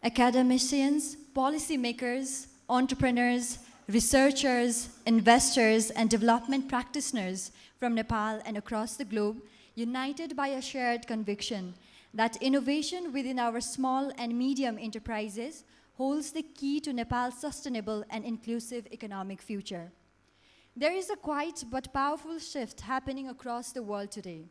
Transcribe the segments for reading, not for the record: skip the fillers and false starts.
academicians, policymakers, entrepreneurs, researchers, investors, and development practitioners from Nepal and across the globe, united by a shared conviction that innovation within our small and medium enterprises holds the key to Nepal's sustainable and inclusive economic future. There is a quiet but powerful shift happening across the world today.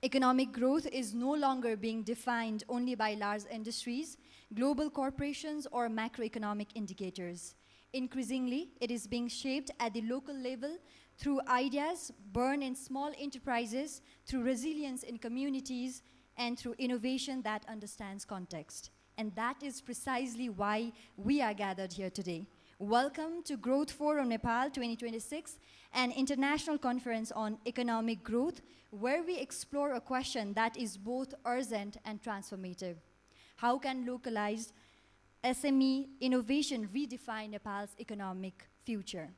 Economic growth is no longer being defined only by large industries, global corporations, or macroeconomic indicators. Increasingly, it is being shaped at the local level through ideas born in small enterprises, through resilience in communities, and through innovation that understands context. And that is precisely why we are gathered here today. Welcome to Growth Forum Nepal 2026, an international conference on economic growth, where we explore a question that is both urgent and transformative. How can localized SME innovation redefine Nepal's economic future?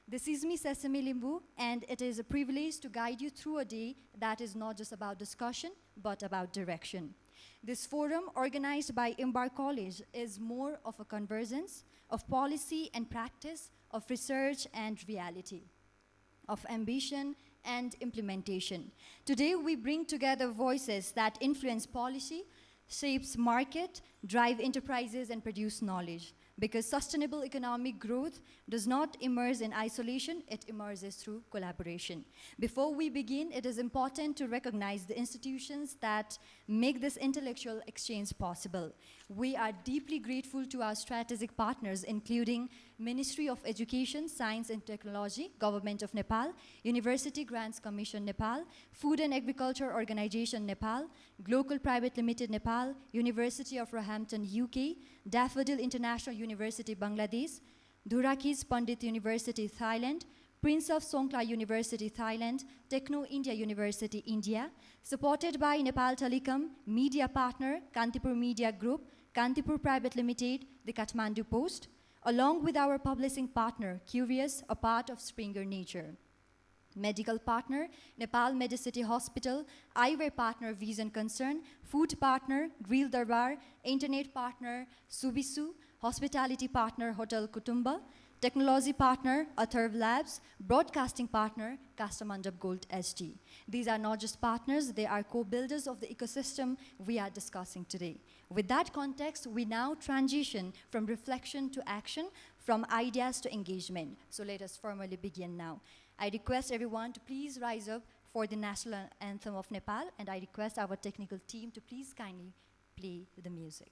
This is me, Sesame Limbu, and it is a privilege to guide you through a day that is not just about discussion, but about direction. This forum, organized by Embark College, is more of a convergence of policy and practice, of research and reality, of ambition and implementation. Today, we bring together voices that influence policy, shapes market, drive enterprises, and produce knowledge. Because sustainable economic growth does not emerge in isolation, it emerges through collaboration. Before we begin, it is important to recognize the institutions that make this intellectual exchange possible. We are deeply grateful to our strategic partners, including Ministry of Education, Science and Technology, Government of Nepal, University Grants Commission Nepal, Food and Agriculture Organization Nepal, Global Private Limited Nepal, University of Roehampton, UK, Daffodil International University, Bangladesh, Dhurakiz Pandit University, Thailand, Prince of Songkla University, Thailand, Techno India University, India, supported by Nepal Telecom, media partner, Kantipur Media Group, Kantipur Private Limited, the Kathmandu Post, along with our publishing partner, Curious, a part of Springer Nature. Medical partner, Nepal Medicity Hospital, eyewear partner, Vision Concern, food partner, Grill Darbar, internet partner, Subisu, hospitality partner, Hotel Kutumba, technology partner, Atharv Labs, broadcasting partner, Kastamandap Gold SG. These are not just partners, they are co-builders of the ecosystem we are discussing today. With that context, we now transition from reflection to action, from ideas to engagement. So let us formally begin now. I request everyone to please rise up for the national anthem of Nepal, and I request our technical team to please kindly play the music.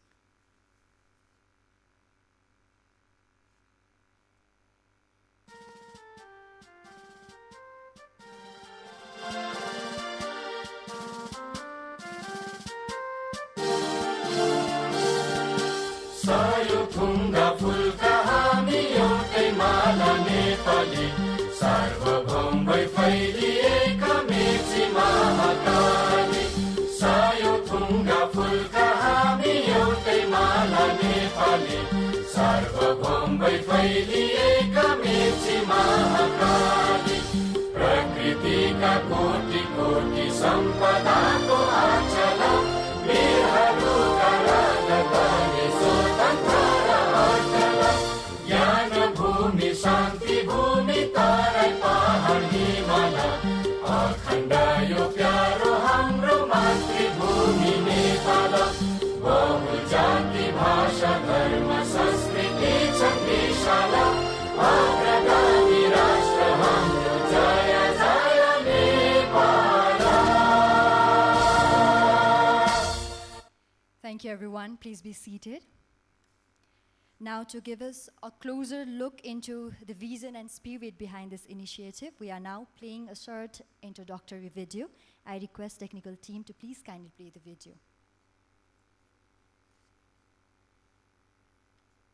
सायो थुङ्गा फुलका हामी एउटै माला नेपाली सार्वभौम भई फैलिएका मेची महाकाली सायो थुङ्गा फुलका हामी एउटै माला नेपाली सार्वभौम भई फैलिएका मेची महाकाली प्रकृतिका कोटि कोटि सम्पदाको आचल वीरहरूका राजधानी स्वतन्त्र र अचल ज्ञान भूमि शान्ति भूमि तराई पहाड हिमाल अखण्ड यो प्यारो हाम्रो मातृभूमि नेपाल बहु जाति भाषा धर्म संस्कृति छन् विशाल अग्रगामी राष्ट्र हाम्रो जय जय Nepal. Thank you, everyone. Please be seated. Now, to give us a closer look into the vision and spirit behind this initiative, we are now playing a short introductory video. I request technical team to please kindly play the video.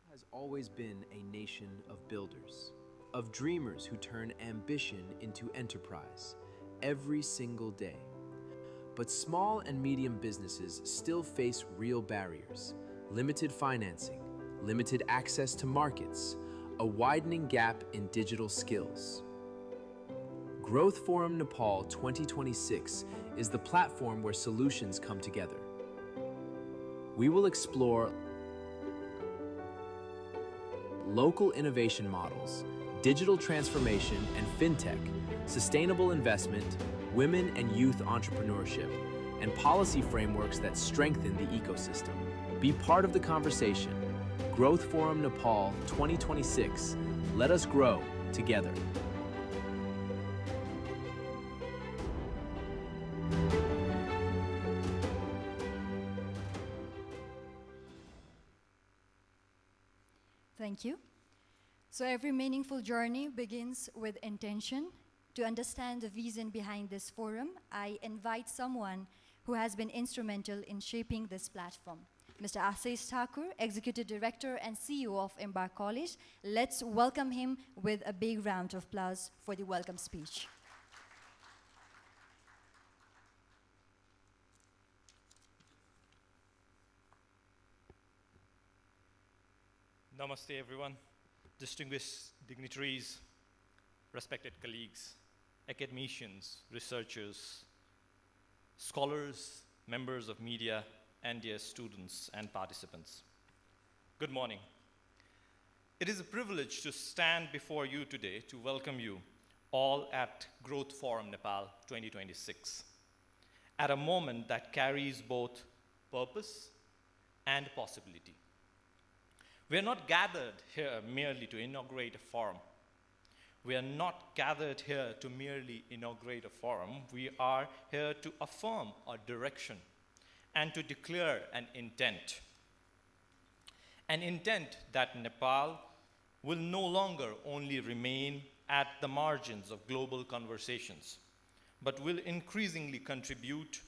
Has always been a nation of builders, of dreamers who turn ambition into enterprise every single day. But small and medium businesses still face real barriers: limited financing, limited access to markets, a widening gap in digital skills. Growth Forum Nepal 2026 is the platform where solutions come together. We will explore local innovation models, digital transformation and fintech, sustainable investment, women and youth entrepreneurship, and policy frameworks that strengthen the ecosystem. Be part of the conversation. Growth Forum Nepal 2026. Let us grow together. Thank you. So every meaningful journey begins with intention. To understand the vision behind this forum, I invite someone who has been instrumental in shaping this platform. Mr. Ashish Thakur, Executive Director and CEO of Embark College. Let's welcome him with a big round of applause for the welcome speech. Namaste, everyone. Distinguished dignitaries, respected colleagues, academicians, researchers, scholars, members of media, and dear students and participants. Good morning. It is a privilege to stand before you today to welcome you all at Growth Forum Nepal 2026, at a moment that carries both purpose and possibility. We are not gathered here merely to inaugurate a forum. We are not gathered here to merely inaugurate a forum. We are here to affirm our direction and to declare an intent. An intent that Nepal will no longer only remain at the margins of global conversations, but will increasingly contribute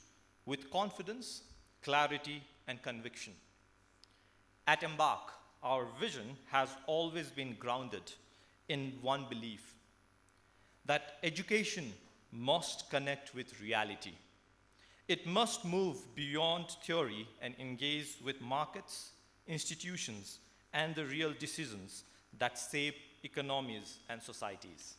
with confidence, clarity, and conviction. At Embark, our vision has always been grounded in one belief, that education must connect with reality. It must move beyond theory and engage with markets, institutions, and the real decisions that shape economies and societies.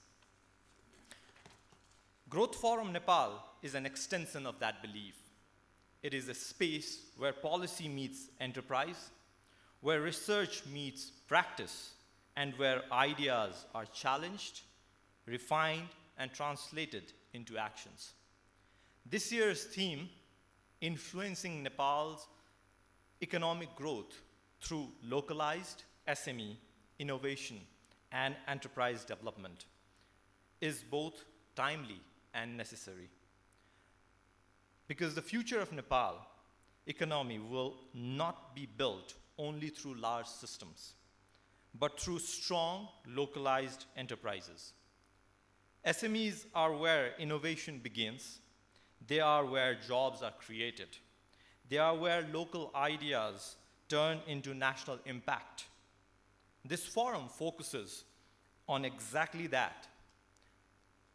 Growth Forum Nepal is an extension of that belief. It is a space where policy meets enterprise, where research meets practice, and where ideas are challenged, refined, and translated into actions. This year's theme, influencing Nepal's economic growth through localized SME, innovation, and enterprise development, is both timely and necessary. Because the future of Nepal economy will not be built only through large systems, but through strong, localized enterprises. SMEs are where innovation begins. They are where jobs are created. They are where local ideas turn into national impact. This forum focuses on exactly that: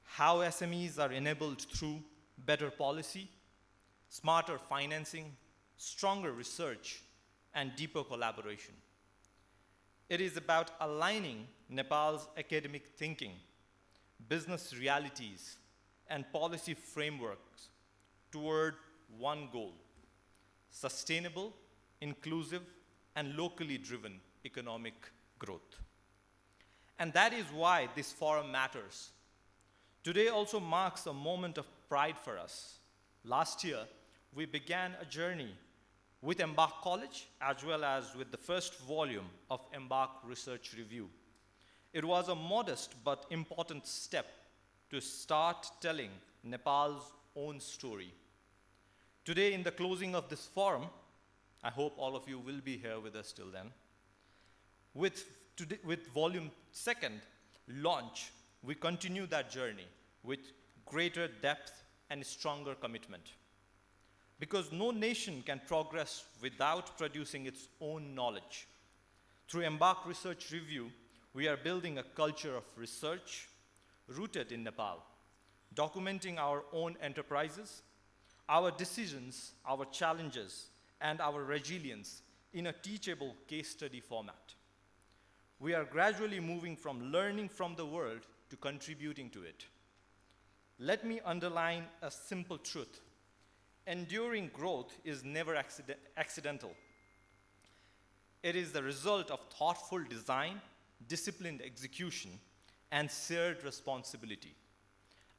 how SMEs are enabled through better policy, smarter financing, stronger research, and deeper collaboration. It is about aligning Nepal's academic thinking, business realities, and policy frameworks toward one goal: sustainable, inclusive, and locally driven economic growth. And that is why this forum matters. Today also marks a moment of pride for us. Last year, we began a journey with Embark College, as well as with the first volume of Embark Research Review. It was a modest but important step to start telling Nepal's own story. Today, in the closing of this forum, I hope all of you will be here with us till then, with volume second launch, we continue that journey with greater depth and stronger commitment. Because no nation can progress without producing its own knowledge. Through Embark Research Review, we are building a culture of research rooted in Nepal, documenting our own enterprises, our decisions, our challenges, and our resilience in a teachable case study format. We are gradually moving from learning from the world to contributing to it. Let me underline a simple truth. Enduring growth is never accidental. It is the result of thoughtful design, disciplined execution, and shared responsibility.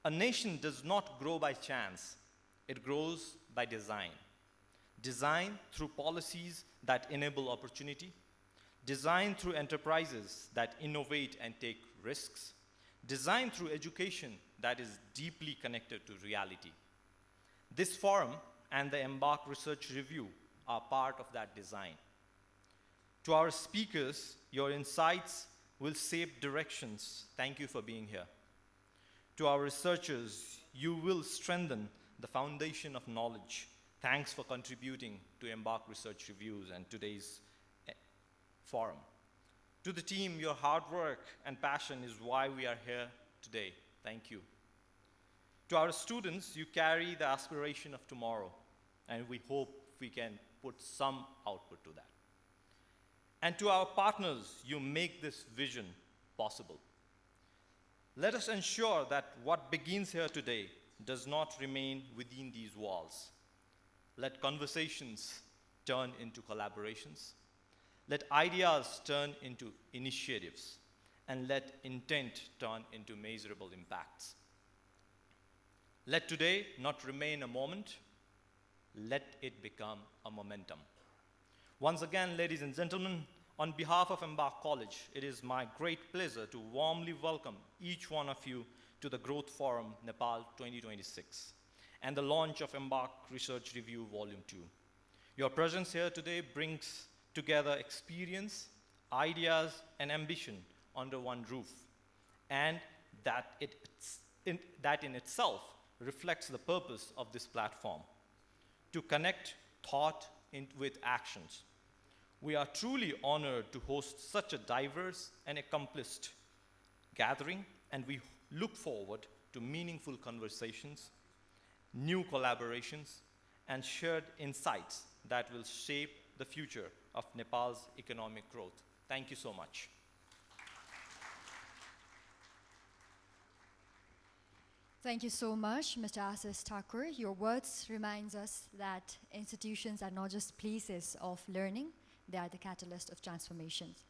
A nation does not grow by chance, it grows by design. Design through policies that enable opportunity, design through enterprises that innovate and take risks, design through education that is deeply connected to reality. This forum and the Embark Research Review are part of that design. To our speakers, your insights will shape directions. Thank you for being here. To our researchers, you will strengthen the foundation of knowledge. Thanks for contributing to Embark Research Reviews and today's forum. To the team, your hard work and passion is why we are here today. Thank you. To our students, you carry the aspiration of tomorrow, and we hope we can put some output to that. And to our partners, you make this vision possible. Let us ensure that what begins here today does not remain within these walls. Let conversations turn into collaborations. Let ideas turn into initiatives. And let intent turn into measurable impacts. Let today not remain a moment. Let it become a momentum. Once again, ladies and gentlemen, on behalf of Embark College, it is my great pleasure to warmly welcome each one of you to the Growth Forum Nepal 2026 and the launch of Embark Research Review Volume 2. Your presence here today brings together experience, ideas, and ambition under one roof, and that in itself reflects the purpose of this platform, to connect thought with actions. We are truly honored to host such a diverse and accomplished gathering, and we look forward to meaningful conversations, new collaborations, and shared insights that will shape the future of Nepal's economic growth. Thank you so much. Thank you so much, Mr. Ashish Thakur. Your words reminds us that institutions are not just places of learning, they are the catalyst of transformations.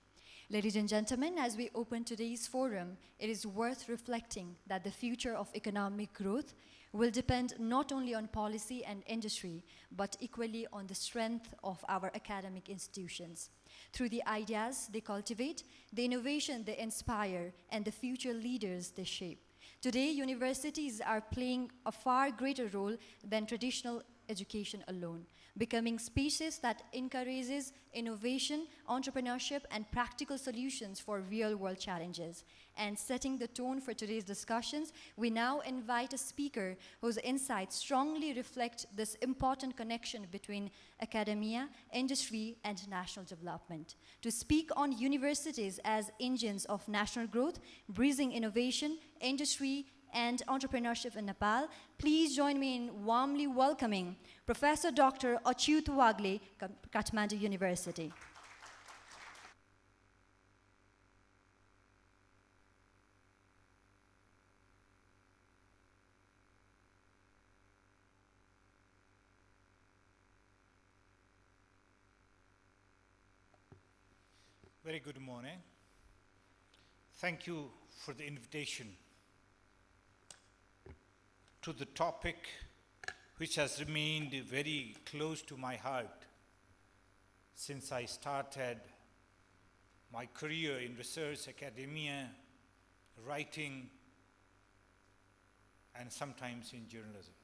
Ladies and gentlemen, as we open today's forum, it is worth reflecting that the future of economic growth will depend not only on policy and industry, but equally on the strength of our academic institutions. Through the ideas they cultivate, the innovation they inspire, and the future leaders they shape. Today, universities are playing a far greater role than traditional education alone, becoming spaces that encourages innovation, entrepreneurship, and practical solutions for real-world challenges. And setting the tone for today's discussions, we now invite a speaker whose insights strongly reflect this important connection between academia, industry, and national development. To speak on universities as engines of national growth, breathing innovation, industry, and entrepreneurship in Nepal, please join me in warmly welcoming Professor Dr. Achyut Wagle, Kathmandu University. Very good morning. Thank you for the invitation to the topic which has remained very close to my heart since I started my career in research, academia, writing, and sometimes in journalism.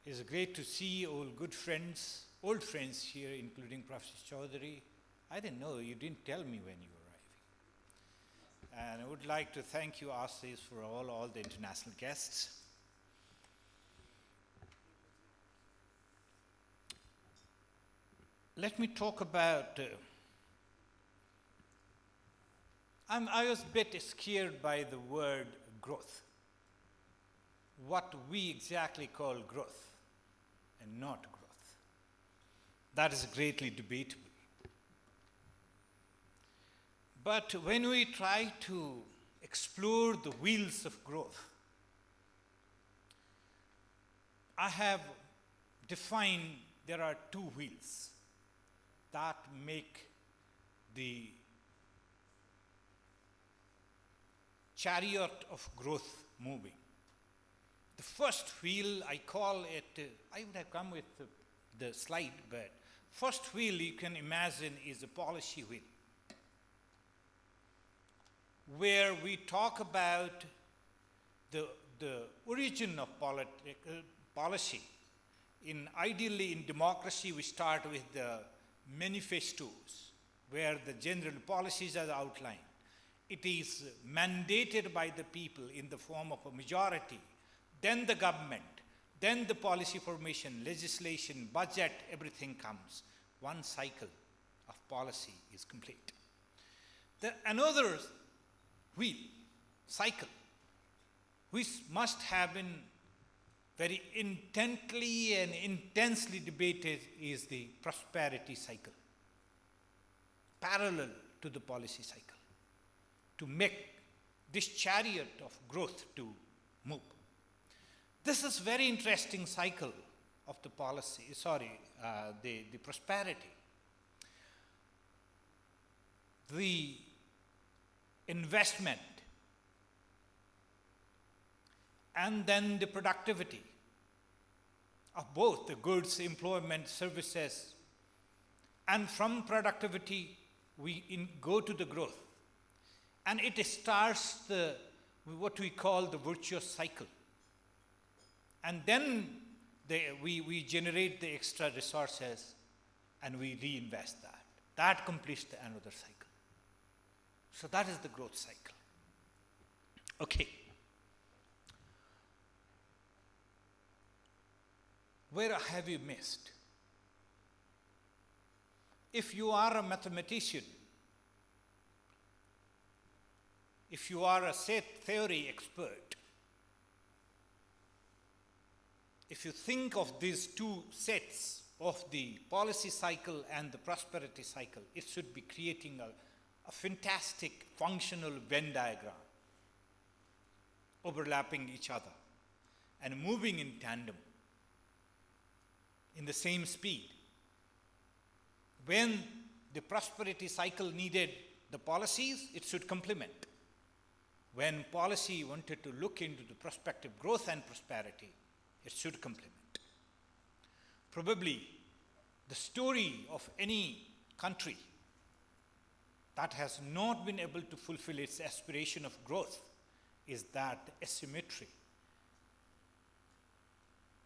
It's great to see all good friends, old friends here, including Professor Chaudhary. I didn't know, you didn't tell me when you were arriving. And I would like to thank you, Ashish, for all the international guests. Let me talk about, I was a bit scared by the word growth. What we exactly call growth and not growth. That is greatly debatable. But when we try to explore the wheels of growth, I have defined there are two wheels that make the chariot of growth moving. The first wheel, I call it, I would have come with the slide, but first wheel you can imagine is a policy wheel, where we talk about the origin of policy. Ideally, in democracy, we start with the manifestos, where the general policies are outlined. It is mandated by the people in the form of a majority, then the government, then the policy formation, legislation, budget, everything comes. One cycle of policy is complete. Another wheel, cycle, which must have been very intently and intensely debated, is the prosperity cycle, parallel to the policy cycle, to make this chariot of growth to move. This is very interesting cycle of the policy, the prosperity. The investment and then the productivity of both the goods, employment, services, and from productivity we go to the growth. And it starts what we call the virtuous cycle. And then we generate the extra resources and we reinvest that. That completes another cycle. So that is the growth cycle. Okay. Where have you missed? If you are a mathematician, if you are a set theory expert, if you think of these two sets of the policy cycle and the prosperity cycle, it should be creating a fantastic functional Venn diagram, overlapping each other and moving in tandem in the same speed. When the prosperity cycle needed the policies, it should complement. When policy wanted to look into the prospective growth and prosperity, it should complement. Probably the story of any country that has not been able to fulfill its aspiration of growth is that asymmetry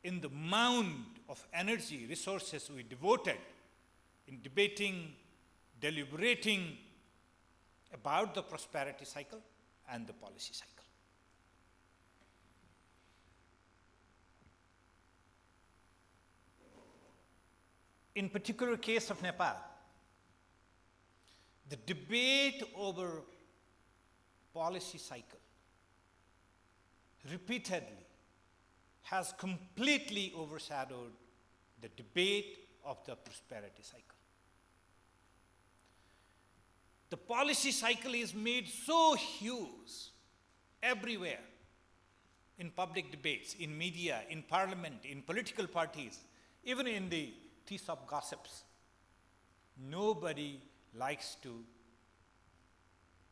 in the mound of energy, resources we devoted in debating, deliberating about the prosperity cycle and the policy cycle. In particular case of Nepal, the debate over policy cycle repeatedly has completely overshadowed the debate of the prosperity cycle. The policy cycle is made so huge everywhere, in public debates, in media, in parliament, in political parties, even in the teeth of gossips. Nobody likes to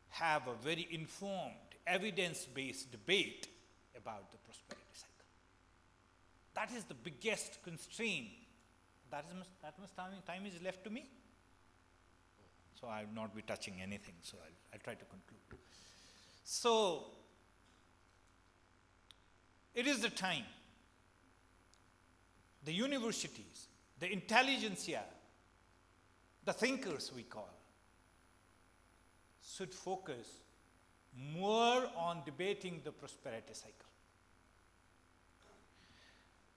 have a very informed, evidence-based debate about the prosperity cycle. That is the biggest constraint. That much time is left to me. So I will not be touching anything, so I'll try to conclude. So, it is the time. The universities, the intelligentsia, the thinkers we call, should focus more on debating the prosperity cycle.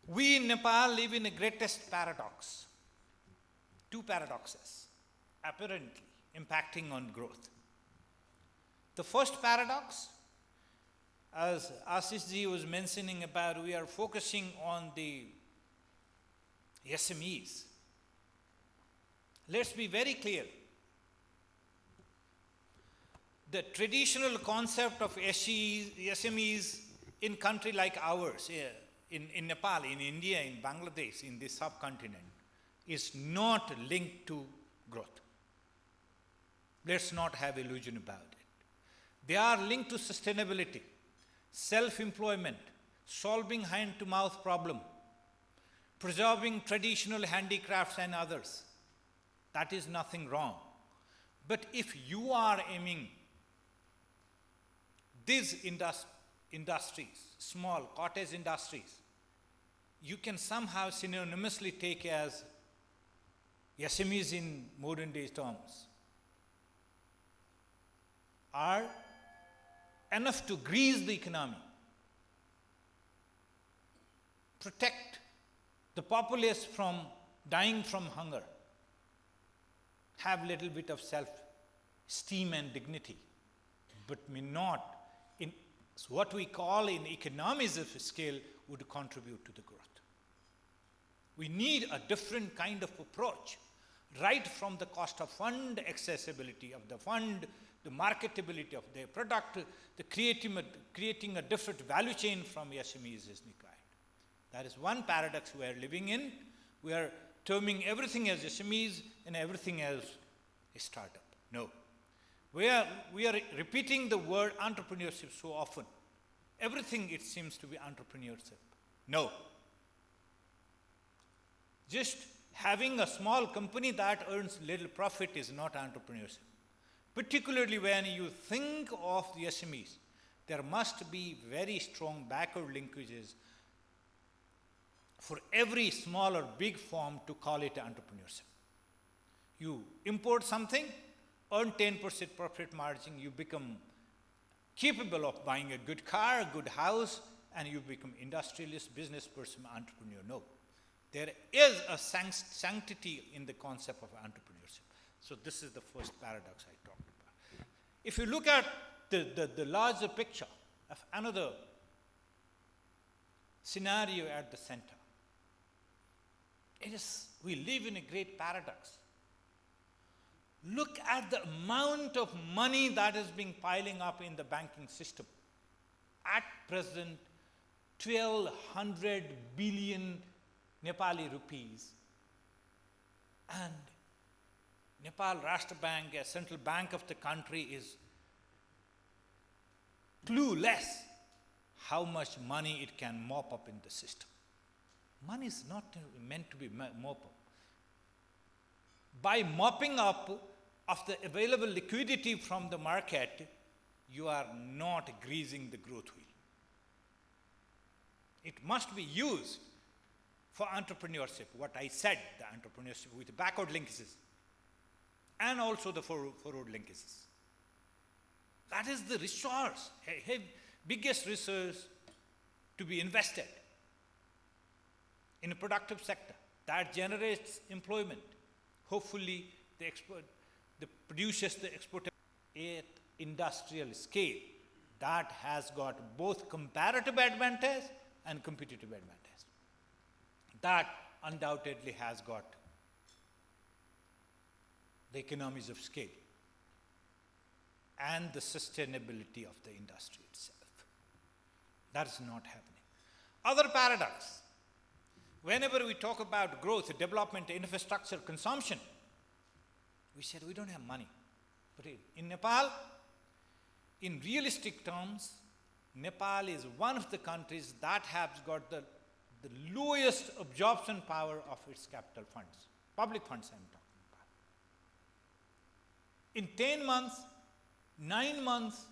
We in Nepal live in the greatest paradox. Two paradoxes, apparently impacting on growth. The first paradox, as Ashish ji was mentioning about, we are focusing on the SMEs. Let's be very clear. The traditional concept of SMEs in country like ours, in Nepal, in India, in Bangladesh, in this subcontinent, is not linked to growth. Let's not have illusion about it. They are linked to sustainability, self-employment, solving hand-to-mouth problem, preserving traditional handicrafts and others. That is nothing wrong. But if you are aiming these industries, small cottage industries, you can somehow synonymously take as SMEs in modern day terms, are enough to grease the economy, protect the populace from dying from hunger, have little bit of self-esteem and dignity, but may not, in what we call in economies of scale, would contribute to the growth. We need a different kind of approach, right from the cost of fund, accessibility of the fund, the marketability of their product, the creating a different value chain from SMEs is required. That is one paradox we are living in. We are terming everything as SMEs and everything as a startup. No. We are repeating the word entrepreneurship so often. Everything, it seems to be entrepreneurship. No. Just having a small company that earns little profit is not entrepreneurship. Particularly when you think of the SMEs, there must be very strong backward linkages for every small or big firm to call it entrepreneurship. You import something, earn 10% profit margin, you become capable of buying a good car, a good house, and you become industrialist, business person, entrepreneur. No. There is a sanctity in the concept of entrepreneurship. So this is the first paradox I talked about. If you look at the larger picture of another scenario at the center, we live in a great paradox. Look at the amount of money that is being piling up in the banking system. At present, 1,200 billion Nepali rupees. And Nepal Rashtra Bank, a central bank of the country, is clueless how much money it can mop up in the system. Money is not meant to be mop up. By mopping up of the available liquidity from the market, you are not greasing the growth wheel. It must be used for entrepreneurship, what I said, the entrepreneurship with backward linkages, and also the forward linkages. That is the resource, biggest resource to be invested in a productive sector that generates employment. Hopefully, the produces the export at industrial scale that has got both comparative advantage and competitive advantage. That undoubtedly has got the economies of scale and the sustainability of the industry itself. That is not happening. Other paradox. Whenever we talk about growth, development, infrastructure, consumption, we said we don't have money. But in Nepal, in realistic terms, Nepal is one of the countries that has got the lowest absorption power of its capital funds, public funds I'm talking about. In 10 months, 9 months,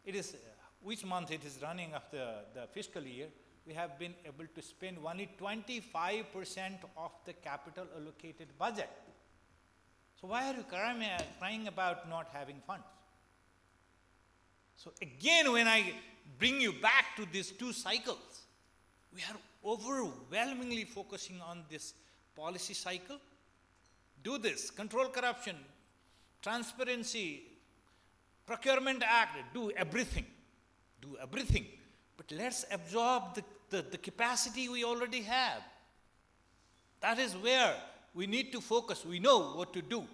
it is, which month it is running of the fiscal year, we have been able to spend only 25% of the capital allocated budget. So why are you crying about not having funds? So again, when I bring you back to these two cycles, we are overwhelmingly focusing on this policy cycle. Do this, control corruption, transparency, procurement act, do everything. Do everything. But let's absorb the capacity we already have. That is where we need to focus. We know what to do.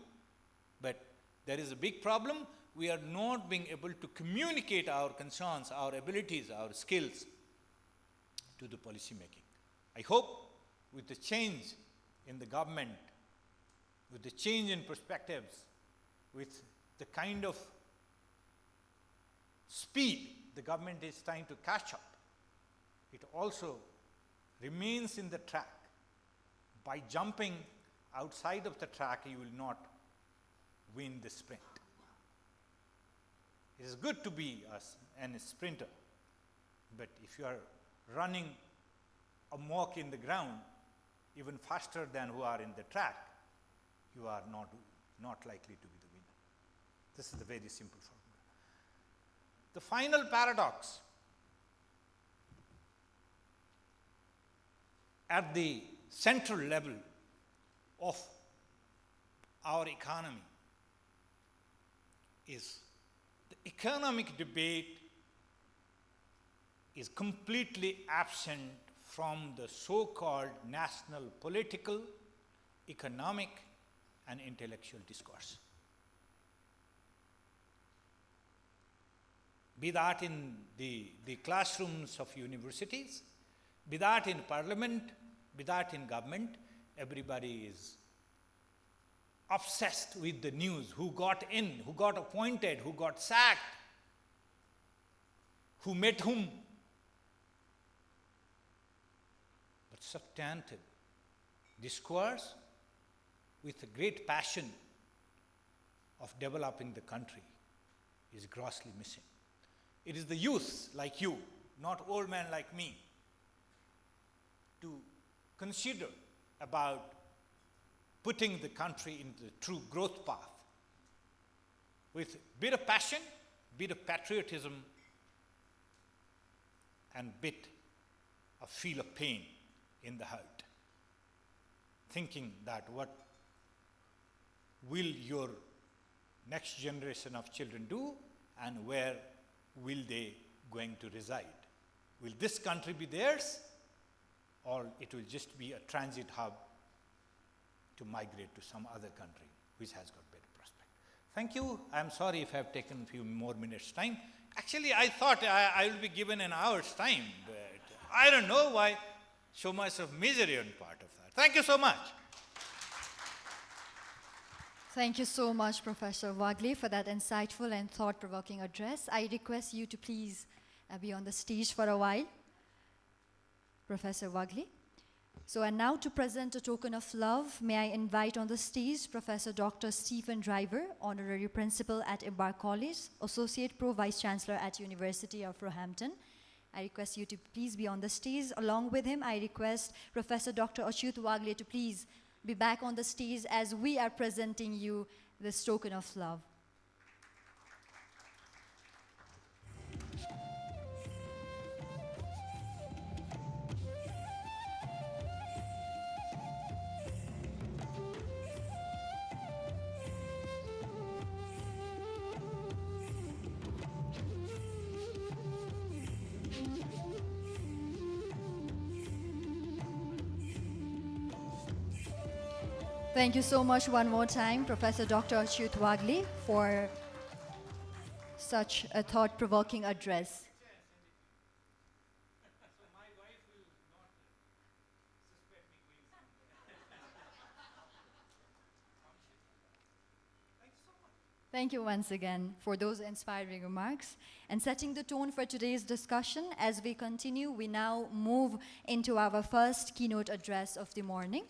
But there is a big problem. We are not being able to communicate our concerns, our abilities, our skills to the policy making. I hope with the change in the government, with the change in perspectives, with the kind of speed the government is trying to catch up, it also remains in the track. By jumping outside of the track, you will not win the sprint. It is good to be a sprinter, but if you are running amok in the ground, even faster than who are in the track, you are not likely to be the winner. This is the very simple formula. The final paradox at the central level of our economy is the economic debate is completely absent from the so-called national political, economic, and intellectual discourse. Be that in the classrooms of universities, be that in parliament, be that in government, everybody is obsessed with the news, who got in, who got appointed, who got sacked, who met whom. But substantive discourse with a great passion of developing the country is grossly missing. It is the youth like you, not old men like me, to consider about putting the country into the true growth path with bit of passion, bit of patriotism, and bit of feel of pain in the heart, thinking that what will your next generation of children do and where will they going to reside? Will this country be theirs, or it will just be a transit hub to migrate to some other country which has got better prospect? Thank you. I'm sorry if I've taken a few more minutes' time. Actually, I thought I will be given an hour's time, but I don't know why so much of misery on part of that. Thank you so much. Thank you so much, Professor Wagle, for that insightful and thought-provoking address. I request you to please be on the stage for a while, Professor Wagle. So, and now to present a token of love, may I invite on the stage Professor Dr. Stephen Driver, Honorary Principal at Embark College, Associate Pro Vice Chancellor at University of Roehampton. I request you to please be on the stage. Along with him, I request Professor Dr. Achyut Wagle to please be back on the stage as we are presenting you this token of love. Thank you so much one more time, Professor Dr. Achyut Wagle, for such a thought-provoking address. Thank you once again for those inspiring remarks. And setting the tone for today's discussion, as we continue, we now move into our first keynote address of the morning,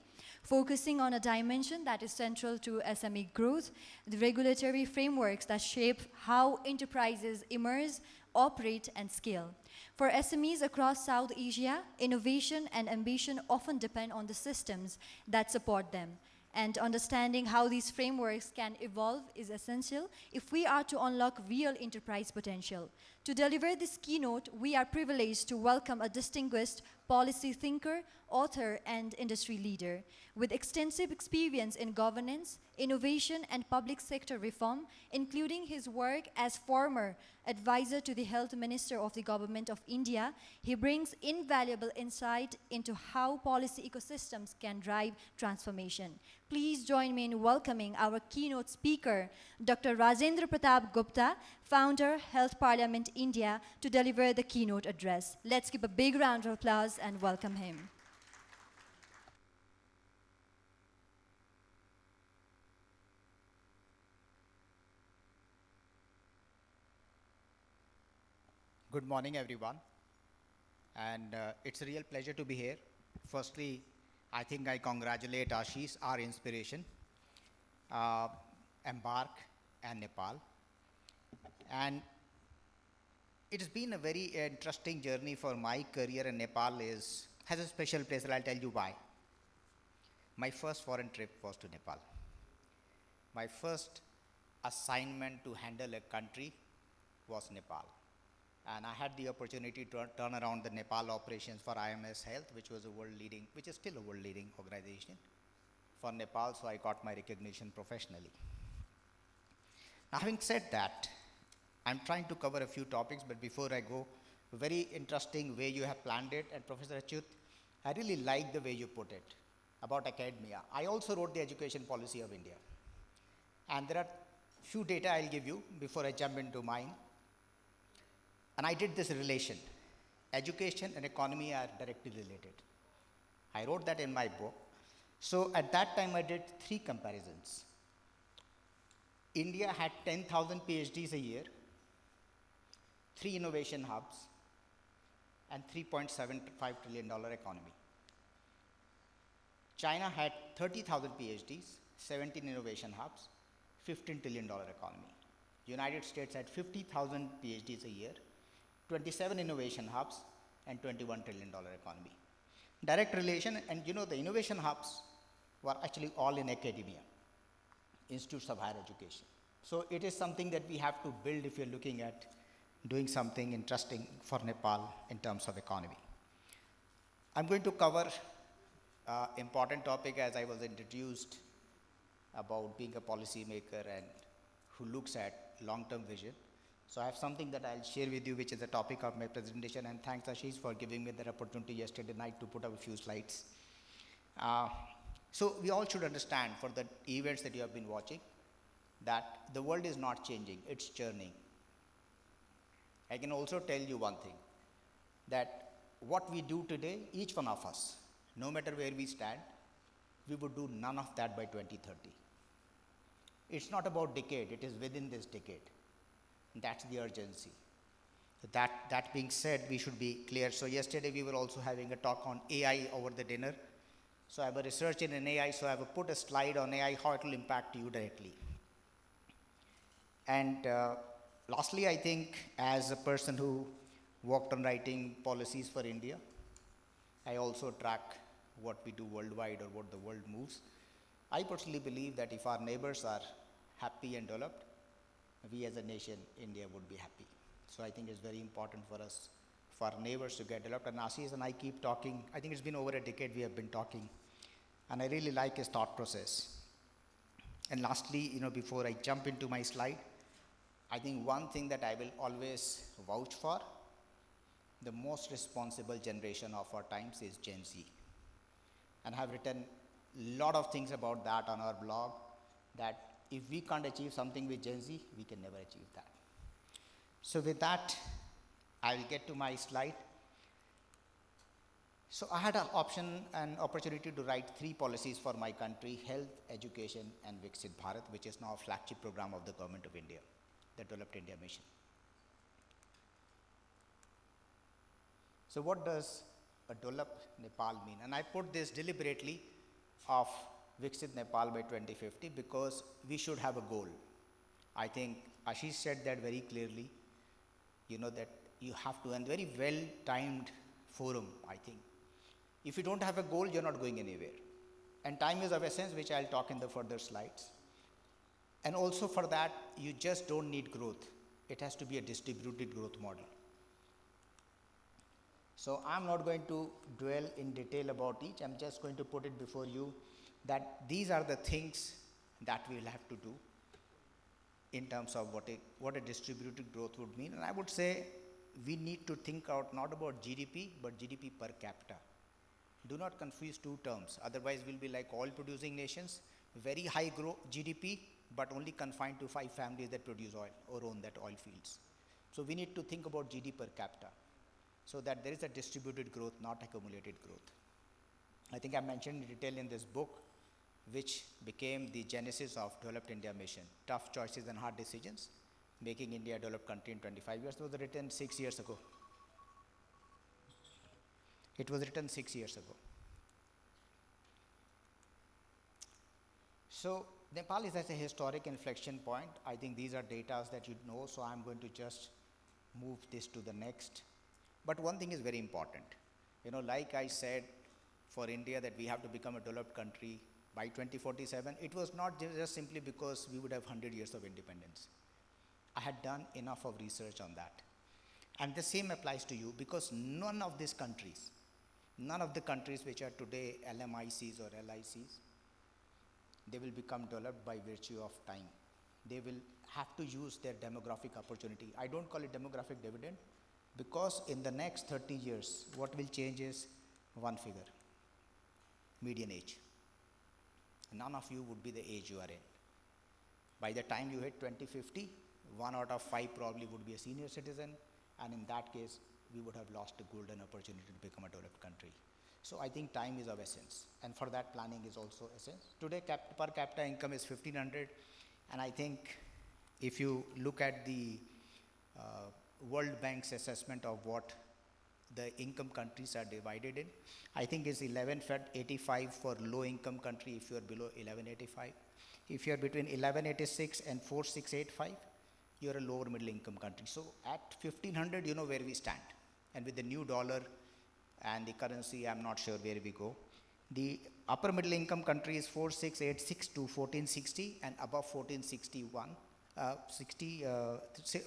focusing on a dimension that is central to SME growth, the regulatory frameworks that shape how enterprises emerge, operate, and scale. For SMEs across South Asia, innovation and ambition often depend on the systems that support them. And understanding how these frameworks can evolve is essential if we are to unlock real enterprise potential. To deliver this keynote, we are privileged to welcome a distinguished policy thinker, author, and industry leader. With extensive experience in governance, innovation, and public sector reform, including his work as former advisor to the Health Minister of the Government of India, he brings invaluable insight into how policy ecosystems can drive transformation. Please join me in welcoming our keynote speaker, Dr. Rajendra Pratap Gupta, founder, Health Parliament India, to deliver the keynote address. Let's give a big round of applause and welcome him. Good morning, everyone. And it's a real pleasure to be here. Firstly, I think I congratulate Ashish, our inspiration, uh, Embark and Nepal. And it's been a very interesting journey for my career, and Nepal has a special place, and I'll tell you why. My first foreign trip was to Nepal. My first assignment to handle a country was Nepal. And I had the opportunity to turn around the Nepal operations for IMS Health, which was which is still a world leading organization for Nepal, so I got my recognition professionally. Now, having said that, I'm trying to cover a few topics, but before I go, a very interesting way you have planned it, and Professor Achyut, I really like the way you put it about academia. I also wrote the education policy of India. And there are few data I'll give you before I jump into mine. And I did this relation. Education and economy are directly related. I wrote that in my book. So at that time, I did 3 comparisons. India had 10,000 PhDs a year, 3 innovation hubs, and $3.75 trillion economy. China had 30,000 PhDs, 17 innovation hubs, $15 trillion economy. United States had 50,000 PhDs a year, 27 innovation hubs, and $21 trillion economy. Direct relation, and the innovation hubs were actually all in academia, institutes of higher education. So it is something that we have to build if you're looking at doing something interesting for Nepal in terms of economy. I'm going to cover important topic as I was introduced about being a policymaker and who looks at long-term vision. So I have something that I'll share with you, which is the topic of my presentation, and thanks Ashish for giving me the opportunity yesterday night to put up a few slides. So we all should understand for the events that you have been watching that the world is not changing, it's churning. I can also tell you one thing, that what we do today, each one of us, no matter where we stand, we would do none of that by 2030. It's not about decade, it is within this decade. That's the urgency. That being said, we should be clear. So yesterday we were also having a talk on AI over the dinner. So I'm a researcher in AI, so I have put a slide on AI, how it will impact you directly. And lastly, I think as a person who worked on writing policies for India, I also track what we do worldwide or what the world moves. I personally believe that if our neighbors are happy and developed, we as a nation, India, would be happy. So I think it's very important for us, for our neighbors to get developed. And Ashish and I keep talking. I think it's been over a decade we have been talking. And I really like his thought process. And lastly, before I jump into my slide, I think one thing that I will always vouch for, the most responsible generation of our times is Gen Z. And I have written a lot of things about that on our blog, that if we can't achieve something with Gen Z, we can never achieve that. So with that, I will get to my slide. So I had an opportunity to write 3 policies for my country: health, education, and Viksit Bharat, which is now a flagship program of the Government of India, the Developed India Mission. So what does a developed Nepal mean? And I put this deliberately of Viksit Nepal by 2050 because we should have a goal. I think Ashish said that very clearly, that you have to, and very well-timed forum, I think. If you don't have a goal, you're not going anywhere. And time is of essence, which I'll talk in the further slides. And also for that, you just don't need growth. It has to be a distributed growth model. So I'm not going to dwell in detail about each. I'm just going to put it before you that these are the things that we'll have to do in terms of what a distributed growth would mean. And I would say we need to think out not about GDP, but GDP per capita. Do not confuse 2 terms. Otherwise, we'll be like oil producing nations, very high GDP, but only confined to 5 families that produce oil or own that oil fields. So we need to think about GDP per capita, so that there is a distributed growth, not accumulated growth. I think I mentioned in detail in this book, which became the genesis of Developed India Mission, Tough Choices and Hard Decisions. Making India a developed country in 25 years was written 6 years ago. It was written 6 years ago. So Nepal is at a historic inflection point. I think these are data that you know, so I'm going to just move this to the next. But one thing is very important. You know, like I said, for India that we have to become a developed country by 2047, it was not just simply because we would have 100 years of independence. I had done enough of research on that. And the same applies to you, because none of these countries, none of the countries which are today LMICs or LICs, they will become developed by virtue of time. They will have to use their demographic opportunity. I don't call it demographic dividend, because in the next 30 years, what will change is one figure, median age. None of you would be the age you are in. By the time you hit 2050, 1 out of 5 probably would be a senior citizen, and in that case, we would have lost a golden opportunity to become a developed country. So I think time is of essence, and for that planning is also essence. Today per capita income is 1500, and I think if you look at the World Bank's assessment of what the income countries are divided in, I think it's 1185 for low income country if you are below 1185. If you are between 1186 and 4685, you are a lower middle income country. So at 1500, you know where we stand, and with the new dollar and the currency, I'm not sure where we go. The upper middle income country is 4686 to 1460, and above 1461,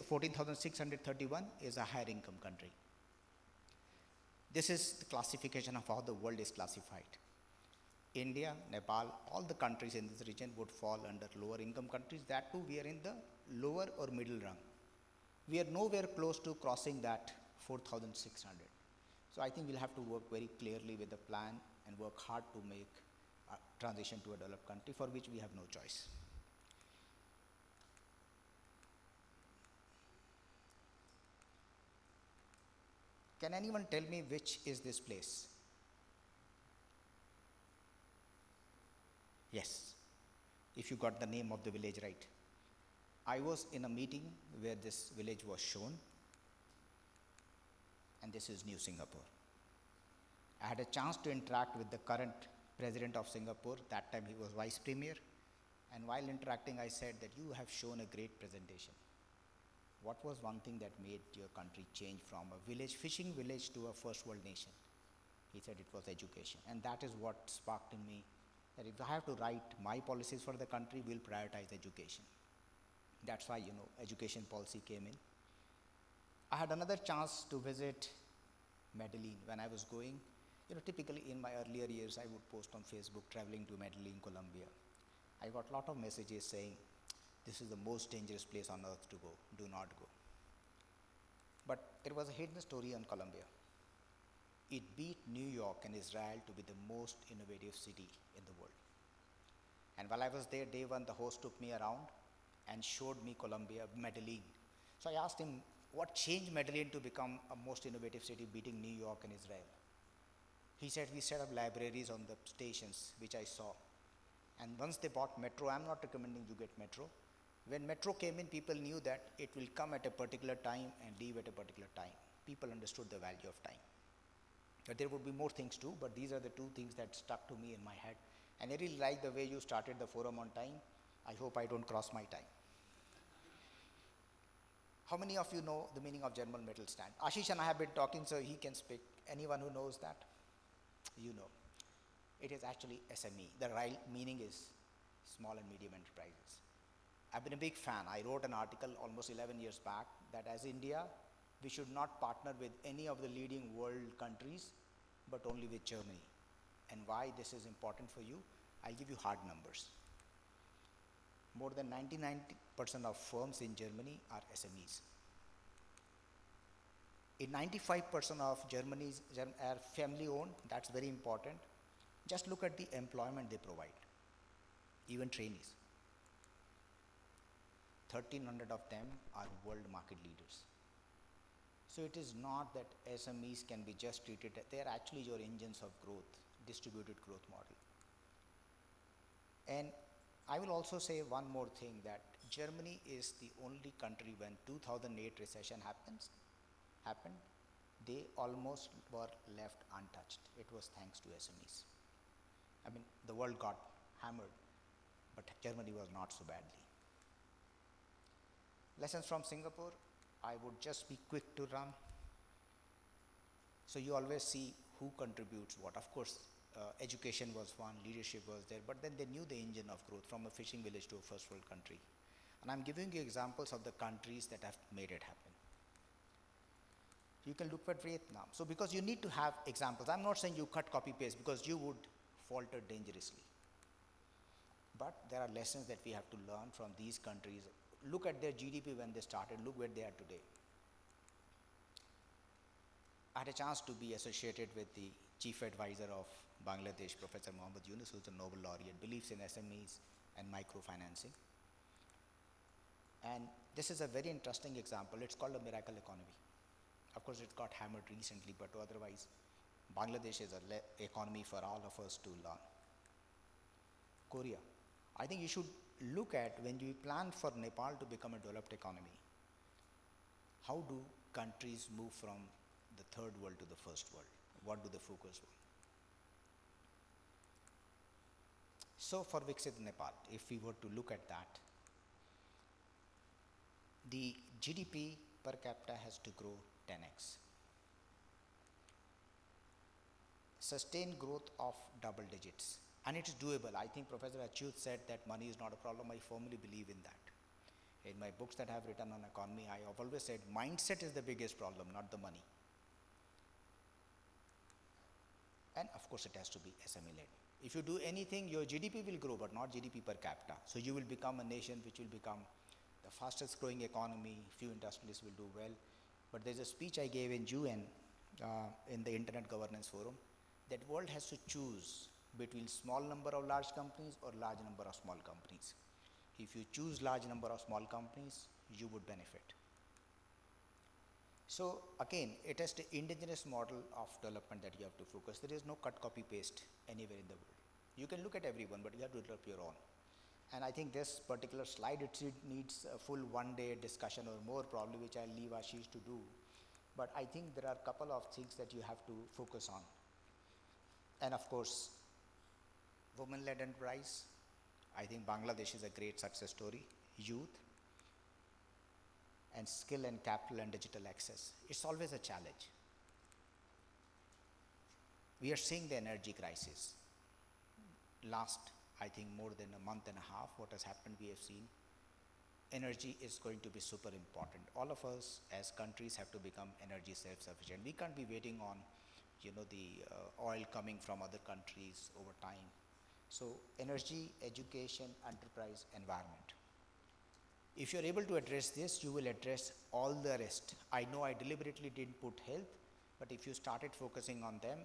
14,631 is a higher income country. This is the classification of how the world is classified. India, Nepal, all the countries in this region would fall under lower income countries. That too, we are in the lower or middle rung. We are nowhere close to crossing that 4,600. So I think we'll have to work very clearly with the plan and work hard to make a transition to a developed country, for which we have no choice. Can anyone tell me which is this place? Yes, if you got the name of the village right. I was in a meeting where this village was shown, and this is New Singapore. I had a chance to interact with the current president of Singapore. That time he was vice premier, and while interacting I said that you have shown a great presentation. What was one thing that made your country change from a village, fishing village, to a first world nation? He said it was education, and that is what sparked in me that if I have to write my policies for the country, we'll prioritize education. That's why, you know, education policy came in. I had another chance to visit Medellin when I was going. You know, typically in my earlier years, I would post on Facebook traveling to Medellin, Colombia. I got a lot of messages saying, this is the most dangerous place on earth to go, do not go. But it was a hidden story on Colombia. It beat New York and Israel to be the most innovative city in the world. And while I was there, day one, the host took me around and showed me Colombia, Medellin. So I asked him, what changed Medellin to become a most innovative city, beating New York and Israel? He said, we set up libraries on the stations, which I saw. And once they bought metro, I'm not recommending you get metro. When metro came in, people knew that it will come at a particular time and leave at a particular time. People understood the value of time. But there would be more things too, but these are the two things that stuck to me in my head. And I really like the way you started the forum on time. I hope I don't cross my time. How many of you know the meaning of General Metal Stand? Ashish and I have been talking, so he can speak. Anyone who knows that? You know. It is actually SME. The real meaning is small and medium enterprises. I've been a big fan. I wrote an article almost 11 years back that as India, we should not partner with any of the leading world countries, but only with Germany. And why this is important for you, I'll give you hard numbers. More than 99% of firms in Germany are SMEs. In 95% of Germany's are family owned. That's very important. Just look at the employment they provide, even trainees. 1,300 of them are world market leaders. So it is not that SMEs can be just treated, they are actually your engines of growth, distributed growth model. And I will also say one more thing, that Germany is the only country when 2008 recession happened, they almost were left untouched. It was thanks to SMEs. I mean, the world got hammered, but Germany was not so badly. Lessons from Singapore, I would just be quick to run. So you always see who contributes what. Of course, education was one, leadership was there, but then they knew the engine of growth from a fishing village to a first world country. And I'm giving you examples of the countries that have made it happen. You can look at Vietnam. So because you need to have examples, I'm not saying you cut, copy, paste, because you would falter dangerously. But there are lessons that we have to learn from these countries. Look at their GDP when they started, look where they are today. I had a chance to be associated with the chief advisor of Bangladesh, Professor Mohammed Yunus, who's a Nobel laureate, believes in SMEs and microfinancing. And this is a very interesting example. It's called a miracle economy. Of course, it got hammered recently, but otherwise, Bangladesh is an economy for all of us to learn. Korea. I think you should look at, when you plan for Nepal to become a developed economy, how do countries move from the third world to the first world? What do they focus on? So for Viksit Nepal, if we were to look at that, the GDP per capita has to grow 10x. Sustained growth of double digits. And it is doable. I think Professor Achyut said that money is not a problem. I firmly believe in that. In my books that I have written on economy, I have always said mindset is the biggest problem, not the money. And of course, it has to be SME led. If you do anything, your GDP will grow, but not GDP per capita. So you will become a nation which will become the fastest growing economy. Few industrialists will do well. But there's a speech I gave in UN in the Internet Governance Forum, that world has to choose between small number of large companies or large number of small companies. If you choose large number of small companies, you would benefit. So again, it is the indigenous model of development that you have to focus. There is no cut, copy, paste anywhere in the world. You can look at everyone, but you have to develop your own. And I think this particular slide, it needs a full one-day discussion or more probably, which I'll leave Ashish to do. But I think there are a couple of things that you have to focus on. And of course, women-led enterprise. I think Bangladesh is a great success story. Youth, and skill and capital and digital access. It's always a challenge. We are seeing the energy crisis. Last, I think, more than a month and a half, what has happened, we have seen. Energy is going to be super important. All of us as countries have to become energy self-sufficient. We can't be waiting on, the oil coming from other countries over time. So energy, education, enterprise, environment. If you're able to address this, you will address all the rest. I know I deliberately didn't put health, but if you started focusing on them,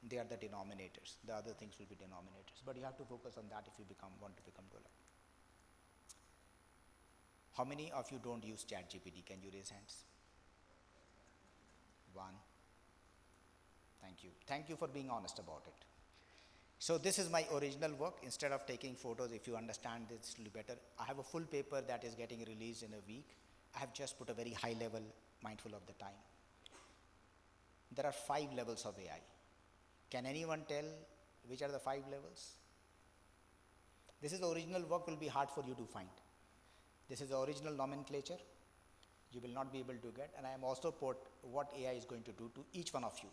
they are the denominators. The other things will be denominators. But you have to focus on that if you want to become developed. How many of you don't use ChatGPT? Can you raise hands? One. Thank you. Thank you for being honest about it. So this is my original work. Instead of taking photos, if you understand this a little better, I have a full paper that is getting released in a week. I have just put a very high level, mindful of the time. There are 5 levels of AI. Can anyone tell which are the 5 levels? This is the original work, will be hard for you to find. This is the original nomenclature. You will not be able to get, and I am also put what AI is going to do to each one of you.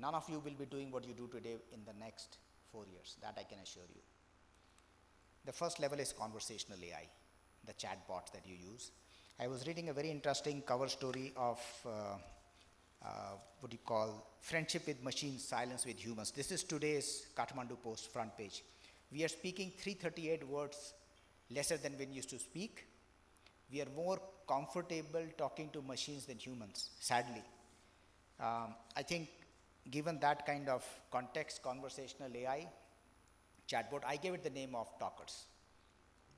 None of you will be doing what you do today in the next 4 years, that I can assure you. The first level is conversational AI, the chatbots that you use. I was reading a very interesting cover story of friendship with machines, silence with humans. This is today's Kathmandu Post front page. We are speaking 338 words lesser than when we used to speak. We are more comfortable talking to machines than humans, sadly. I think given that kind of context, conversational AI, chatbot, I gave it the name of talkers.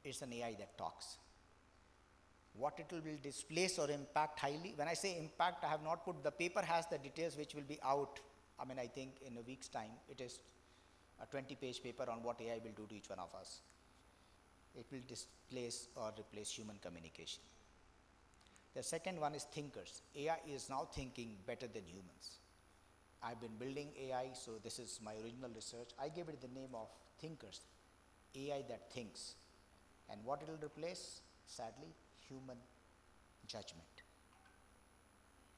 It's an AI that talks. What it will displace or impact highly, when I say impact, I have not put, the paper has the details which will be out, I think in a week's time. It is a 20-page paper on what AI will do to each one of us. it will displace or replace human communication. The second one is thinkers. AI is now thinking better than humans. I've been building AI, so this is my original research. I gave it the name of thinkers, AI that thinks. And what it will replace? Sadly, human judgment.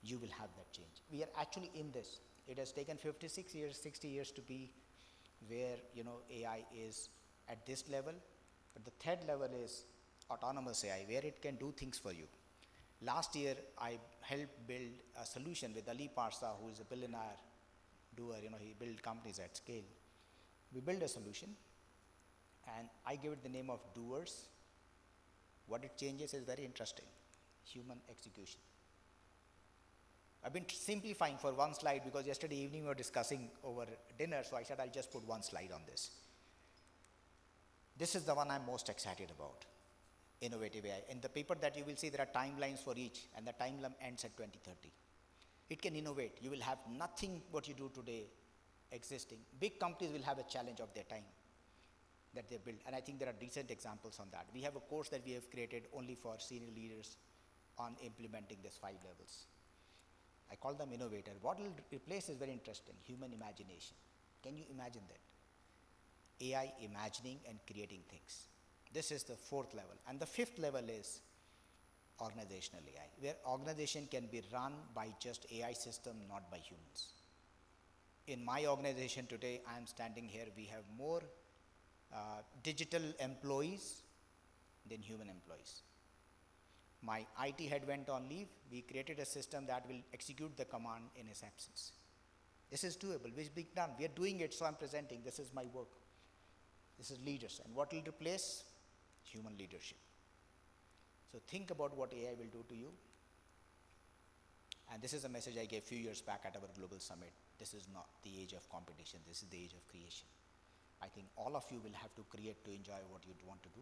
You will have that change. We are actually in this. It has taken 56 years, 60 years to be where AI is at this level. But the third level is autonomous AI, where it can do things for you. Last year, I helped build a solution with Ali Parsa, who is a billionaire doer. He built companies at scale. We built a solution, and I gave it the name of doers. What it changes is very interesting: human execution. I've been simplifying for one slide because yesterday evening we were discussing over dinner, so I said I'll just put one slide on this. This is the one I'm most excited about, innovative AI. In the paper that you will see, there are timelines for each, and the timeline ends at 2030. It can innovate. You will have nothing what you do today existing. Big companies will have a challenge of their time that they build, and I think there are decent examples on that. We have a course that we have created only for senior leaders on implementing these 5 levels. I call them innovator. What will replace is very interesting: human imagination. Can you imagine that? AI imagining and creating things. This is the 4th level. And the 5th level is organizational AI, where organization can be run by just AI system, not by humans. In my organization today, I am standing here, we have more digital employees than human employees. My IT head went on leave. We created a system that will execute the command in his absence. This is doable, which being done. We are doing it, so I'm presenting. This is my work. This is leaders. And what will replace? Human leadership. So think about what AI will do to you. And this is a message I gave a few years back at our global summit. This is not the age of competition. This is the age of creation. I think all of you will have to create to enjoy what you want to do.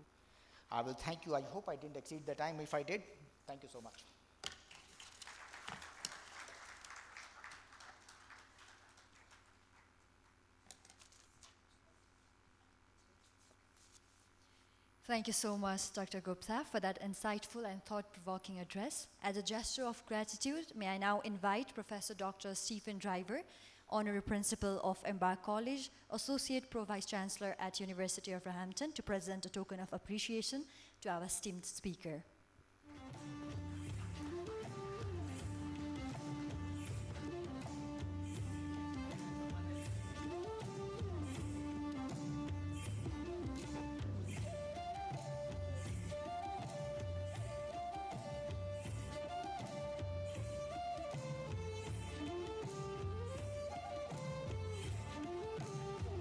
I will thank you. I hope I didn't exceed the time. If I did, thank you so much. Thank you so much, Dr. Gupta, for that insightful and thought-provoking address. As a gesture of gratitude, may I now invite Professor Dr. Stephen Driver, Honorary Principal of Embark College, Associate Pro Vice Chancellor at University of Roehampton, to present a token of appreciation to our esteemed speaker.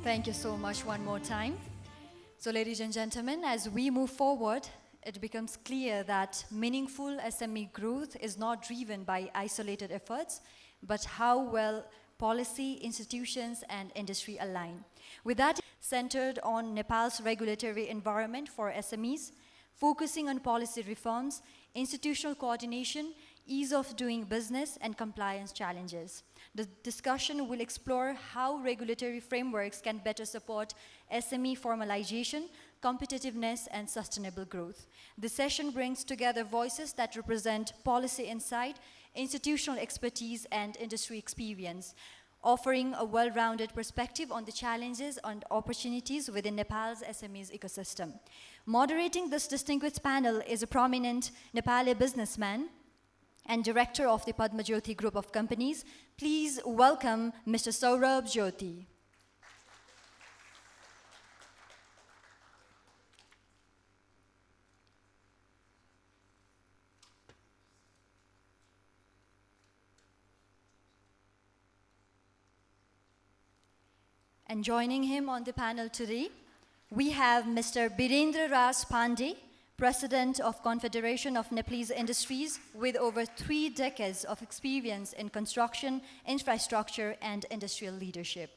Thank you so much one more time. So ladies and gentlemen, as we move forward, it becomes clear that meaningful SME growth is not driven by isolated efforts, but how well policy, institutions, and industry align. With that, centered on Nepal's regulatory environment for SMEs, focusing on policy reforms, institutional coordination, ease of doing business, and compliance challenges. The discussion will explore how regulatory frameworks can better support SME formalization, competitiveness, and sustainable growth. The session brings together voices that represent policy insight, institutional expertise, and industry experience, offering a well-rounded perspective on the challenges and opportunities within Nepal's SMEs ecosystem. Moderating this distinguished panel is a prominent Nepali businessman and director of the Padma Jyoti Group of Companies. Please welcome Mr. Saurabh Jyoti. And joining him on the panel today, we have Mr. Birendra Raj Pandey, President of Confederation of Nepalese Industries, with over 3 decades of experience in construction, infrastructure, and industrial leadership.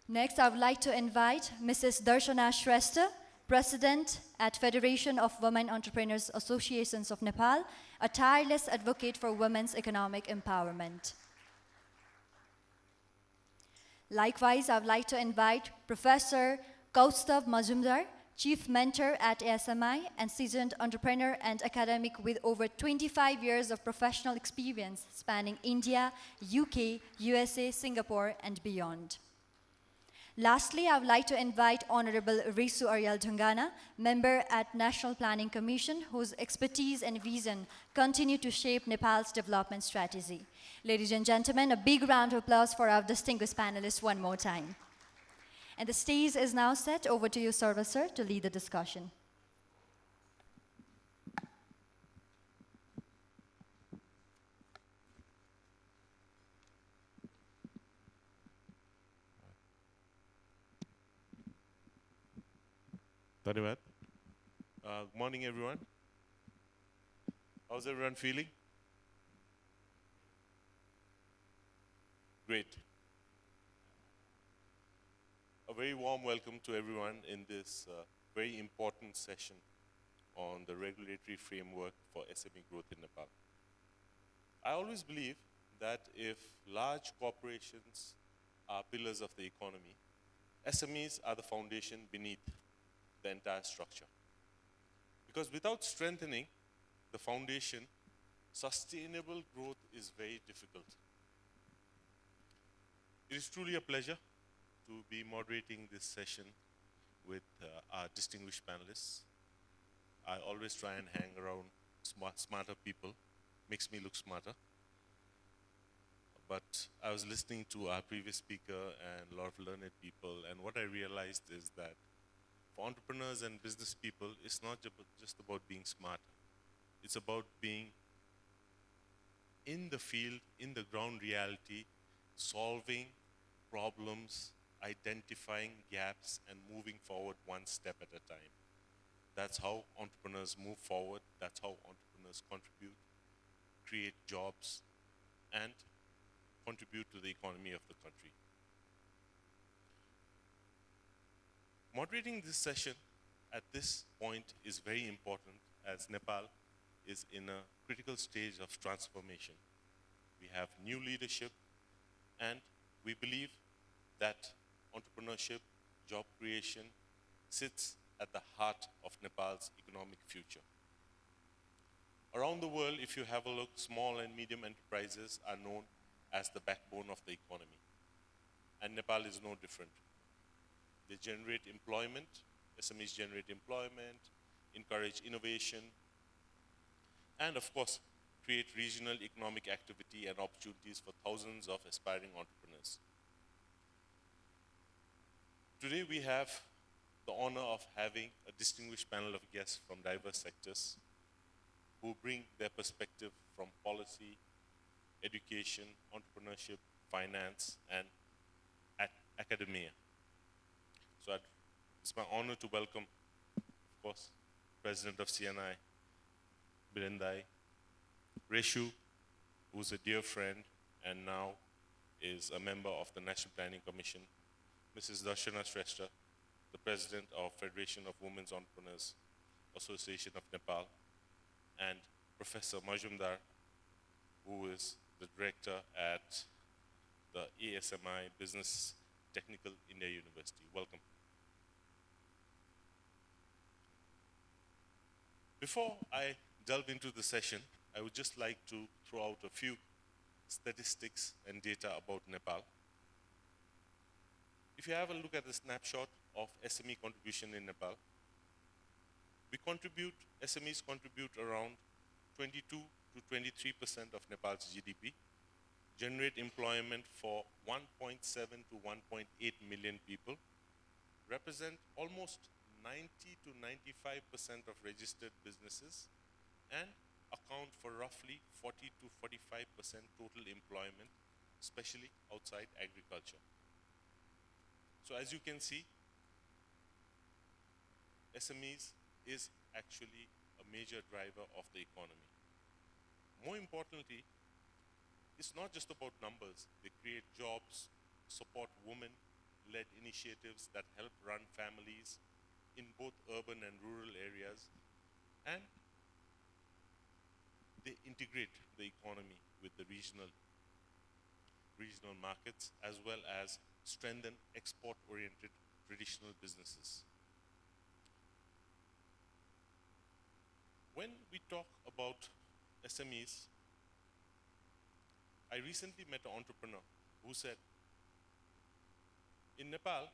Next, I would like to invite Mrs. Darshana Shrestha, President at Federation of Women Entrepreneurs Associations of Nepal, a tireless advocate for women's economic empowerment. Likewise, I would like to invite Professor Kaustav Majumdar, Chief Mentor at ASMI and seasoned entrepreneur and academic with over 25 years of professional experience spanning India, UK, USA, Singapore, and beyond. Lastly, I would like to invite Honorable Risu Ariel Dhungana, member at National Planning Commission, whose expertise and vision continue to shape Nepal's development strategy. Ladies and gentlemen, a big round of applause for our distinguished panelists one more time. And the stage is now set. Over to you, Sarva sir, to lead the discussion. Dhanyavad. Good morning, everyone. How's everyone feeling? Great. A very warm welcome to everyone in this very important session on the regulatory framework for SME growth in Nepal. I always believe that if large corporations are pillars of the economy, SMEs are the foundation beneath the entire structure. Because without strengthening the foundation, sustainable growth is very difficult. It is truly a pleasure to be moderating this session with our distinguished panelists. I always try and hang around smarter people, makes me look smarter. But I was listening to our previous speaker and a lot of learned people, and what I realized is that for entrepreneurs and business people, it's not just about being smart. It's about being in the field, in the ground reality, solving problems, identifying gaps, and moving forward one step at a time. That's how entrepreneurs move forward. That's how entrepreneurs contribute, create jobs, and contribute to the economy of the country. Moderating this session at this point is very important as Nepal is in a critical stage of transformation. We have new leadership, and we believe that entrepreneurship, job creation sits at the heart of Nepal's economic future. Around the world, if you have a look, small and medium enterprises are known as the backbone of the economy. And Nepal is no different. They generate employment, SMEs generate employment, encourage innovation, and of course, create regional economic activity and opportunities for thousands of aspiring entrepreneurs. Today we have the honor of having a distinguished panel of guests from diverse sectors who bring their perspective from policy, education, entrepreneurship, finance, and academia. So it's my honor to welcome, of course, President of CNI, Birendai, Reshu, who's a dear friend and now is a member of the National Planning Commission, Mrs. Darshana Shrestha, the President of Federation of Women's Entrepreneurs Association of Nepal, and Professor Majumdar, who is the Director at the ASMI Business Technical India University. Welcome. Before I delve into the session, I would just like to throw out a few statistics and data about Nepal. If you have a look at the snapshot of SME contribution in Nepal, SMEs contribute around 22 to 23% of Nepal's GDP, generate employment for 1.7 to 1.8 million people, represent almost 90 to 95% of registered businesses, and account for roughly 40 to 45% total employment, especially outside agriculture. So as you can see, SMEs is actually a major driver of the economy. More importantly, it's not just about numbers. They create jobs, support women-led initiatives that help run families in both urban and rural areas, and they integrate the economy with the regional regional markets, as well as strengthen export-oriented traditional businesses. When we talk about SMEs, I recently met an entrepreneur who said, in Nepal,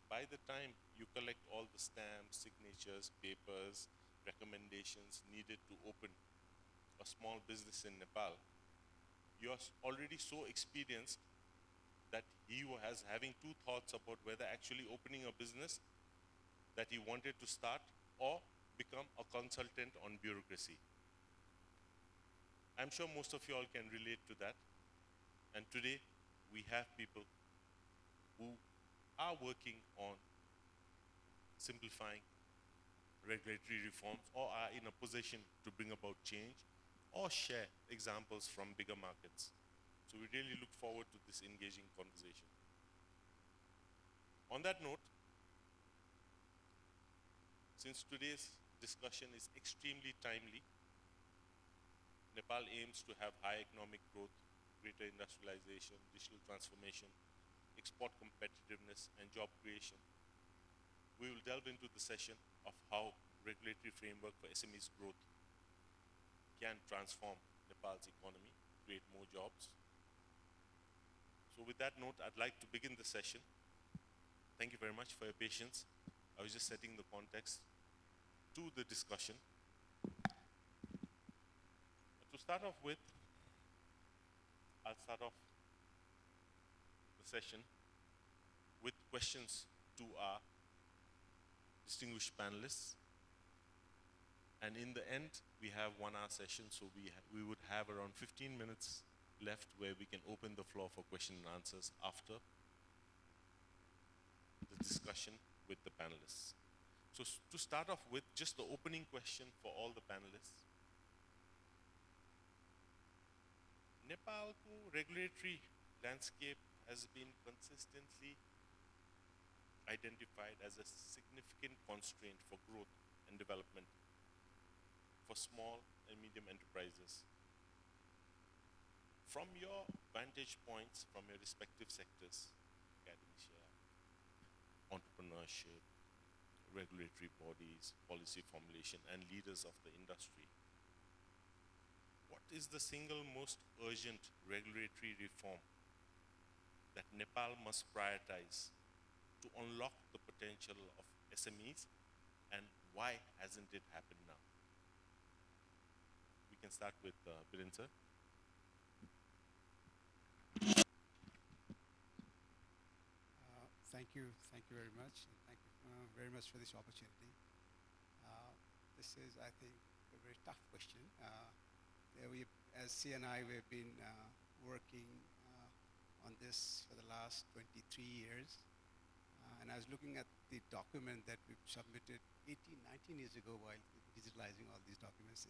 by the time you collect all the stamps, signatures, papers, recommendations needed to open a small business in Nepal, you are already so experienced that he was having two thoughts about whether actually opening a business that he wanted to start or become a consultant on bureaucracy. I'm sure most of you all can relate to that. And today, we have people who are working on simplifying regulatory reforms or are in a position to bring about change or share examples from bigger markets. So we really look forward to this engaging conversation. On that note, since today's discussion is extremely timely, Nepal aims to have high economic growth, greater industrialization, digital transformation, export competitiveness, and job creation. We will delve into the session of how regulatory framework for SMEs growth can transform Nepal's economy, create more jobs. So with that note, I'd like to begin the session. Thank you very much for your patience. I was just setting the context to the discussion. To start off with, I'll start off the session with questions to our distinguished panelists. And in the end, we have 1 hour session, so we would have around 15 minutes left where we can open the floor for question and answers after the discussion with the panelists. So to start off with, just the opening question for all the panelists. Nepal's regulatory landscape has been consistently identified as a significant constraint for growth and development for small and medium enterprises. From your vantage points, from your respective sectors, academia, entrepreneurship, regulatory bodies, policy formulation, and leaders of the industry, what is the single most urgent regulatory reform that Nepal must prioritize to unlock the potential of SMEs, and why hasn't it happened now? We can start with Biren sir. Thank you very much, and thank you very much for this opportunity. This is, I think, a very tough question. As C and I, we've been working on this for the last 23 years. And I was looking at the document that we've submitted 18, 19 years ago while digitalizing all these documents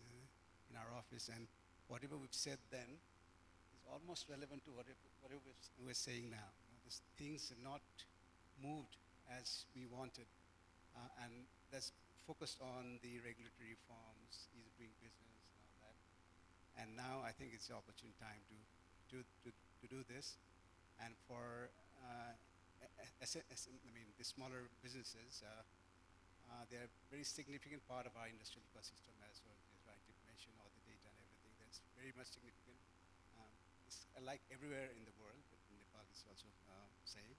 in our office. And whatever we've said then is almost relevant to whatever we're saying now. These things have not moved as we wanted. And that's focused on the regulatory reforms, ease of doing business, and all that. And now I think it's the opportune time to do this. And for the smaller businesses, they're a very significant part of our industrial ecosystem, as well as right information, all the data and everything. That's very much significant. It's like everywhere in the world, but in Nepal it's also same.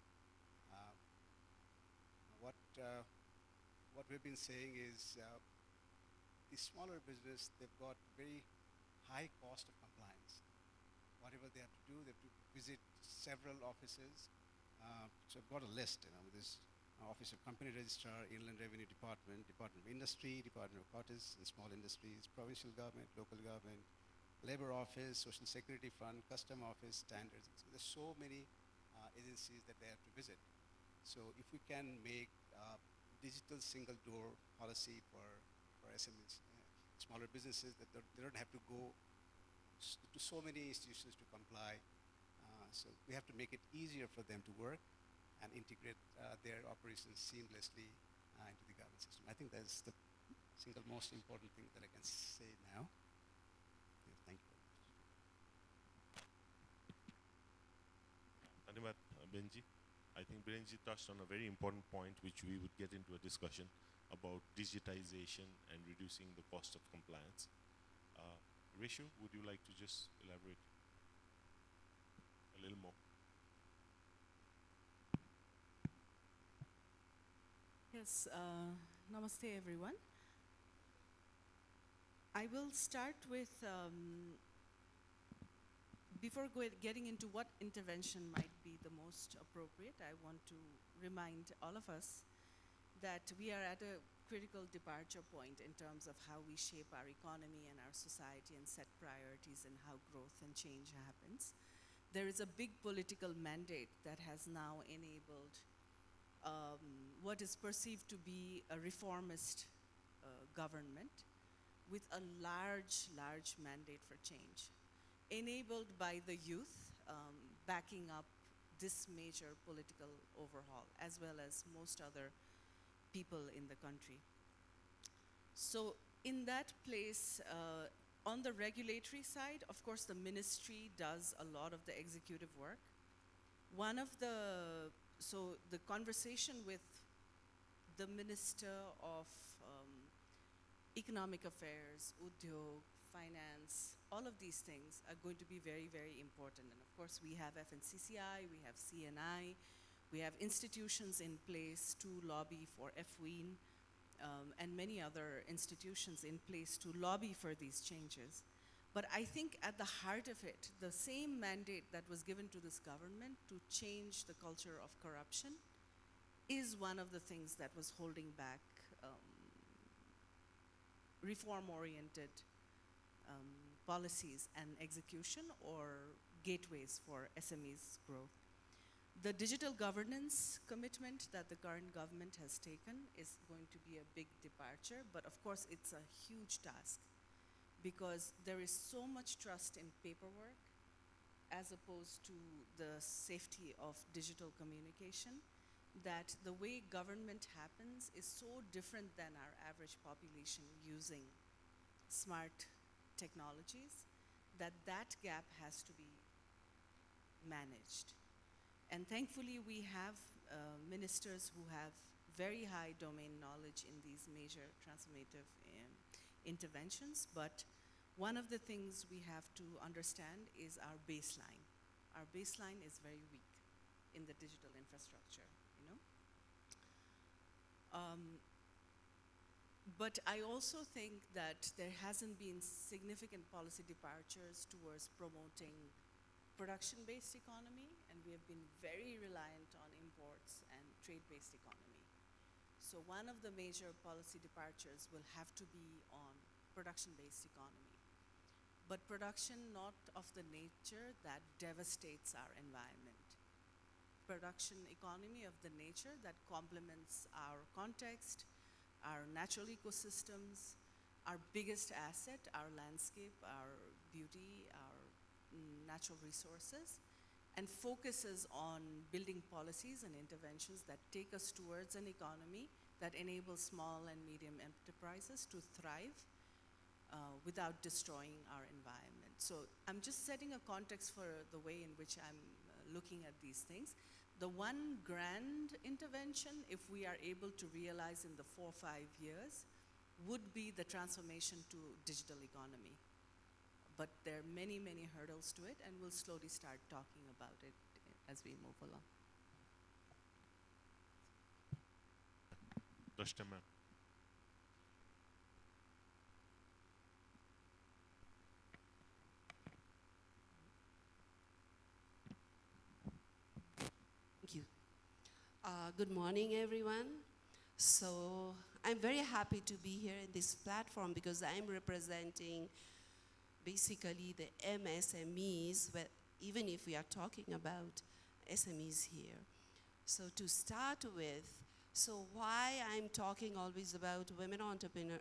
What we've been saying is the smaller business, they've got very high cost of compliance. Whatever they have to do, they have to visit several offices. So I've got a list. There's Office of Company Registrar, Inland Revenue Department, Department of Industry, Department of Cottage and Small Industries, Provincial Government, Local Government, Labor Office, Social Security Fund, Custom Office, Standards. So there's so many agencies that they have to visit. So if we can make digital single door policy for SMEs, smaller businesses, that they don't have to go to so many institutions to comply. So we have to make it easier for them to work and integrate their operations seamlessly into the government system. I think that's the single most important thing that I can say now. Yeah, thank you very much. Dhanyavad, Benji. I think Birenji touched on a very important point which we would get into a discussion about digitization and reducing the cost of compliance. Reshu, would you like to just elaborate a little more? Yes, namaste everyone. I will start with, before getting into what intervention might be the most appropriate, I want to remind all of us that we are at a critical departure point in terms of how we shape our economy and our society and set priorities and how growth and change happens. There is a big political mandate that has now enabled what is perceived to be a reformist government with a large mandate for change, enabled by the youth backing up this major political overhaul, as well as most other people in the country. So in that place, on the regulatory side, of course, the ministry does a lot of the executive work. So the conversation with the Minister of Economic Affairs, Udyog, Finance, all of these things are going to be very, very important. And of course, we have FNCCI, we have CNI, we have institutions in place to lobby for FWEAN, and many other institutions in place to lobby for these changes. But I think at the heart of it, the same mandate that was given to this government to change the culture of corruption is one of the things that was holding back reform-oriented policies and execution, or gateways for SMEs growth. The digital governance commitment that the current government has taken is going to be a big departure, but of course it's a huge task because there is so much trust in paperwork as opposed to the safety of digital communication, that the way government happens is so different than our average population using smart technologies, that that gap has to be managed. And thankfully, we have ministers who have very high domain knowledge in these major transformative interventions, but one of the things we have to understand is our baseline. Our baseline is very weak in the digital infrastructure, you know? But I also think that there hasn't been significant policy departures towards promoting production-based economy, and we have been very reliant on imports and trade-based economy. So one of the major policy departures will have to be on production-based economy. But production not of the nature that devastates our environment. Production economy of the nature that complements our context, our natural ecosystems, our biggest asset, our landscape, our beauty, our natural resources, and focuses on building policies and interventions that take us towards an economy that enables small and medium enterprises to thrive without destroying our environment. So I'm just setting a context for the way in which I'm looking at these things. The one grand intervention, if we are able to realize in the 4 or 5 years, would be the transformation to digital economy. But there are many, many hurdles to it, and we'll slowly start talking about it as we move along. Dr. Ma'am. Thank you. Good morning, everyone. So I'm very happy to be here in this platform because I'm representing basically the MSMEs, even if we are talking about SMEs here. So to start with, so why I'm talking always about women entrepreneurs,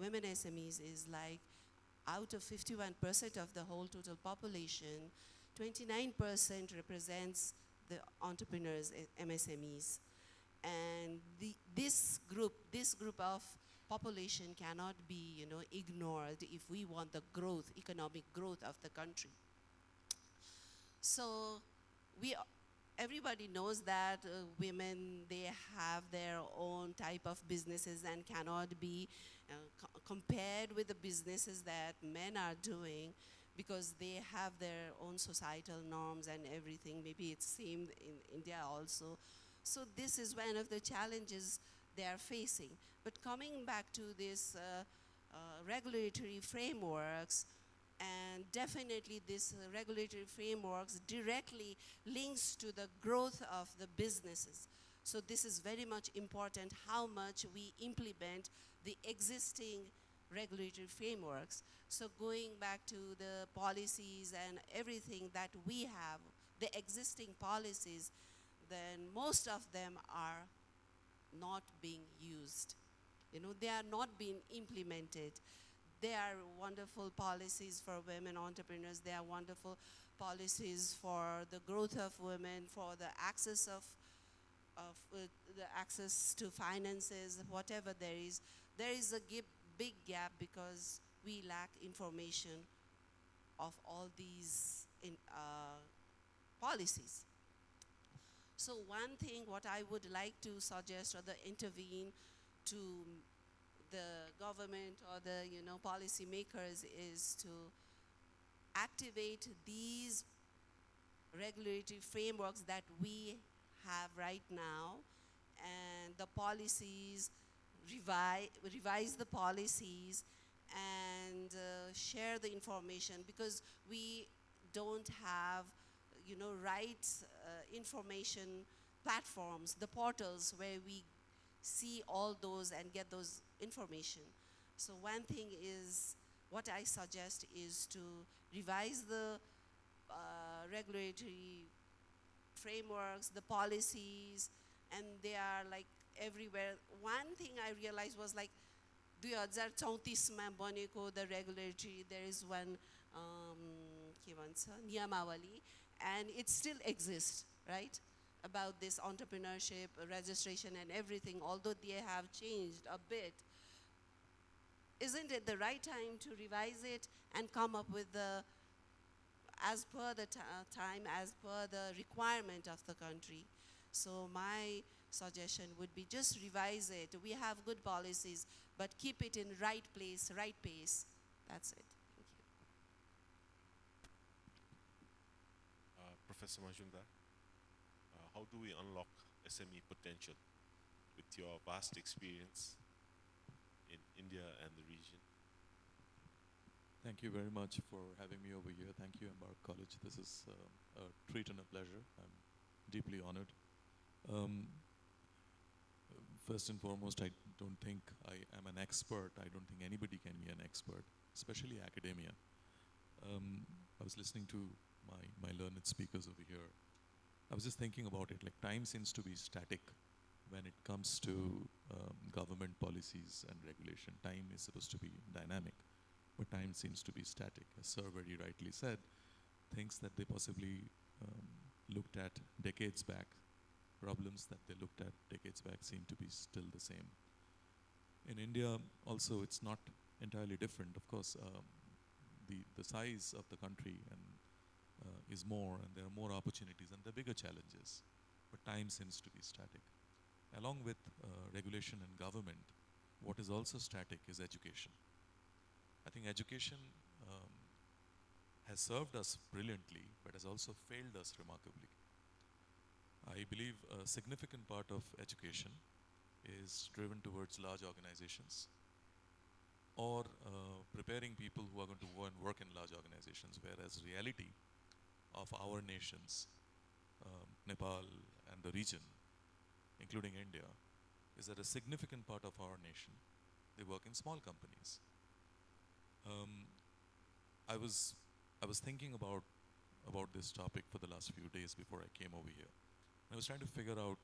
women SMEs is like out of 51% of the whole total population, 29% represents the entrepreneurs, MSMEs. And this group of population cannot be, ignored if we want the growth, economic growth of the country. So everybody knows that women, they have their own type of businesses and cannot be compared with the businesses that men are doing, because they have their own societal norms and everything. Maybe it's same in India also. So this is one of the challenges they are facing. But coming back to this regulatory frameworks, and definitely this regulatory frameworks directly links to the growth of the businesses. So this is very much important, how much we implement the existing regulatory frameworks. So going back to the policies and everything that we have, the existing policies, then most of them are not being used. You know, they are not being implemented. There are wonderful policies for women entrepreneurs. There are wonderful policies for the growth of women, for the access the access to finances, whatever there is. There is a big gap because we lack information of all these policies. So one thing what I would like to suggest or intervene to the government or the policy makers is to activate these regulatory frameworks that we have right now, and the policies, revise the policies, and share the information, because we don't have right information platforms, the portals where we see all those and get those information. So one thing is, what I suggest is to revise the regulatory frameworks, the policies, and they are like everywhere. One thing I realized was like 2034 मा बनेको the regulatory, there is one के भन्छ नियमावली, and it still exists, right? About this entrepreneurship, registration and everything, although they have changed a bit. Isn't it the right time to revise it and come up with the, as per the time, as per the requirement of the country? So my suggestion would be just revise it. We have good policies, but keep it in right place, right pace. That's it. Thank you. Professor Majumdar, how do we unlock SME potential with your vast experience in India and the region? Thank you very much for having me over here. Thank you, Embark College. This is a treat and a pleasure. I'm deeply honored. First and foremost, I don't think I am an expert. I don't think anybody can be an expert, especially academia. I was listening to my learned speakers over here. I was just thinking about it, like time seems to be static when it comes to government policies and regulation. Time is supposed to be dynamic, but time seems to be static. As Sir very rightly said, things that they possibly looked at decades back, problems that they looked at decades back seem to be still the same. In India also, it's not entirely different. Of course, the size of the country and is more, and there are more opportunities and there are bigger challenges, but time seems to be static. Along with regulation and government, what is also static is education. I think education has served us brilliantly, but has also failed us remarkably. I believe a significant part of education is driven towards large organizations or preparing people who are going to go and work in large organizations, whereas reality of our nations, Nepal and the region, including India, is that a significant part of our nation, they work in small companies. I was thinking about this topic for the last few days before I came over here. I was trying to figure out,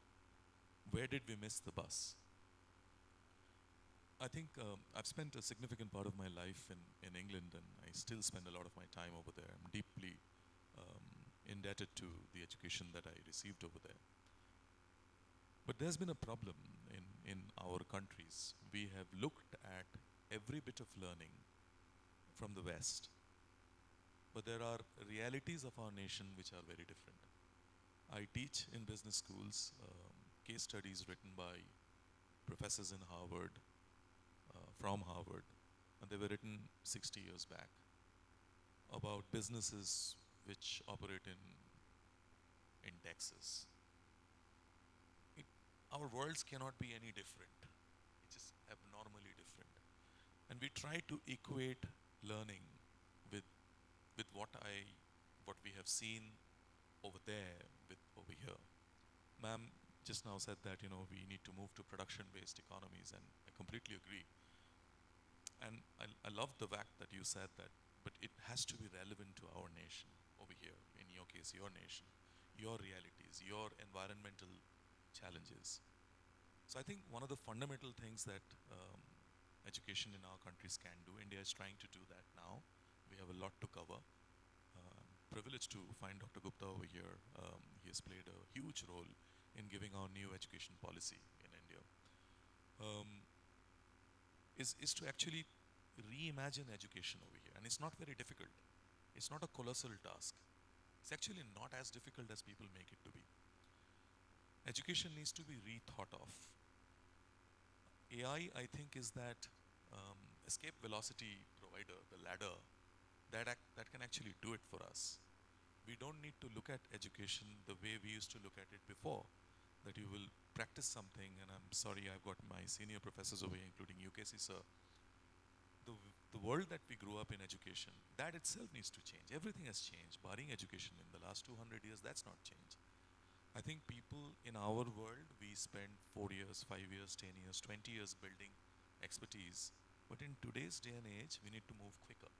where did we miss the bus? I think I've spent a significant part of my life in England, and I still spend a lot of my time over there. I'm deeply indebted to the education that I received over there. But there's been a problem in our countries. We have looked at every bit of learning from the West, but there are realities of our nation which are very different. I teach in business schools case studies written by professors in Harvard, from Harvard, and they were written 60 years back about businesses which operate in Texas. Our worlds cannot be any different. It's just abnormally different. And we try to equate learning with what we have seen over there with over here. Ma'am just now said that we need to move to production-based economies, and I completely agree. And I love the fact that you said that, but it has to be relevant to our nation over here. In your case, your nation, your realities, your environmental challenges. So I think one of the fundamental things that education in our countries can do, India is trying to do that now. We have a lot to cover. Privileged to find Dr. Gupta over here. He has played a huge role in giving our new education policy in India. Is to actually reimagine education over here. And it's not very difficult. It's not a colossal task. It's actually not as difficult as people make it to be. Education needs to be rethought of. AI, I think, is that escape velocity provider, the ladder, that can actually do it for us. We don't need to look at education the way we used to look at it before, that you will practice something, and I'm sorry, I've got my senior professors over here, including UKC sir. The world that we grew up in education, that itself needs to change. Everything has changed, barring education in the last 200 years, that's not changed. I think people in our world, we spend 4 years, 5 years, 10 years, 20 years building expertise. But in today's day and age, we need to move quicker.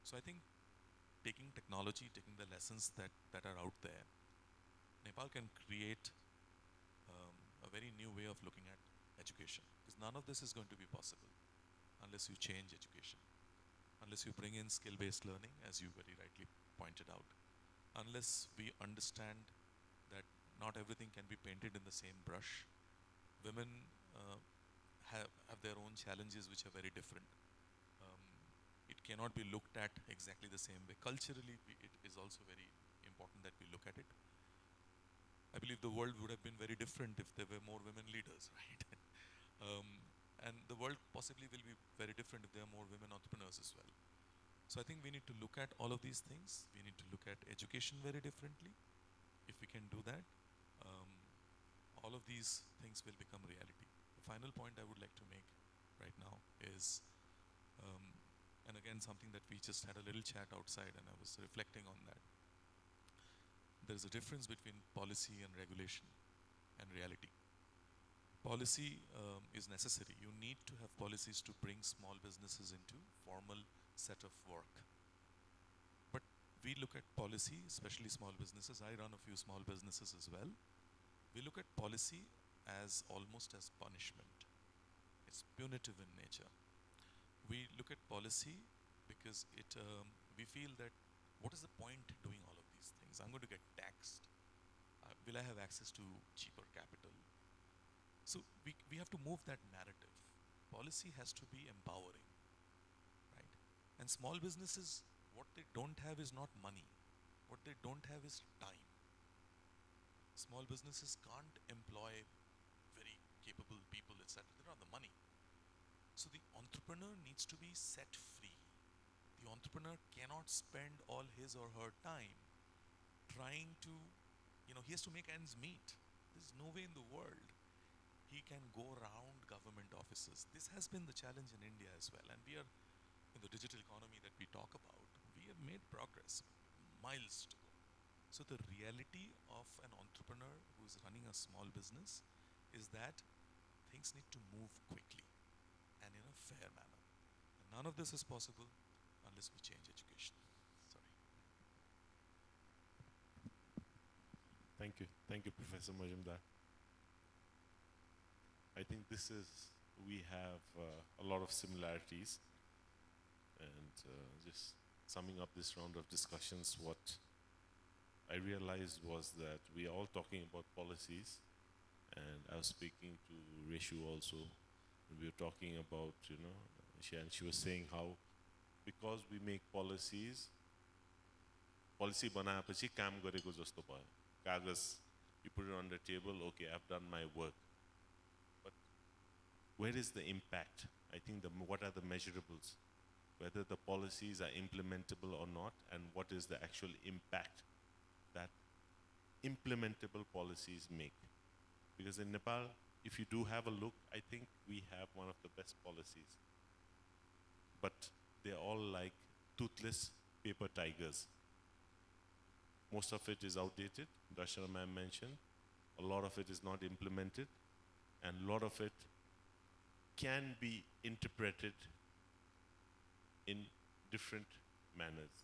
So I think taking technology, taking the lessons that are out there, Nepal can create a very new way of looking at education. Because none of this is going to be possible unless you change education, unless you bring in skill-based learning, as you very rightly pointed out, unless we understand that not everything can be painted in the same brush. Women have their own challenges which are very different. It cannot be looked at exactly the same way. Culturally, it is also very important that we look at it. I believe the world would have been very different if there were more women leaders, right? And the world possibly will be very different if there are more women entrepreneurs as well. So I think we need to look at all of these things. We need to look at education very differently. If we can do that, all of these things will become reality. The final point I would like to make right now is, and again something that we just had a little chat outside and I was reflecting on that. There's a difference between policy and regulation and reality. Policy is necessary. You need to have policies to bring small businesses into formal set of work. But we look at policy, especially small businesses. I run a few small businesses as well. We look at policy as almost as punishment. It's punitive in nature. We look at policy because we feel that what is the point doing all of these things? I'm going to get taxed. Will I have access to cheaper capital? So we have to move that narrative. Policy has to be empowering, right? And small businesses, what they don't have is not money. What they don't have is time. Small businesses can't employ very capable people, etc. They don't have the money. So the entrepreneur needs to be set free. The entrepreneur cannot spend all his or her time trying to, he has to make ends meet. There's no way in the world he can go around government offices. This has been the challenge in India as well. And we are, in the digital economy that we talk about, we have made progress, miles to go. So the reality of an entrepreneur who is running a small business is that things need to move quickly and in a fair manner. And none of this is possible unless we change education. Sorry. Thank you. Thank you, Professor Majumdar. I think we have a lot of similarities. And just summing up this round of discussions, what I realized was that we are all talking about policies. And I was speaking to Reshu also. And we were talking about, and she was saying how because we make policies, policy बनाएपछि काम गरेको जस्तो भयो. kagas, you put it on the table, okay, I've done my work. But where is the impact? I think what are the measurables? Whether the policies are implementable or not, and what is the actual impact that implementable policies make. Because in Nepal, if you do have a look, I think we have one of the best policies. But they're all like toothless paper tigers. Most of it is outdated, Darshana ma'am mentioned. A lot of it is not implemented, and a lot of it can be interpreted in different manners.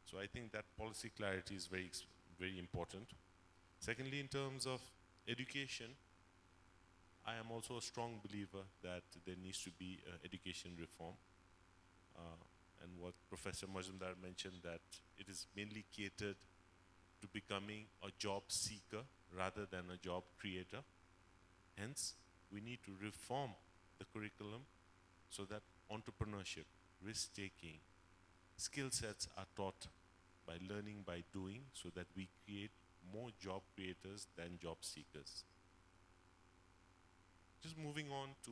So I think that policy clarity is very important. Secondly, in terms of education, I am also a strong believer that there needs to be education reform. And what Professor Majumdar mentioned, that it is mainly catered to becoming a job seeker rather than a job creator. Hence, we need to reform the curriculum so that entrepreneurship, risk-taking, skill sets are taught by learning by doing, so that we create more job creators than job seekers. Just moving on to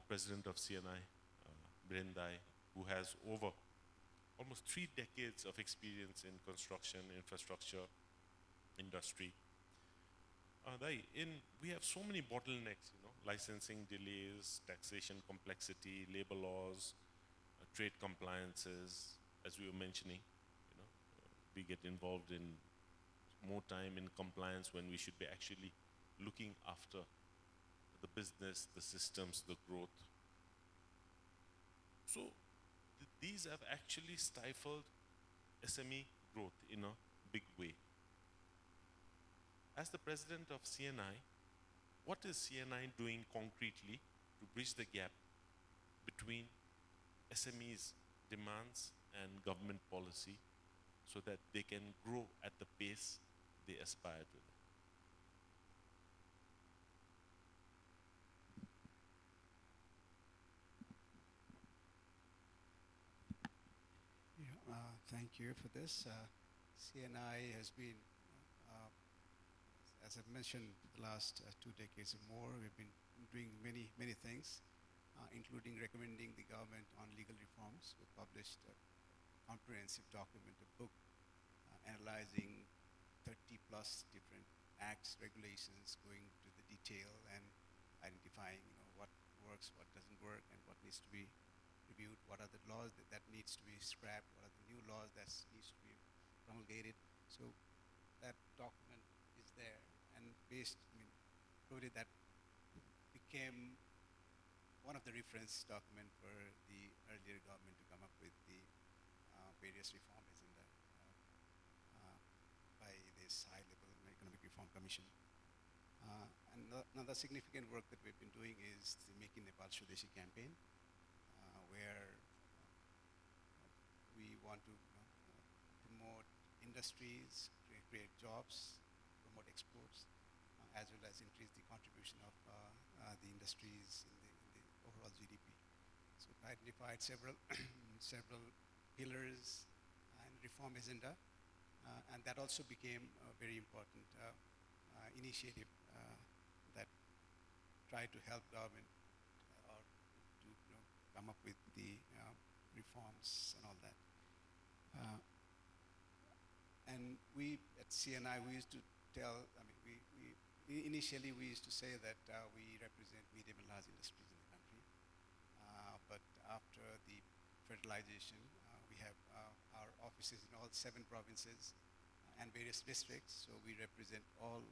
President of CNI, Brendai, who has over almost 3 decades of experience in construction, infrastructure, industry. We have so many bottlenecks, licensing delays, taxation complexity, labor laws, trade compliances, as we were mentioning. We get involved in more time in compliance when we should be actually looking after the business, the systems, the growth. So these have actually stifled SME growth in a big way. As the president of CNI, what is CNI doing concretely to bridge the gap between SMEs' demands and government policy so that they can grow at the pace they aspire to? Thank you for this. CNI has been, as I've mentioned, the last 2 decades or more, we've been doing many things, including recommending the government on legal reforms. We published a comprehensive document, a book, analyzing 30+ different acts, regulations, going to the detail and identifying what works, what doesn't work, and what needs to be reviewed, what are the laws that needs to be scrapped, what are the new laws that needs to be promulgated. So that document is there, and probably that became one of the reference document for the earlier government to come up with the various reform agenda by this high-level economic reform commission. And another significant work that we've been doing is the Make in Nepal Swadeshi campaign, where we want to promote industries, create jobs, promote exports, as well as increase the contribution of the industries in the overall GDP. So we identified several pillars and reform agenda, and that also became a very important initiative that tried to help government or to come up with the reforms and all that. And we at CNI, we used to tell, initially we used to say that we represent medium and large industries in the country. But after the federalization, we have our offices in all 7 provinces and various districts. So we represent all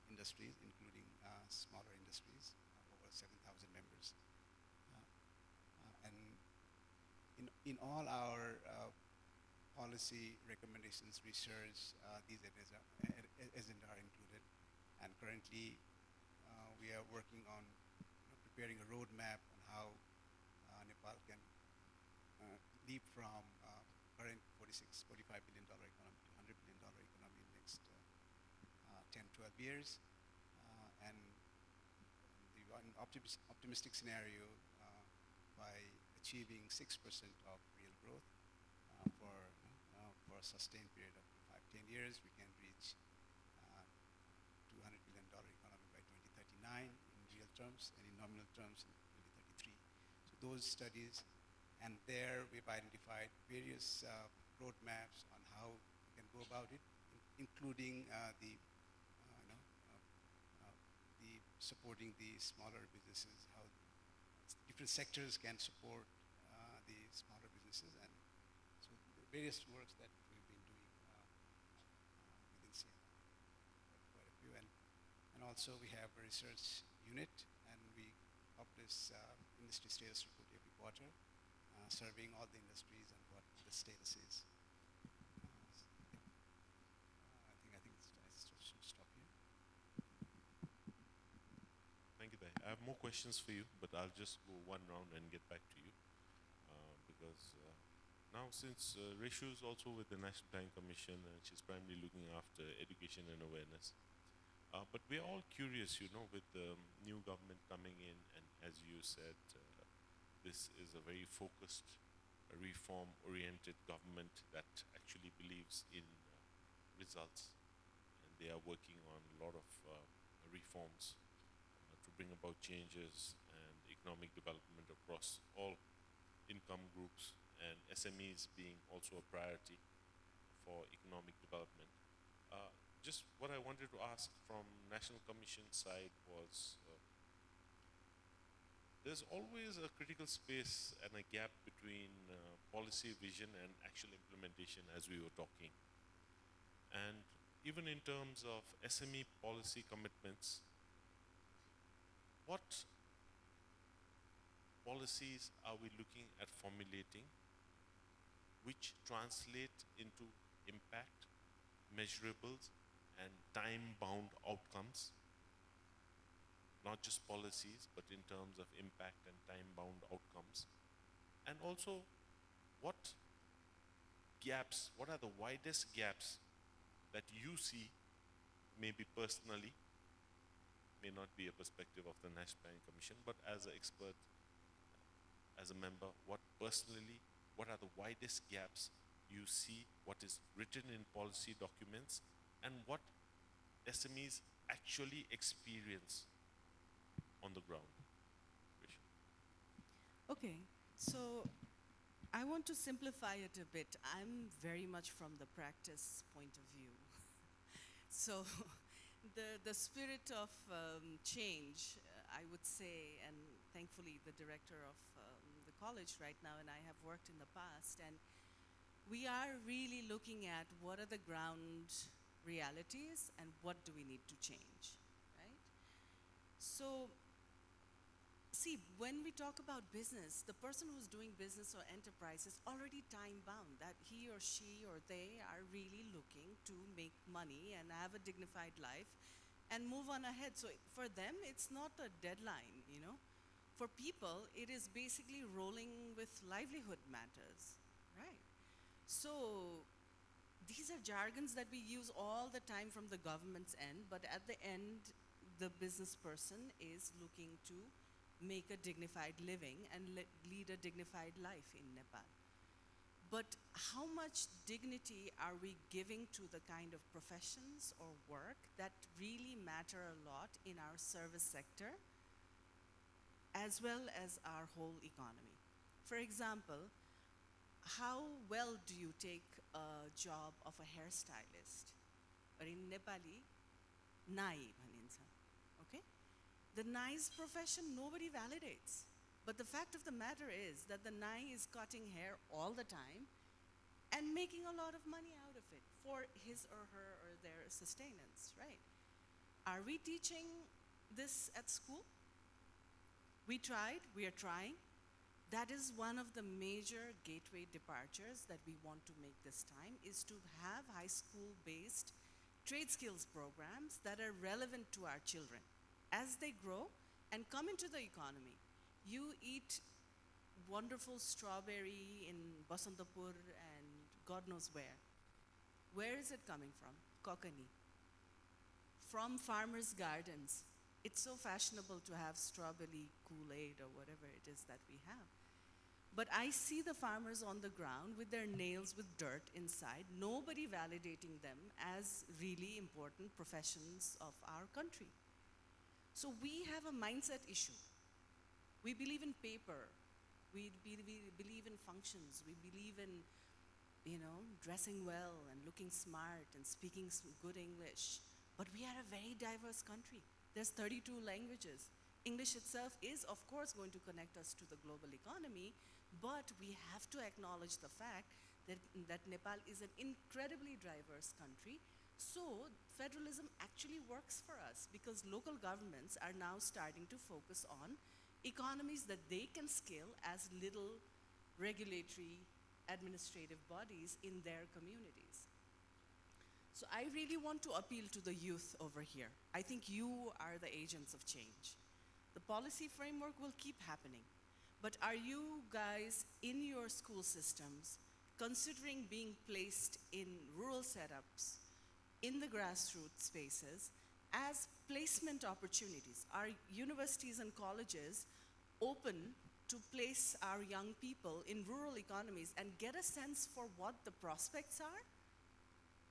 industries, including smaller industries, over 7,000 members. And in all our policy recommendations, research, these agenda are included. And currently, we are working on preparing a roadmap on how Nepal can leap from current $45 billion economy to $100 billion economy in the next 10, 12 years. And the one optimistic scenario, by achieving 6% of real growth for a sustained period of 5, 10 years, we can reach terms and in nominal terms in 2033. So those studies, and there we've identified various roadmaps on how we can go about it, including the supporting the smaller businesses, how different sectors can support the smaller businesses, and so the various works that we've been doing within CNR, quite a few, and also we have a research unit, and we publish industry status report every quarter, surveying all the industries and what the status is. I think I should stop here. Thank you, Dai. I have more questions for you, but I'll just go one round and get back to you. Because now, since Reshu is also with the National Planning Commission, and she's primarily looking after education and awareness. But we're all curious, with the new government coming in, and as you said, this is a very focused, reform-oriented government that actually believes in results, and they are working on a lot of reforms to bring about changes and economic development across all income groups, and SMEs being also a priority for economic development. Just what I wanted to ask from National Commission side was, there's always a critical space and a gap between policy vision and actual implementation, as we were talking. And even in terms of SME policy commitments, what policies are we looking at formulating which translate into impact, measurables, and time-bound outcomes? Not just policies, but in terms of impact and time-bound outcomes. And also, what gaps, what are the widest gaps that you see, maybe personally, may not be a perspective of the National Planning Commission, but as an expert, as a member, what are the widest gaps you see, what is written in policy documents, and what SMEs actually experience on the ground? Okay, so I want to simplify it a bit. I'm very much from the practice point of view. So the spirit of change, I would say, and thankfully the director of the college right now and I have worked in the past, and we are really looking at what are the ground realities and what do we need to change, right? So, see, when we talk about business, the person who's doing business or enterprise is already time-bound, that he or she or they are really looking to make money and have a dignified life and move on ahead. So for them, it's not a deadline, For people, it is basically rolling with livelihood matters, right? So these are jargons that we use all the time from the government's end, but at the end, the business person is looking to make a dignified living and lead a dignified life in Nepal. But how much dignity are we giving to the kind of professions or work that really matter a lot in our service sector, as well as our whole economy? For example, how well do you take a job of a hairstylist? Or in Nepali, nai bhanincha, okay? The nai's profession, nobody validates. But the fact of the matter is that the nai is cutting hair all the time and making a lot of money out of it for his or her or their sustenance, right? Are we teaching this at school? We tried, we are trying. That is one of the major gateway departures that we want to make this time, is to have high school-based trade skills programs that are relevant to our children as they grow and come into the economy. You eat wonderful strawberry in Basantapur and God knows where. Where is it coming from? Kokani. From farmers' gardens. It's so fashionable to have strawberry Kool-Aid or whatever it is that we have. But I see the farmers on the ground with their nails with dirt inside, nobody validating them as really important professions of our country. So we have a mindset issue. We believe in paper. We believe in functions. We believe in, dressing well and looking smart and speaking good English. But we are a very diverse country. There's 32 languages. English itself is, of course, going to connect us to the global economy, but we have to acknowledge the fact that Nepal is an incredibly diverse country. So federalism actually works for us because local governments are now starting to focus on economies that they can scale as little regulatory administrative bodies in their communities. So I really want to appeal to the youth over here. I think you are the agents of change. The policy framework will keep happening, but are you guys in your school systems considering being placed in rural setups, in the grassroots spaces, as placement opportunities? Are universities and colleges open to place our young people in rural economies and get a sense for what the prospects are?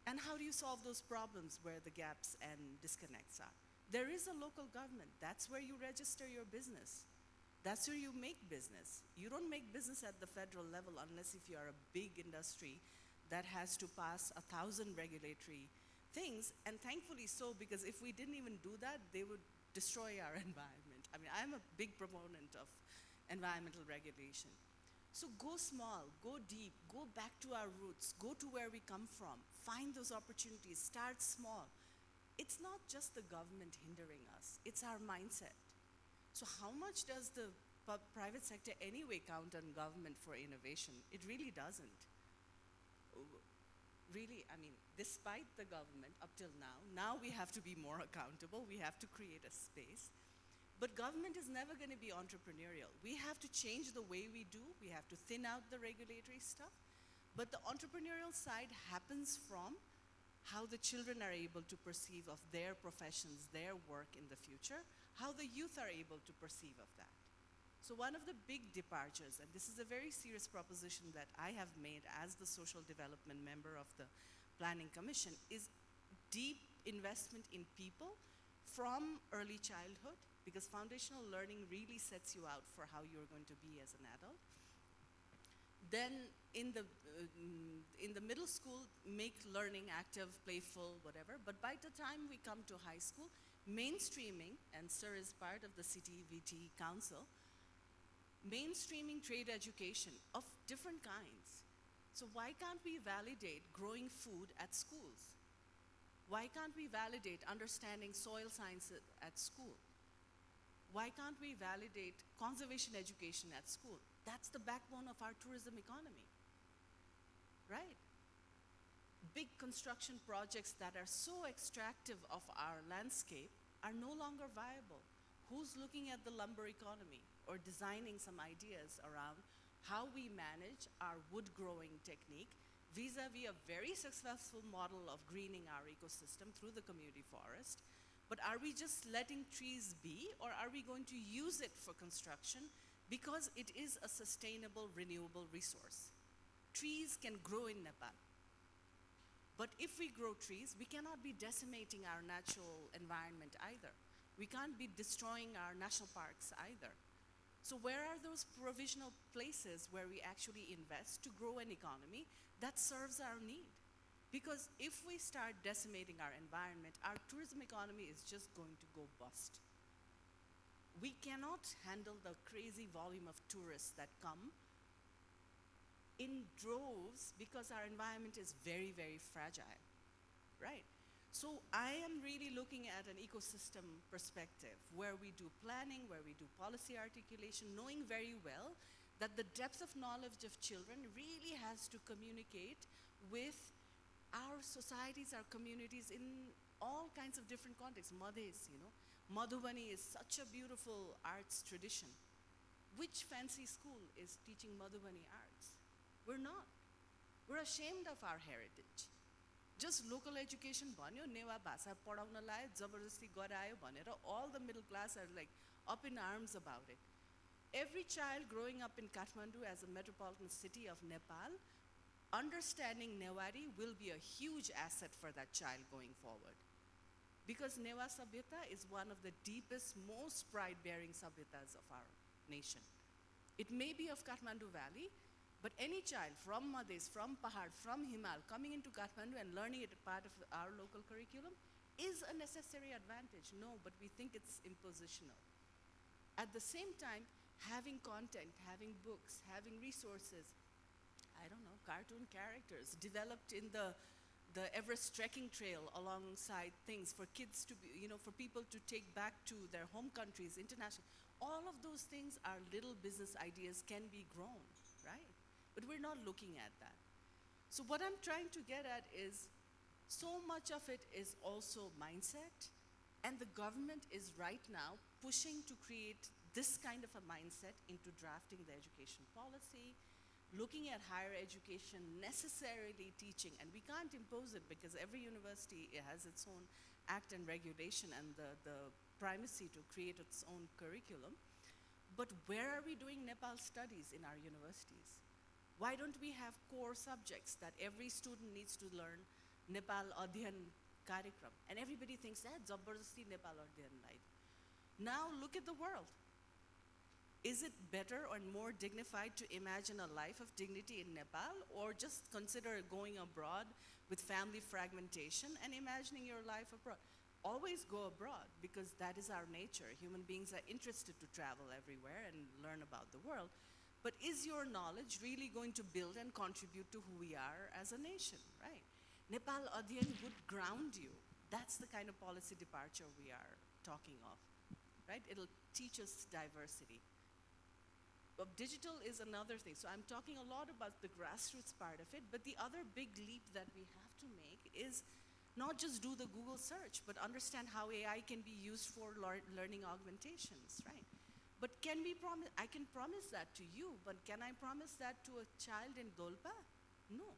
And how do you solve those problems where the gaps and disconnects are? There is a local government. That's where you register your business. That's where you make business. You don't make business at the federal level unless if you are a big industry that has to pass 1,000 regulatory things, and thankfully so, because if we didn't even do that, they would destroy our environment. I mean, I'm a big proponent of environmental regulation. So go small, go deep, go back to our roots, go to where we come from, find those opportunities, start small. It's not just the government hindering us, it's our mindset. So how much does the private sector anyway count on government for innovation? It really doesn't. Really, I mean, despite the government up till now we have to be more accountable, we have to create a space. But government is never going to be entrepreneurial. We have to change the way we do, we have to thin out the regulatory stuff. But the entrepreneurial side happens from how the children are able to perceive of their professions, their work in the future, how the youth are able to perceive of that. So one of the big departures, and this is a very serious proposition that I have made as the social development member of the Planning Commission, is deep investment in people from early childhood, because foundational learning really sets you out for how you're going to be as an adult. Then in the middle school, make learning active, playful, whatever. But by the time we come to high school, mainstreaming, and Sir is part of the CTVT Council, mainstreaming trade education of different kinds. So why can't we validate growing food at schools? Why can't we validate understanding soil science at school? Why can't we validate conservation education at school? That's the backbone of our tourism economy, right? Big construction projects that are so extractive of our landscape are no longer viable. Who's looking at the lumber economy or designing some ideas around how we manage our wood growing technique vis-a-vis a very successful model of greening our ecosystem through the community forest? But are we just letting trees be, or are we going to use it for construction because it is a sustainable, renewable resource? Trees can grow in Nepal. But if we grow trees, we cannot be decimating our natural environment either. We can't be destroying our national parks either. So where are those provisional places where we actually invest to grow an economy that serves our need? Because if we start decimating our environment, our tourism economy is just going to go bust. We cannot handle the crazy volume of tourists that come in droves because our environment is very, very fragile, right? So I am really looking at an ecosystem perspective where we do planning, where we do policy articulation, knowing very well that the depth of knowledge of children really has to communicate with our societies, our communities in all kinds of different contexts. Madhes, Madhubani is such a beautiful arts tradition. Which fancy school is teaching Madhubani arts? We're not. We're ashamed of our heritage. Just local education भन्यो नेवा भाषा पढाउन लायो जबरजस्ती गरायो भनेर all the middle class are like up in arms about it. Every child growing up in Kathmandu as a metropolitan city of Nepal, understanding Newari will be a huge asset for that child going forward. Because Neva Sabhyata is one of the deepest, most pride-bearing Sabhyatas of our nation. It may be of Kathmandu Valley, but any child from Madhes, from Pahad, from Himal, coming into Kathmandu and learning it part of our local curriculum is a necessary advantage. No, but we think it's impositional. At the same time, having content, having books, having resources, I don't know, cartoon characters developed in the Everest trekking trail alongside things for kids to be, for people to take back to their home countries, international. All of those things are little business ideas, can be grown, right? But we're not looking at that. So what I'm trying to get at is, so much of it is also mindset, and the government is right now pushing to create this kind of a mindset into drafting the education policy, looking at higher education, necessarily teaching, and we can't impose it because every university has its own act and regulation and the primacy to create its own curriculum. But where are we doing Nepal studies in our universities? Why don't we have core subjects that every student needs to learn Nepal Adhyan Karikram? And everybody thinks, Zabardasti Nepal Adhyan Life. Now look at the world. Is it better or more dignified to imagine a life of dignity in Nepal, or just consider going abroad with family fragmentation and imagining your life abroad? Always go abroad, because that is our nature. Human beings are interested to travel everywhere and learn about the world. But is your knowledge really going to build and contribute to who we are as a nation, right? Nepal Adhyan would ground you. That's the kind of policy departure we are talking of, right? It'll teach us diversity. But digital is another thing. So I'm talking a lot about the grassroots part of it, but the other big leap that we have to make is not just do the Google search, but understand how AI can be used for learning augmentations, right? But I can promise that to you, but can I promise that to a child in Dolpa? No.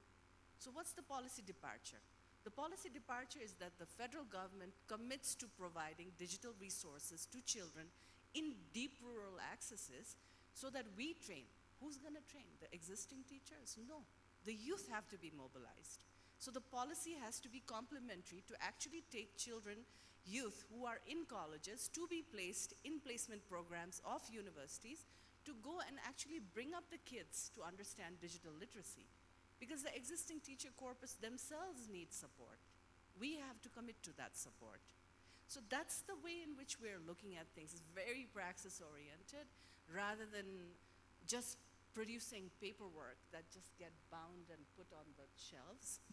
So what's the policy departure? The policy departure is that the federal government commits to providing digital resources to children in deep rural accesses so that we train. Who's gonna train? The existing teachers? No. The youth have to be mobilized. So the policy has to be complementary to actually take children, youth who are in colleges, to be placed in placement programs of universities to go and actually bring up the kids to understand digital literacy. Because the existing teacher corpus themselves need support. We have to commit to that support. So that's the way in which we're looking at things. It's very praxis-oriented, rather than just producing paperwork that just get bound and put on the shelves.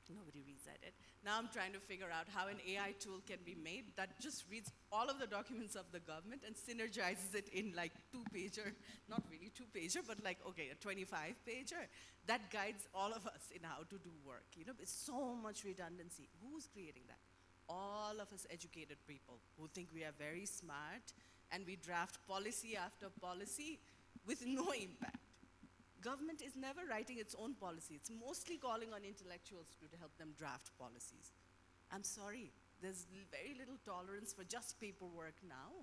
Nobody reads it. Now I'm trying to figure out how an AI tool can be made that just reads all of the documents of the government and synergizes it in like 2-pager, not really 2-pager, but like, okay, a 25-pager that guides all of us in how to do work. It's so much redundancy. Who's creating that? All of us educated people who think we are very smart and we draft policy after policy with no impact. Government is never writing its own policy. It's mostly calling on intellectuals to help them draft policies. I'm sorry, there's very little tolerance for just paperwork now,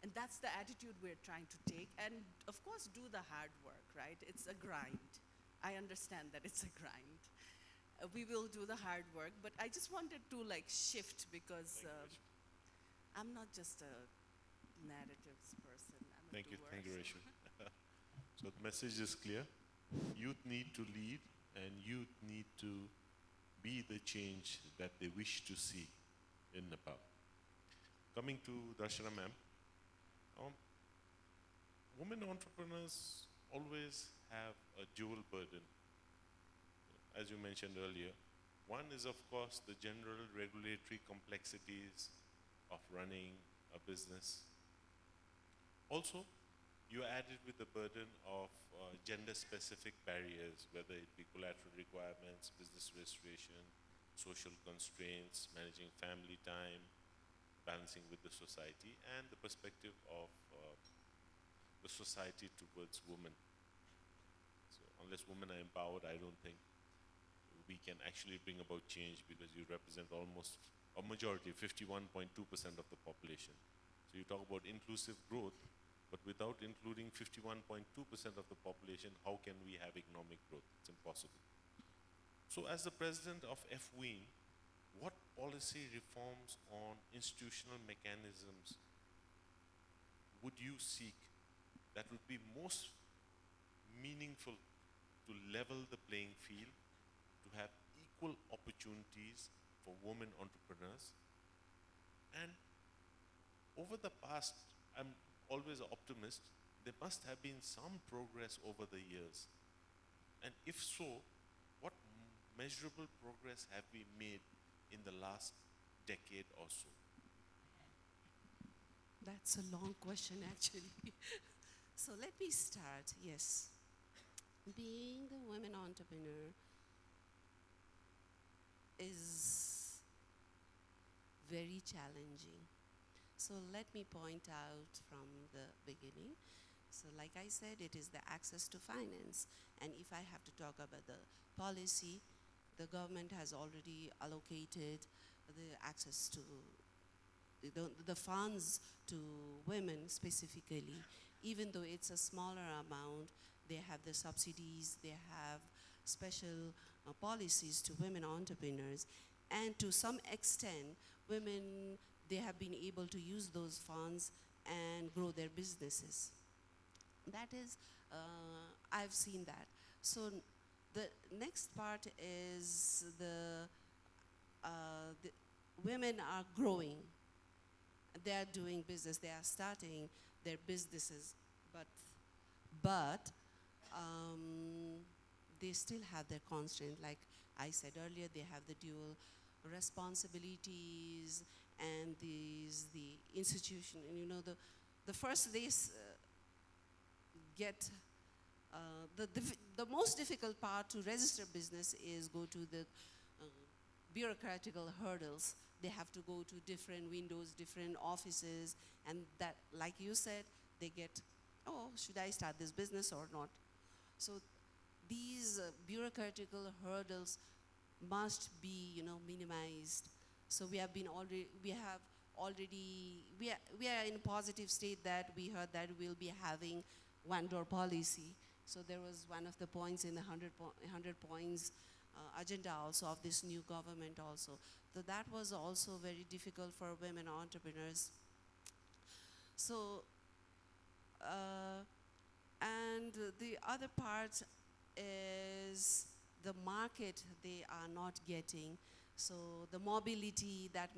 and that's the attitude we're trying to take, and of course do the hard work, right? It's a grind. I understand that it's a grind. We will do the hard work, but I just wanted to shift because I'm not just a narratives person, I'm a Thank you, doer. thank you, Rachel. So the message is clear. Youth need to lead, and youth need to be the change that they wish to see in Nepal. Coming to Darshana ma'am, women entrepreneurs always have a dual burden. As you mentioned earlier, one is of course the general regulatory complexities of running a business. Also, you are added with the burden of gender-specific barriers, whether it be collateral requirements, business registration, social constraints, managing family time, balancing with the society, and the perspective of the society towards women. So unless women are empowered, I don't think we can actually bring about change, because you represent almost a majority, 51.2% of the population. So you talk about inclusive growth, but without including 51.2% of the population, how can we have economic growth? It's impossible. So as the president of FWEAN, what policy reforms on institutional mechanisms would you seek that would be most meaningful to level the playing field, to have equal opportunities for women entrepreneurs? And over the past, I'm always an optimist, there must have been some progress over the years. And if so, what measurable progress have we made in the last decade or so? That's a long question, actually. So let me start. Yes. Being the women entrepreneur is very challenging. So let me point out from the beginning. So like I said, it is the access to finance. And if I have to talk about the policy, the government has already allocated the access to the funds to women specifically. Even though it's a smaller amount, they have the subsidies, they have special policies to women entrepreneurs. And to some extent, women, they have been able to use those funds and grow their businesses. That is, I've seen that. So the next part is the women are growing. They are doing business, they are starting their businesses, but they still have their constraint. Like I said earlier, they have the dual responsibilities and the institution. And you know, the first they get the most difficult part to register business is go to the bureaucratical hurdles. They have to go to different windows, different offices, and that, like you said, they get, oh, should I start this business or not? So these bureaucratical hurdles must be, you know, minimized. So we are in a positive state that we heard that we'll be having one-door policy. So there was one of the points in the 100 points agenda also of this new government also. So that was also very difficult for women entrepreneurs. So, and the other part is the market they are not getting. So the mobility that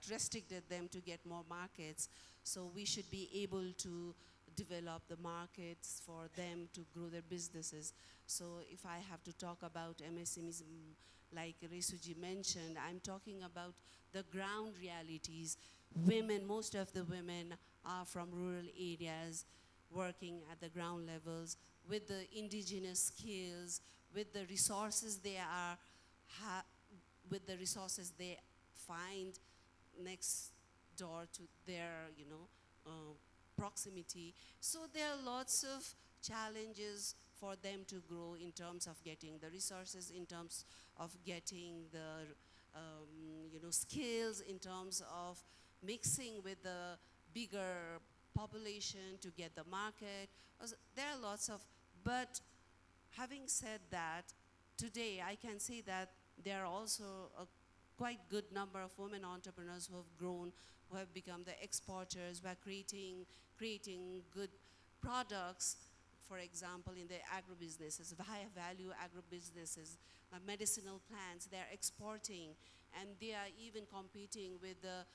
restricted them to get more markets. So we should be able to develop the markets for them to grow their businesses. So if I have to talk about MSMEs, like Resuji mentioned, I'm talking about the ground realities. Women, most of the women are from rural areas, working at the ground levels with the indigenous skills, with the resources they find next door to their, you know, proximity. So there are lots of challenges for them to grow in terms of getting the resources, in terms of getting the you know, skills, in terms of mixing with the bigger population to get the market. There are lots of, but having said that, today I can say that there are also a quite good number of women entrepreneurs who have grown, who have become the exporters, who are creating good products. For example, in the agro-businesses, high value agro-businesses, medicinal plants, they're exporting, and they are even competing with the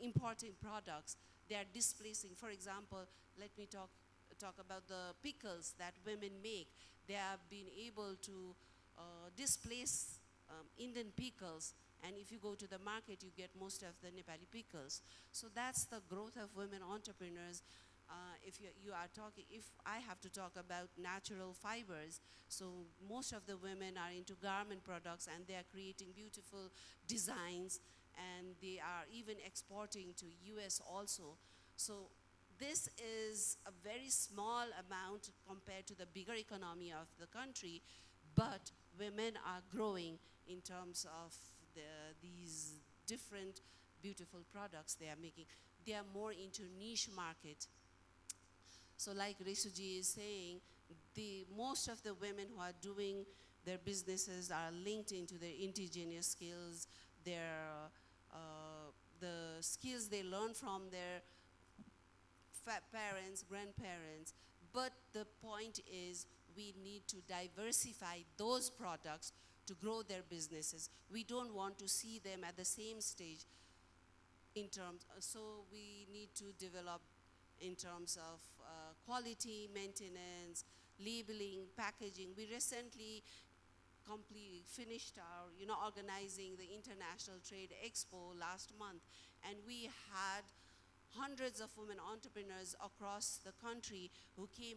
importing products. They are displacing. For example, let me talk about the pickles that women make. They have been able to displace Indian pickles, and if you go to the market, you get most of the Nepali pickles. So that's the growth of women entrepreneurs. If I have to talk about natural fibers, so most of the women are into garment products, and they are creating beautiful designs, and they are even exporting to US also. So this is a very small amount compared to the bigger economy of the country, but women are growing in terms of these different beautiful products they are making. They are more into niche market. So like Resuji is saying, most of the women who are doing their businesses are linked into their indigenous skills, their the skills they learn from their parents, grandparents. But the point is we need to diversify those products to grow their businesses. We don't want to see them at the same stage in terms, so we need to develop in terms of quality, maintenance, labeling, packaging. We recently finished our, organizing the International Trade Expo last month, and we had hundreds of women entrepreneurs across the country who came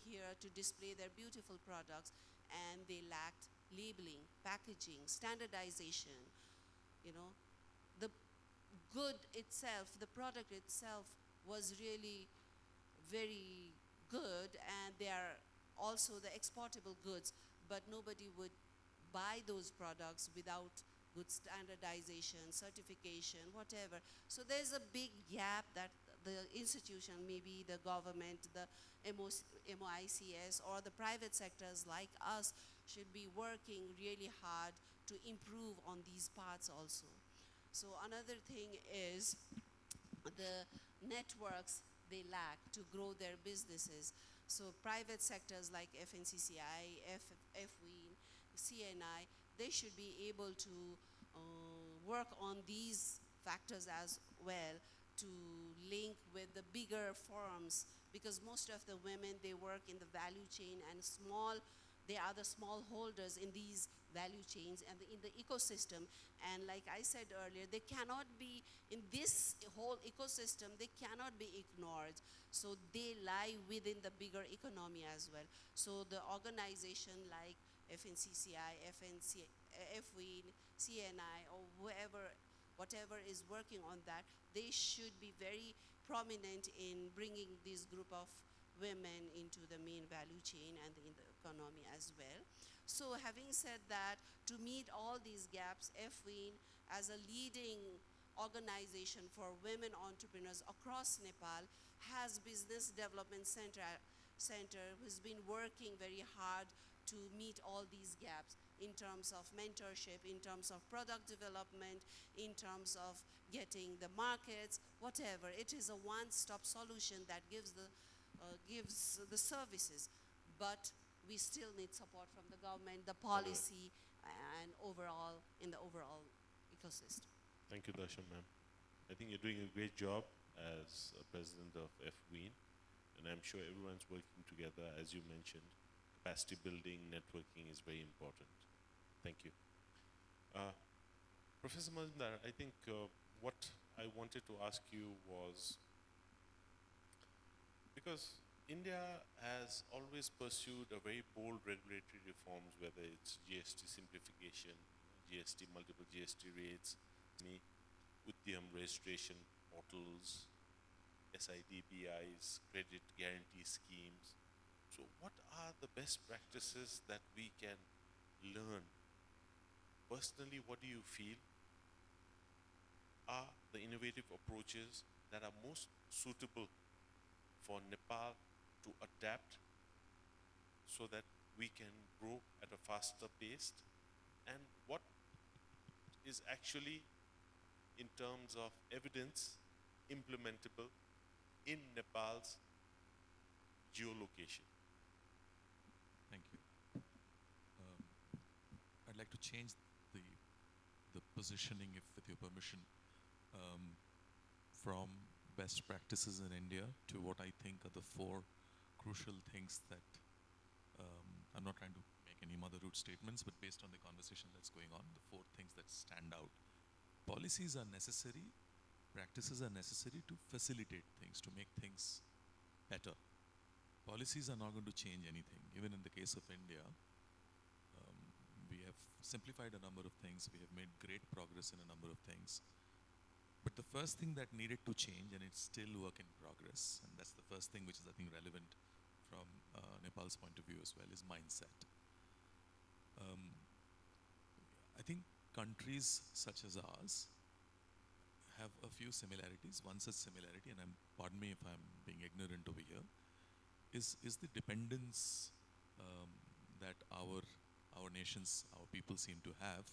here to display their beautiful products, and they lacked labeling, packaging, standardization. The good itself, the product itself was really very good, and they are also the exportable goods, but nobody would buy those products without good standardization, certification, whatever. So there's a big gap that the institution, maybe the government, the MOICS, or the private sectors like us should be working really hard to improve on these parts also. So another thing is the networks they lack to grow their businesses. So private sectors like FNCCI, FWE, CNI, they should be able to work on these factors as well, to link with the bigger firms, because most of the women, they work in the value chain, and they are the small holders in these value chains and in the ecosystem. And like I said earlier, they cannot be, in this whole ecosystem, they cannot be ignored. So they lie within the bigger economy as well. So the organization like FNCCI, FWE, CNI, or whatever is working on that, they should be very prominent in bringing this group of women into the main value chain and in the economy as well. So having said that, to meet all these gaps, FWE, as a leading organization for women entrepreneurs across Nepal, has Business Development Center who's been working very hard to meet all these gaps in terms of mentorship, in terms of product development, in terms of getting the markets, whatever. It is a one-stop solution that gives the services, but we still need support from the government, the policy, and in the overall ecosystem. Thank you, Darshan ma'am. I think you're doing a great job as president of FWE, and I'm sure everyone's working together. As you mentioned, capacity building, networking is very important. Thank you. Professor Mazumdar, I think what I wanted to ask you was, because India has always pursued a very bold regulatory reforms, whether it's GST simplification, GST, multiple GST rates, Udyam registration portals, SIDBIs, credit guarantee schemes. So what are the best practices that we can learn? Personally, what do you feel are the innovative approaches that are most suitable for Nepal to adapt so that we can grow at a faster pace? And what is actually, in terms of evidence, implementable in Nepal's geolocation? Thank you. I'd like to change the positioning, if with your permission, from best practices in India to what I think are the four crucial things that I'm not trying to make any motherhood statements, but based on the conversation that's going on, the four things that stand out. Policies are necessary, practices are necessary to facilitate things, to make things better. Policies are not going to change anything. Even in the case of India, we have simplified a number of things, we have made great progress in a number of things. But the first thing that needed to change, and it's still work in progress, and that's the first thing which is, I think, relevant from Nepal's point of view as well, is mindset. I think countries such as ours have a few similarities. One such similarity, and pardon me if I'm being ignorant over here, is the dependence that our nations, our people seem to have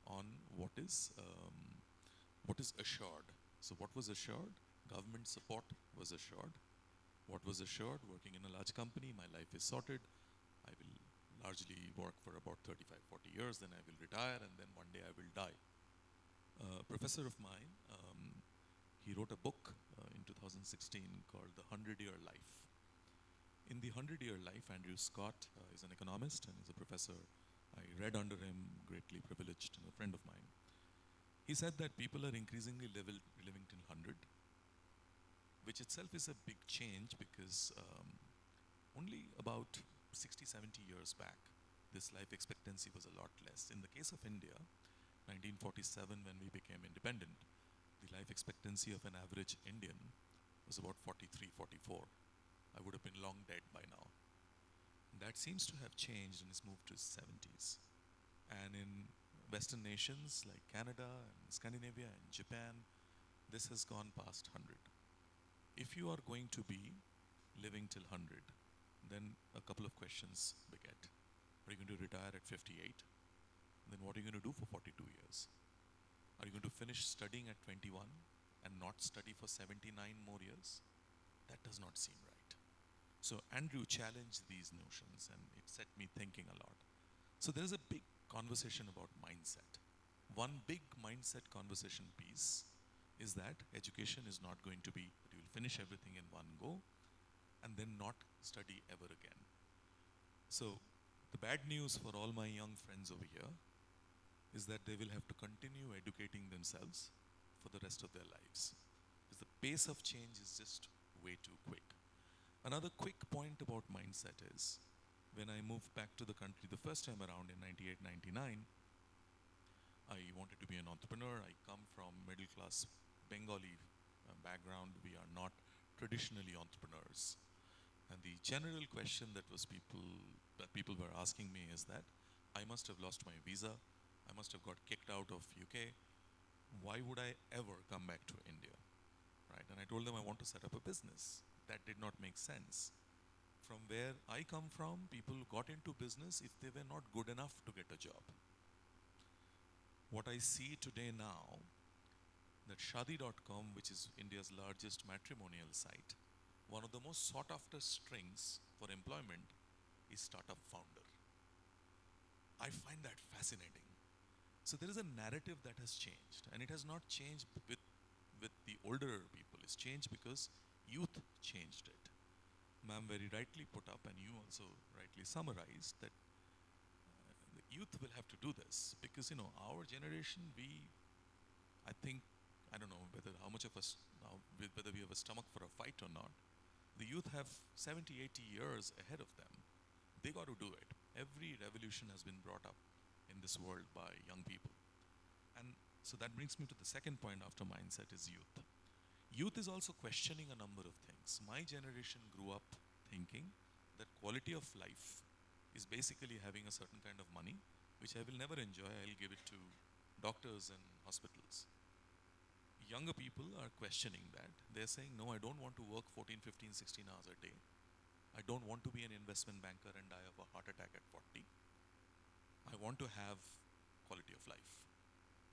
on what is assured. So what was assured? Government support was assured. What was assured? Working in a large company, my life is sorted. I will largely work for about 35, 40 years, then I will retire, and then one day I will die. A professor of mine, he wrote a book in 2016 called The 100-Year Life. In The 100-Year Life, Andrew Scott is an economist and is a professor. I read under him, greatly privileged, and a friend of mine. He said that people are increasingly living till 100, which itself is a big change because only about 60, 70 years back, this life expectancy was a lot less. In the case of India, 1947, when we became independent, the life expectancy of an average Indian was about 43, 44. I would have been long dead by now. That seems to have changed and has moved to 70s. And in Western nations like Canada and Scandinavia and Japan, this has gone past 100. If you are going to be living till 100, then a couple of questions beget. Are you going to retire at 58? Then what are you going to do for 42 years? Are you going to finish studying at 21 and not study for 79 more years? That does not seem right. So Andrew challenged these notions and it set me thinking a lot. So there is a big conversation about mindset. One big mindset conversation piece is that education is not going to be that you will finish everything in one go and then not study ever again. So the bad news for all my young friends over here is that they will have to continue educating themselves for the rest of their lives. Because the pace of change is just way too quick. Another quick point about mindset is, when I moved back to the country the first time around in 98, 99, I wanted to be an entrepreneur. I come from middle class Bengali background. We are not traditionally entrepreneurs. And the general question that people were asking me is that I must have lost my visa. I must have got kicked out of UK. Why would I ever come back to India? Right? And I told them I want to set up a business. That did not make sense. From where I come from, people got into business if they were not good enough to get a job. What I see today now, that Shadi.com, which is India's largest matrimonial site, one of the most sought after strings for employment is startup founder. I find that fascinating. So there is a narrative that has changed, and it has not changed with the older people. It's changed because youth changed it. Ma'am very rightly put up, and you also rightly summarized, that the youth will have to do this because, our generation, I don't know whether we have a stomach for a fight or not. The youth have 70, 80 years ahead of them. They got to do it. Every revolution has been brought up in this world by young people. And so that brings me to the second point after mindset is youth. Youth is also questioning a number of things. My generation grew up thinking that quality of life is basically having a certain kind of money, which I will never enjoy. I'll give it to doctors and hospitals. Younger people are questioning that. They're saying, no, I don't want to work 14, 15, 16 hours a day. I don't want to be an investment banker and die of a heart attack at 40. I want to have quality of life.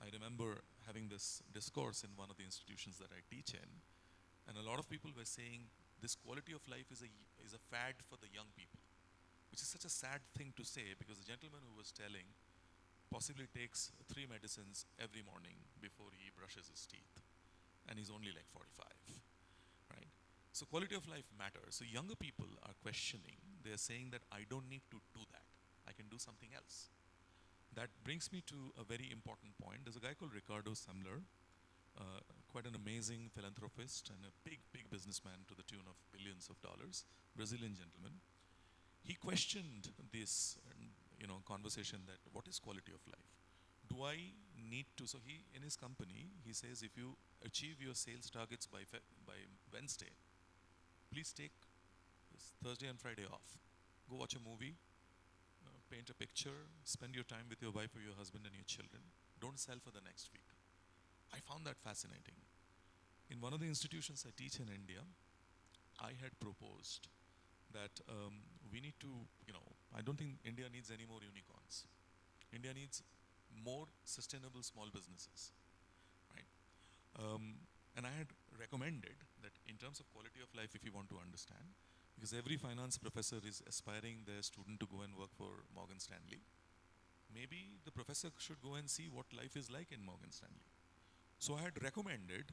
I remember having this discourse in one of the institutions that I teach in, and a lot of people were saying this quality of life is a fad for the young people, which is such a sad thing to say because the gentleman who was telling possibly takes 3 medicines every morning before he brushes his teeth, and he's only like 45, right? So quality of life matters. So younger people are questioning. They're saying that I don't need to do that. I can do something else. That brings me to a very important point. There's a guy called Ricardo Semler, quite an amazing philanthropist and a big, big businessman to the tune of billions of dollars, Brazilian gentleman. He questioned this, conversation that what is quality of life? Do I need to, so he, in his company, he says if you achieve your sales targets by Wednesday, please take Thursday and Friday off. Go watch a movie, paint a picture, spend your time with your wife or your husband and your children. Don't sell for the next week. I found that fascinating. In one of the institutions I teach in India, I had proposed that we need to, I don't think India needs any more unicorns. India needs more sustainable small businesses, right? And I had recommended that in terms of quality of life, if you want to understand, because every finance professor is aspiring their student to go and work for Morgan Stanley, maybe the professor should go and see what life is like in Morgan Stanley. So I had recommended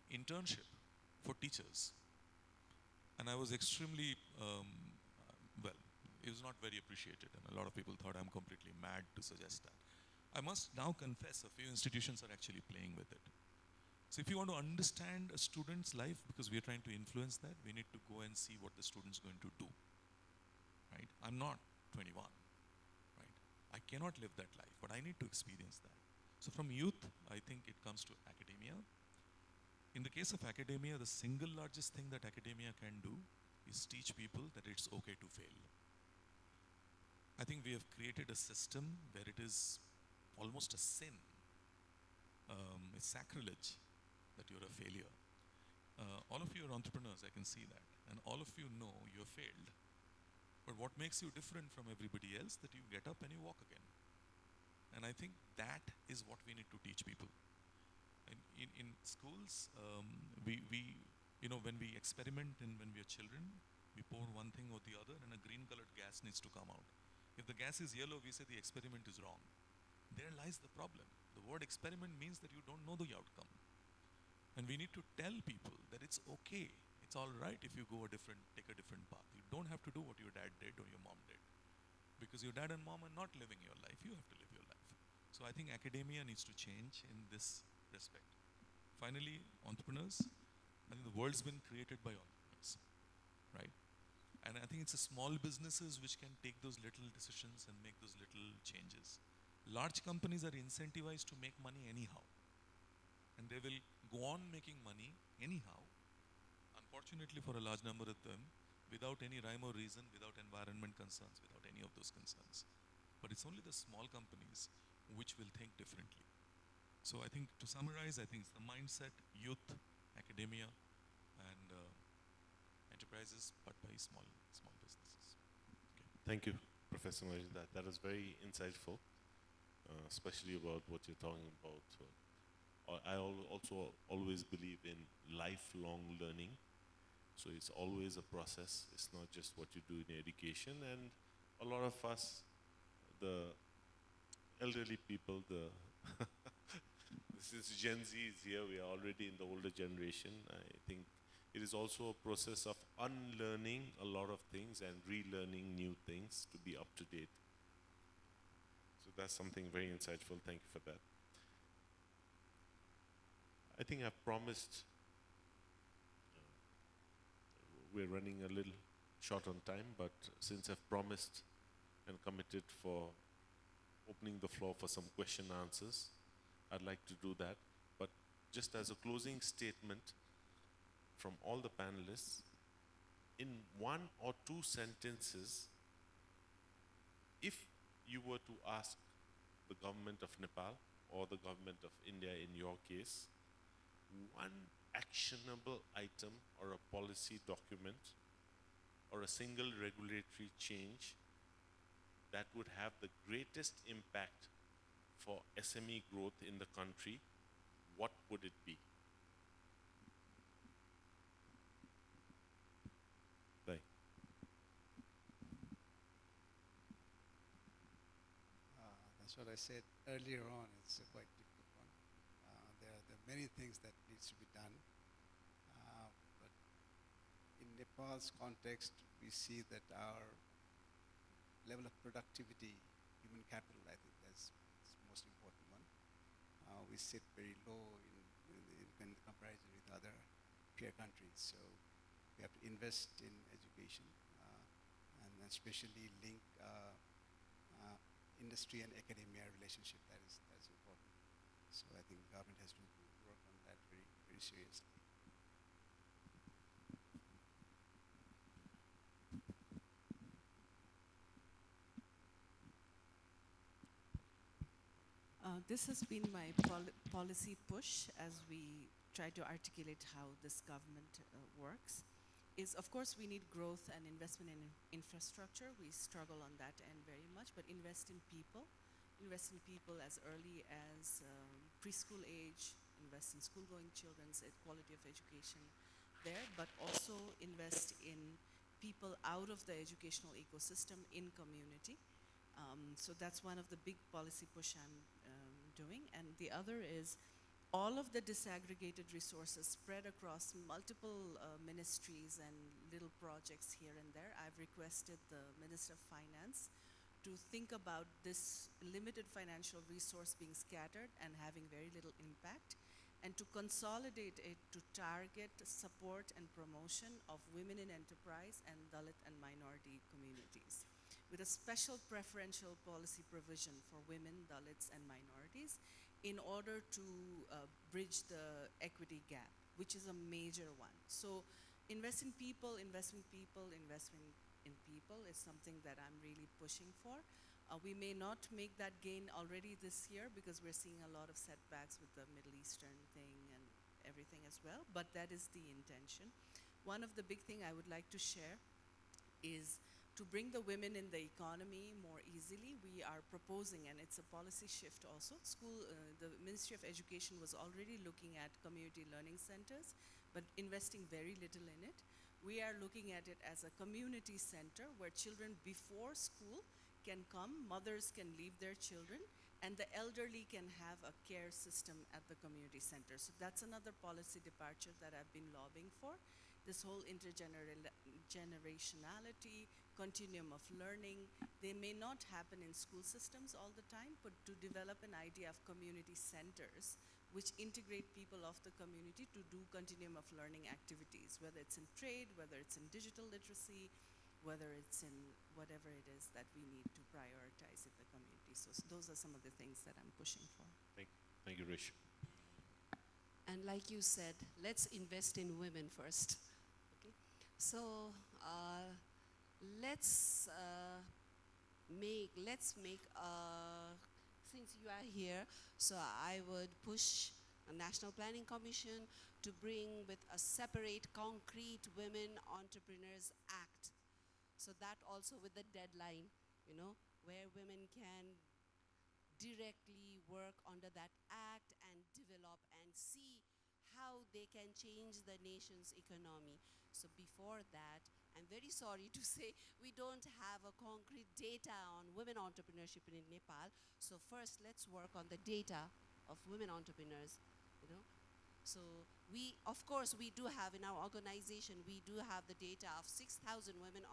internship for teachers. And I was extremely, well, it was not very appreciated, and a lot of people thought I'm completely mad to suggest that. I must now confess a few institutions are actually playing with it. So if you want to understand a student's life, because we are trying to influence that, we need to go and see what the student's going to do, right? I'm not 21, right? I cannot live that life, but I need to experience that. So from youth, I think it comes to academia. In the case of academia, the single largest thing that academia can do is teach people that it's okay to fail. I think we have created a system where it is almost a sin. It's sacrilege that you're a failure. All of you are entrepreneurs, I can see that. And all of you know you have failed. But what makes you different from everybody else, that you get up and you walk again. And I think that is what we need to teach people. In schools, when we experiment and when we are children, we pour one thing or the other and a green colored gas needs to come out. If the gas is yellow, we say the experiment is wrong. There lies the problem. The word experiment means that you don't know the outcome. And we need to tell people that it's okay. It's all right if you take a different path. You don't have to do what your dad did or your mom did. Because your dad and mom are not living your life. You have to live your life. So I think academia needs to change in this respect. Finally, entrepreneurs. I think the world's been created by entrepreneurs, right? And I think it's the small businesses which can take those little decisions and make those little changes. Large companies are incentivized to make money anyhow. And they will go on making money anyhow, unfortunately for a large number of them, without any rhyme or reason, without environment concerns, without any of those concerns. But it's only the small companies which will think differently. So I think to summarize, I think it's the mindset, youth, academia, and enterprises, but by small businesses. Okay. Thank you, Professor Majid. That was very insightful, especially about what you're talking about. I also always believe in lifelong learning. So it's always a process. It's not just what you do in education. And a lot of us, the elderly people, since Gen Z is here, we are already in the older generation. I think it is also a process of unlearning a lot of things and relearning new things to be up to date. So that's something very insightful. Thank you for that. I think I've promised, we're running a little short on time, but since I've promised and committed for opening the floor for some question answers, I'd like to do that. But just as a closing statement from all the panelists, in 1 or 2 sentences, if you were to ask the government of Nepal or the government of India in your case, one actionable item or a policy document or a single regulatory change that would have the greatest impact for SME growth in the country, what would it be? Right. That's what I said earlier on. It's a quite difficult one. There are many things that needs to be done. But in Nepal's context, we see that our level of productivity, human capital, I think that's the most important one. We sit very low in comparison with other peer countries. So we have to invest in education and especially link industry and academia relationship. That's important. So I think government has to work on that very, very seriously. This has been my policy push as we try to articulate how this government works. is, of course, we need growth and investment in infrastructure. We struggle on that end very much, but invest in people. Invest in people as early as preschool age, invest in school-going children's quality of education there, but also invest in people out of the educational ecosystem in community. So that's one of the big policy push I'm doing. And the other is all of the disaggregated resources spread across multiple ministries and little projects here and there. I've requested the Minister of Finance to think about this limited financial resource being scattered and having very little impact, and to consolidate it to target support and promotion of women in enterprise and Dalit and minority communities, with a special preferential policy provision for women, Dalits, and minorities in order to bridge the equity gap, which is a major one. So invest in people, investment in people is something that I'm really pushing for. We may not make that gain already this year because we're seeing a lot of setbacks with the Middle Eastern thing and everything as well, but that is the intention. One of the big things I would like to share is to bring the women in the economy more easily. We are proposing, and it's a policy shift also, the Ministry of Education was already looking at community learning centers, but investing very little in it. We are looking at it as a community center where children before school can come, mothers can leave their children, and the elderly can have a care system at the community center. So that's another policy departure that I've been lobbying for. This whole intergenerationality, continuum of learning, they may not happen in school systems all the time, but to develop an idea of community centers which integrate people of the community to do continuum of learning activities, whether it's in trade, whether it's in digital literacy, whether it's in whatever it is that we need to prioritize in the community. So those are some of the things that I'm pushing for. Thank you, Rish. And like you said, let's invest in women first. Okay? So let's make, since you are here, so I would push a National Planning Commission to bring with a separate concrete Women Entrepreneurs Act. So that also with the deadline, you know, where women can directly work under that act and develop and see how they can change the nation's economy. So before that, I'm very sorry to say we don't have a concrete data on women entrepreneurship in Nepal. So first, let's work on the data of women entrepreneurs, you know. So we, of course, we do have in our organization, we do have the data of 6,000 women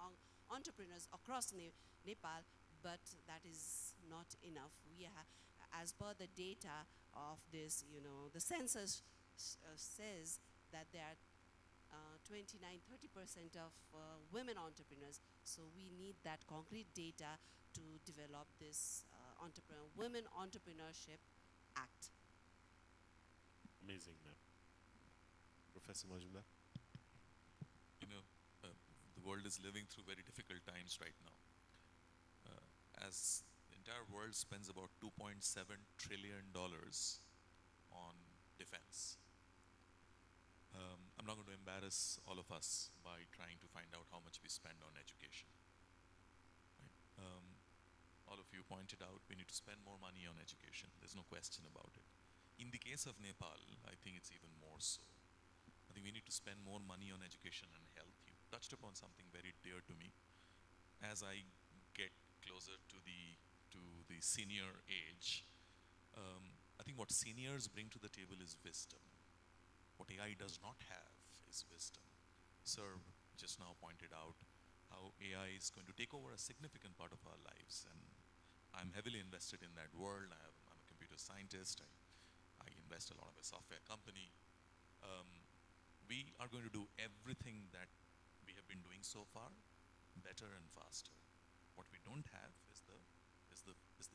entrepreneurs across Nepal, but that is not enough. We have, as per the data of this, you know, the census says that there are 29–30% of women entrepreneurs. So we need that concrete data to develop this Women Entrepreneurship Act. Amazing, ma'am. Professor Majumdar. You know, the world is living through very difficult times right now. As the entire world spends about $2.7 trillion on defense. I'm not going to embarrass all of us by trying to find out how much we spend on education. Right? All of you pointed out we need to spend more money on education. There's no question about it. In the case of Nepal, I think it's even more so. I think we need to spend more money on education and health. You touched upon something very dear to me. As I get closer to the senior age, I think what seniors bring to the table is wisdom. What AI does not have is wisdom. Sir just now pointed out how AI is going to take over a significant part of our lives, and I'm heavily invested in that world. I'm a computer scientist. I invest a lot of a software company. We are going to do everything that we have been doing so far better and faster. What we don't have is the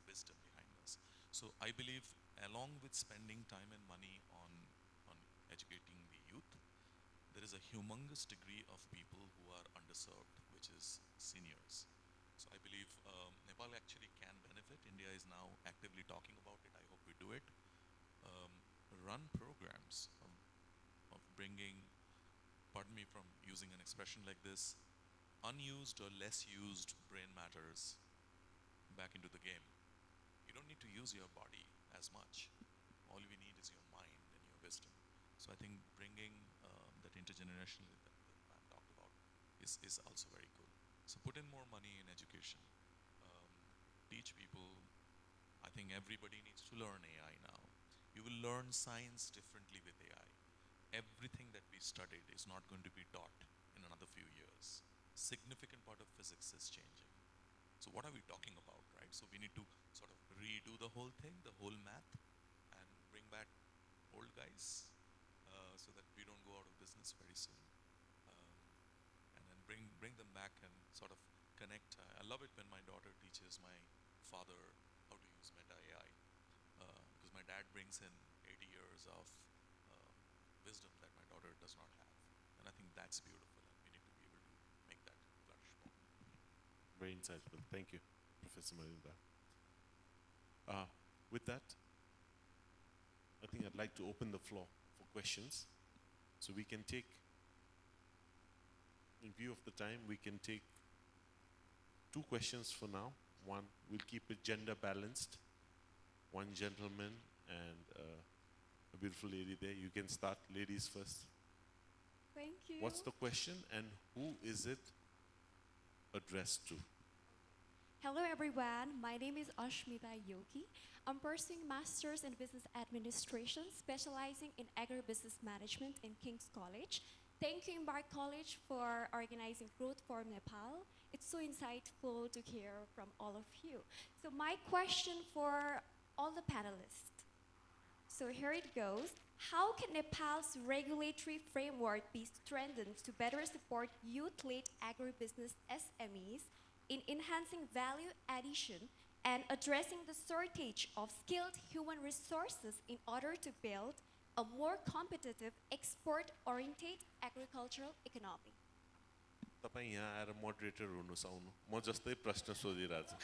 wisdom behind us. So I believe, along with spending time and money on educating the youth, there is a humongous degree of people who are underserved, which is seniors. So I believe Nepal actually can benefit. India is now actively talking about it. I hope we do it. Run programs of bringing pardon me from using an expression like this, unused or less used brain matters back into the game. You don't need to use your body as much. All we need is your mind and your wisdom. So I think bringing that intergenerationally that Pam talked about is also very cool. So put in more money in education. Teach people. I think everybody needs to learn AI now. You will learn science differently with AI. Everything that we studied is not going to be taught in another few years. Significant part of physics is changing. So what are we talking about, right? So we need to sort of redo the whole thing, the whole math, and bring back old guys so that we don't go out of business very soon. And then bring them back and sort of connect. I love it when my daughter teaches my father how to use Meta AI because my dad brings in 80 years of wisdom that my daughter does not have. And I think that's beautiful, and we need to be able to make that flourish more. Very insightful. Thank you, Professor Marinda. With that, I think I'd like to open the floor for questions. So we can take, in view of the time, we can take 2 questions for now. One, we'll keep it gender balanced. One gentleman and a beautiful lady there. You can start, ladies first. Thank you. What's the question and who is it addressed to? Hello everyone, my name is Ashmita Yogi. I'm pursuing Masters in Business Administration, specializing in agribusiness management in King's College. Thank you, Embark College, for organizing Growth for Nepal. It's so insightful to hear from all of you. So my question for all the panelists. So here it goes. How can Nepal's regulatory framework be strengthened to better support youth-led agribusiness SMEs in enhancing value addition and addressing the shortage of skilled human resources in order to build a more competitive, export-oriented agricultural economy? तपाईं यहाँ आएर moderator हुनुहोस् आउनु म जस्तै प्रश्न सोधिरहेछु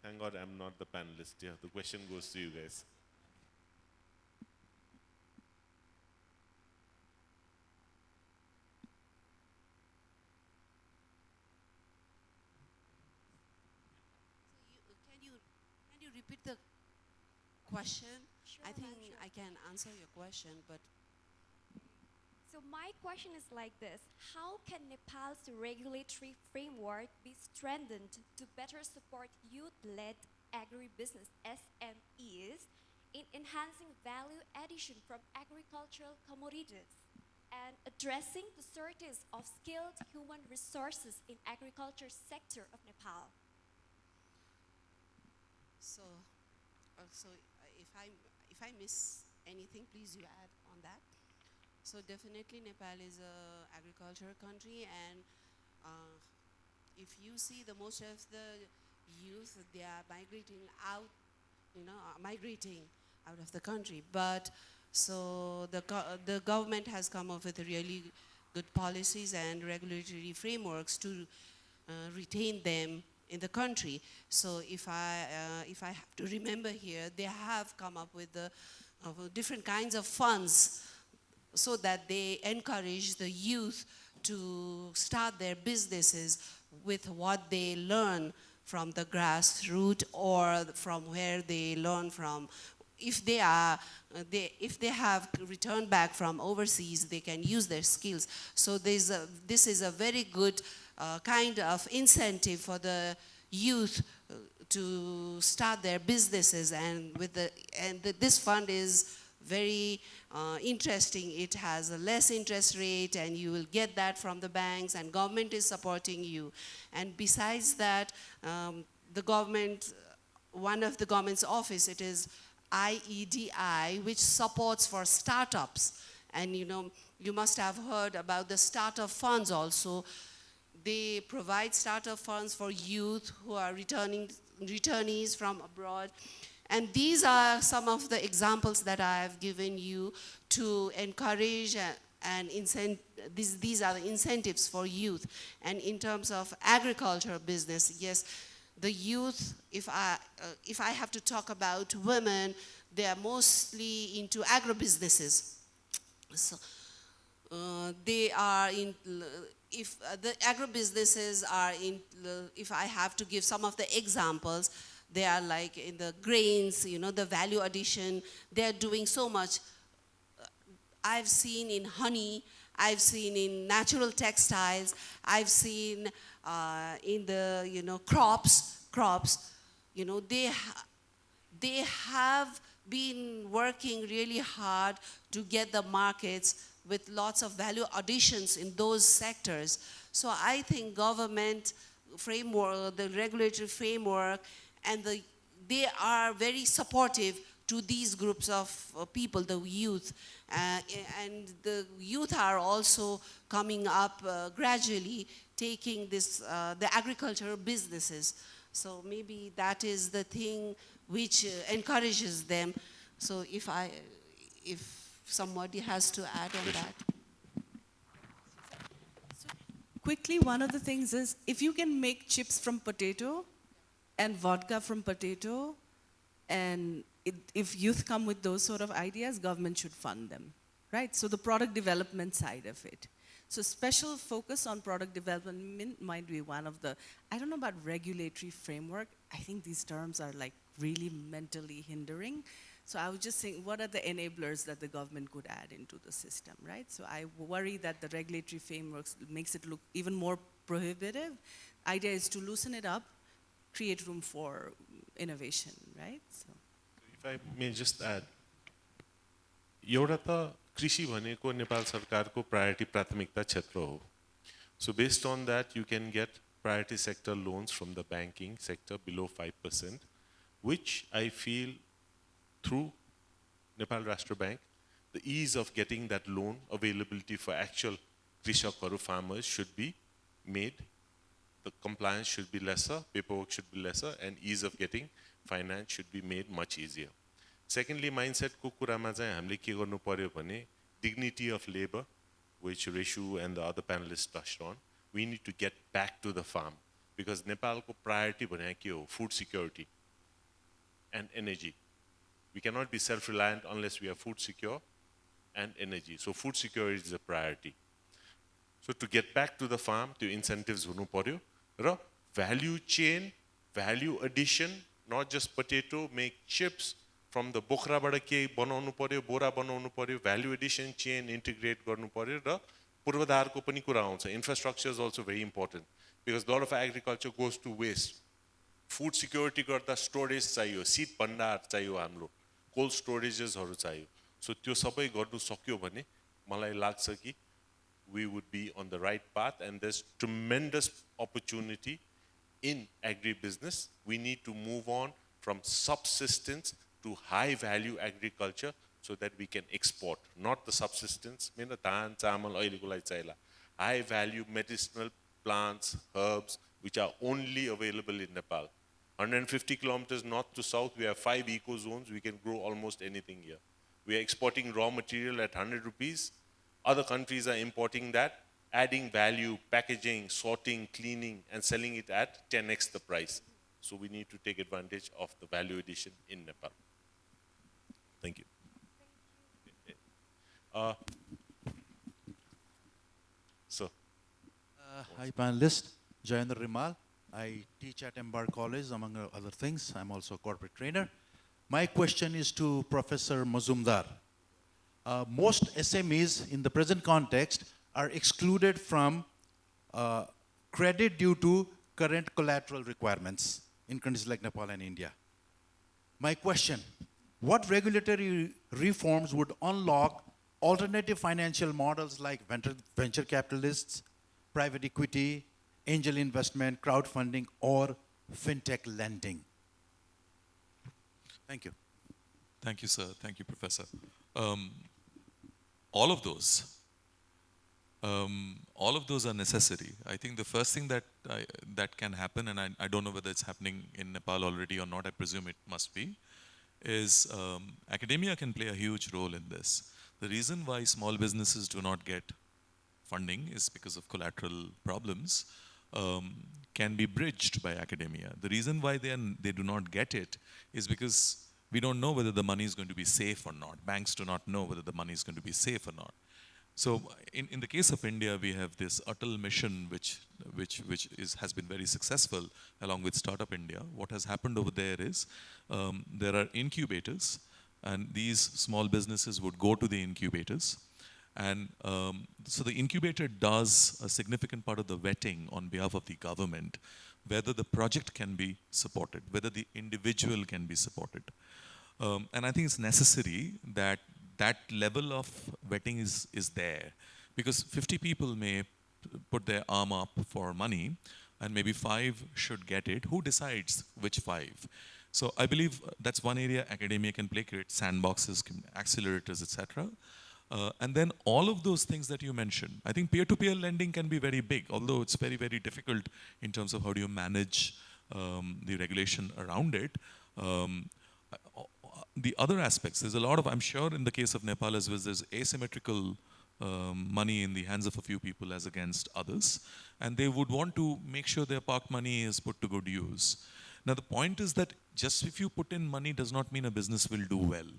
Thank God I'm not the panelist here. The question goes to you guys. Can you repeat the question? Sure, I think ma'am, sure. I can answer your question, but So my question is like this. How can Nepal's regulatory framework be strengthened to better support youth-led agribusiness SMEs in enhancing value addition from agricultural commodities and addressing the shortage of skilled human resources in agriculture sector of Nepal? so if I miss anything, please you add on that. So definitely Nepal is a agricultural country, and if you see the most of the youth, they are migrating out, migrating out of the country. But so the government has come up with really good policies and regulatory frameworks to retain them in the country. So if I have to remember here, they have come up with the different kinds of funds so that they encourage the youth to start their businesses with what they learn from the grassroots or from where they learn from. If they have returned back from overseas, they can use their skills. So this is a very good kind of incentive for the youth to start their businesses, and this fund is very interesting. It has a less interest rate, and you will get that from the banks, and government is supporting you. And besides that, the government, one of the government's office, it is IEDI, which supports for startups. And you must have heard about the startup funds also. They provide startup funds for youth who are returnees from abroad. And these are some of the examples that I have given you to encourage and these are the incentives for youth. And in terms of agricultural business, yes, the youth, if I have to talk about women, they are mostly into agribusinesses. So they are in, if the agro-businesses are in, if I have to give some of the examples, they are like in the grains, you know, the value addition, they're doing so much. I've seen in honey, I've seen in natural textiles, I've seen in the, you know, crops, you know, they have been working really hard to get the markets with lots of value additions in those sectors. So I think government framework, the regulatory framework, and they are very supportive to these groups of people, the youth. And the youth are also coming up gradually, taking this, the agricultural businesses. So maybe that is the thing which encourages them. So if somebody has to add on that. Quickly, one of the things is, if you can make chips from potato and vodka from potato, and if youth come with those sort of ideas, government should fund them, right? So the product development side of it. So special focus on product development might be one of the, I don't know about regulatory framework. I think these terms are like really mentally hindering. So I was just saying, what are the enablers that the government could add into the system, right? So I worry that the regulatory frameworks makes it look even more prohibitive. Idea is to loosen it up, create room for innovation, right? So. If I may just add, एउटा त कृषि भनेको नेपाल सरकारको priority प्राथमिकता क्षेत्र हो. So based on that, you can get priority sector loans from the banking sector below 5%, which I feel through Nepal Rashtra Bank, the ease of getting that loan availability for actual krishakharu, farmers, should be made. The compliance should be lesser, paperwork should be lesser, and ease of getting finance should be made much easier. Secondly, mindset ko kurama chai hamle ke garnu paryo bhane dignity of labor, which Reshu and the other panelists touched on. We need to get back to the farm, because Nepal ko priority bhane ke ho food security and energy. We cannot be self-reliant unless we are food secure and energy. So food security is a priority. So to get back to the farm, to incentives hunu paryo, ra value chain, value addition, not just potato, make chips from the bokhra bada ke banaunu paryo, bora banaunu paryo, value addition chain integrate garnu paryo, ra purvadhar ko pani kura aउँछ. Infrastructure is also very important, because a lot of agriculture goes to waste. Food security गर्दा storage चाहियो, seed भण्डार चाहियो हाम्रो, cold storages हरु चाहियो. So त्यो सबै गर्नु सक्यो भने मलाई लाग्छ कि we would be on the right path, and there's tremendous opportunity in agribusiness. We need to move on from subsistence to high value agriculture so that we can export, not the subsistence, धान चामल अहिलेको लागि चाहिला. High value medicinal plants, herbs, which are only available in Nepal. 150 kilometers north to south, we have 5 eco zones. We can grow almost anything here. We are exporting raw material at 100 rupees. Other countries are importing that, adding value, packaging, sorting, cleaning, and selling it at 10x the price. So we need to take advantage of the value addition in Nepal. Thank you. Hi panelists, Jayendra Rimal. I teach at Embark College, among other things. I'm also a corporate trainer. My question is to Professor Mazumdar. Most SMEs in the present context are excluded from credit due to current collateral requirements in countries like Nepal and India. My question, what regulatory reforms would unlock alternative financial models like venture capitalists, private equity, angel investment, crowdfunding, or fintech lending? Thank you. Thank you, sir. Thank you, Professor. All of those are necessary. I think the first thing that can happen, and I don't know whether it's happening in Nepal already or not, I presume it must be, is academia can play a huge role in this. The reason why small businesses do not get funding is because of collateral problems, can be bridged by academia. The reason why they do not get it is because We don't know whether the money is going to be safe or not. Banks do not know whether the money is going to be safe or not. So in the case of India, we have this Atal mission, which has been very successful along with Startup India. What has happened over there is there are incubators, and these small businesses would go to the incubators. And so the incubator does a significant part of the vetting on behalf of the government, whether the project can be supported, whether the individual can be supported. And I think it's necessary that that level of vetting is there, because 50 people may put their arm up for money, and maybe 5 should get it. Who decides which 5? So I believe that's one area academia can play, create sandboxes, accelerators, etc. And then all of those things that you mentioned, I think peer-to-peer lending can be very big, although it's very, very difficult in terms of how do you manage the regulation around it. The other aspects, there's a lot of, I'm sure in the case of Nepal as well, there's asymmetrical money in the hands of a few people as against others, and they would want to make sure their parked money is put to good use. Now the point is that just if you put in money does not mean a business will do well,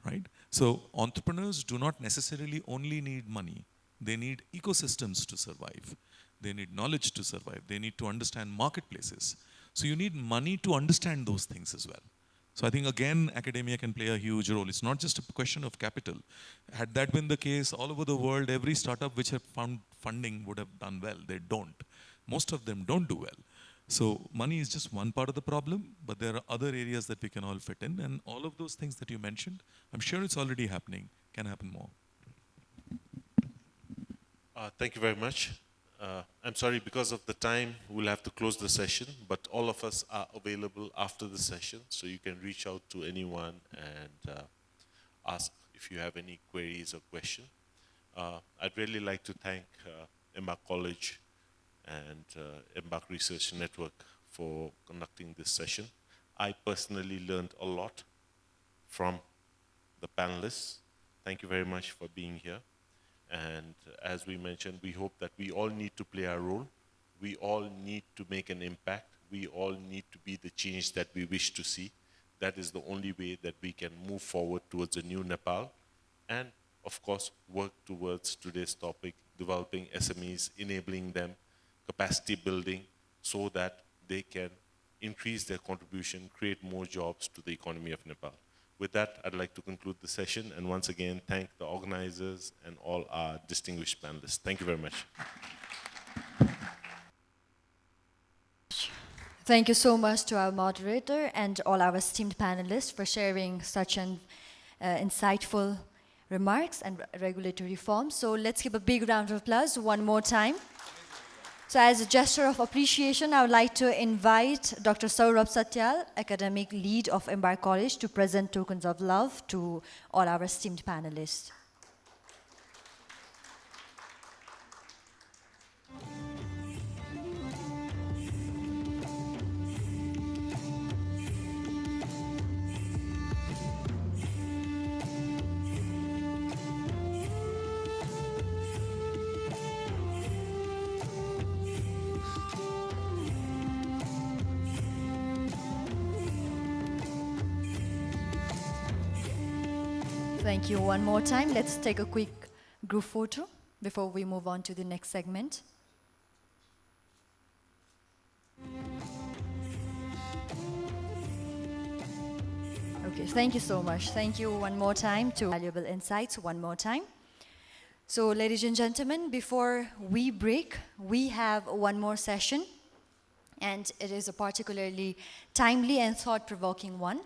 right? So entrepreneurs do not necessarily only need money. They need ecosystems to survive. They need knowledge to survive. They need to understand marketplaces. So you need money to understand those things as well. So I think, again, academia can play a huge role. It's not just a question of capital. Had that been the case, all over the world, every startup which had found funding would have done well. They don't. Most of them don't do well. So money is just one part of the problem, but there are other areas that we can all fit in. And all of those things that you mentioned, I'm sure it's already happening, can happen more. Thank you very much. I'm sorry, because of the time, we'll have to close the session, but all of us are available after the session, so you can reach out to anyone and ask if you have any queries or questions. I'd really like to thank Embark College and Embark Research Network for conducting this session. I personally learned a lot from the panelists. Thank you very much for being here. And as we mentioned, we hope that we all need to play our role. We all need to make an impact. We all need to be the change that we wish to see. That is the only way that we can move forward towards a new Nepal. And of course, work towards today's topic, developing SMEs, enabling them, capacity building, so that they can increase their contribution, create more jobs to the economy of Nepal. With that, I'd like to conclude the session and once again thank the organizers and all our distinguished panelists. Thank you very much. Thank you so much to our moderator and all our esteemed panelists for sharing such an insightful remarks and regulatory reforms. So let's give a big round of applause one more time. So as a gesture of appreciation, I would like to invite Dr. Saurabh Satyal, Academic Lead of Embark College, to present tokens of love to all our esteemed panelists. Thank you one more time. Let's take a quick group photo before we move on to the next segment. Okay, thank you so much. Thank you one more time to valuable insights one more time. So ladies and gentlemen, before we break, we have one more session, and it is a particularly timely and thought-provoking one.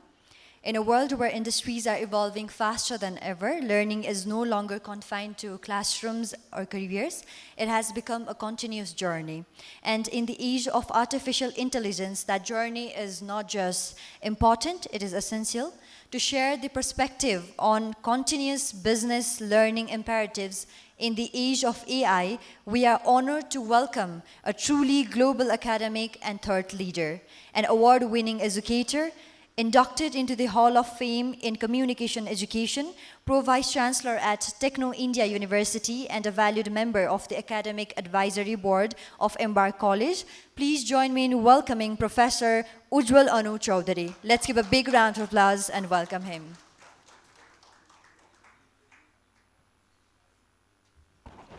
In a world where industries are evolving faster than ever, learning is no longer confined to classrooms or careers. It has become a continuous journey. And in the age of artificial intelligence, that journey is not just important, it is essential. To share the perspective on continuous business learning imperatives in the age of AI, we are honored to welcome a truly global academic and thought leader, an award-winning educator, Inducted into the Hall of Fame in Communication Education, Pro Vice Chancellor at Techno India University and a valued member of the Academic Advisory Board of Embark College, please join me in welcoming Professor Ujjwal Anu Chaudhary. Let's give a big round of applause and welcome him.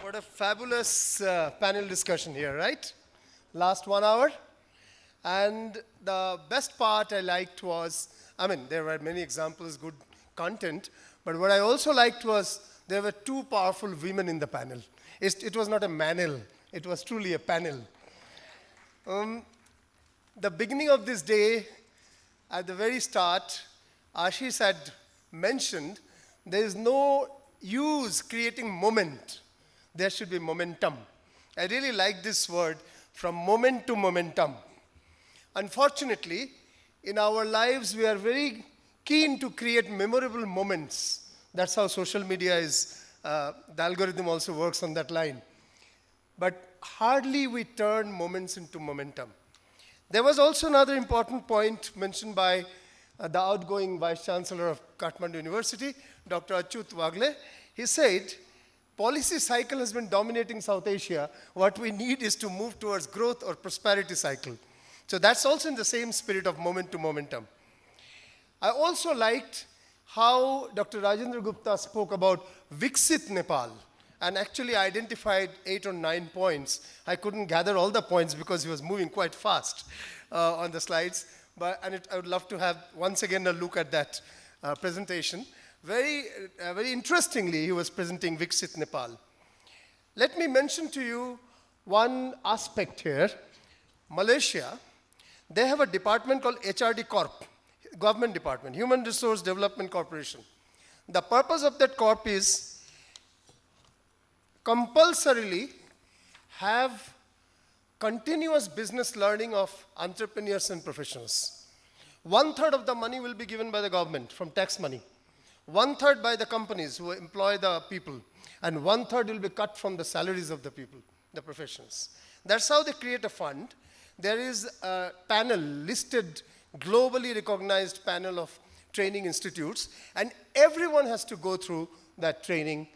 What a fabulous panel discussion here, right? Last 1 hour. And the best part I liked was, there were many examples, good content, but what I also liked was there were two powerful women in the panel. It was not a manel, it was truly a panel. The beginning of this day, at the very start, Ashish had mentioned there is no use creating moment. There should be momentum. I really like this word, from moment to momentum. Unfortunately, in our lives, we are very keen to create memorable moments. That's how social media is. The algorithm also works on that line. But hardly we turn moments into momentum. There was also another important point mentioned by the outgoing Vice Chancellor of Kathmandu University, Dr. Achyut Wagle. He said, policy cycle has been dominating South Asia. What we need is to move towards growth or prosperity cycle. So that's also in the same spirit of moment to momentum. I also liked how Dr. Rajendra Gupta spoke about Viksit Nepal and actually identified 8 or 9 points. I couldn't gather all the points because he was moving quite fast on the slides. I would love to have once again a look at that presentation. Very interestingly, he was presenting Viksit Nepal. Let me mention to you one aspect here. Malaysia, they have a department called HRD Corp, government department, Human Resource Development Corporation. The purpose of that corp is compulsorily have continuous business learning of entrepreneurs and professionals. 1/3 of the money will be given by the government from tax money. 1/3 by the companies who employ the people. And 1/3 will be cut from the salaries of the people, the professionals. That's how they create a fund. There is a panel, listed, globally recognized panel of training institutes, and everyone has to go through that training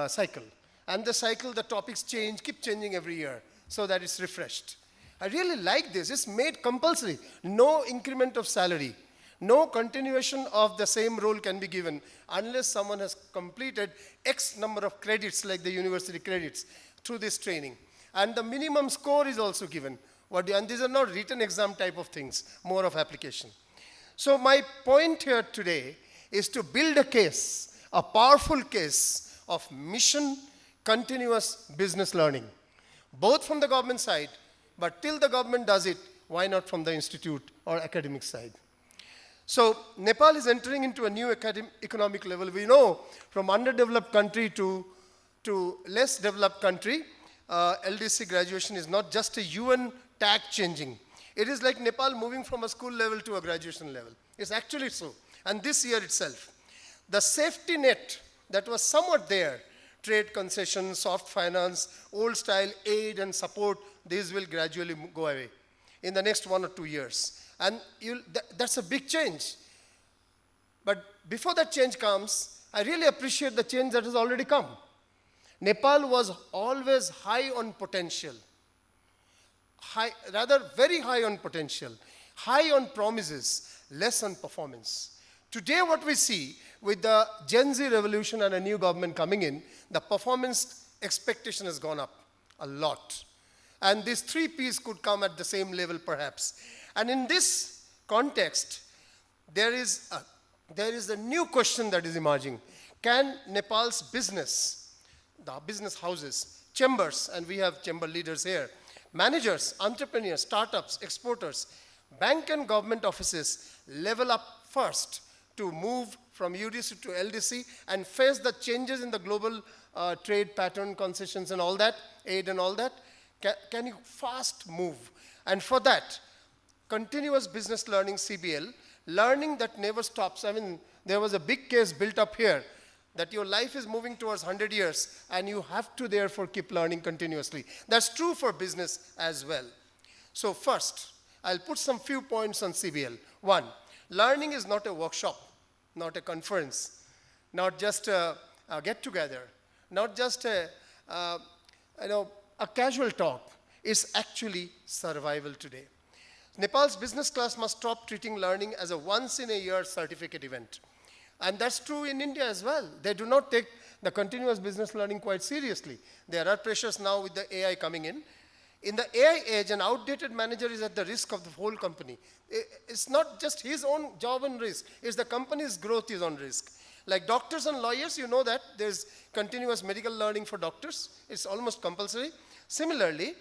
cycle. And the cycle, the topics change, keep changing every year, so that it's refreshed. I really like this. It's made compulsory. No increment of salary. No continuation of the same role can be given unless someone has completed X number of credits, like the university credits, through this training. And the minimum score is also given. And these are not written exam type of things, more of application. So my point here today is to build a case, a powerful case of mission continuous business learning, both from the government side, but till the government does it, why not from the institute or academic side? So Nepal is entering into a new economic level. We know from underdeveloped country to less developed country, LDC graduation is not just a UN tag changing. It is like Nepal moving from a school level to a graduation level. It's actually so. And this year itself, the safety net that was somewhat there, trade concessions, soft finance, old style aid and support, these will gradually go away in the next 1 or 2 years. And that's a big change. But before that change comes, I really appreciate the change that has already come. Nepal was always high on potential. Very high on potential, high on promises, less on performance. Today what we see with the Gen Z revolution and a new government coming in, the performance expectation has gone up a lot. And these 3 Ps could come at the same level perhaps. And in this context, there is a new question that is emerging. Can Nepal's business, the business houses, chambers, and we have chamber leaders here, managers, entrepreneurs, startups, exporters, bank and government offices level up first to move from UDC to LDC and face the changes in the global trade pattern, concessions and all that, aid and all that? Can you fast move? And for that, continuous business learning, CBL, learning that never stops. I mean, there was a big case built up here that your life is moving towards 100 years and you have to therefore keep learning continuously. That's true for business as well. So first, I'll put some few points on CBL. 1, Learning is not a workshop, not a conference, not just a get-together, not just a casual talk. It's actually survival today. Nepal's business class must stop treating learning as a once-in-a-year certificate event. And that's true in India as well. They do not take the continuous business learning quite seriously. There are pressures now with the AI coming in. In the AI age, an outdated manager is at the risk of the whole company. It's not just his own job on risk, it's the company's growth is on risk. Like doctors and lawyers, you know that there's continuous medical learning for doctors. It's almost compulsory. Similarly,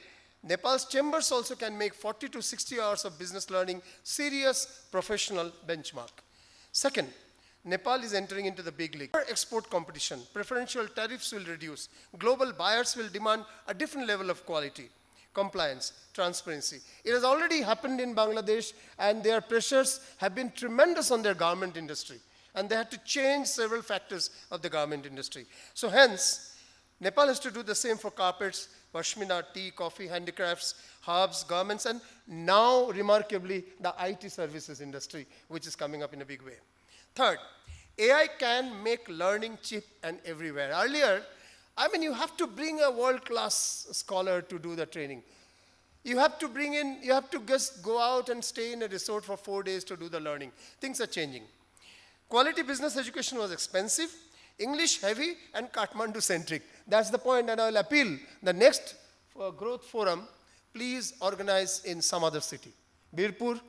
Nepal's chambers also can make 40 to 60 hours of business learning serious professional benchmark. Second, Nepal is entering into the big league. Export competition, preferential tariffs will reduce. Global buyers will demand a different level of quality, compliance, transparency. It has already happened in Bangladesh, and their pressures have been tremendous on their garment industry. And they had to change several factors of the garment industry. So hence, Nepal has to do the same for carpets, pashmina, tea, coffee, handicrafts, herbs, garments, and now, remarkably, the IT services industry, which is coming up in a big way. Third, AI can make learning cheap and everywhere. Earlier, you have to bring a world-class scholar to do the training. You have to just go out and stay in a resort for 4 days to do the learning. Things are changing. Quality business education was expensive, English heavy, and Kathmandu-centric. That's the point, and I will appeal the next growth forum, please organize in some other city. Birganj,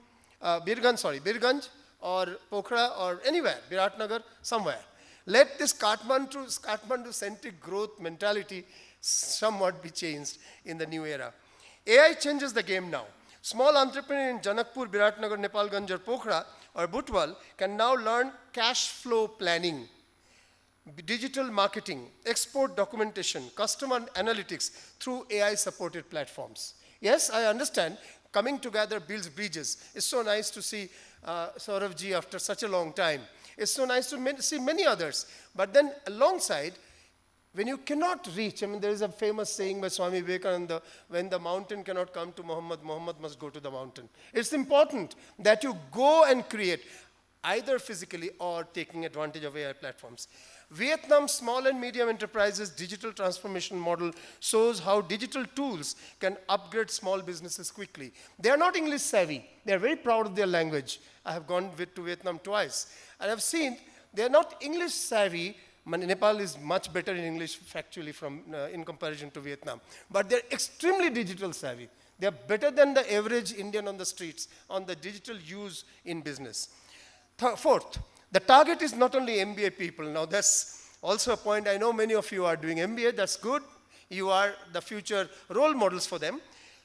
or Pokhara, or anywhere, Biratnagar, somewhere. Let this Kathmandu-centric growth mentality somewhat be changed in the new era. AI changes the game now. Small entrepreneur in Janakpur, Biratnagar, Nepalganj, or Pokhara, or Butwal can now learn cash flow planning, digital marketing, export documentation, customer analytics through AI-supported platforms. Yes, I understand coming together builds bridges. It's so nice to see Sauravji after such a long time. It's so nice to see many others. But then alongside, when you cannot reach, there is a famous saying by Swami Vivekananda, when the mountain cannot come to Muhammad, Muhammad must go to the mountain. It's important that you go and create, either physically or taking advantage of AI platforms. Vietnam's small and medium enterprises digital transformation model shows how digital tools can upgrade small businesses quickly. They are not English savvy. They are very proud of their language. I have gone to Vietnam twice, and I've seen they are not English savvy. Nepal is much better in English factually in comparison to Vietnam. But they're extremely digital savvy. They're better than the average Indian on the streets on the digital use in business. Fourth, the target is not only MBA people. Now that's also a point. I know many of you are doing MBA. That's good. You are the future role models for them.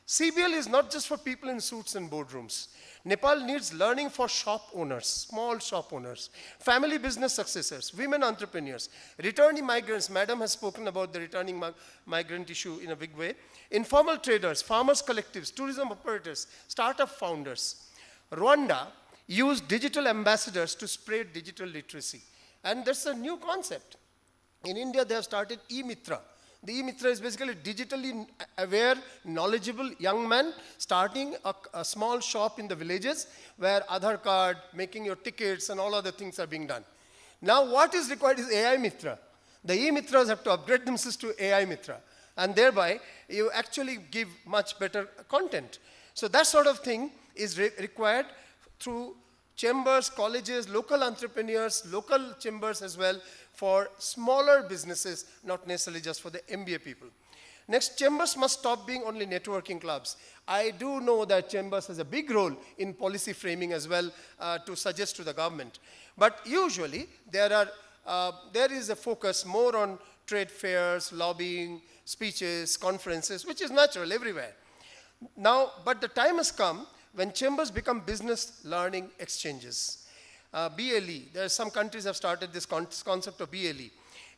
CBL is not just for people in suits and boardrooms. Nepal needs learning for shop owners, small shop owners, family business successors, women entrepreneurs, returning migrants. Madam has spoken about the returning migrant issue in a big way. Informal traders, farmers collectives, tourism operators, startup founders. Rwanda used digital ambassadors to spread digital literacy. And that's a new concept. In India, they have started e-Mitra. The e-Mitra is basically digitally aware, knowledgeable young man starting a small shop in the villages where Aadhaar card, making your tickets, and all other things are being done. Now what is required is AI Mitra. The e-Mitras have to upgrade themselves to AI Mitra. And thereby, you actually give much better content. So that sort of thing is required through chambers, colleges, local entrepreneurs, local chambers as well, for smaller businesses, not necessarily just for the MBA people. Next, chambers must stop being only networking clubs. I do know that chambers has a big role in policy framing as well to suggest to the government. But usually, there is a focus more on trade fairs, lobbying, speeches, conferences, which is natural everywhere. Now, but the time has come when chambers become business learning exchanges. BLE, there are some countries have started this concept of BLE.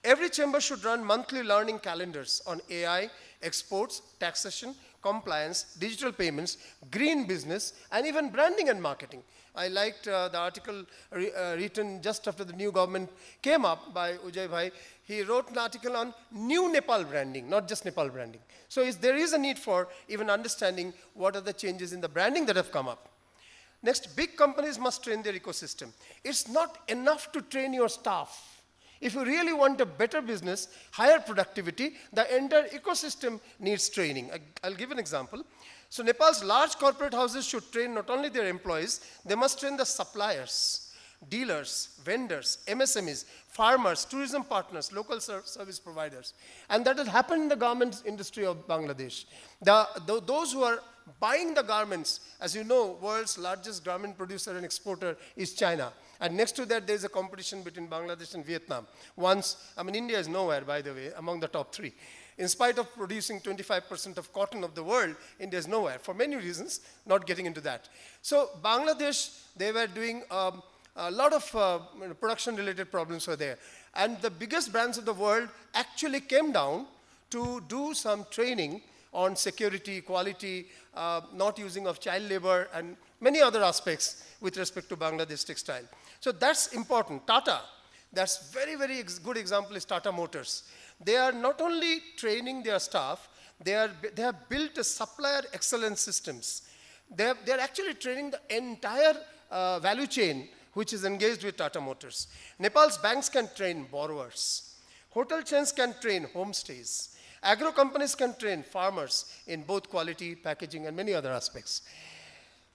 Every chamber should run monthly learning calendars on AI, exports, taxation, compliance, digital payments, green business, and even branding and marketing. I liked the article written just after the new government came up by Ujay Bhai. He wrote an article on new Nepal branding, not just Nepal branding. So there is a need for even understanding what are the changes in the branding that have come up. Next, big companies must train their ecosystem. It's not enough to train your staff. If you really want a better business, higher productivity, the entire ecosystem needs training. I'll give an example. So Nepal's large corporate houses should train not only their employees, they must train the suppliers, dealers, vendors, MSMEs, farmers, tourism partners, local service providers. And that has happened in the garment industry of Bangladesh. Those who are buying the garments, as you know, world's largest garment producer and exporter is China. And next to that, there is a competition between Bangladesh and Vietnam. India is nowhere, by the way, among the top 3. In spite of producing 25% of cotton of the world, India is nowhere, for many reasons, not getting into that. So Bangladesh, they were doing a lot of production-related problems were there. And the biggest brands of the world actually came down to do some training on security, quality, not using of child labor, and many other aspects with respect to Bangladesh textile. So that's important. Tata, that's very, very good example is Tata Motors. They are not only training their staff, they have built a supplier excellence systems. They're actually training the entire value chain which is engaged with Tata Motors. Nepal's banks can train borrowers. Hotel chains can train homestays. Agro companies can train farmers in both quality, packaging, and many other aspects.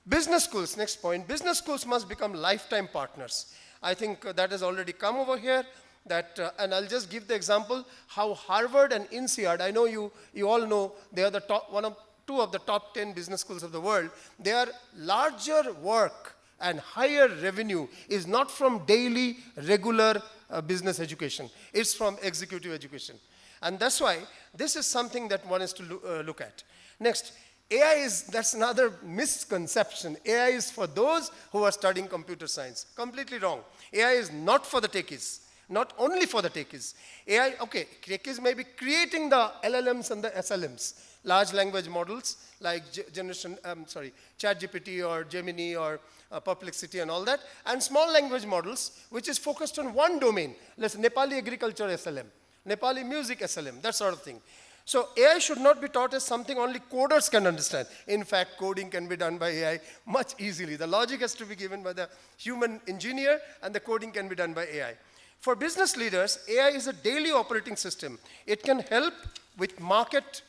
Business schools, next point. Business schools must become lifetime partners. I think that has already come over here. And I'll just give the example how Harvard and INSEAD, I know you all know, they are the two of the top 10 business schools of the world. Their larger work and higher revenue is not from daily, regular business education. It's from executive education. And that's why this is something that one is to look at. Next, AI that's another misconception. AI is for those who are studying computer science. Completely wrong. AI is not for the techies. Not only for the techies. AI, okay, techies may be creating the LLMs and the SLMs, large language models like ChatGPT or Gemini or Perplexity and all that, and small language models, which is focused on one domain. Let's Nepali agriculture SLM, Nepali music SLM, that sort of thing. So AI should not be taught as something only coders can understand. In fact, coding can be done by AI much easily. The logic has to be given by the human engineer, and the coding can be done by AI. For business leaders, AI is a daily operating system. It can help with market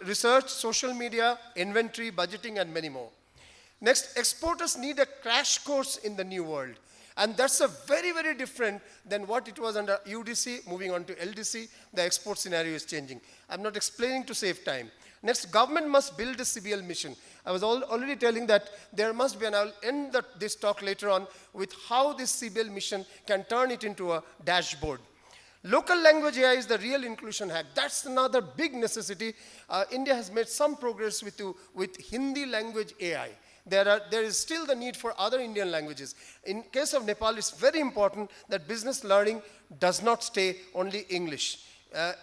research, social media, inventory, budgeting, and many more. Next, exporters need a crash course in the new world. And that's a very, very different than what it was under UDC, moving on to LDC. The export scenario is changing. I'm not explaining to save time. Next, government must build a CBL mission. I was already telling that there must be, and I'll end this talk later on with how this CBL mission can turn it into a dashboard. Local language AI is the real inclusion hack. That's another big necessity. India has made some progress with Hindi language AI. There is still the need for other Indian languages. In case of Nepal, it's very important that business learning does not stay only English.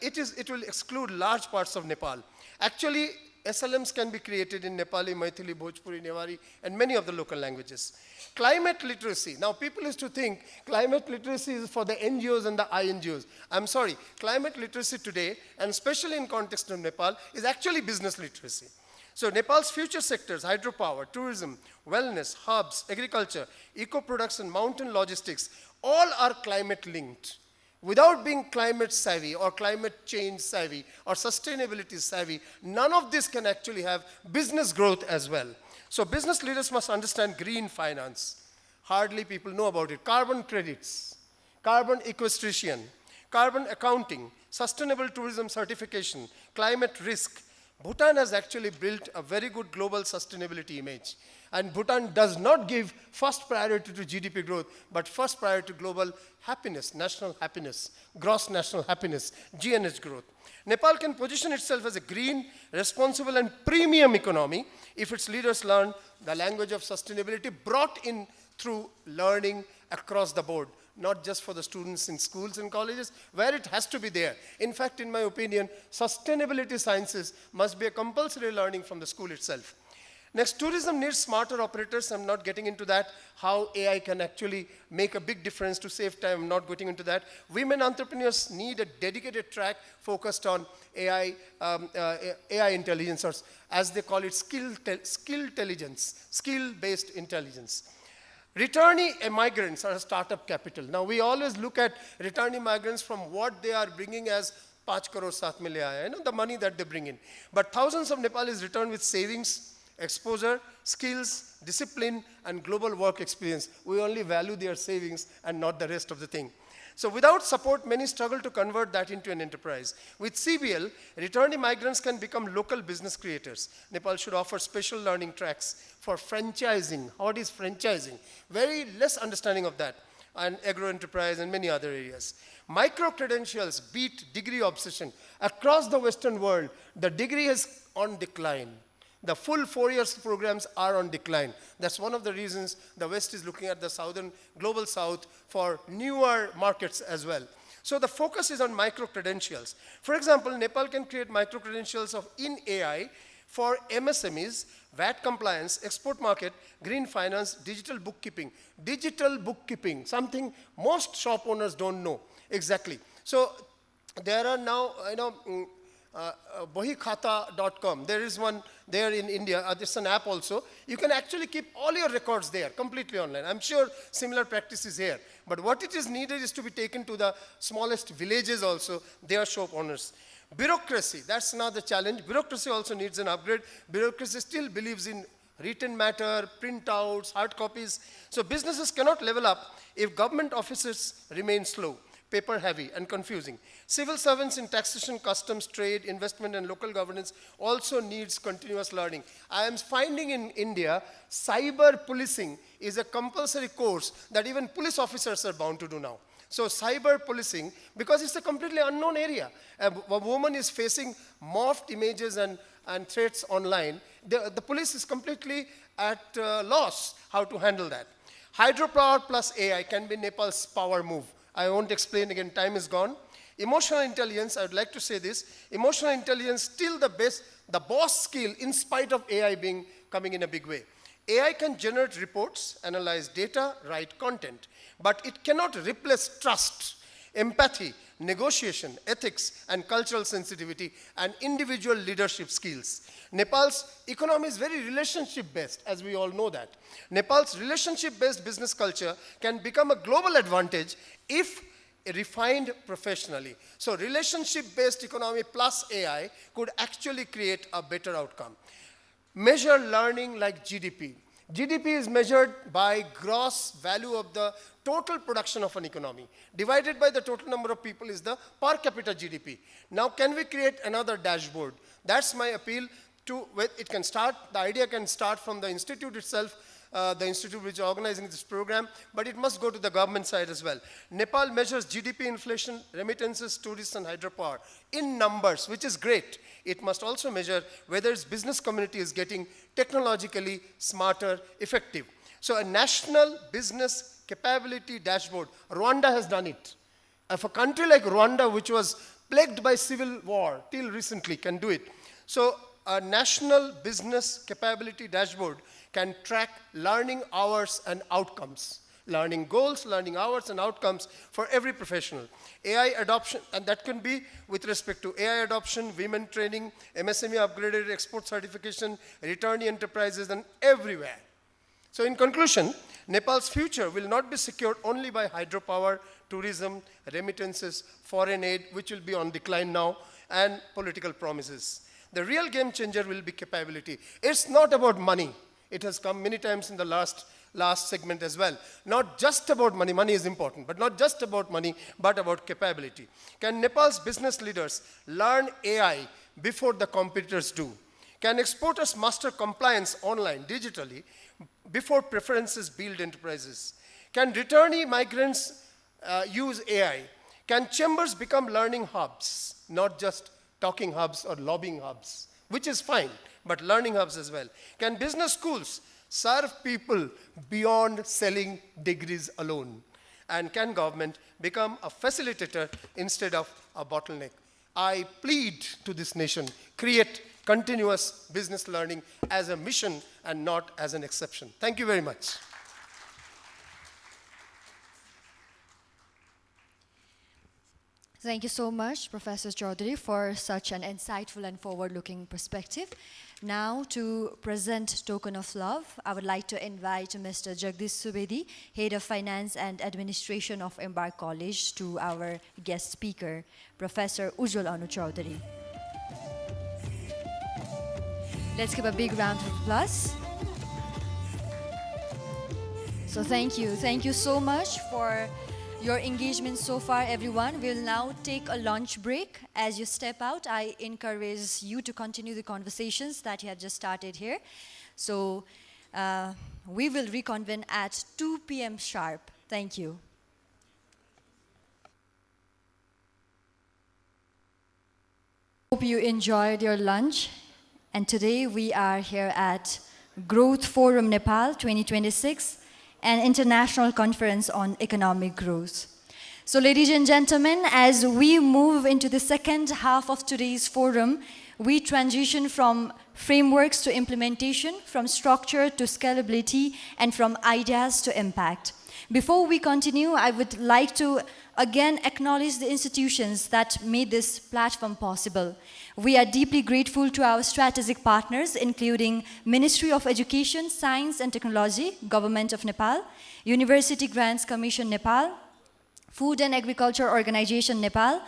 It will exclude large parts of Nepal. Actually, SLMs can be created in Nepali, Maithili, Bhojpuri, Newari, and many of the local languages. Climate literacy. Now, people used to think climate literacy is for the NGOs and the INGOs. I'm sorry. Climate literacy today, and especially in context of Nepal, is actually business literacy. So Nepal's future sectors, hydropower, tourism, wellness, hubs, agriculture, eco-production, mountain logistics, all are climate linked. Without being climate savvy or climate change savvy or sustainability savvy, none of this can actually have business growth as well. So business leaders must understand green finance. Hardly people know about it. Carbon credits, carbon equestrian, carbon accounting, sustainable tourism certification, climate risk. Bhutan has actually built a very good global sustainability image. And Bhutan does not give first priority to GDP growth, but first priority to global happiness, national happiness, gross national happiness, GNH growth. Nepal can position itself as a green, responsible, and premium economy if its leaders learn the language of sustainability brought in through learning across the board, not just for the students in schools and colleges, where it has to be there. In fact, in my opinion, sustainability sciences must be a compulsory learning from the school itself. Next, tourism needs smarter operators. I'm not getting into that. How AI can actually make a big difference to save time. I'm not getting into that. Women entrepreneurs need a dedicated track focused on AI, AI intelligence, or as they call it, skill-based intelligence. Returnee migrants are a startup capital. Now, we always look at returnee migrants from what they are bringing as 5 crore 7 million, the money that they bring in. But thousands of Nepalis return with savings, exposure, skills, discipline, and global work experience. We only value their savings and not the rest of the thing. So without support, many struggle to convert that into an enterprise. With CBL, returnee migrants can become local business creators. Nepal should offer special learning tracks for franchising. What is franchising? Very less understanding of that. And agro-enterprise and many other areas. Micro-credentials beat degree obsession. Across the Western world, the degree is on decline. The full 4 years programs are on decline. That's one of the reasons the West is looking at the global South for newer markets as well. So the focus is on micro-credentials. For example, Nepal can create micro-credentials in AI for MSMEs, VAT compliance, export market, green finance, digital bookkeeping. Digital bookkeeping, something most shop owners don't know exactly. So there are now, bohikhata.com. There is one there in India. There's an app also. You can actually keep all your records there, completely online. I'm sure similar practice is here. But what it is needed is to be taken to the smallest villages also. They are shop owners. Bureaucracy, that's another challenge. Bureaucracy also needs an upgrade. Bureaucracy still believes in written matter, printouts, hard copies. So businesses cannot level up if government offices remain slow, paper heavy, and confusing. Civil servants in taxation, customs, trade, investment, and local governance also needs continuous learning. I am finding in India, cyber policing is a compulsory course that even police officers are bound to do now. So cyber policing, because it's a completely unknown area. A woman is facing morphed images and threats online. The police is completely at loss how to handle that. Hydropower plus AI can be Nepal's power move. I won't explain again, time is gone. Emotional intelligence, I would like to say this. Emotional intelligence still the boss skill in spite of AI coming in a big way. AI can generate reports, analyze data, write content, but it cannot replace trust, empathy, negotiation, ethics, and cultural sensitivity, and individual leadership skills. Nepal's economy is very relationship-based, as we all know that. Nepal's relationship-based business culture can become a global advantage if refined professionally. So relationship-based economy plus AI could actually create a better outcome. Measure learning like GDP. GDP is measured by gross value of the total production of an economy. Divided by the total number of people is the per capita GDP. Now, can we create another dashboard? That's my appeal to, it can start, the idea can start from the institute itself, the institute which is organizing this program, but it must go to the government side as well. Nepal measures GDP inflation, remittances, tourists, and hydropower in numbers, which is great. It must also measure whether its business community is getting technologically smarter, effective. So a national business capability dashboard, Rwanda has done it. If a country like Rwanda, which was plagued by civil war till recently, can do it. So a national business capability dashboard can track learning hours and outcomes. Learning goals, learning hours, and outcomes for every professional. AI adoption, and that can be with respect to AI adoption, women training, MSME upgraded export certification, returnee enterprises, and everywhere. So in conclusion, Nepal's future will not be secured only by hydropower, tourism, remittances, foreign aid, which will be on decline now, and political promises. The real game changer will be capability. It's not about money. It has come many times in the last segment as well. Not just about money, money is important, but not just about money, but about capability. Can Nepal's business leaders learn AI before the competitors do? Can exporters master compliance online, digitally, before preferences build enterprises? Can returnee migrants use AI? Can chambers become learning hubs, not just talking hubs or lobbying hubs, which is fine, but learning hubs as well? Can business schools serve people beyond selling degrees alone? And can government become a facilitator instead of a bottleneck? I plead to this nation, create continuous business learning as a mission and not as an exception. Thank you very much. Thank you so much, Professor Chaudhary, for such an insightful and forward-looking perspective. Now, to present token of love, I would like to invite Mr. Jagdish Subedi, Head of Finance and Administration of Embark College, to our guest speaker, Professor Ujjwal Anu Chaudhary. Let's give a big round of applause. So thank you so much for your engagement so far, everyone. We'll now take a lunch break. As you step out, I encourage you to continue the conversations that you have just started here. So we will reconvene at 2 p.m. sharp. Thank you. Hope you enjoyed your lunch. And today we are here at Growth Forum Nepal 2026, an international conference on economic growth. So ladies and gentlemen, as we move into the second half of today's forum, we transition from frameworks to implementation, from structure to scalability, and from ideas to impact. Before we continue, I would like to again acknowledge the institutions that made this platform possible. We are deeply grateful to our strategic partners, including Ministry of Education, Science and Technology, Government of Nepal, University Grants Commission Nepal, Food and Agriculture Organization Nepal,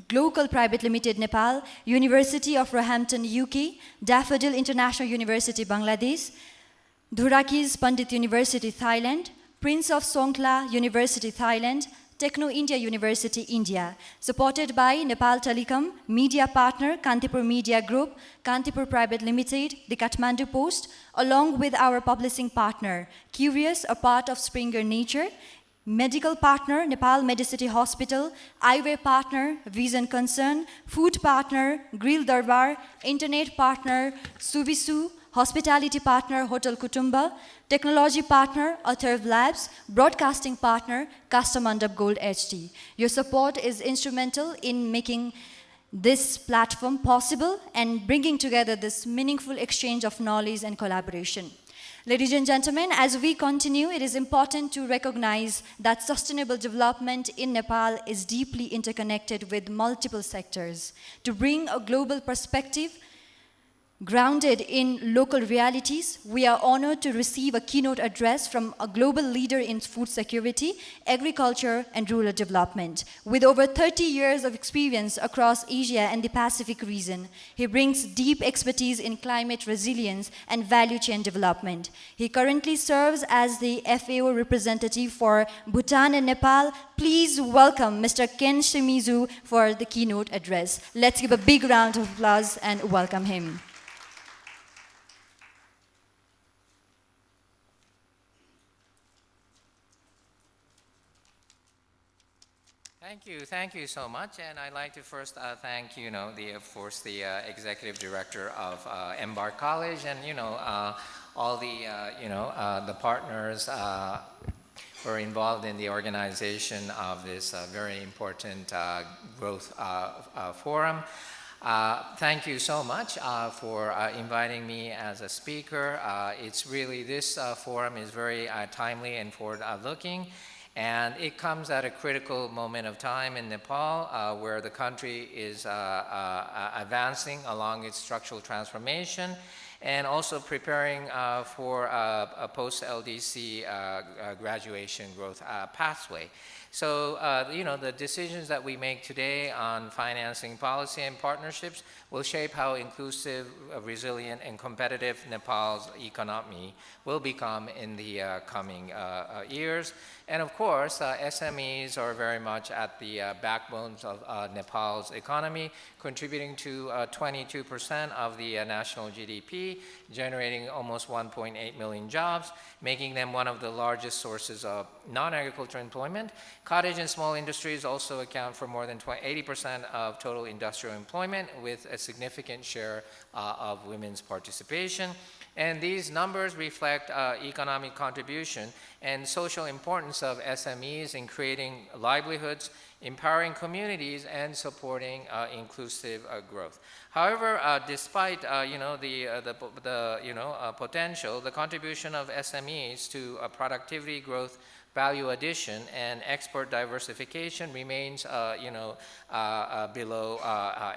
Global Private Limited Nepal, University of Roehampton, UK, Daffodil International University, Bangladesh, Dhurakis Pandit University, Thailand, Prince of Songkhla University, Thailand, Techno India University, India, supported by Nepal Telecom, media partner Kantipur Media Group, Kantipur Private Limited, the Kathmandu Post, along with our publishing partner, Curious, a part of Springer Nature, medical partner, Nepal Medicity Hospital, eyewear partner, Vision Concern, food partner, Grill Darbar, internet partner, Subisu, hospitality partner, Hotel Kutumba, technology partner, Atharv Labs, broadcasting partner, Kastamandap Gold HD. Your support is instrumental in making this platform possible and bringing together this meaningful exchange of knowledge and collaboration. Ladies and gentlemen, as we continue, it is important to recognize that sustainable development in Nepal is deeply interconnected with multiple sectors. To bring a global perspective, grounded in local realities, we are honored to receive a keynote address from a global leader in food security, agriculture, and rural development. With over 30 years of experience across Asia and the Pacific region, he brings deep expertise in climate resilience and value chain development. He currently serves as the FAO representative for Bhutan and Nepal. Please welcome Mr. Ken Shimizu for the keynote address. Let's give a big round of applause and welcome him. Thank you so much, and I'd like to first thank the executive director of Embark College, and all the partners who are involved in the organization of this very important growth forum. Thank you so much for inviting me as a speaker. It's really, this forum is very timely and forward-looking. And it comes at a critical moment of time in Nepal, where the country is advancing along its structural transformation and also preparing for a post-LDC graduation growth pathway. So, the decisions that we make today on financing policy and partnerships will shape how inclusive, resilient, and competitive Nepal's economy will become in the coming years. And of course, SMEs are very much at the backbones of Nepal's economy, contributing to 22% of the national GDP, generating almost 1.8 million jobs, making them one of the largest sources of non-agricultural employment, Cottage and small industries also account for more than 80% of total industrial employment, with a significant share of women's participation. And these numbers reflect economic contribution and social importance of SMEs in creating livelihoods, empowering communities, and supporting inclusive growth. However, despite potential, the contribution of SMEs to productivity growth, value addition, and export diversification remains below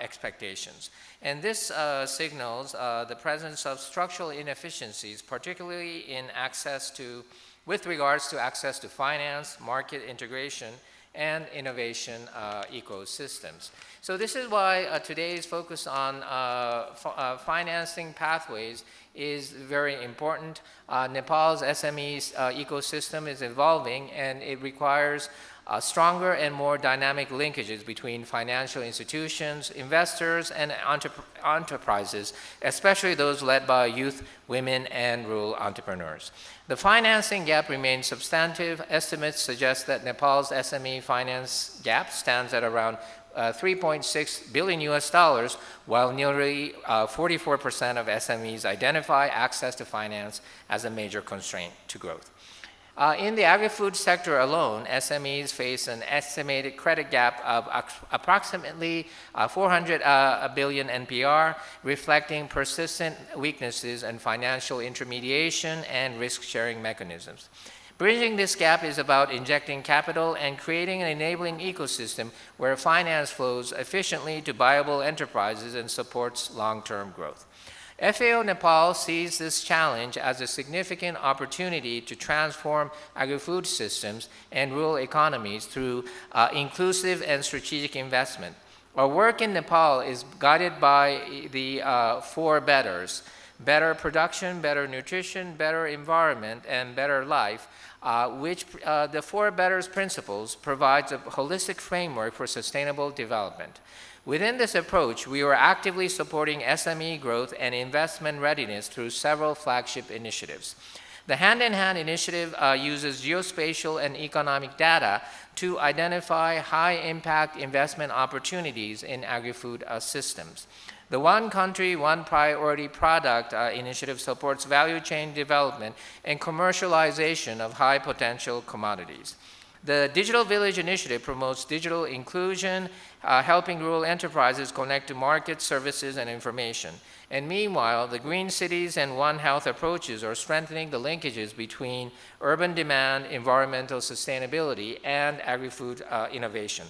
expectations. And this signals the presence of structural inefficiencies, particularly with regards to access to finance, market integration, and innovation ecosystems. So this is why today's focus on financing pathways is very important. Nepal's SME ecosystem is evolving, and it requires stronger and more dynamic linkages between financial institutions, investors, and enterprises, especially those led by youth, women, and rural entrepreneurs. The financing gap remains substantive. Estimates suggest that Nepal's SME finance gap stands at around $3.6 billion US, while nearly 44% of SMEs identify access to finance as a major constraint to growth. In the agri-food sector alone, SMEs face an estimated credit gap of approximately 400 billion NPR, reflecting persistent weaknesses in financial intermediation and risk-sharing mechanisms. Bridging this gap is about injecting capital and creating an enabling ecosystem where finance flows efficiently to viable enterprises and supports long-term growth. FAO Nepal sees this challenge as a significant opportunity to transform agri-food systems and rural economies through inclusive and strategic investment. Our work in Nepal is guided by the four betters: better production, better nutrition, better environment, and better life, which the four betters principles provides a holistic framework for sustainable development. Within this approach, we are actively supporting SME growth and investment readiness through several flagship initiatives. The Hand-in-Hand initiative uses geospatial and economic data to identify high-impact investment opportunities in agri-food systems. The One Country, One Priority Product initiative supports value chain development and commercialization of high-potential commodities. The Digital Village initiative promotes digital inclusion, helping rural enterprises connect to market services and information. And meanwhile, the Green Cities and One Health approaches are strengthening the linkages between urban demand, environmental sustainability, and agri-food innovation.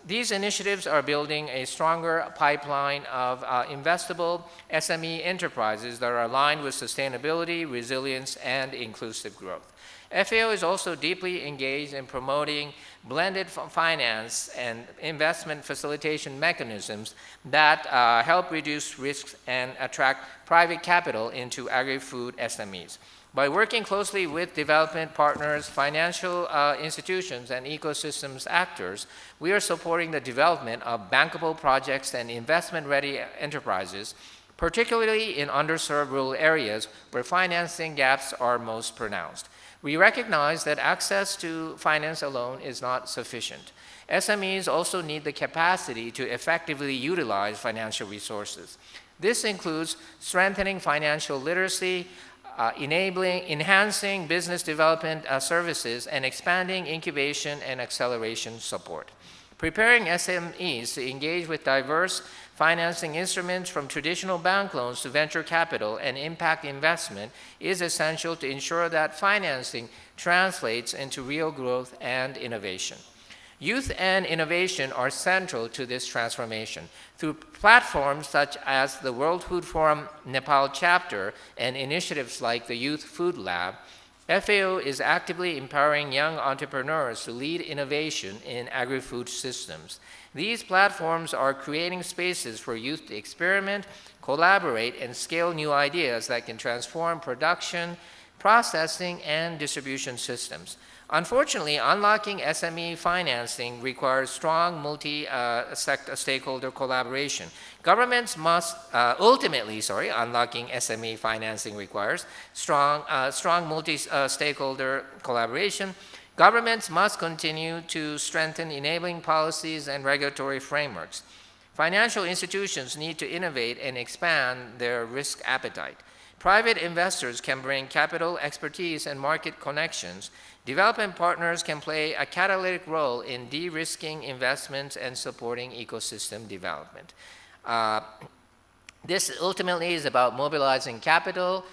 These initiatives are building a stronger pipeline of investable SME enterprises that are aligned with sustainability, resilience, and inclusive growth. FAO is also deeply engaged in promoting blended finance and investment facilitation mechanisms that help reduce risks and attract private capital into agri-food SMEs. By working closely with development partners, financial institutions, and ecosystems actors, we are supporting the development of bankable projects and investment-ready enterprises, particularly in underserved rural areas where financing gaps are most pronounced. We recognize that access to finance alone is not sufficient. SMEs also need the capacity to effectively utilize financial resources. This includes strengthening financial literacy, enhancing business development services, and expanding incubation and acceleration support. Preparing SMEs to engage with diverse financing instruments, from traditional bank loans to venture capital and impact investment, is essential to ensure that financing translates into real growth and innovation. Youth and innovation are central to this transformation. Through platforms such as the World Food Forum Nepal chapter and initiatives like the Youth Food Lab, FAO is actively empowering young entrepreneurs to lead innovation in agri-food systems. These platforms are creating spaces for youth to experiment, collaborate, and scale new ideas that can transform production, processing, and distribution systems. Unfortunately, unlocking SME financing requires strong multi-stakeholder collaboration. Governments must, unlocking SME financing requires strong multi-stakeholder collaboration. Governments must continue to strengthen enabling policies and regulatory frameworks. Financial institutions need to innovate and expand their risk appetite. Private investors can bring capital, expertise, and market connections. Development partners can play a catalytic role in de-risking investments and supporting ecosystem development. This ultimately is about mobilizing capital,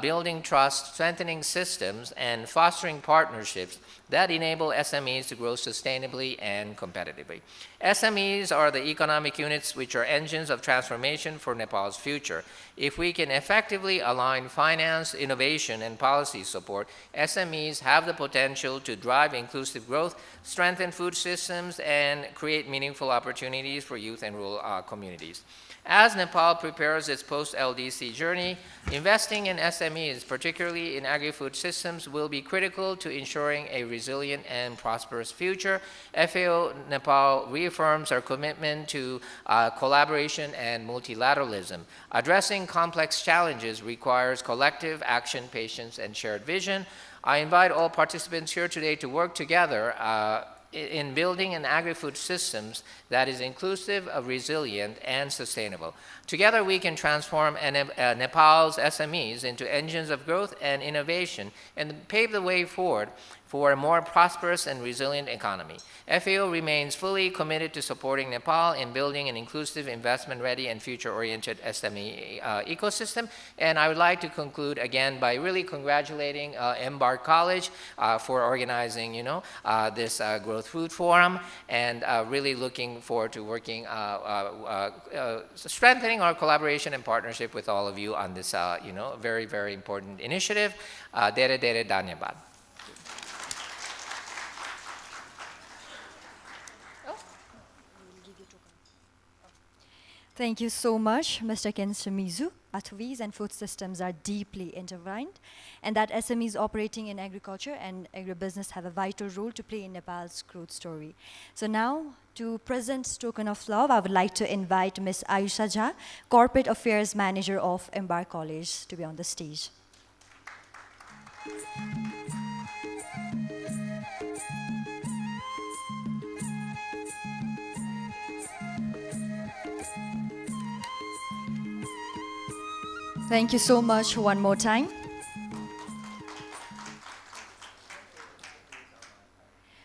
building trust, strengthening systems, and fostering partnerships that enable SMEs to grow sustainably and competitively. SMEs are the economic units which are engines of transformation for Nepal's future. If we can effectively align finance, innovation, and policy support, SMEs have the potential to drive inclusive growth, strengthen food systems, and create meaningful opportunities for youth and rural communities. As Nepal prepares its post-LDC journey, investing in SMEs, particularly in agri-food systems, will be critical to ensuring a resilient and prosperous future. FAO Nepal reaffirms our commitment to collaboration and multilateralism. Addressing complex challenges requires collective action, patience, and shared vision. I invite all participants here today to work together in building an agri-food systems that is inclusive, resilient, and sustainable. Together, we can transform Nepal's SMEs into engines of growth and innovation and pave the way forward for a more prosperous and resilient economy. FAO remains fully committed to supporting Nepal in building an inclusive, investment-ready, and future-oriented SME ecosystem. And I would like to conclude again by really congratulating Embark College for organizing, this Growth Food Forum, and really looking forward to working, strengthening our collaboration and partnership with all of you on this, very, very important initiative. Dere dere dhanyabad. Thank you so much, Mr. Kenshimizu. Pathways and food systems are deeply intertwined, and that SMEs operating in agriculture and agribusiness have a vital role to play in Nepal's growth story. So now, to present token of love, I would like to invite Ms. Ayusha Jha, Corporate Affairs Manager of Embark College, to be on the stage. Thank you so much one more time.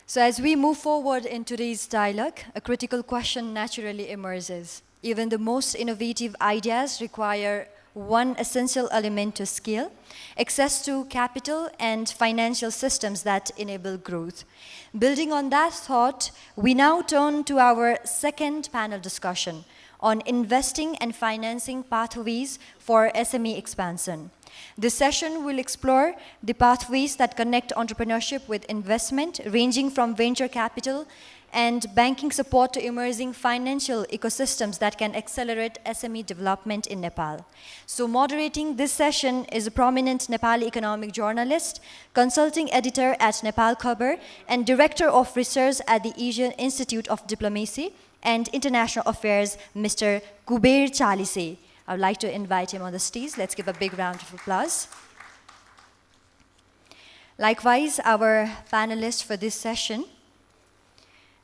So as we move forward in today's dialogue, a critical question naturally emerges. Even the most innovative ideas require one essential element to scale: access to capital and financial systems that enable growth. Building on that thought, we now turn to our second panel discussion on investing and financing pathways for SME expansion. This session will explore the pathways that connect entrepreneurship with investment, ranging from venture capital and banking support to emerging financial ecosystems that can accelerate SME development in Nepal. So moderating this session is a prominent Nepali economic journalist, consulting editor at Nepal Khabar, and director of research at the Asian Institute of Diplomacy and International Affairs, Mr. Kuber Chalise. I would like to invite him on the stage. Let's give a big round of applause. Likewise, our panelists for this session,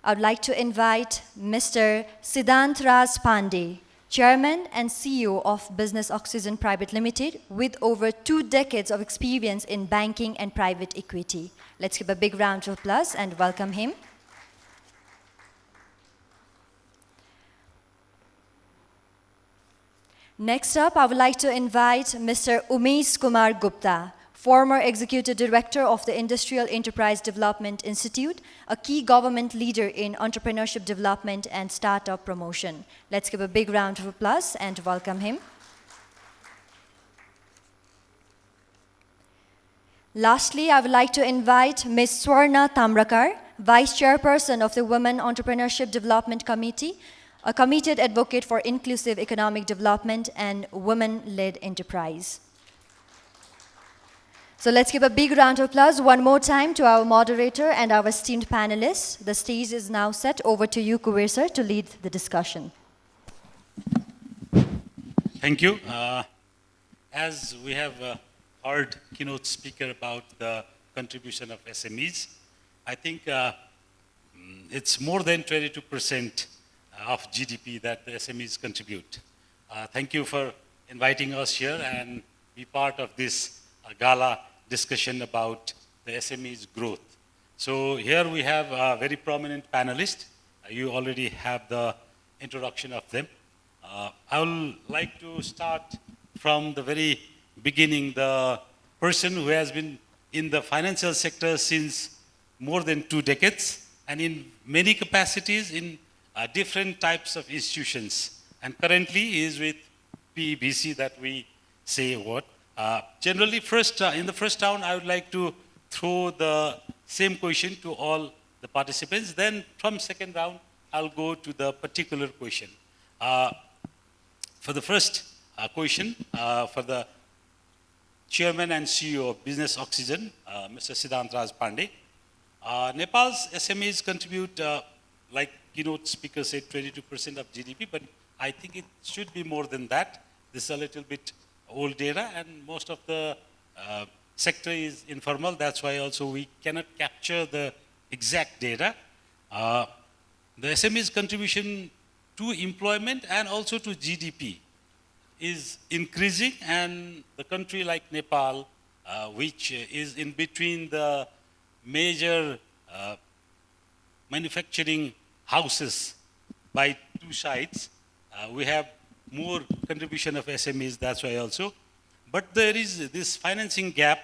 I would like to invite Mr. Siddhant Raj Pandey, Chairman and CEO of Business Oxygen Private Limited, with over 2 decades of experience in banking and private equity. Let's give a big round of applause and welcome him. Next up, I would like to invite Mr. Umesh Kumar Gupta, former Executive Director of the Industrial Enterprise Development Institute, a key government leader in entrepreneurship development and startup promotion. Let's give a big round of applause and welcome him. Lastly, I would like to invite Ms. Swarna Tamrakar, Vice Chairperson of the Women Entrepreneurship Development Committee, a committed advocate for inclusive economic development and women-led enterprise. So let's give a big round of applause one more time to our moderator and our esteemed panelists. The stage is now set. Over to you, Kuber sir, to lead the discussion. Thank you. As we have heard keynote speaker about the contribution of SMEs, I think it's more than 22% of GDP that the SMEs contribute. Thank you for inviting us here and be part of this gala discussion about the SMEs growth. So here we have a very prominent panelist. You already have the introduction of them. I would like to start from the very beginning, the person who has been in the financial sector since more than 2 decades and in many capacities in different types of institutions. And currently is with PBC that we say what. Generally, in the first round, I would like to throw the same question to all the participants. Then from second round, I'll go to the particular question. For the first question, for the Chairman and CEO of Business Oxygen, Mr. Siddhant Raj Pandey. Nepal's SMEs contribute, like keynote speaker said, 22% of GDP, but I think it should be more than that. This is a little bit old data, and most of the sector is informal. That's why also we cannot capture the exact data. The SMEs contribution to employment and also to GDP is increasing, and the country like Nepal, which is in between the major manufacturing houses by 2 sides, we have more contribution of SMEs, that's why also. But there is this financing gap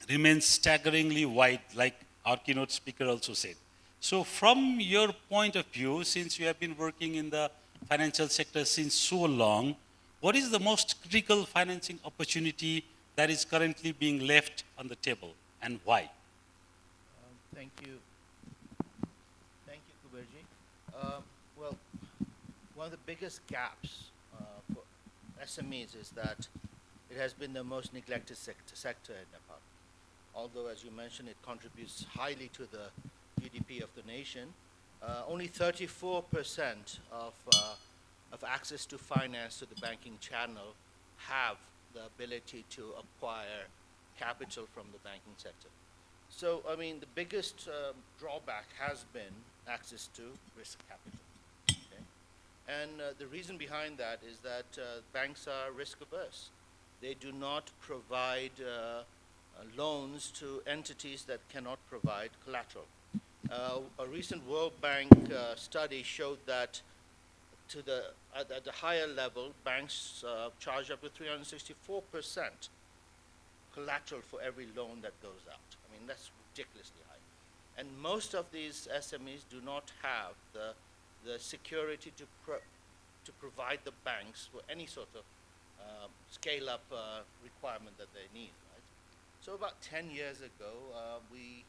remains staggeringly wide, like our keynote speaker also said. So from your point of view, since you have been working in the financial sector since so long, what is the most critical financing opportunity that is currently being left on the table, and why? Thank you. Thank you, Kuberji. Well, one of the biggest gaps for SMEs is that it has been the most neglected sector in Nepal. Although, as you mentioned, it contributes highly to the GDP of the nation, only 34% of access to finance to the banking channel have the ability to acquire capital from the banking sector. So, I mean, the biggest drawback has been access to risk capital. Okay? And the reason behind that is that banks are risk averse. They do not provide loans to entities that cannot provide collateral. A recent World Bank study showed that at the higher level, banks charge up to 364% collateral for every loan that goes out. I mean, that's ridiculously high. And most of these SMEs do not have the security to provide the banks for any sort of scale-up requirement that they need, right? So about 10 years ago, we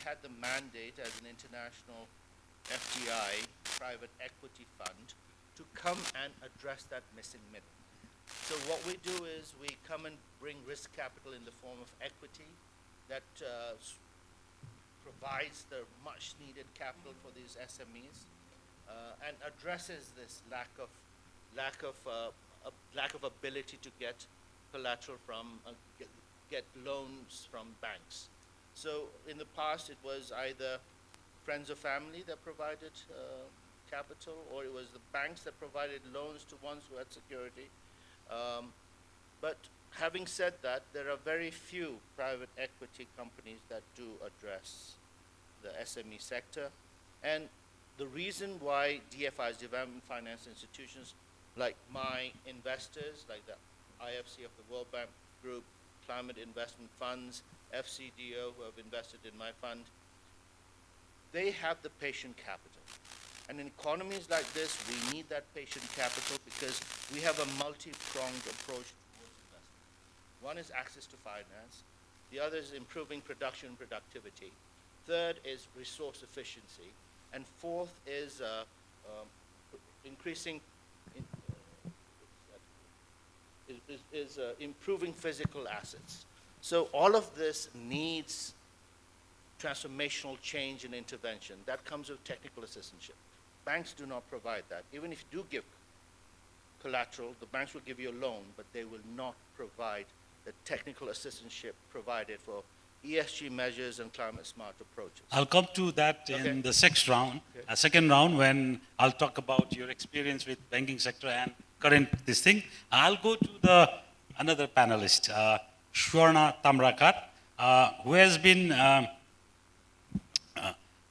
had the mandate as an international FDI, private equity fund, to come and address that missing middle. So what we do is we come and bring risk capital in the form of equity that provides the much needed capital for these SMEs and addresses this lack of ability to get collateral from get loans from banks. So in the past, it was either friends or family that provided capital, or it was the banks that provided loans to ones who had security. But having said that, there are very few private equity companies that do address the SME sector. And the reason why DFIs, development finance institutions, like my investors, like the IFC of the World Bank Group, Climate Investment Funds, FCDO, who have invested in my fund, they have the patient capital. And in economies like this, we need that patient capital because we have a multi-pronged approach towards investment. One is access to finance. The other is improving production and productivity. Third is resource efficiency. And fourth is improving physical assets. So all of this needs transformational change and intervention. That comes with technical assistantship. Banks do not provide that. Even if you do give collateral, the banks will give you a loan, but they will not provide the technical assistantship provided for ESG measures and climate smart approaches. I'll come to that in the second round when I'll talk about your experience with banking sector and current this thing. I'll go to another panelist, Shwarna Tamrakar, who has been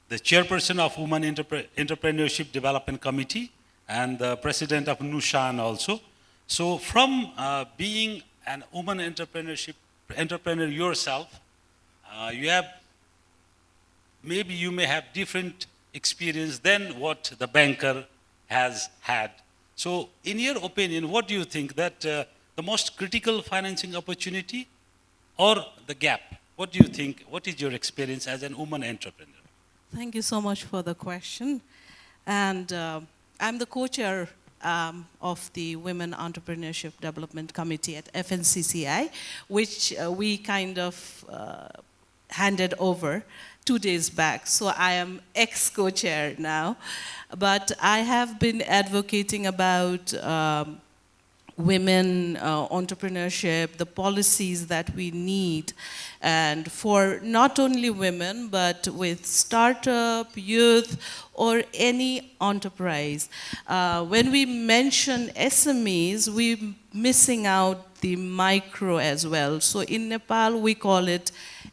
the chairperson of Women Entrepreneurship Development Committee and the president of Nushan also. So from being an woman entrepreneur yourself, you may have different experience than what the banker has had. So in your opinion, what do you think that the most critical financing opportunity or the gap? What do you think? What is your experience as a woman entrepreneur? Thank you so much for the question. And I'm the co-chair of the Women Entrepreneurship Development Committee at FNCCI, which we kind of handed over 2 days back. So I am ex-co-chair now. But I have been advocating about women entrepreneurship, the policies that we need, and for not only women, but with startup, youth, or any enterprise. When we mention SMEs, we're missing out the micro as well. So in Nepal, we call it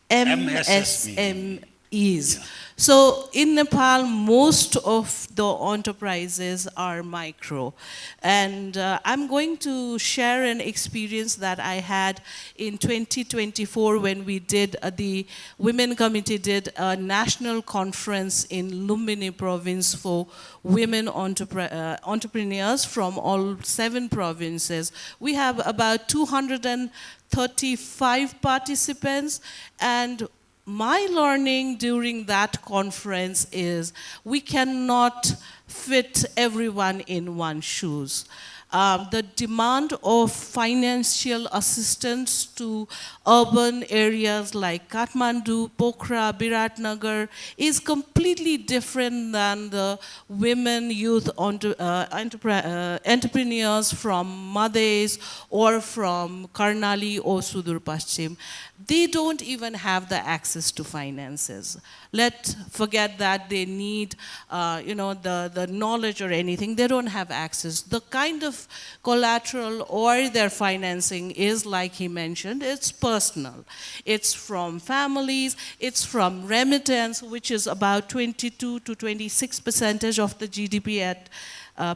MSMEs. Yeah. So in Nepal, most of the enterprises are micro. And I'm going to share an experience that I had in 2024 when we did, the Women Committee did a national conference in Lumbini province for women entrepreneurs from all 7 provinces. We have about 235 participants, and my learning during that conference is we cannot fit everyone in one shoes. The demand of financial assistance to urban areas like Kathmandu, Pokhara, Biratnagar is completely different than the women youth entrepreneurs from Madhes or from Karnali or Sudur Paschim. They don't even have the access to finances. Let's forget that they need, the knowledge or anything. They don't have access. The kind of collateral or their financing is, like he mentioned, it's personal. It's from families. It's from remittance, which is about 22 to 26% of the GDP at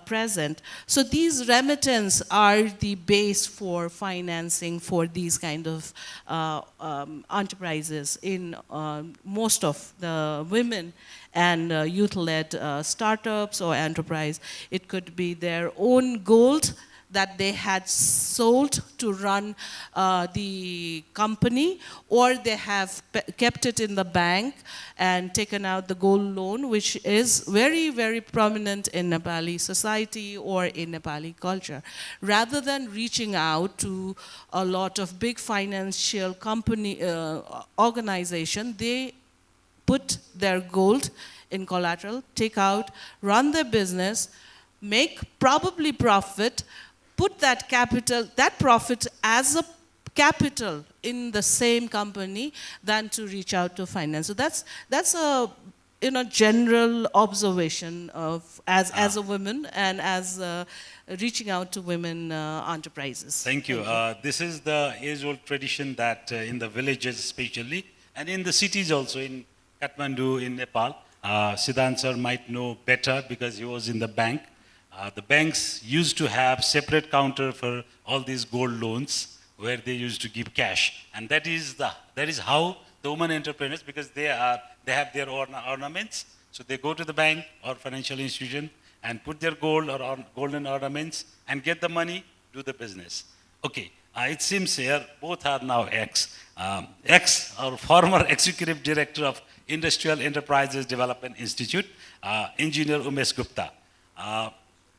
present. So these remittance are the base for financing for these kind of enterprises in most of the women and youth-led startups or enterprise. It could be their own gold that they had sold to run the company, or they have kept it in the bank and taken out the gold loan, which is very, very prominent in Nepali society or in Nepali culture. Rather than reaching out to a lot of big financial company organization, they put their gold in collateral, take out, run their business, make probably profit, put that capital, that profit as a capital in the same company than to reach out to finance. So that's a general observation of as a woman and as reaching out to women enterprises. Thank you. This is the age-old tradition that in the villages especially, and in the cities also, in Kathmandu, in Nepal, Siddhant sir might know better because he was in the bank. The banks used to have separate counter for all these gold loans where they used to give cash, and that is how the women entrepreneurs, because they have their own ornaments, so they go to the bank or financial institution and put their gold or golden ornaments and get the money, do the business. Okay, it seems here both are now ex or former executive director of Industrial Enterprises Development Institute, Engineer Umesh Gupta.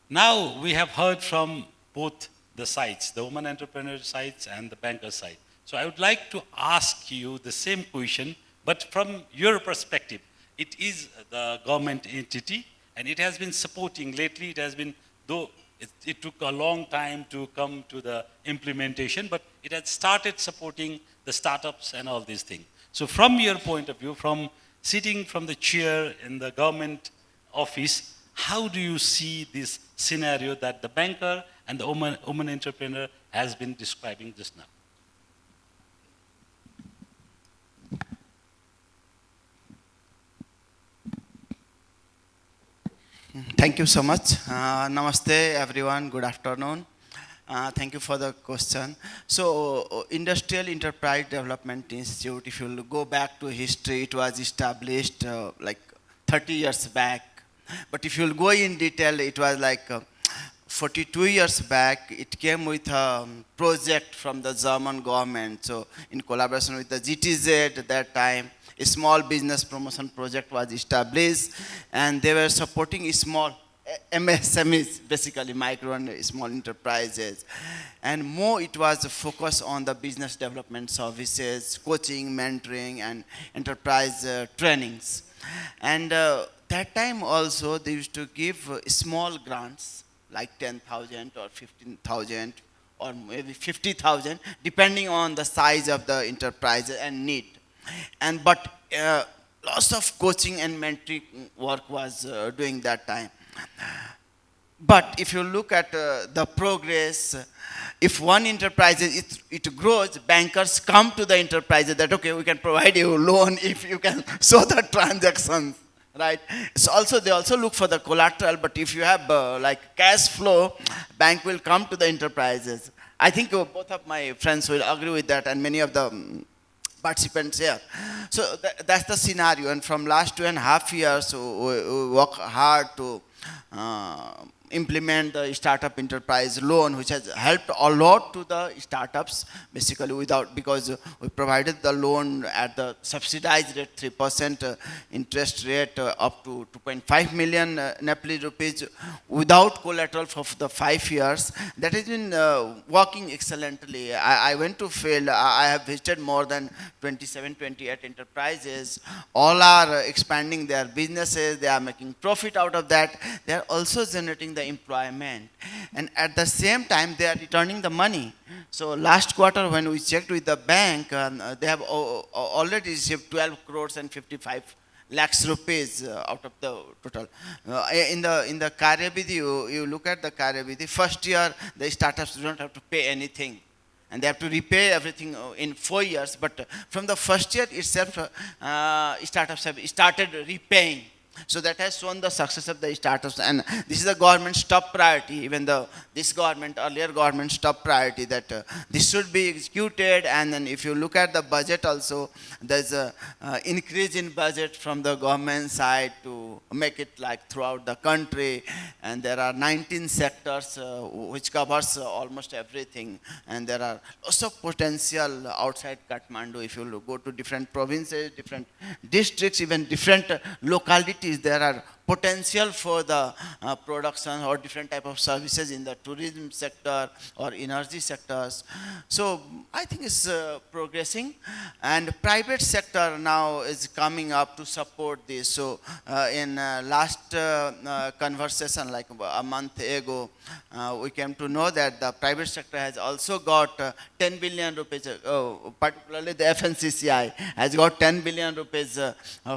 Now we have heard from both the sides, the woman entrepreneur sides and the banker side. So I would like to ask you the same question, but from your perspective. It is the government entity, and it has been supporting lately. It has been, though it took a long time to come to the implementation, but it has started supporting the startups and all these things. So from your point of view, from sitting from the chair in the government office, how do you see this scenario that the banker and the woman entrepreneur has been describing just now? Thank you so much. Namaste, everyone. Good afternoon. Thank you for the question. So, Industrial Enterprise Development Institute, if you go back to history, it was established like 30 years back. But if you'll go in detail, it was like 42 years back. It came with a project from the German government. So, in collaboration with the GTZ at that time, a small business promotion project was established, and they were supporting small MSMEs, basically micro and small enterprises. And more it was focused on the business development services, coaching, mentoring, and enterprise trainings. And that time also they used to give small grants like 10,000 or 15,000 or maybe 50,000, depending on the size of the enterprise and need. And but lots of coaching and mentoring work was doing that time. But if you look at the progress, if one enterprise it grows, bankers come to the enterprise that okay, we can provide you a loan if you can show the transactions, right? So also they also look for the collateral. But if you have like cash flow, bank will come to the enterprises. I think both of my friends will agree with that, and many of the participants here. So that's the scenario, and from last 2.5 years we work hard to implement the startup enterprise loan, which has helped a lot to the startups, basically because we provided the loan at the subsidized rate, 3% interest rate up to 2.5 million Nepali rupees without collateral for the 5 years. That has been working excellently. I went to field. I have visited more than 27, 28 enterprises. All are expanding their businesses. They are making profit out of that. They are also generating the employment, and at the same time they are returning the money. So last quarter when we checked with the bank, they have already received 12 crores and 55 lakhs rupees out of the total. In the Karyabidhi, you look at the Karyabidhi, first year the startups don't have to pay anything, and they have to repay everything in 4 years. But from the first year itself, startups have started repaying. So that has shown the success of the startups, and this is the government's top priority. Even this government, earlier government's top priority, that this should be executed. And then if you look at the budget also, there's a increase in budget from the government side to make it like throughout the country. And there are 19 sectors which covers almost everything. And there are lots of potential outside Kathmandu. If you go to different provinces, different districts, even different localities, there are potential for the production or different type of services in the tourism sector or energy sectors. So I think it's progressing, and private sector now is coming up to support this. So in last conversation like a month ago, we came to know that the private sector has also got 10 billion rupees, particularly the FNCCI has got 10 billion rupees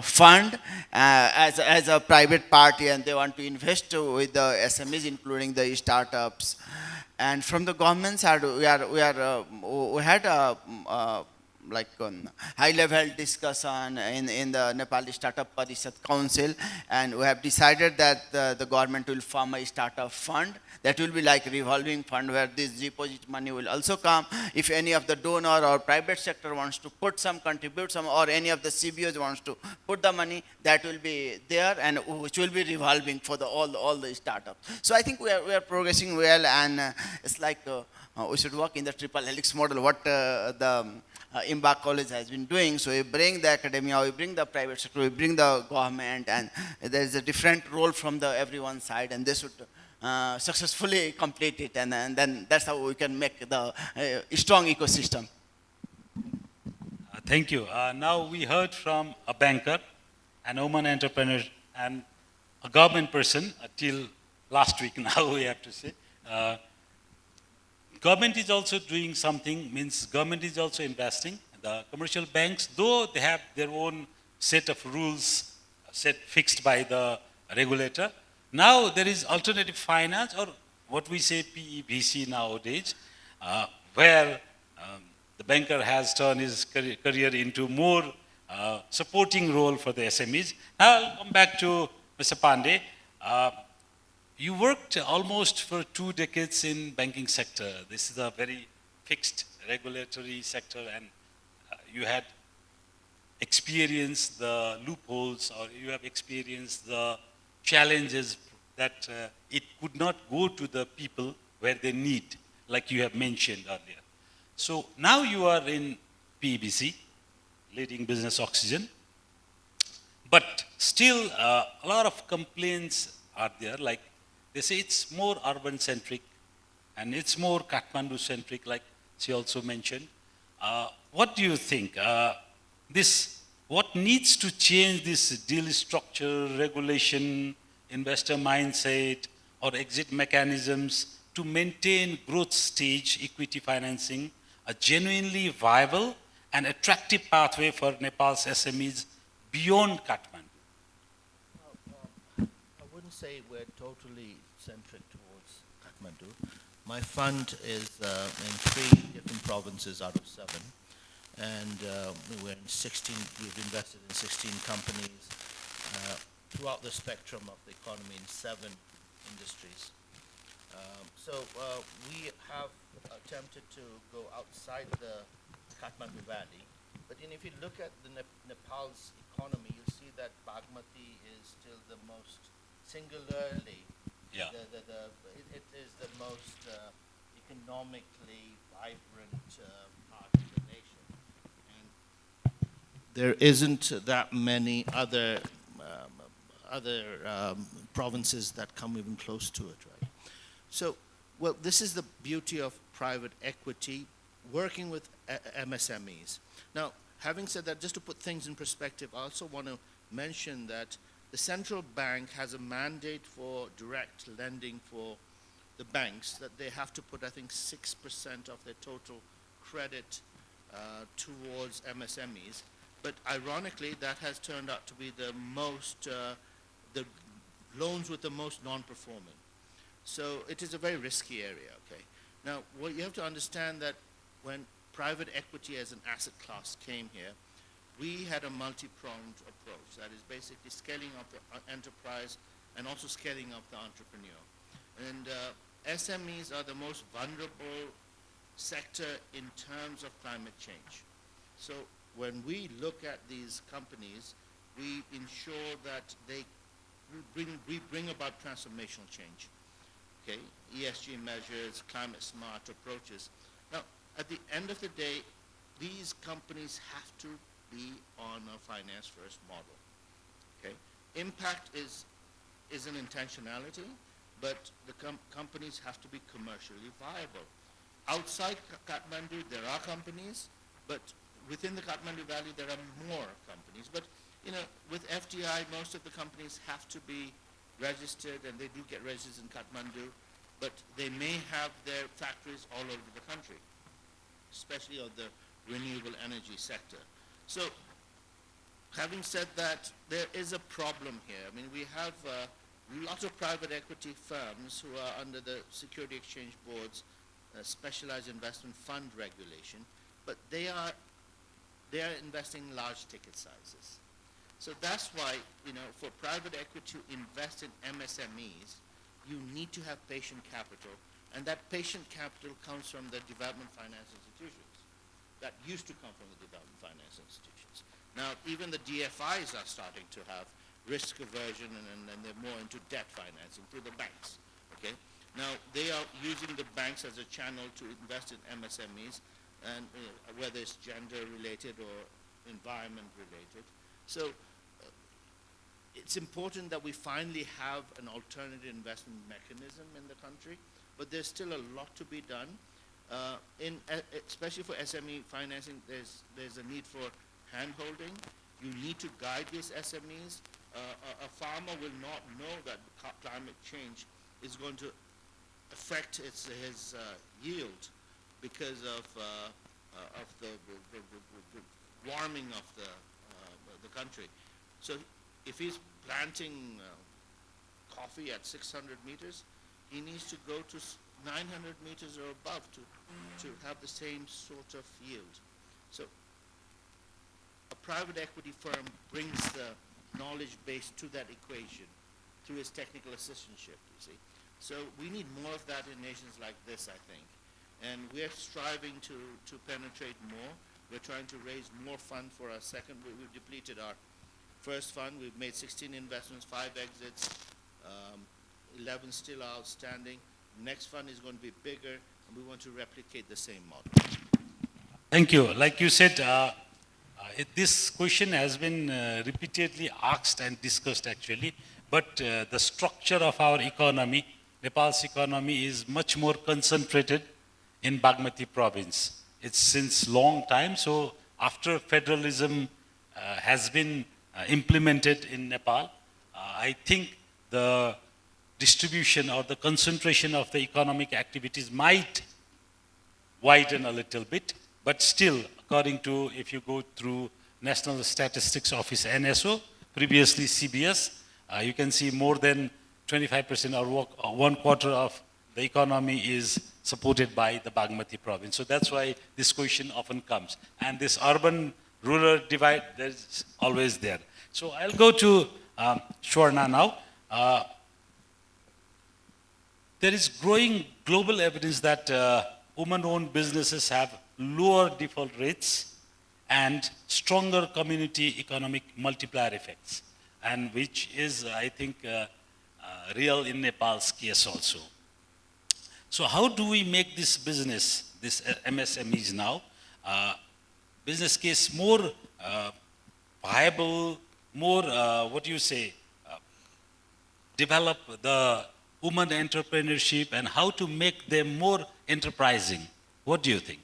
fund as a private party, and they want to invest with the SMEs, including the startups. And from the government side, we had a like high-level discussion in the Nepali Startup Parishad Council, and we have decided that the government will form a startup fund that will be like revolving fund, where this deposit money will also come. If any of the donor or private sector wants to contribute some, or any of the CBOs wants to put the money, that will be there, and which will be revolving for all the startups. So I think we are progressing well, and it's like we should work in the triple helix model, what the Embark College has been doing. So we bring the academia, we bring the private sector, we bring the government, and there is a different role from everyone's side, and they should successfully complete it, and then that's how we can make the strong ecosystem. Thank you. Now we heard from a banker, an woman entrepreneur, and a government person till last week now, we have to say. Government is also doing something, means government is also investing. The commercial banks, though they have their own set of rules fixed by the regulator, now there is alternative finance, or what we say PEBC nowadays, where the banker has turned his career into more supporting role for the SMEs. Now I'll come back to Mr. Pandey. You worked almost for 2 decades in banking sector. This is a very fixed regulatory sector, and you had experienced the loopholes, or you have experienced the challenges that it could not go to the people where they need, like you have mentioned earlier. So now you are in PEBC, leading business oxygen, but still a lot of complaints are there, like they say it's more urban-centric and it's more Kathmandu-centric, like she also mentioned. What do you think? What needs to change this deal structure, regulation, investor mindset, or exit mechanisms to maintain growth stage equity financing, a genuinely viable and attractive pathway for Nepal's SMEs beyond Kathmandu? I wouldn't say we're totally centric towards Kathmandu. My fund is in 3 different provinces out of 7. And we're in 16, we've invested in 16 companies throughout the spectrum of the economy in 7 industries. So we have attempted to go outside the Kathmandu Valley, but if you look at the Nepal's economy, you'll see that Bagmati is still the most singularly, it is the most economically vibrant part of the nation. And there isn't that many other provinces that come even close to it, right? So, well, this is the beauty of private equity working with MSMEs. Now, having said that, just to put things in perspective, I also want to mention that the central bank has a mandate for direct lending for the banks, that they have to put, I think, 6% of their total credit towards MSMEs. But ironically, that has turned out to be the most, the loans with the most non-performing. So it is a very risky area, okay? Now, well, you have to understand that when private equity as an asset class came here, we had a multi-pronged approach. That is basically scaling up the enterprise and also scaling up the entrepreneur. And SMEs are the most vulnerable sector in terms of climate change. So when we look at these companies, we ensure that we bring about transformational change. Okay, ESG measures, climate smart approaches. Now, at the end of the day, these companies have to be on a finance first model. Okay, impact is an intentionality, but the companies have to be commercially viable. Outside Kathmandu, there are companies, but within the Kathmandu Valley, there are more companies. But you know, with FDI, most of the companies have to be registered, and they do get registered in Kathmandu, but they may have their factories all over the country, especially on the renewable energy sector. So, having said that, there is a problem here. I mean, we have lots of private equity firms who are under the Security Exchange Board's specialized investment fund regulation, but they are investing in large ticket sizes. So that's why, you know, for private equity to invest in MSMEs, you need to have patient capital, and that patient capital comes from the development finance institutions. That used to come from the development finance institutions. Now, even the DFIs are starting to have risk aversion, and they're more into debt financing through the banks, okay? Now, they are using the banks as a channel to invest in MSMEs, and whether it's gender-related or environment-related. So, it's important that we finally have an alternative investment mechanism in the country, but there's still a lot to be done. Especially for SME financing, there's a need for hand-holding. You need to guide these SMEs. A farmer will not know that climate change is going to affect his yield because of of the warming of the country. So if he's planting coffee at 600 meters, he needs to go to 900 meters or above to have the same sort of yield. So a private equity firm brings the knowledge base to that equation through his technical assistantship, you see. So we need more of that in nations like this, I think. And we're striving to penetrate more. We're trying to raise more fund for our second. We've depleted our first fund. We've made 16 investments, 5 exits, 11 still outstanding. Next fund is going to be bigger, and we want to replicate the same model. Thank you. Like you said, this question has been repeatedly asked and discussed actually, but the structure of our economy, Nepal's economy, is much more concentrated in Bagmati province. It's since long time, so after federalism has been implemented in Nepal, I think the distribution or the concentration of the economic activities might widen a little bit, but still, according to, if you go through National Statistics Office, NSO, previously CBS, you can see more than 25% or 1/4 of the economy is supported by the Bagmati province. So that's why this question often comes. And this urban-rural divide, there's always there. So I'll go to Swarna now. There is growing global evidence that women-owned businesses have lower default rates and stronger community economic multiplier effects, and which is, I think, real in Nepal's case also. So how do we make this business, this MSMEs now, business case more viable, more, what do you say, develop the women entrepreneurship, and how to make them more enterprising? What do you think?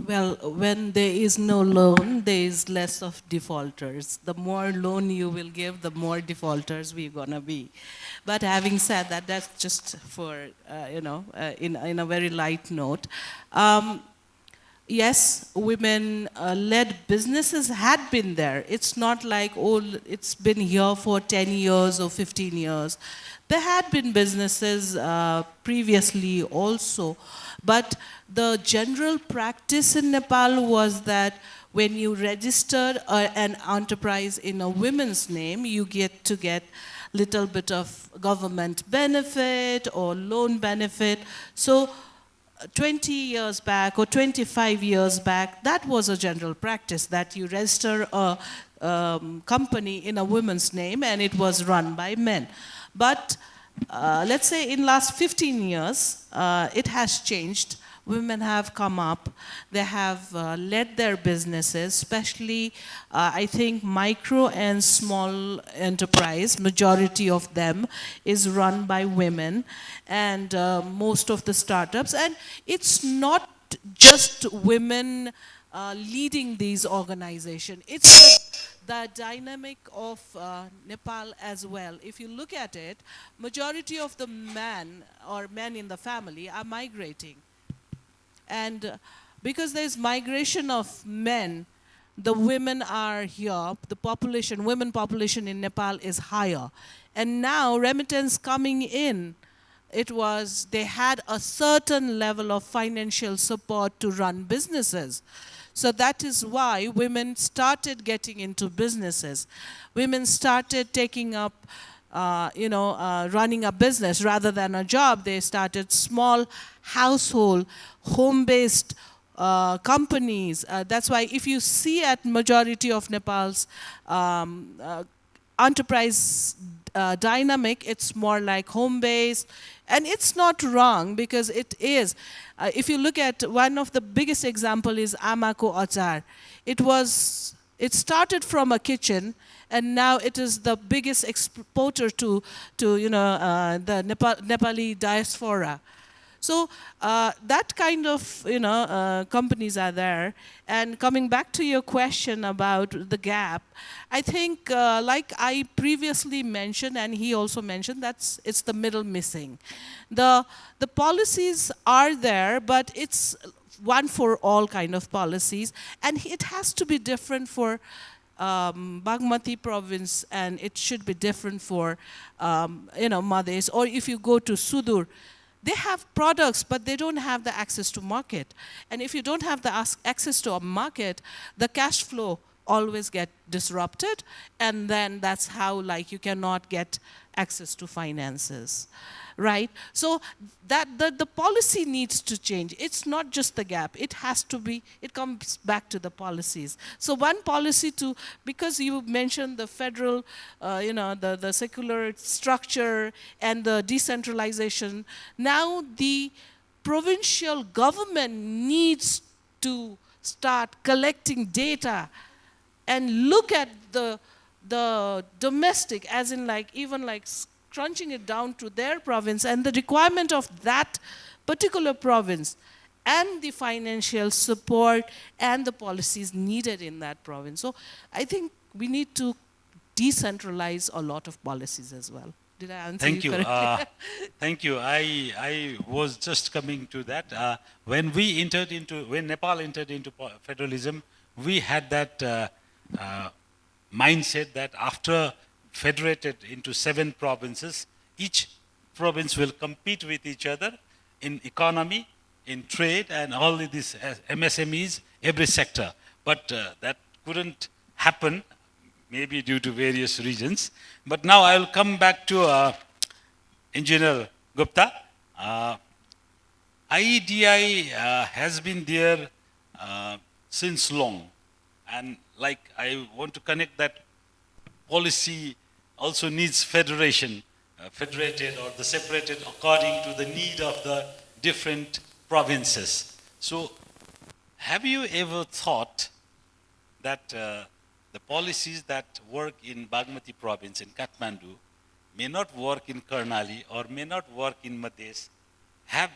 Well, when there is no loan, there is less of defaulters. The more loan you will give, the more defaulters we're gonna be. But having said that, that's just for, in a very light note. Yes, women-led businesses had been there. It's not like, oh, it's been here for 10 years or 15 years. There had been businesses previously also, but the general practice in Nepal was that when you register an enterprise in a woman's name, you get to get little bit of government benefit or loan benefit. So 20 years back or 25 years back, that was a general practice, that you register a company in a woman's name and it was run by men. But let's say in last 15 years, it has changed. Women have come up, they have led their businesses, especially I think micro and small enterprise, majority of them is run by women, and most of the startups. And it's not just women leading these organizations, it's the dynamic of Nepal as well. If you look at it, majority of the men in the family are migrating. And because there's migration of men, the women are here, the population, women population in Nepal is higher. And now remittance coming in, they had a certain level of financial support to run businesses. So that is why women started getting into businesses. Women started taking up running a business rather than a job. They started small household, home-based companies. That's why if you see at majority of Nepal's enterprise dynamic, it's more like home-based. And it's not wrong, because it is. If you look at one of the biggest example is Amako Achar. It started from a kitchen, and now it is the biggest exporter to the Nepali diaspora. So that kind of companies are there. And coming back to your question about the gap, I think like I previously mentioned, and he also mentioned, it's the middle missing. The policies are there, but it's one for all kind of policies, and it has to be different for Bagmati province, and it should be different for Madhes. Or if you go to Sudur, they have products, but they don't have the access to market. And if you don't have the access to a market, the cash flow always get disrupted, and then that's how you cannot get access to finances, right? So the policy needs to change. It's not just the gap. It has to be, it comes back to the policies. So one policy because you mentioned the federal, the secular structure and the decentralization, now the provincial government needs to start collecting data and look at the domestic, as in even crunching it down to their province and the requirement of that particular province and the financial support and the policies needed in that province. So I think we need to decentralize a lot of policies as well. Did I answer you correctly? Thank you. I was just coming to that. When Nepal entered into federalism, we had that mindset that after federated into 7 provinces, each province will compete with each other in economy, in trade, and all of these MSMEs, every sector. But that couldn't happen, maybe due to various reasons. But now I'll come back to Engineer Gupta. IEDI has been there since long. And I want to connect that policy also needs federation, federated or the separated according to the need of the different provinces. So have you ever thought that the policies that work in Bagmati province in Kathmandu may not work in Karnali or may not work in Madhes? Have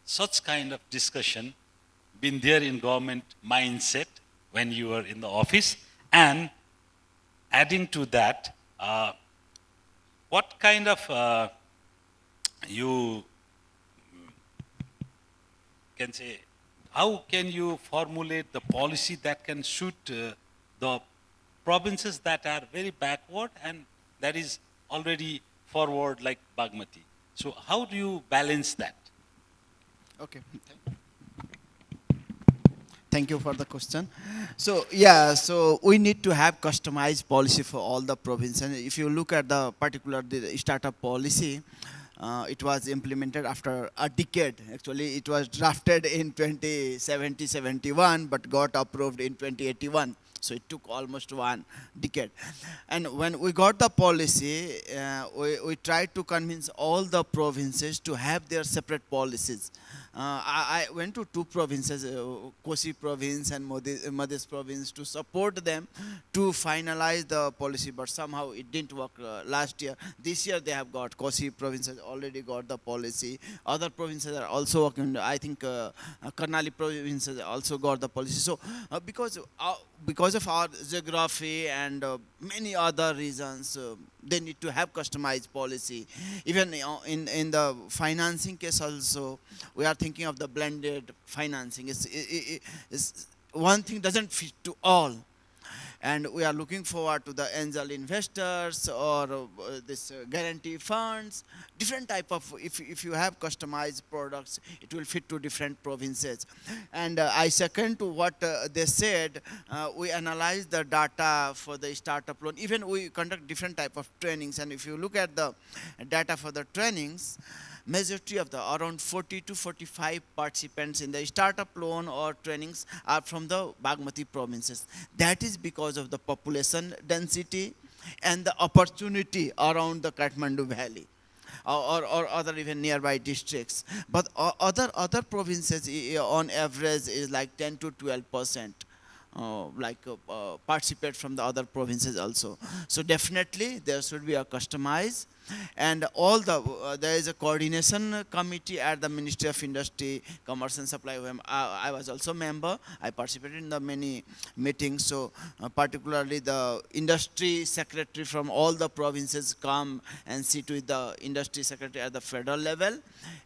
such kind of discussion been there in government mindset when you were in the office? And adding to that, what kind of you can say, how can you formulate the policy that can suit the provinces that are very backward and that is already forward like Bagmati? So how do you balance that? Okay. Thank you for the question. So yeah, so we need to have customized policy for all the provinces. And if you look at the startup policy, it was implemented after a decade. Actually, it was drafted in 2070-71, but got approved in 2081. So it took almost 1 decade. And when we got the policy, we tried to convince all the provinces to have their separate policies. I went to 2 provinces, Kosi province and Madhes province, to support them to finalize the policy, but somehow it didn't work last year. This year they have got, Kosi province has already got the policy. Other provinces are also working. I think Karnali province has also got the policy. So because of our geography and many other reasons, they need to have customized policy. Even in the financing case also, we are thinking of the blended financing. One thing doesn't fit to all. And we are looking forward to the angel investors or this guarantee funds, different type of, if you have customized products, it will fit to different provinces. And I second to what they said, we analyze the data for the startup loan. Even we conduct different type of trainings. And if you look at the data for the trainings, majority of the around 40 to 45 participants in the startup loan or trainings are from the Bagmati provinces. That is because of the population density and the opportunity around the Kathmandu Valley or other even nearby districts. But other provinces on average is like 10 to 12%. Participate from the other provinces also. So definitely there should be a customized And all the, there is a coordination committee at the Ministry of Industry, Commerce and Supply. Where I was also member. I participated in the many meetings. So particularly the industry secretary from all the provinces come and sit with the industry secretary at the federal level.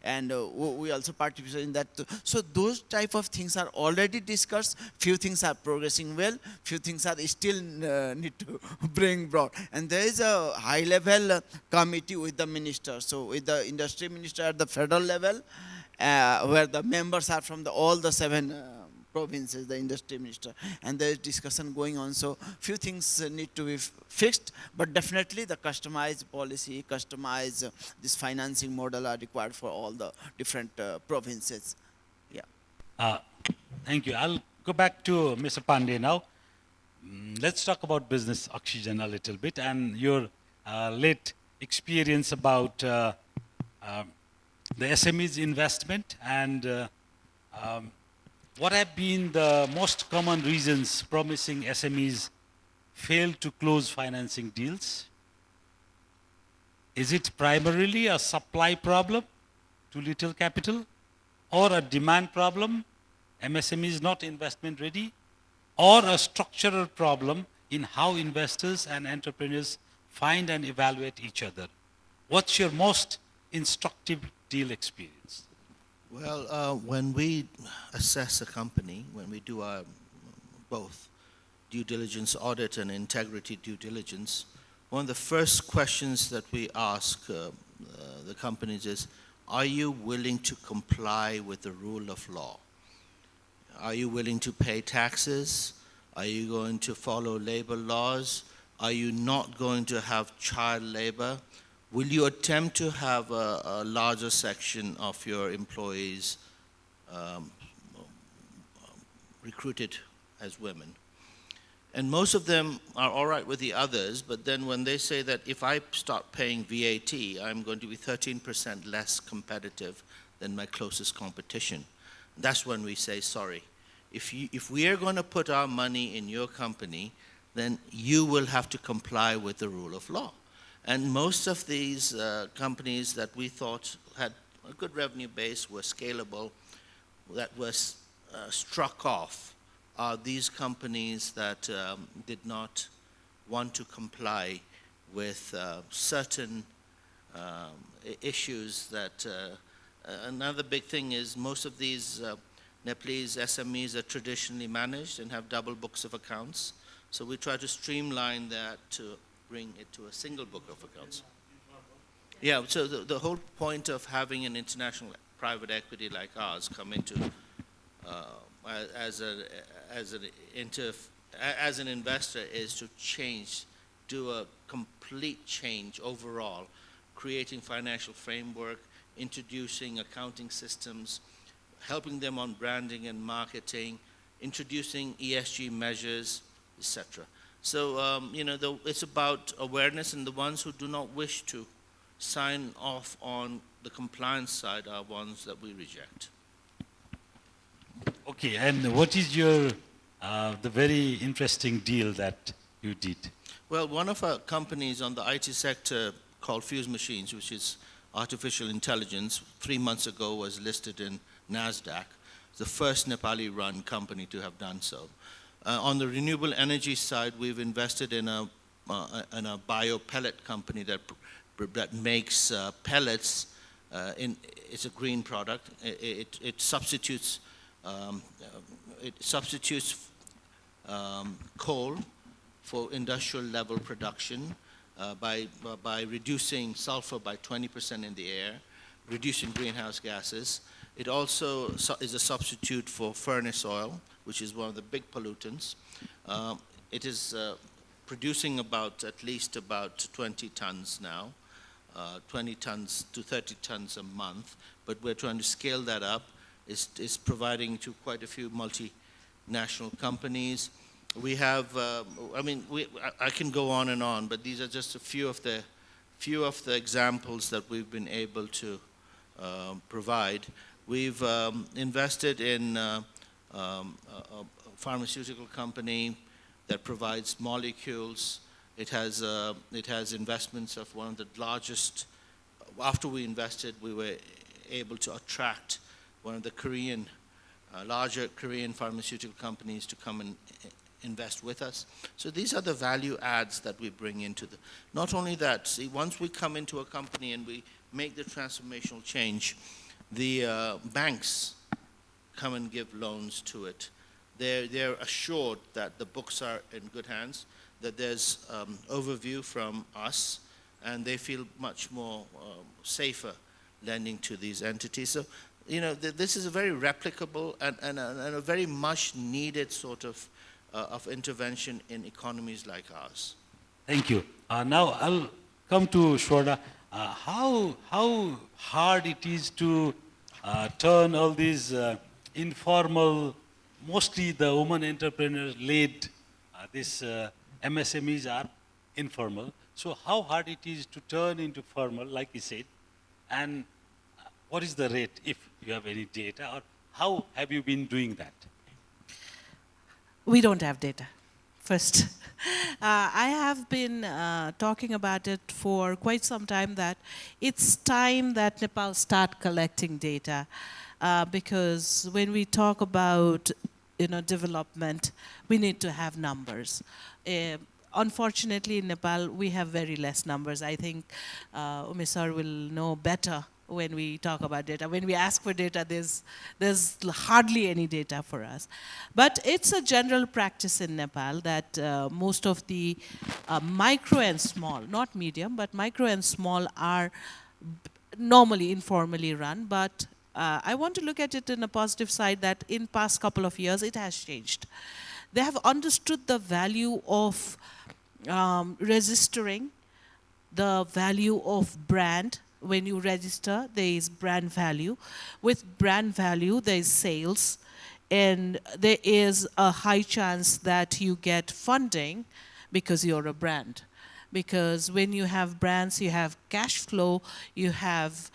And we also participate in that too. So those type of things are already discussed. Few things are progressing well. Few things are still need to bring brought. And there is a high level committee with the minister. So with the industry minister at the federal level, where the members are from all the 7 provinces, the industry minister, and there is discussion going on. So few things need to be fixed, but definitely the customized policy, customized this financing model are required for all the different provinces. Yeah. Thank you. I'll go back to Mr. Pandey now. Let's talk about business oxygen a little bit and your late experience about the SMEs investment and what have been the most common reasons promising SMEs fail to close financing deals? Is it primarily a supply problem, too little capital, or a demand problem, MSME is not investment ready, or a structural problem in how investors and entrepreneurs find and evaluate each other? What's your most instructive deal experience? Well, when we assess a company, when we do our both due diligence audit and integrity due diligence, one of the first questions that we ask the companies is, are you willing to comply with the rule of law? Are you willing to pay taxes? Are you going to follow labor laws? Are you not going to have child labor? Will you attempt to have a larger section of your employees recruited as women? And most of them are all right with the others, but then when they say that if I start paying VAT, I'm going to be 13% less competitive than my closest competition, that's when we say, sorry. If we are going to put our money in your company, then you will have to comply with the rule of law. And most of these companies that we thought had a good revenue base, were scalable, that was struck off, are these companies that did not want to comply with certain issues that, another big thing is most of these Nepalese SMEs are traditionally managed and have double books of accounts. So we try to streamline that to bring it to a single book of accounts. Yeah, so the whole point of having an international private equity like ours come into as an investor is to change, do a complete change overall, creating financial framework, introducing accounting systems, helping them on branding and marketing, introducing ESG measures, etc. So, it's about awareness, and the ones who do not wish to sign off on the compliance side are ones that we reject. Okay, and what is your, the very interesting deal that you did? Well, one of our companies on the IT sector called Fuse Machines, which is artificial intelligence, 3 months ago was listed in NASDAQ, the first Nepali-run company to have done so. On the renewable energy side, we've invested in a bio pellet company that makes pellets. It's a green product. It substitutes coal for industrial level production by reducing sulfur by 20% in the air, reducing greenhouse gases. It also is a substitute for furnace oil, which is one of the big pollutants. It is producing at least about 20 tons now, 20 tons to 30 tons a month, but we're trying to scale that up. It's providing to quite a few multinational companies. We have, I can go on and on, but these are just a few of the examples that we've been able to provide. We've invested in a pharmaceutical company that provides molecules. It has investments of one of the largest. After we invested, we were able to attract one of the larger Korean pharmaceutical companies to come and invest with us. So these are the value adds that we bring into the. Not only that, see, once we come into a company and we make the transformational change, the banks come and give loans to it. They're assured that the books are in good hands, that there's overview from us, and they feel much more safer lending to these entities. So, this is a very replicable and a very much needed sort of intervention in economies like ours. Thank you. Now I'll come to Shwarna. How hard it is to turn all these informal, mostly the women entrepreneurs-led, these MSMEs are informal. So how hard it is to turn into formal, like you said, and what is the rate, if you have any data, or how have you been doing that? We don't have data, first. I have been talking about it for quite some time, that it's time that Nepal start collecting data, because when we talk about development, we need to have numbers. Unfortunately, in Nepal, we have very less numbers. I think Umisar will know better when we talk about data. When we ask for data, there's hardly any data for us. But it's a general practice in Nepal that most of the micro and small, not medium, but micro and small are normally informally run. But I want to look at it in a positive side, that in past couple of years, it has changed. They have understood the value of registering, the value of brand. When you register, there is brand value. With brand value, there is sales. And there is a high chance that you get funding because you're a brand. Because when you have brands, you have cash flow, you have,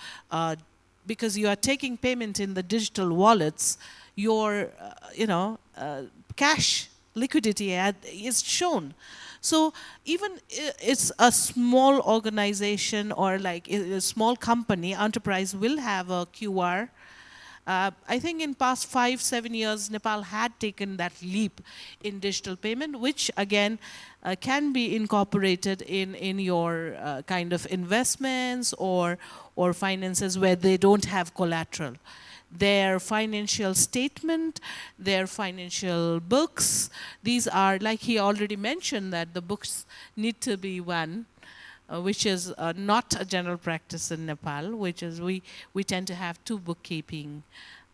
because you are taking payment in the digital wallets, your, cash liquidity is shown. So even it's a small organization or like a small company, enterprise will have a QR. I think in past 5-7 years, Nepal had taken that leap in digital payment, which again can be incorporated in your kind of investments or finances where they don't have collateral. Their financial statement, their financial books, these are, like he already mentioned, that the books need to be one, which is not a general practice in Nepal, which is we tend to have two bookkeeping.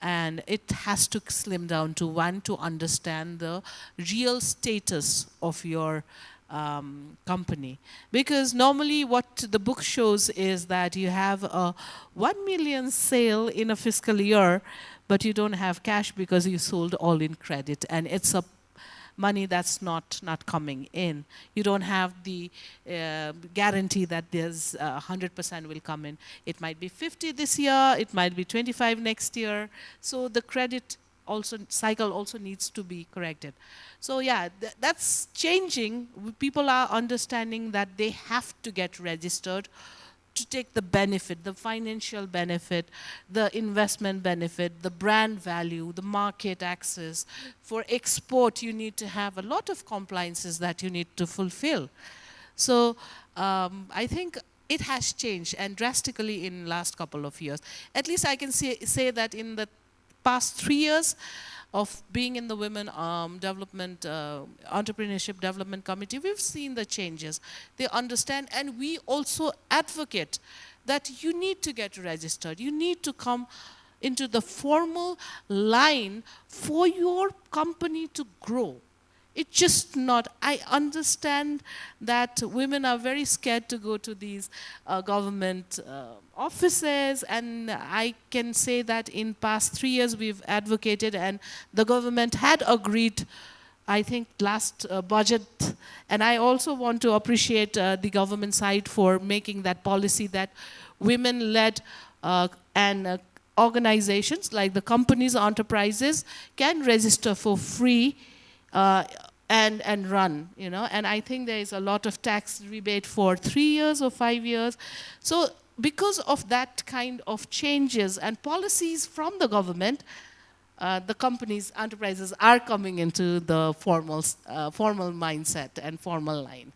And it has to slim down to one to understand the real status of your company. Because normally what the book shows is that you have a 1 million sale in a fiscal year, but you don't have cash because you sold all in credit, and it's a money that's not coming in. You don't have the guarantee that there's 100% will come in. It might be 50 this year, it might be 25 next year. So the credit cycle also needs to be corrected. So yeah, that's changing. People are understanding that they have to get registered to take the benefit, the financial benefit, the investment benefit, the brand value, the market access. For export, you need to have a lot of compliances that you need to fulfill. So I think it has changed, and drastically in last couple of years. At least I can say that in the past 3 years of being in the Women Development, Entrepreneurship Development Committee, we've seen the changes. They understand, and we also advocate that you need to get registered. You need to come into the formal line for your company to grow. It's just not, I understand that women are very scared to go to these government offices, and I can say that in past 3 years we've advocated, and the government had agreed, I think last budget, and I also want to appreciate the government side for making that policy that women-led and organizations like the companies, enterprises can register for free and run, you know. And I think there is a lot of tax rebate for 3 years or 5 years. So because of that kind of changes and policies from the government, the companies, enterprises are coming into the formal mindset and formal line.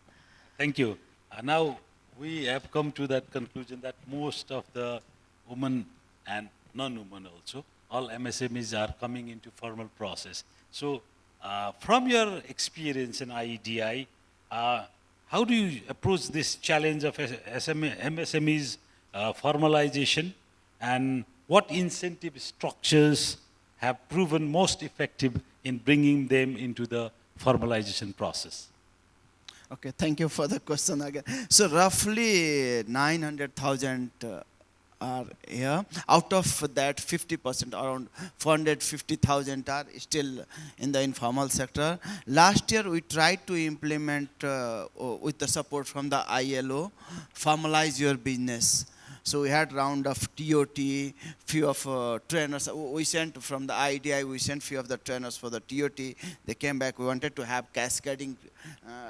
Thank you. Now we have come to that conclusion that most of the women and non-women also, all MSMEs are coming into formal process. So from your experience in IEDI, how do you approach this challenge of MSMEs formalization, and what incentive structures have proven most effective in bringing them into the formalization process? Okay, thank you for the question again. So roughly 900,000 are here. Out of that, 50%, around 450,000 are still in the informal sector. Last year, we tried to implement, with the support from the ILO, formalize your business. So we had round of TOT, few of trainers. We sent from the IDI, we sent few of the trainers for the TOT. They came back. We wanted to have cascading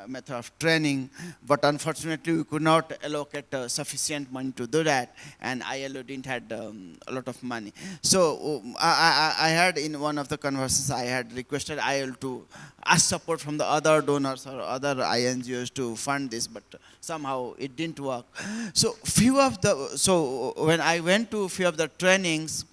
method of training, but unfortunately we could not allocate sufficient money to do that, and ILO didn't had a lot of money. So I had in one of the conversations, I had requested ILO to ask support from the other donors or other INGOs to fund this, but somehow it didn't work. So when I went to few of the trainings,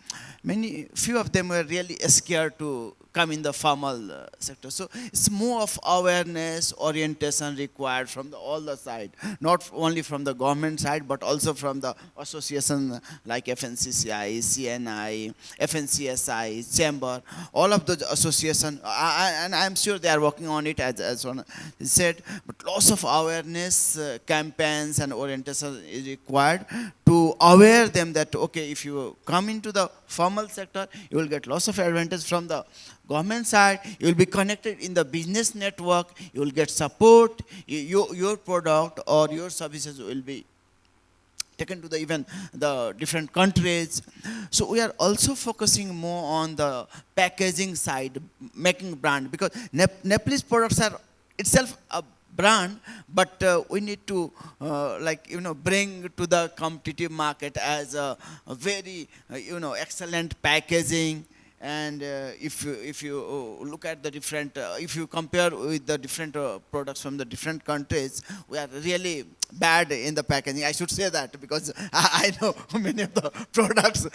few of them were really scared to come in the formal sector. So it's more of awareness, orientation required from all the side, not only from the government side, but also from the association like FNCCI, CNI, FNCSI, Chamber, all of those associations, and I'm sure they are working on it as one said, but lots of awareness, campaigns and orientation is required to aware them that, okay, if you come into the formal sector, you will get lots of advantage from the government side, you will be connected in the business network, you will get support, your product or your services will be taken to even the different countries. So we are also focusing more on the packaging side, making brand, because Nepalese products are itself a brand, but we need to bring to the competitive market as a very excellent packaging. And if you look at the different, if you compare with the different products from the different countries, we are really bad in the packaging. I should say that because I know many of the products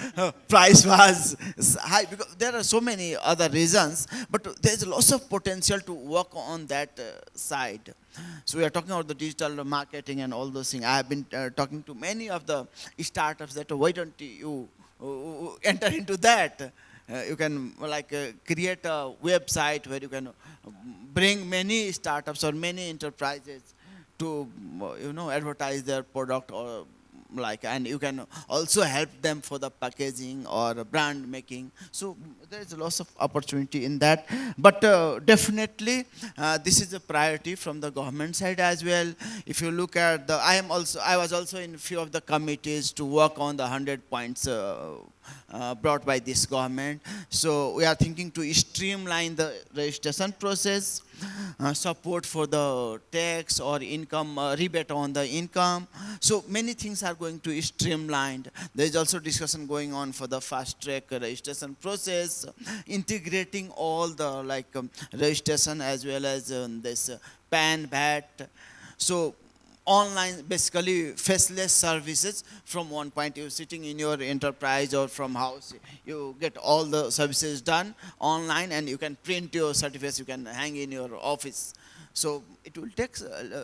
price was high because there are so many other reasons, but there's lots of potential to work on that side. So we are talking about the digital marketing and all those things. I have been talking to many of the startups that why don't you enter into that? You can create a website where you can bring many startups or many enterprises to advertise their product, or and you can also help them for the packaging or brand making. So there is lots of opportunity in that, but definitely this is a priority from the government side as well. If you look at the, I was also in a few of the committees to work on the 100 points brought by this government. So we are thinking to streamline the registration process, support for the tax or income, rebate on the income. So many things are going to be streamlined. There is also discussion going on for the fast track registration process, integrating all the registration as well as this PAN, VAT. So online, basically faceless services. From one point, you're sitting in your enterprise or from house, you get all the services done online, and you can print your certificates, you can hang in your office. So it will take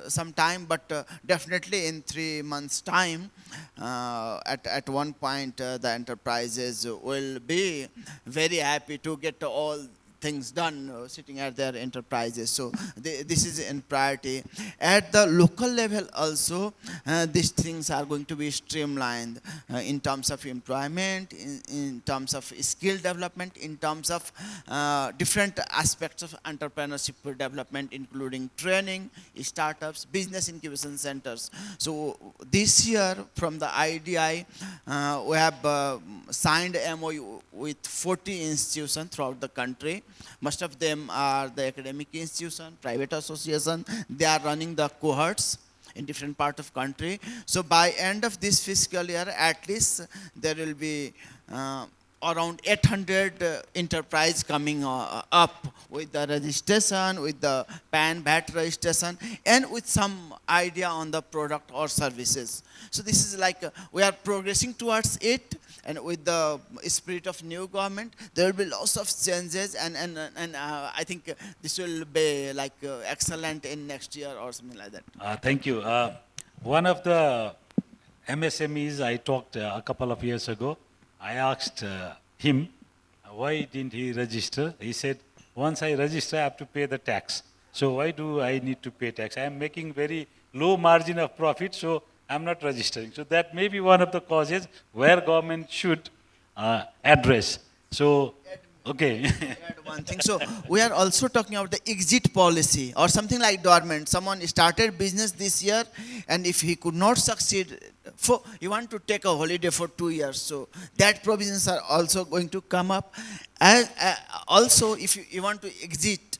some time, but definitely in 3 months' time, at one point, the enterprises will be very happy to get all things done sitting at their enterprises. So this is in priority. At the local level also, these things are going to be streamlined in terms of employment, in terms of skill development, in terms of different aspects of entrepreneurship development, including training, startups, business incubation centers. So this year from the IDI, we have signed MOU with 40 institutions throughout the country. Most of them are the academic institution, private association. They are running the cohorts in different part of country. So by end of this fiscal year, at least there will be around 800 enterprise coming up with the registration, with the PAN VAT registration, and with some idea on the product or services. So this is like we are progressing towards it, and with the spirit of new government, there will be lots of changes, and I think this will be like excellent in next year or something like that. Thank you. One of the MSMEs I talked a couple of years ago, I asked him, why didn't he register? He said, once I register, I have to pay the tax. So why do I need to pay tax? I am making very low margin of profit, so I'm not registering. So that may be one of the causes where government should address. So, okay. Add one thing. So we are also talking about the exit policy or something like dormant. Someone started business this year, and if he could not succeed, you want to take a holiday for 2 years. So that provisions are also going to come up. And also, if you want to exit,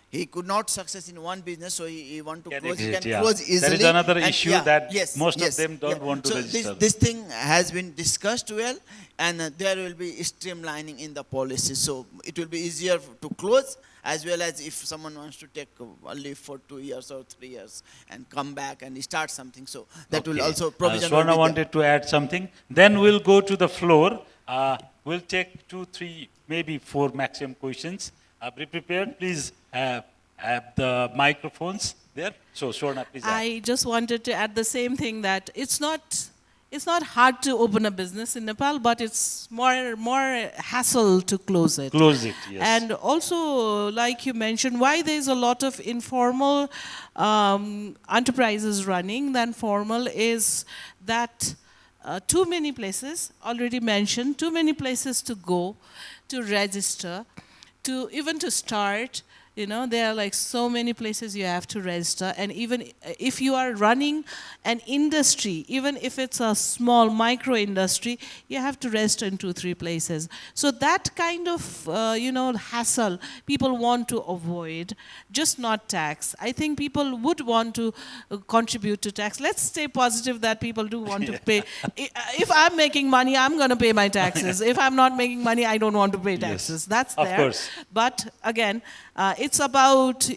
he could not success in one business, so he want to close. He can close easily. That is another issue that most of them don't want to register. So this thing has been discussed well, and there will be streamlining in the policy. So it will be easier to close, as well as if someone wants to take a leave for 2 years or 3 years and come back and start something. So that will also provision. Swarna wanted to add something. Then we'll go to the floor. We'll take 2, 3, maybe 4 maximum questions. Be prepared, please. Have the microphones there. So Swarna, please. I just wanted to add the same thing, that it's not hard to open a business in Nepal, but it's more hassle to close it. Close it, yes. And also, like you mentioned, why there's a lot of informal enterprises running than formal is that too many places, already mentioned, too many places to go, to register, to even to start. You know, there are like so many places you have to register, and even if you are running an industry, even if it's a small micro industry, you have to register in 2, 3 places. So that kind of, hassle people want to avoid, just not tax. I think people would want to contribute to tax. Let's stay positive that people do want to pay. If I'm making money, I'm going to pay my taxes. If I'm not making money, I don't want to pay taxes. That's there. Of course. But again, it's about,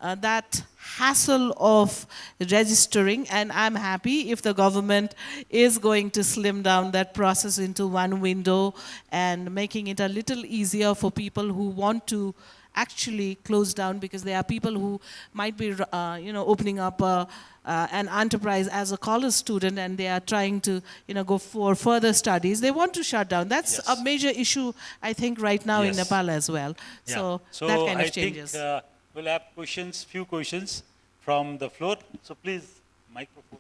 that hassle of registering, and I'm happy if the government is going to slim down that process into one window and making it a little easier for people who want to actually close down, because there are people who might be, opening up an enterprise as a college student, and they are trying to, go for further studies. They want to shut down. That's a major issue, I think, right now in Nepal as well. So that kind of changes. I think we'll have few questions from the floor. So please, microphone.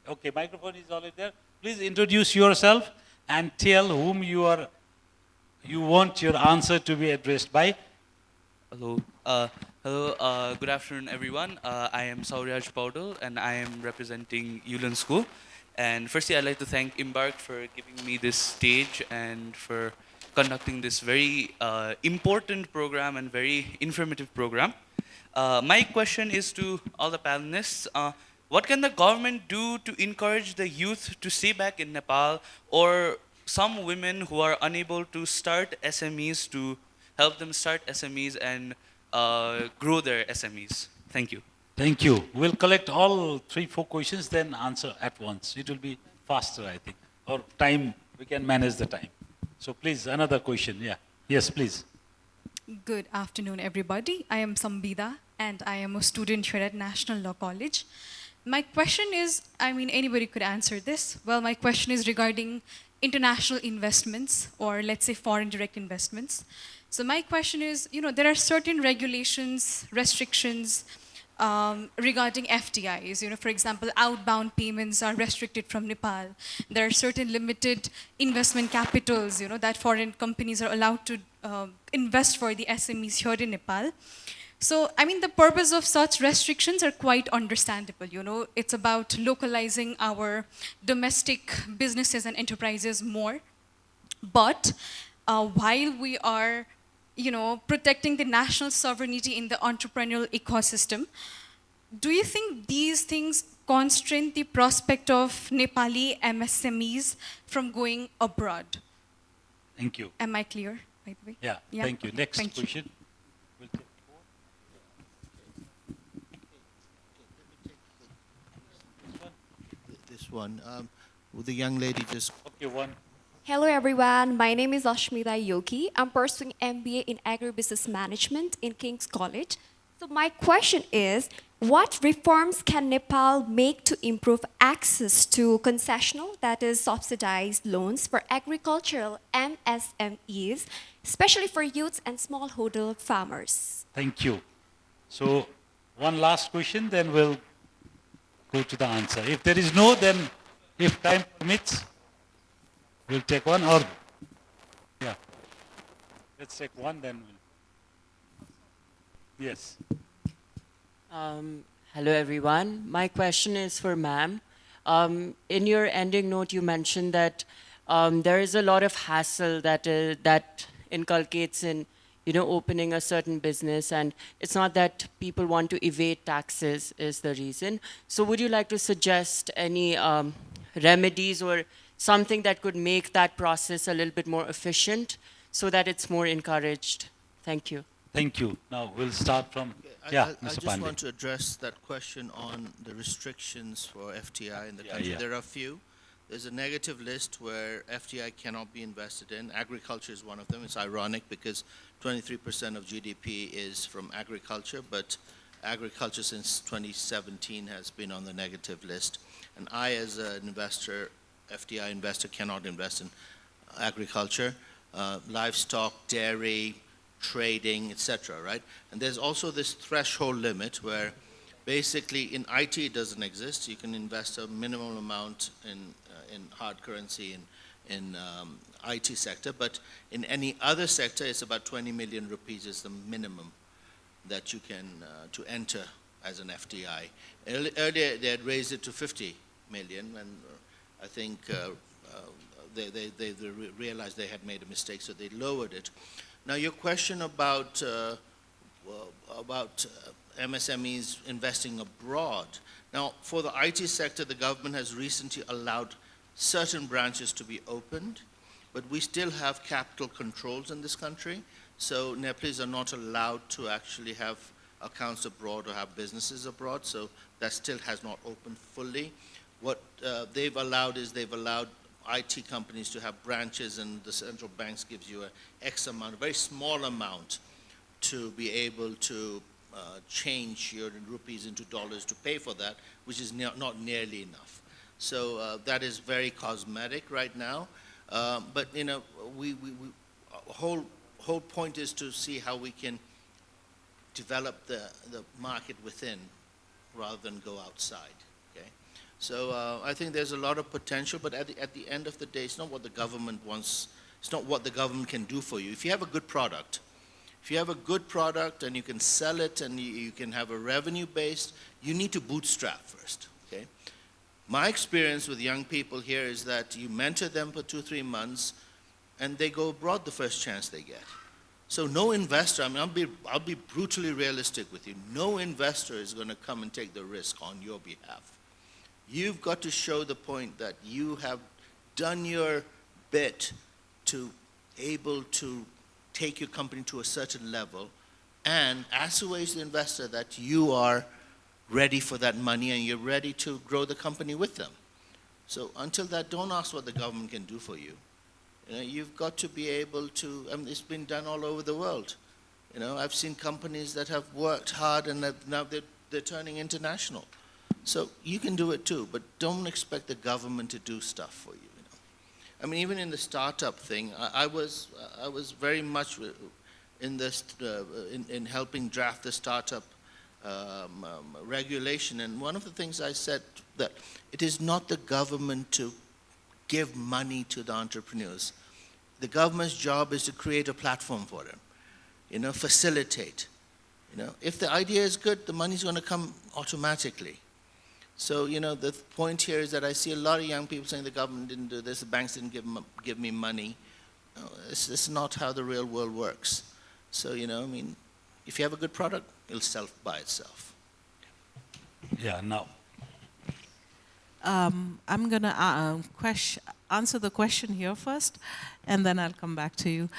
Okay, microphone is already there. Please introduce yourself and tell whom you want your answer to be addressed by. Hello. Good afternoon, everyone. I am Sauraj Paudel, and I am representing Yulin School. And firstly, I'd like to thank Embark for giving me this stage and for conducting this very important program and very informative program. My question is to all the panelists. What can the government do to encourage the youth to stay back in Nepal, or some women who are unable to start SMEs to help them start SMEs and grow their SMEs? Thank you. Thank you. We'll collect all 3, 4 questions, then answer at once. It will be faster, I think. Or time, we can manage the time. So please, another question. Yeah. Yes, please. Good afternoon, everybody. I am Sambida, and I am a student here at National Law College. My question is, anybody could answer this. Well, my question is regarding international investments, or let's say foreign direct investments. So my question is, there are certain regulations, restrictions regarding FDIs. For example, outbound payments are restricted from Nepal. There are certain limited investment capitals, that foreign companies are allowed to invest for the SMEs here in Nepal. So, the purpose of such restrictions are quite understandable. It's about localizing our domestic businesses and enterprises more. But while we are, protecting the national sovereignty in the entrepreneurial ecosystem. Do you think these things constrain the prospect of Nepali MSMEs from going abroad? Thank you. Am I clear, by the way? Yeah, thank you. Next Thank you. question. We'll take This one. Will the young lady just... Okay, one. Hello everyone, my name is Ashmita Yogi. I'm pursuing MBA in Agribusiness Management in King's College. So my question is, what reforms can Nepal make to improve access to concessional, that is subsidized loans for agricultural MSMEs, especially for youths and smallholder farmers? Thank you. So, one last question, then we'll go to the answer. If there is no, then if time permits, we'll take one or, yeah. Let's take one, then we'll, yes. Hello everyone. My question is for ma'am. In your ending note, you mentioned that there is a lot of hassle that inculcates in opening a certain business, and it's not that people want to evade taxes is the reason. So would you like to suggest any remedies or something that could make that process a little bit more efficient so that it's more encouraged? Thank you. Thank you. Now we'll start from, I Mr. just Pandey. want to address that question on the restrictions for FTI in the country. yeah. There are a few. There's a negative list where FTI cannot be invested in. Agriculture is one of them. It's ironic because 23% of GDP is from agriculture, but agriculture since 2017 has been on the negative list. And I, as an investor, FDI investor, cannot invest in agriculture, livestock, dairy, trading, etc., right? And there's also this threshold limit where basically in IT it doesn't exist. You can invest a minimum amount in hard currency in IT sector, but in any other sector it's about 20 million rupees is the minimum that you can to enter as an FDI. Earlier they had raised it to 50 million, and I think they realized they had made a mistake, so they lowered it. Now your question about MSMEs investing abroad. Now for the IT sector, the government has recently allowed certain branches to be opened, but we still have capital controls in this country, so Nepalese are not allowed to actually have accounts abroad or have businesses abroad, so that still has not opened fully. What they've allowed is they've allowed IT companies to have branches, and the central banks gives you an X amount, a very small amount, to be able to change your rupees into dollars to pay for that, which is not nearly enough. So that is very cosmetic right now. But whole point is to see how we can develop the market within rather than go outside. Okay, so I think there's a lot of potential, but at the end of the day, it's not what the government wants. It's not what the government can do for you. If you have a good product, and you can sell it and you can have a revenue base, you need to bootstrap first. Okay, my experience with young people here is that you mentor them for 2-3 months, and they go abroad the first chance they get. So no investor, I mean, I'll be brutally realistic with you. No investor is going to come and take the risk on your behalf. You've got to show the point that you have done your bit to able to take your company to a certain level and assuage the investor that you are ready for that money and you're ready to grow the company with them. So until that, don't ask what the government can do for you. You've got to be able to, I mean, it's been done all over the world. I've seen companies that have worked hard and now they're turning international. So you can do it too, but don't expect the government to do stuff for you. I mean, even in the startup thing, I was very much in this in helping draft the startup regulation, and one of the things I said that it is not the government to give money to the entrepreneurs. The government's job is to create a platform for them, facilitate. If the idea is good, the money's going to come automatically. So, the point here is that I see a lot of young people saying the government didn't do this, the banks didn't give me money. No, it's not how the real world works. So, you know, I mean, if you have a good product, it'll sell by itself. Yeah, now. I'm going to answer the question here first, and then I'll come back to you.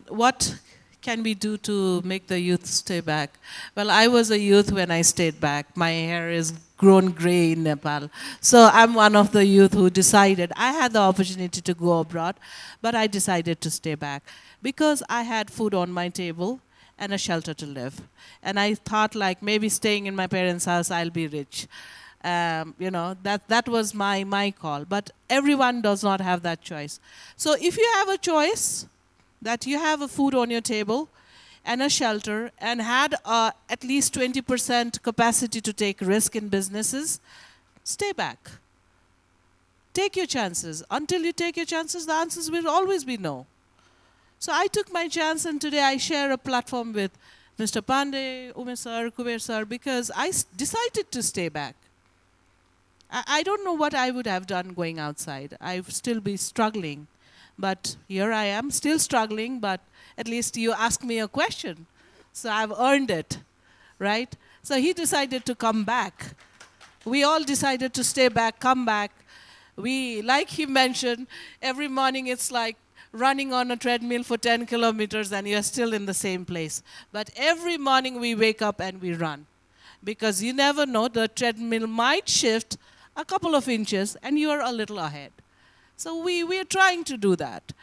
What can we do to make the youth stay back? Well, I was a youth when I stayed back. My hair is grown gray in Nepal. So I'm one of the youth who decided, I had the opportunity to go abroad, but I decided to stay back because I had food on my table and a shelter to live. And I thought like maybe staying in my parents' house, I'll be rich. You know, that was my call. But everyone does not have that choice. So if you have a choice that you have a food on your table and a shelter and had at least 20% capacity to take risk in businesses, stay back. Take your chances. Until you take your chances, the answers will always be no. So I took my chance, and today I share a platform with Mr. Pandey, Umesh sir, Kuber sir, because I decided to stay back. I don't know what I would have done going outside. I'd still be struggling. But here I am, still struggling, but at least you asked me a question. So I've earned it, right? So he decided to come back. We all decided to stay back, come back. We, like he mentioned, every morning it's like running on a treadmill for 10 kilometers and you're still in the same place. But every morning we wake up and we run. Because you never know, the treadmill might shift a couple of inches and you're a little ahead. So we're trying to do that.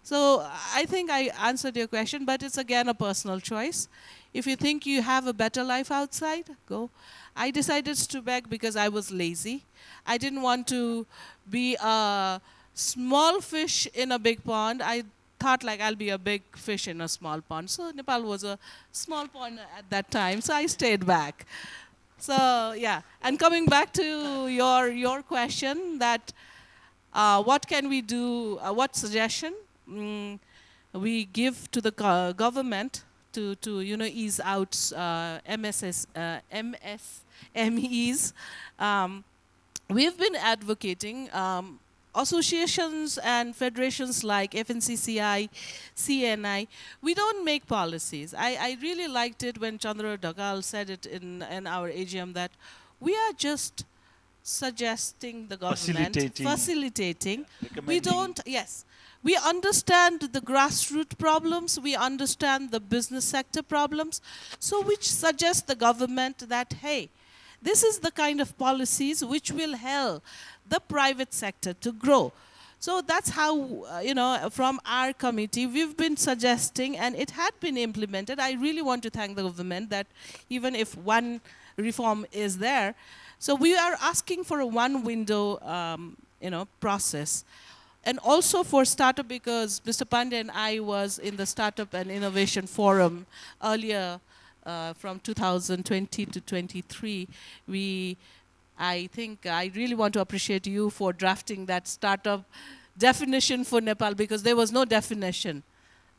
So I think I answered your question, but it's again a personal choice. If you think you have a better life outside, go. I decided to beg because I was lazy. I didn't want to be a small fish in a big pond. I thought like I'll be a big fish in a small pond. So Nepal was a small pond at that time, so I stayed back. So yeah, and coming back to your question that what can we do, what suggestion we give to the government to you know, ease out MSMEs. We've been advocating associations and federations like FNCCI, CNI. We don't make policies. I really liked it when Chandra Dagal said it in our AGM that we are just suggesting the government, facilitating. We don't, yes. We understand the grassroots problems, we understand the business sector problems, so which suggest the government that, hey, this is the kind of policies which will help the private sector to grow. So that's how, you know, from our committee, we've been suggesting, and it had been implemented. I really want to thank the government that even if one reform is there, so we are asking for a one window, you know, process. And also for startup, because Mr. Pandey and I was in the Startup and Innovation Forum earlier from 2020 to 23. I think I really want to appreciate you for drafting that startup definition for Nepal, because there was no definition,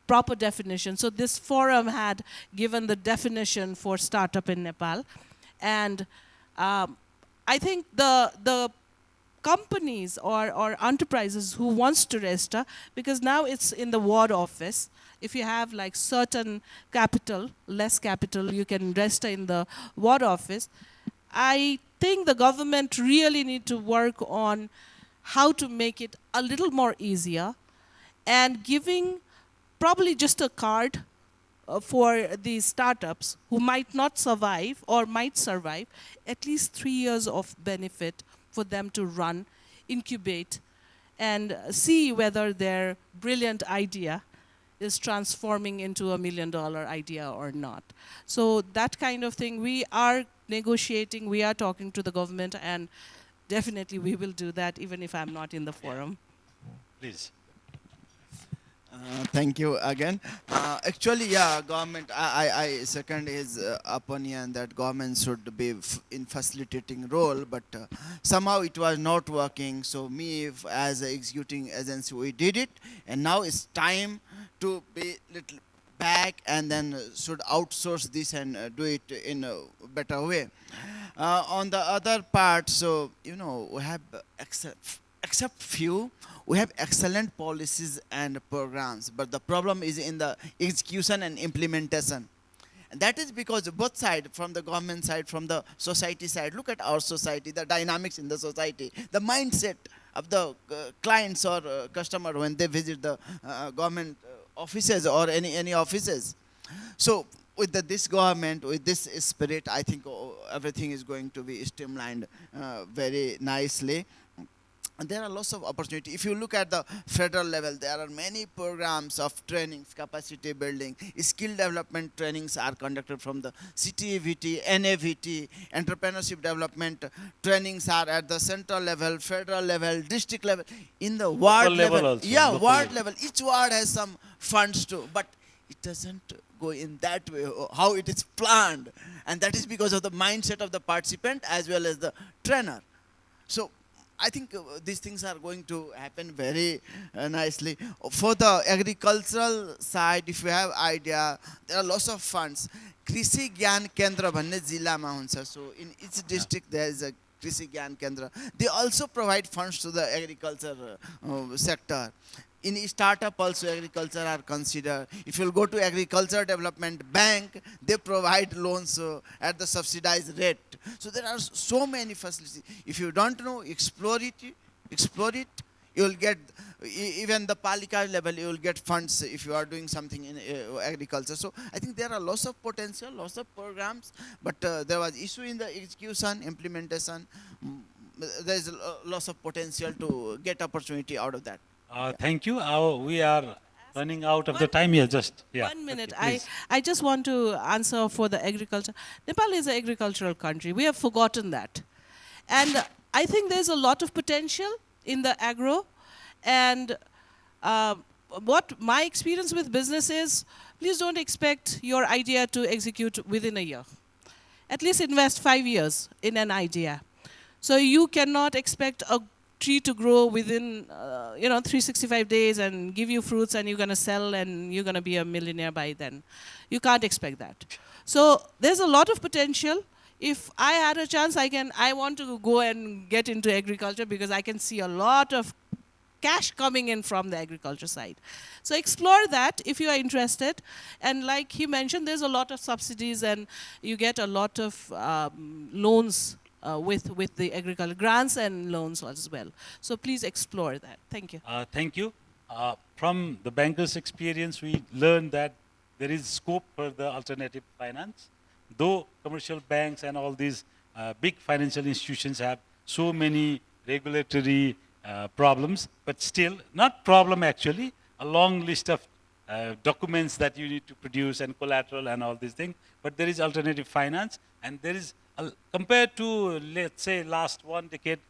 proper definition. So this forum had given the definition for startup in Nepal. And I think the companies or enterprises who wants to register, because now it's in the ward office. If you have like certain capital, less capital, you can register in the ward office. I think the government really need to work on how to make it a little more easier and giving probably just a card for these startups who might not survive or might survive, at least 3 years of benefit for them to run, incubate, and see whether their brilliant idea is transforming into $1 million idea or not. So that kind of thing, we are negotiating, we are talking to the government, and definitely we will do that even if I'm not in the forum. Please. Thank you again. Actually, yeah, government, I second his opinion that government should be in facilitating role, but somehow it was not working. So me, as an executing agency, we did it, and now it's time to be little back and then should outsource this and do it in a better way. On the other part, so, you know, we have except few, we have excellent policies and programs, but the problem is in the execution and implementation. And that is because both sides, from the government side, from the society side, look at our society, the dynamics in the society, the mindset of the clients or customer when they visit the government offices or any offices. So with this government, with this spirit, I think everything is going to be streamlined very nicely. And there are lots of opportunity. If you look at the federal level, there are many programs of trainings, capacity building, skill development trainings are conducted from the CTVT, NAVT, entrepreneurship development trainings are at the central level, federal level, district level, in the ward level. Also, yeah, local ward level. Each ward has some funds too, but it doesn't go in that way, how it is planned. And that is because of the mindset of the participant as well as the trainer. So I think these things are going to happen very nicely. For the agricultural side, if you have idea, there are lots of funds. Krishi Gyan Kendra bhanne jilla ma huncha. So in each district there is a Krishi Gyan Kendra. They also provide funds to the agriculture sector. In startup also agriculture are considered. If you go to Agriculture Development Bank, they provide loans at the subsidized rate. So there are so many facilities. If you don't know, explore it. You will get, even the Palika level, you will get funds if you are doing something in agriculture. So I think there are lots of potential, lots of programs, but there was issue in the execution, implementation. There is lots of potential to get opportunity out of that. Thank you. We are running out of the time here. Just 1 minute. Okay, I just want to answer for the agriculture. Nepal is an agricultural country. We have forgotten that. And I think there's a lot of potential in the agro. And what my experience with business is, please don't expect your idea to execute within a year. At least invest 5 years in an idea. So you cannot expect a tree to grow within 365 days and give you fruits and you're going to sell and you're going to be a millionaire by then. You can't expect that. So there's a lot of potential. If I had a chance, I want to go and get into agriculture because I can see a lot of cash coming in from the agriculture side. So explore that if you are interested. And like he mentioned, there's a lot of subsidies and you get a lot of loans with the agriculture grants and loans as well. So please explore that. Thank you. Thank you. From the bankers' experience, we learned that there is scope for the alternative finance. Though commercial banks and all these big financial institutions have so many regulatory problems, but still, not problem actually, a long list of documents that you need to produce and collateral and all these things. But there is alternative finance, and there is compared to, let's say, last 1 decade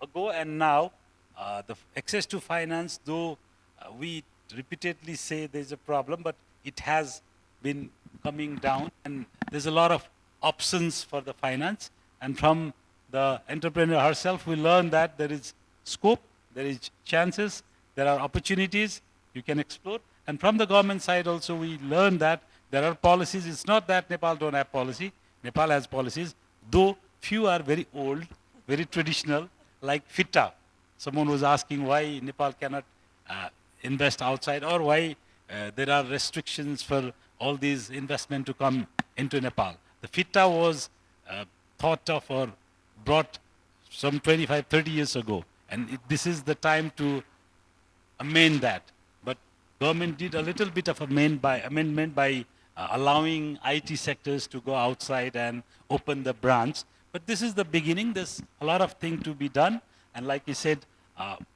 ago and now, the access to finance, though we repeatedly say there's a problem, but it has been coming down, and there's a lot of options for the finance. And from the entrepreneur herself, we learn that there is scope, there is chances, there are opportunities you can explore. And from the government side also, we learn that there are policies. It's not that Nepal don't have policy. Nepal has policies, though few are very old, very traditional, like FITA. Someone was asking why Nepal cannot invest outside, or why there are restrictions for all these investment to come into Nepal. The FITA was thought of or brought some 25, 30 years ago. And this is the time to amend that. But government did a little bit of amendment by allowing IT sectors to go outside and open the branch. But this is the beginning. There's a lot of things to be done. And like you said,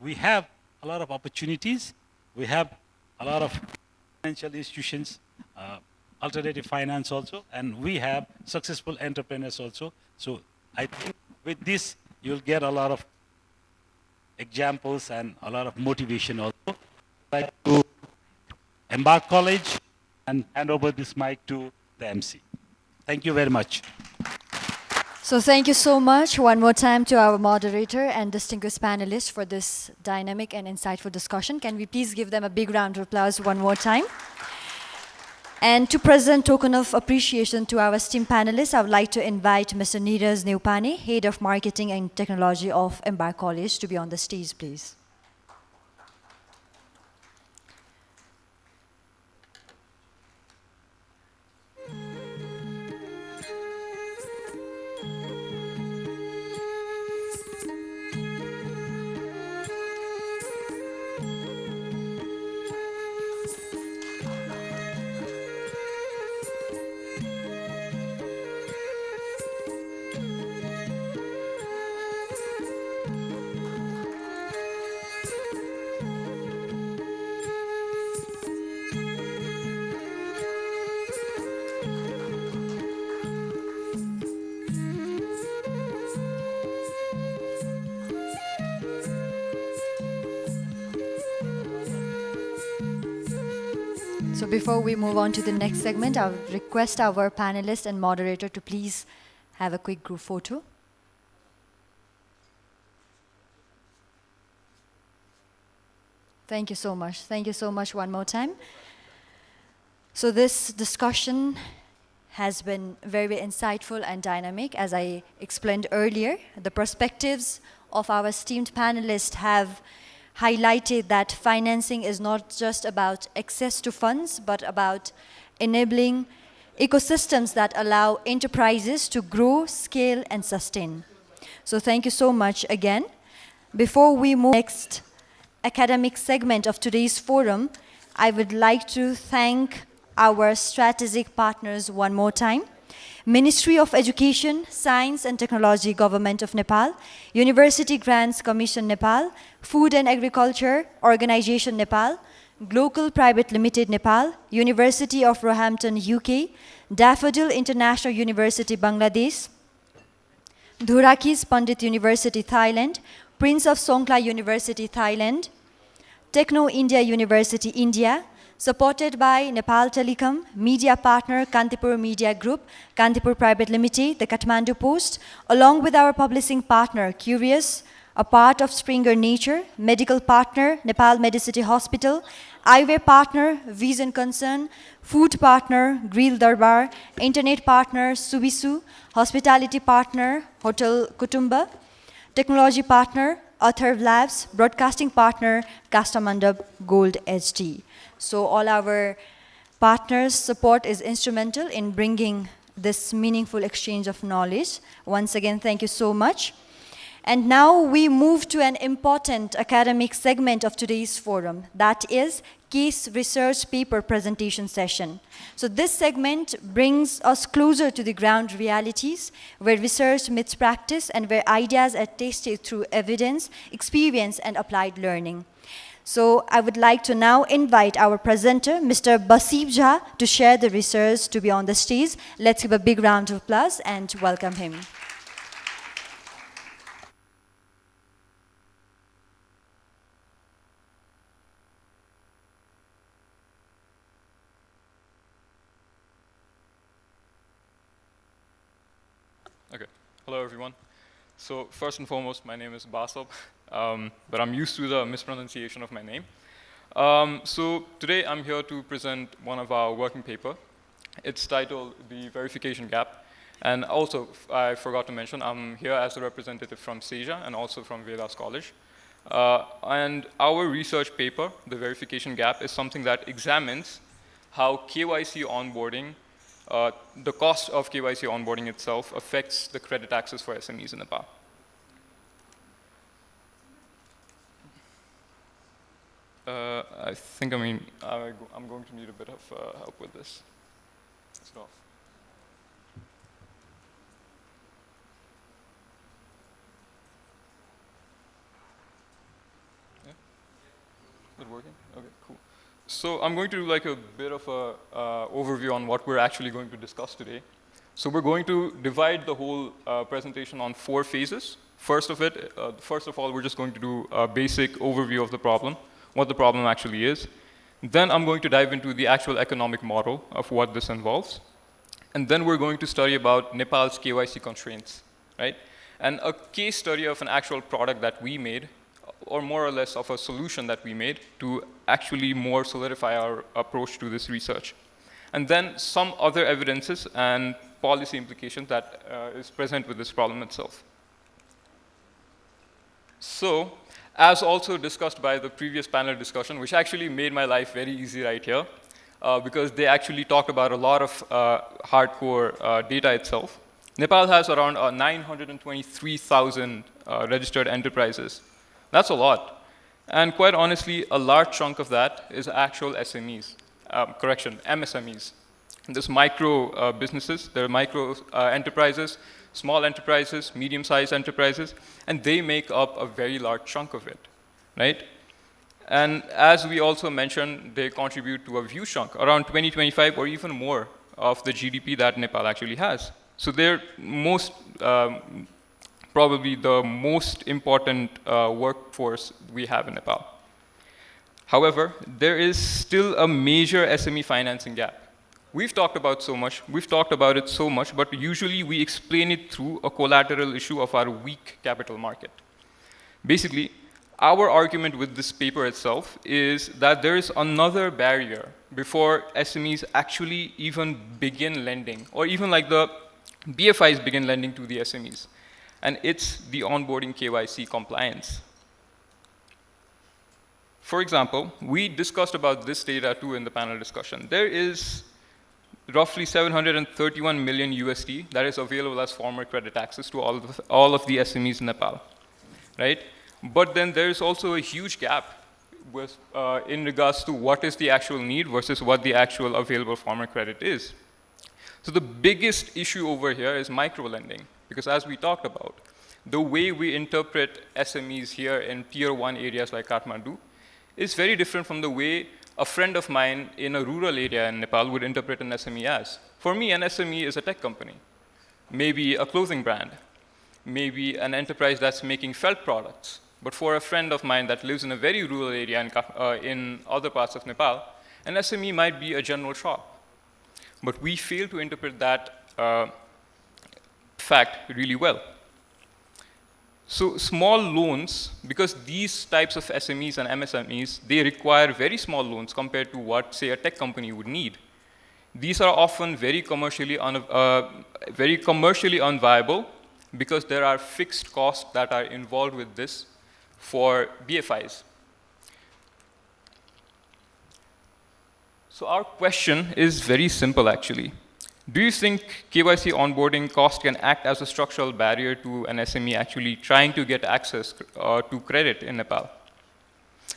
we have a lot of opportunities. We have a lot of financial institutions, alternative finance also, and we have successful entrepreneurs also. So I think with this, you'll get a lot of examples and a lot of motivation also. I'd like to Embark College and hand over this mic to the MC. Thank you very much. So thank you so much one more time to our moderator and distinguished panelists for this dynamic and insightful discussion. Can we please give them a big round of applause one more time? And to present token of appreciation to our esteemed panelists, I would like to invite Mr. Neeraj Neupane, Head of Marketing and Technology of Embark College, to be on the stage, please. So before we move on to the next segment, I would request our panelist and moderator to please have a quick group photo. Thank you so much. Thank you so much one more time. So this discussion has been very insightful and dynamic. As I explained earlier, the perspectives of our esteemed panelists have highlighted that financing is not just about access to funds, but about enabling ecosystems that allow enterprises to grow, scale, and sustain. So thank you so much again. Before we move to the next academic segment of today's forum, I would like to thank our strategic partners one more time. Ministry of Education, Science and Technology, Government of Nepal, University Grants Commission Nepal, Food and Agriculture Organization Nepal, Global Private Limited Nepal, University of Roehampton, UK, Daffodil International University, Bangladesh, Dhurakis Pandit University, Thailand, Prince of Songkla University, Thailand, Techno India University, India, supported by Nepal Telecom, media partner Kantipur Media Group, Kantipur Private Limited, the Kathmandu Post, along with our publishing partner Curious, a part of Springer Nature, medical partner Nepal Medicity Hospital, eyewear partner Vision Concern, food partner Grill Darbar, internet partner Subisu, hospitality partner Hotel Kutumba, technology partner Atharv Labs, broadcasting partner Kastamandab Gold HD. So all our partners' support is instrumental in bringing this meaningful exchange of knowledge. Once again, thank you so much. And now we move to an important academic segment of today's forum, that is case research paper presentation session. So this segment brings us closer to the ground realities, where research meets practice and where ideas are tested through evidence, experience, and applied learning. So I would like to now invite our presenter, Mr. Basib Jha, to share the research to be on the stage. Let's give a big round of applause and welcome him. Okay, hello everyone. So first and foremost, my name is Basab, but I'm used to the mispronunciation of my name. So today I'm here to present one of our working paper. It's titled The Verification Gap. And also, I forgot to mention, I'm here as a representative from SEJA and also from Vedas College. And our research paper, The Verification Gap, is something that examines how KYC onboarding, the cost of KYC onboarding itself affects the credit access for SMEs in Nepal. I think, I'm going to need a bit of help with this. Let's go. Yeah? Is it working? Okay, cool. So I'm going to do like a bit of a overview on what we're actually going to discuss today. So we're going to divide the whole presentation on 4 phases. First of all, we're just going to do a basic overview of the problem, what the problem actually is. Then I'm going to dive into the actual economic model of what this involves. And then we're going to study about Nepal's KYC constraints, right? And a case study of an actual product that we made, or more or less of a solution that we made to actually more solidify our approach to this research. and then some other evidences and policy implications that is present with this problem itself. So, as also discussed by the previous panel discussion, which actually made my life very easy right here, because they actually talked about a lot of hardcore data itself. Nepal has around 923,000 registered enterprises. That's a lot. And quite honestly, a large chunk of that is actual SMEs, MSMEs. And there's micro businesses, there are micro enterprises, small enterprises, medium-sized enterprises, and they make up a very large chunk of it, right? And as we also mentioned, they contribute to a huge chunk, around 20, 25, or even more of the GDP that Nepal actually has. So they're probably the most important workforce we have in Nepal. However, there is still a major SME financing gap. We've talked about it so much, but usually we explain it through a collateral issue of our weak capital market. Basically, our argument with this paper itself is that there is another barrier before SMEs actually even begin lending, or even like the BFIs begin lending to the SMEs. And it's the onboarding KYC compliance. For example, we discussed about this data too in the panel discussion. There is roughly 731 million USD that is available as former credit access to all of the SMEs in Nepal, right? But then there is also a huge gap with, in regards to what is the actual need versus what the actual available former credit is. So the biggest issue over here is micro-lending, because as we talked about, the way we interpret SMEs here in tier 1 areas like Kathmandu is very different from the way a friend of mine in a rural area in Nepal would interpret an SME as. For me, an SME is a tech company, maybe a clothing brand, maybe an enterprise that's making felt products. But for a friend of mine that lives in a very rural area in other parts of Nepal, an SME might be a general shop. But we fail to interpret that fact really well. So small loans, because these types of SMEs and MSMEs, they require very small loans compared to what, say, a tech company would need. These are often very commercially unviable because there are fixed costs that are involved with this for BFIs. So our question is very simple, actually. Do you think KYC onboarding cost can act as a structural barrier to an SME actually trying to get access to credit in Nepal?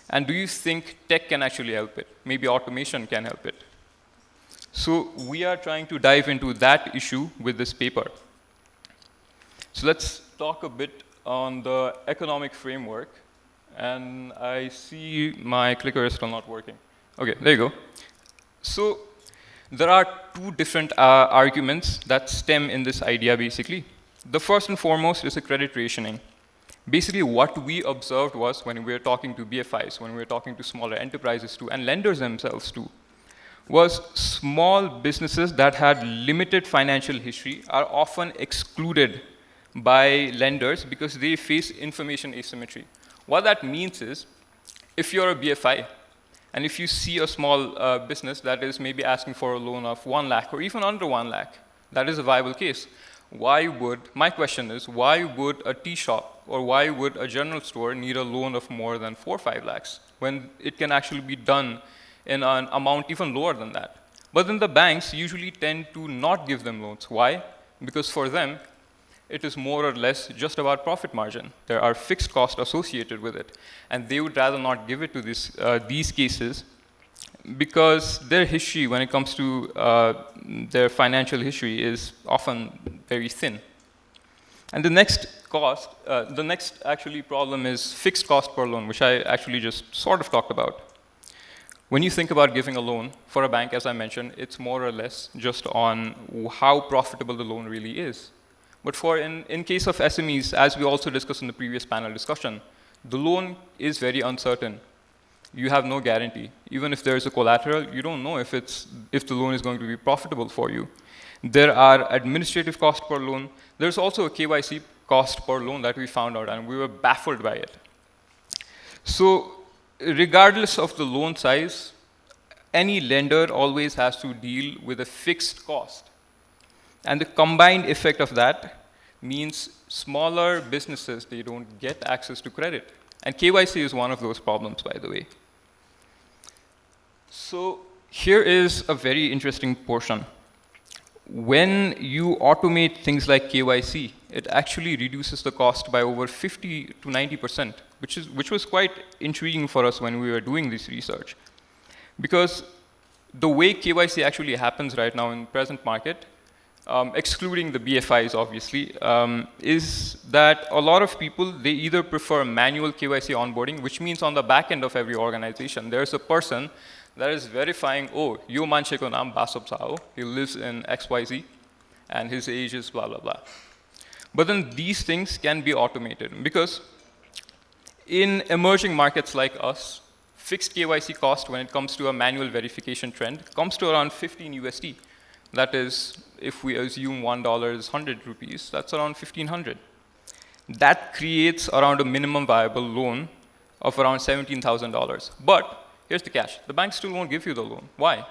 And do you think tech can actually help it? Maybe automation can help it. So we are trying to dive into that issue with this paper. So let's talk a bit on the economic framework. And I see my clicker is still not working. OK, there you go. So there are two different arguments that stem in this idea, basically. The first and foremost is a credit rationing. Basically, what we observed was when we were talking to BFIs, when we were talking to smaller enterprises too, and lenders themselves too, was small businesses that had limited financial history are often excluded by lenders because they face information asymmetry. What that means is, if you're a BFI, and if you see a small business that is maybe asking for a loan of 1 lakh or even under 1 lakh, that is a viable case. My question is, why would a tea shop or why would a general store need a loan of more than 4 or 5 lakhs when it can actually be done in an amount even lower than that? But then the banks usually tend to not give them loans. Why? Because for them, it is more or less just about profit margin. There are fixed costs associated with it. And they would rather not give it to these cases because their history, when it comes to their financial history, is often very thin. And the next actually problem is fixed cost per loan, which I actually just sort of talked about. When you think about giving a loan for a bank, as I mentioned, it's more or less just on how profitable the loan really is. But in case of SMEs, as we also discussed in the previous panel discussion, the loan is very uncertain. You have no guarantee. Even if there is a collateral, you don't know if the loan is going to be profitable for you. There are administrative costs per loan. There's also a KYC cost per loan that we found out, and we were baffled by it. So regardless of the loan size, any lender always has to deal with a fixed cost. And the combined effect of that means smaller businesses, they don't get access to credit. And KYC is one of those problems, by the way. So here is a very interesting portion. When you automate things like KYC, it actually reduces the cost by over 50 to 90%, which was quite intriguing for us when we were doing this research. Because the way KYC actually happens right now in the present market, excluding the BFIs obviously, is that a lot of people, they either prefer manual KYC onboarding, which means on the back end of every organization, there's a person that is verifying, oh, yo manche ko naam Basab Sao, he lives in XYZ, and his age is blah, blah, blah. But then these things can be automated, because in emerging markets like us, fixed KYC cost when it comes to a manual verification trend comes to around 15 USD. That is, if we assume $1 is 100 rupees, that's around 1,500. That creates around a minimum viable loan of around $17,000. But here's the catch. The bank still won't give you the loan. Why?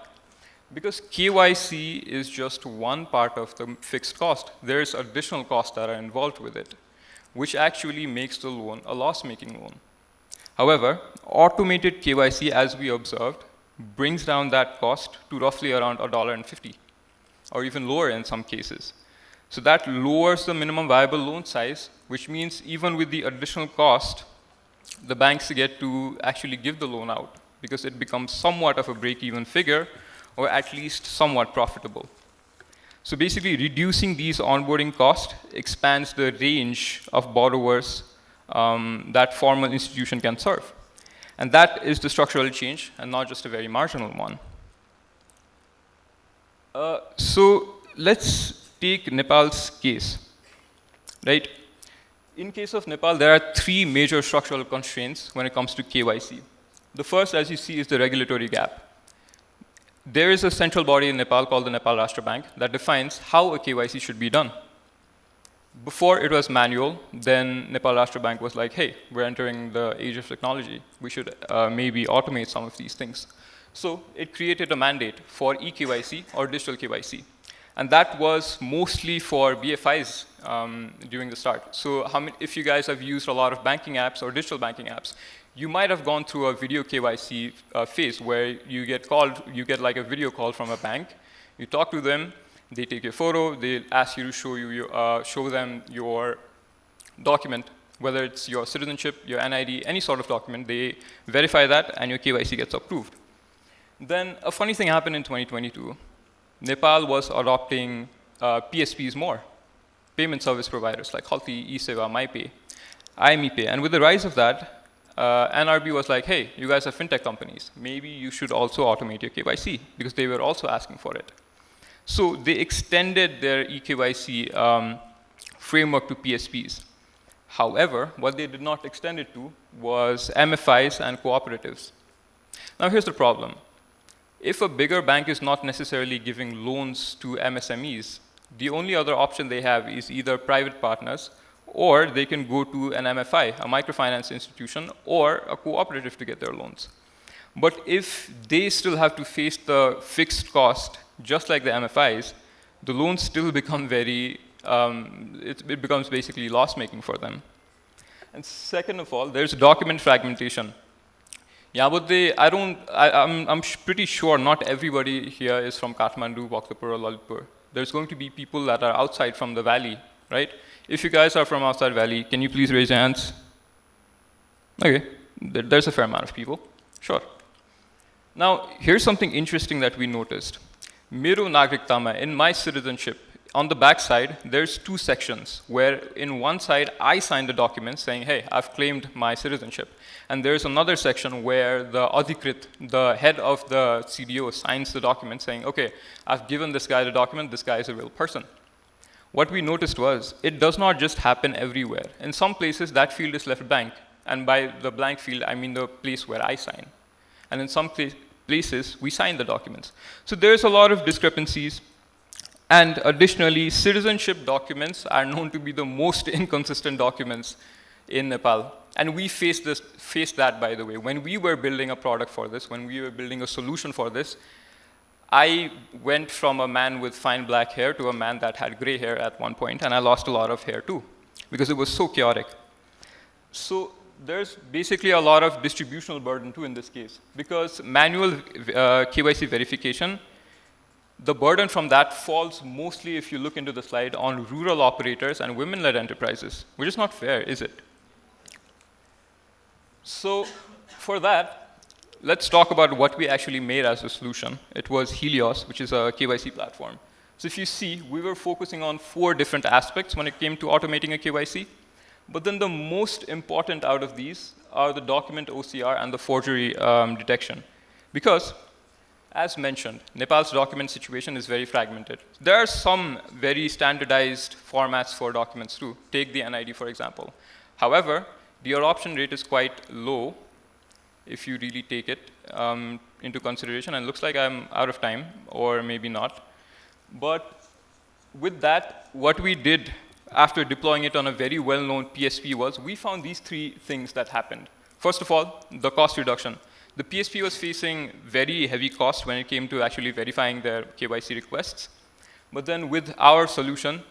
Because KYC is just one part of the fixed cost. There's additional costs that are involved with it, which actually makes the loan a loss-making loan. However, automated KYC, as we observed, brings down that cost to roughly around $1.50, or even lower in some cases. So that lowers the minimum viable loan size, which means even with the additional cost, the banks get to actually give the loan out, because it becomes somewhat of a break-even figure, or at least somewhat profitable. So basically, reducing these onboarding costs expands the range of borrowers that formal institution can serve. And that is the structural change, and not just a very marginal one. So let's take Nepal's case, right? In case of Nepal, there are three major structural constraints when it comes to KYC. The first, as you see, is the regulatory gap. There is a central body in Nepal called the Nepal Rashtra Bank that defines how a KYC should be done. Before it was manual, then Nepal Rashtra Bank was like, hey, we're entering the age of technology. We should maybe automate some of these things. So it created a mandate for eKYC or digital KYC. And that was mostly for BFIs during the start. So if you guys have used a lot of banking apps or digital banking apps, you might have gone through a video KYC phase where you get like a video call from a bank. You talk to them, they take your photo, they ask you to show them your document, whether it's your citizenship, your NID, any sort of document. They verify that, and your KYC gets approved. Then a funny thing happened in 2022. Nepal was adopting PSPs more, payment service providers like Halti, eSeva, MyPay, IMEPay. And with the rise of that, NRB was like, hey, you guys are fintech companies. Maybe you should also automate your KYC, because they were also asking for it. So they extended their eKYC framework to PSPs. However, what they did not extend it to was MFIs and cooperatives. Now here's the problem. If a bigger bank is not necessarily giving loans to MSMEs, the only other option they have is either private partners, or they can go to an MFI, a microfinance institution, or a cooperative to get their loans. But if they still have to face the fixed cost, just like the MFIs, the loans still become very, it becomes basically loss-making for them. And second of all, there's document fragmentation. Yeah, but I'm pretty sure not everybody here is from Kathmandu, Bhaktapur, or Lalitpur. There's going to be people that are outside from the valley, right? If you guys are from outside valley, can you please raise your hands? Okay, there's a fair amount of people, sure. Now, here's something interesting that we noticed. Mero Nagriktama, in my citizenship, on the back side, there's two sections where in one side, I sign the document saying, hey, I've claimed my citizenship. And there's another section where the Adhikrit, the head of the CDO, signs the document saying, okay, I've given this guy the document, this guy is a real person. What we noticed was, it does not just happen everywhere. In some places, that field is left blank. And by the blank field, I mean the place where I sign. And in some places, we sign the documents. So there's a lot of discrepancies. And additionally, citizenship documents are known to be the most inconsistent documents in Nepal. And we faced that, by the way. When we were building a product for this, when we were building a solution for this, I went from a man with fine black hair to a man that had gray hair at one point, and I lost a lot of hair too, because it was so chaotic. So there's basically a lot of distributional burden too in this case, because manual KYC verification, the burden from that falls mostly, if you look into the slide, on rural operators and women-led enterprises, which is not fair, is it? So for that, let's talk about what we actually made as a solution. It was Helios, which is a KYC platform. So if you see, we were focusing on 4 different aspects when it came to automating a KYC. But then the most important out of these are the document OCR and the forgery detection. Because, as mentioned, Nepal's document situation is very fragmented. There are some very standardized formats for documents too. Take the NID, for example. However, the adoption rate is quite low if you really take it into consideration. And it looks like I'm out of time, or maybe not. But with that, what we did after deploying it on a very well-known PSP was we found these 3 things that happened. First of all, the cost reduction. The PSP was facing very heavy costs when it came to actually verifying their KYC requests. But then with our solution,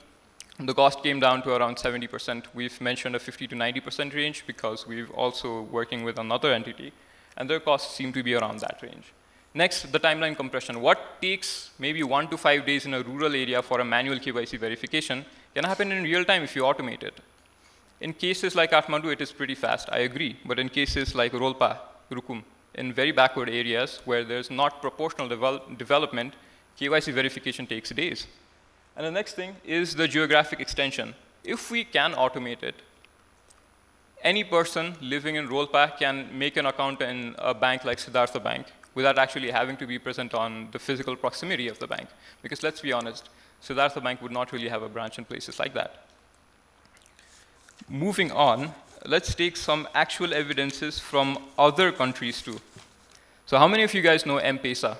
the cost came down to around 70%. We've mentioned a 50 to 90% range because we're also working with another entity, and their costs seem to be around that range. Next, the timeline compression. What takes maybe 1 to 5 days in a rural area for a manual KYC verification can happen in real time if you automate it. In cases like Kathmandu, it is pretty fast, I agree. But in cases like Rolpa, Rukum, in very backward areas where there's not proportional development, KYC verification takes days. And the next thing is the geographic extension. If we can automate it, any person living in Rolpa can make an account in a bank like Siddhartha Bank without actually having to be present on the physical proximity of the bank. Because let's be honest, Siddhartha Bank would not really have a branch in places like that. Moving on, let's take some actual evidences from other countries too. So how many of you guys know M-Pesa?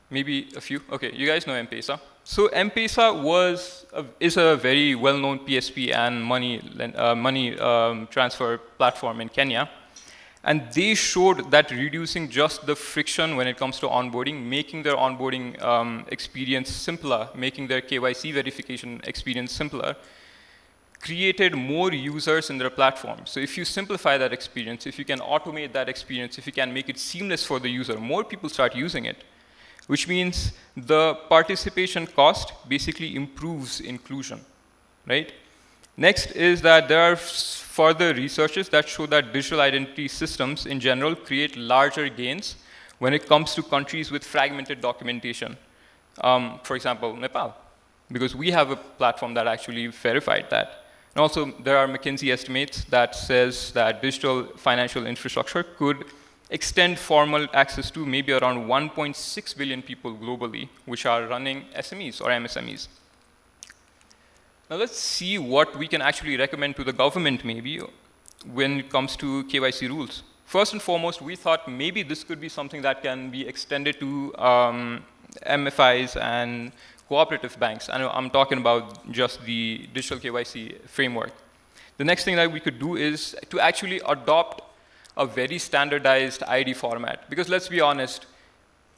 Maybe a few? Okay, you guys know M-Pesa. So M-Pesa is a very well-known PSP and money transfer platform in Kenya. And they showed that reducing just the friction when it comes to onboarding, making their onboarding experience simpler, making their KYC verification experience simpler, created more users in their platform. So if you simplify that experience, if you can automate that experience, if you can make it seamless for the user, more people start using it, which means the participation cost basically improves inclusion, right? Next is that there are further researches that show that digital identity systems in general create larger gains when it comes to countries with fragmented documentation. For example, Nepal, because we have a platform that actually verified that. And also, there are McKinsey estimates that says that digital financial infrastructure could extend formal access to maybe around 1.6 billion people globally, which are running SMEs or MSMEs. Now let's see what we can actually recommend to the government maybe when it comes to KYC rules. First and foremost, we thought maybe this could be something that can be extended to MFIs and cooperative banks. I know I'm talking about just the digital KYC framework. The next thing that we could do is to actually adopt a very standardized ID format. Because let's be honest,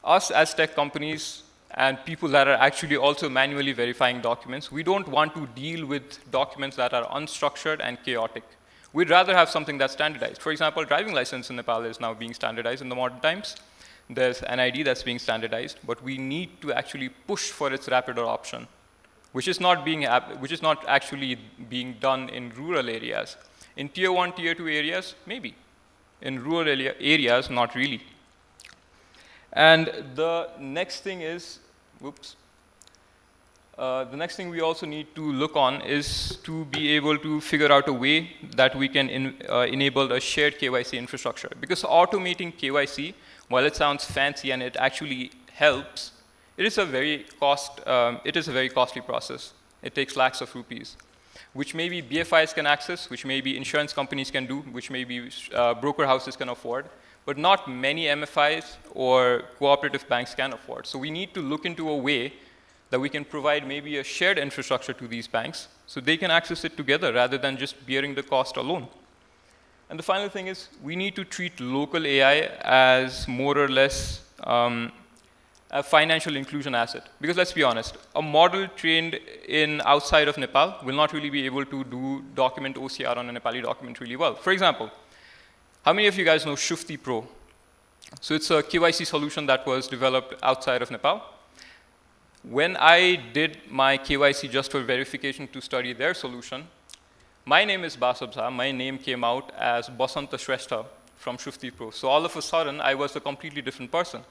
us as tech companies and people that are actually also manually verifying documents, we don't want to deal with documents that are unstructured and chaotic. We'd rather have something that's standardized. For example, driving license in Nepal is now being standardized in the modern times. There's an ID that's being standardized, but we need to actually push for its rapid adoption, which is not actually being done in rural areas. In tier 1, tier 2 areas, maybe. In rural areas, not really. And the next thing is, the next thing we also need to look on is to be able to figure out a way that we can enable a shared KYC infrastructure. Because automating KYC, while it sounds fancy and it actually helps, it is a very costly process. It takes lakhs of rupees, which maybe BFIs can access, which maybe insurance companies can do, which maybe broker houses can afford, but not many MFIs or cooperative banks can afford. So we need to look into a way that we can provide maybe a shared infrastructure to these banks so they can access it together rather than just bearing the cost alone. And the final thing is we need to treat local AI as more or less a financial inclusion asset. Because let's be honest, a model trained in outside of Nepal will not really be able to do document OCR on a Nepali document really well. For example, how many of you guys know Shufti Pro? So it's a KYC solution that was developed outside of Nepal. When I did my KYC just for verification to study their solution, my name is Basab. My name came out as Basanta Shrestha from Shufti Pro. So all of a sudden, I was a completely different person.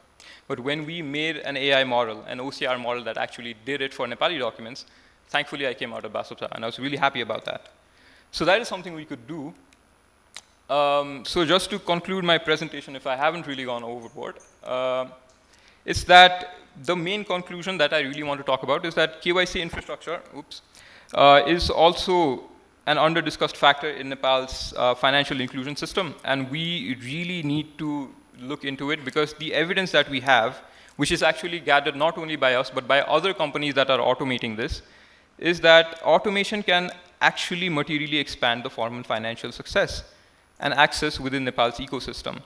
But when we made an AI model, an OCR model that actually did it for Nepali documents, thankfully I came out of Basab, and I was really happy about that. So that is something we could do. So just to conclude my presentation, if I haven't really gone overboard, it's that the main conclusion that I really want to talk about is that KYC infrastructure is also an under-discussed factor in Nepal's financial inclusion system, and we really need to look into it because the evidence that we have, which is actually gathered not only by us but by other companies that are automating this, is that automation can actually materially expand the formal financial success and access within Nepal's ecosystem.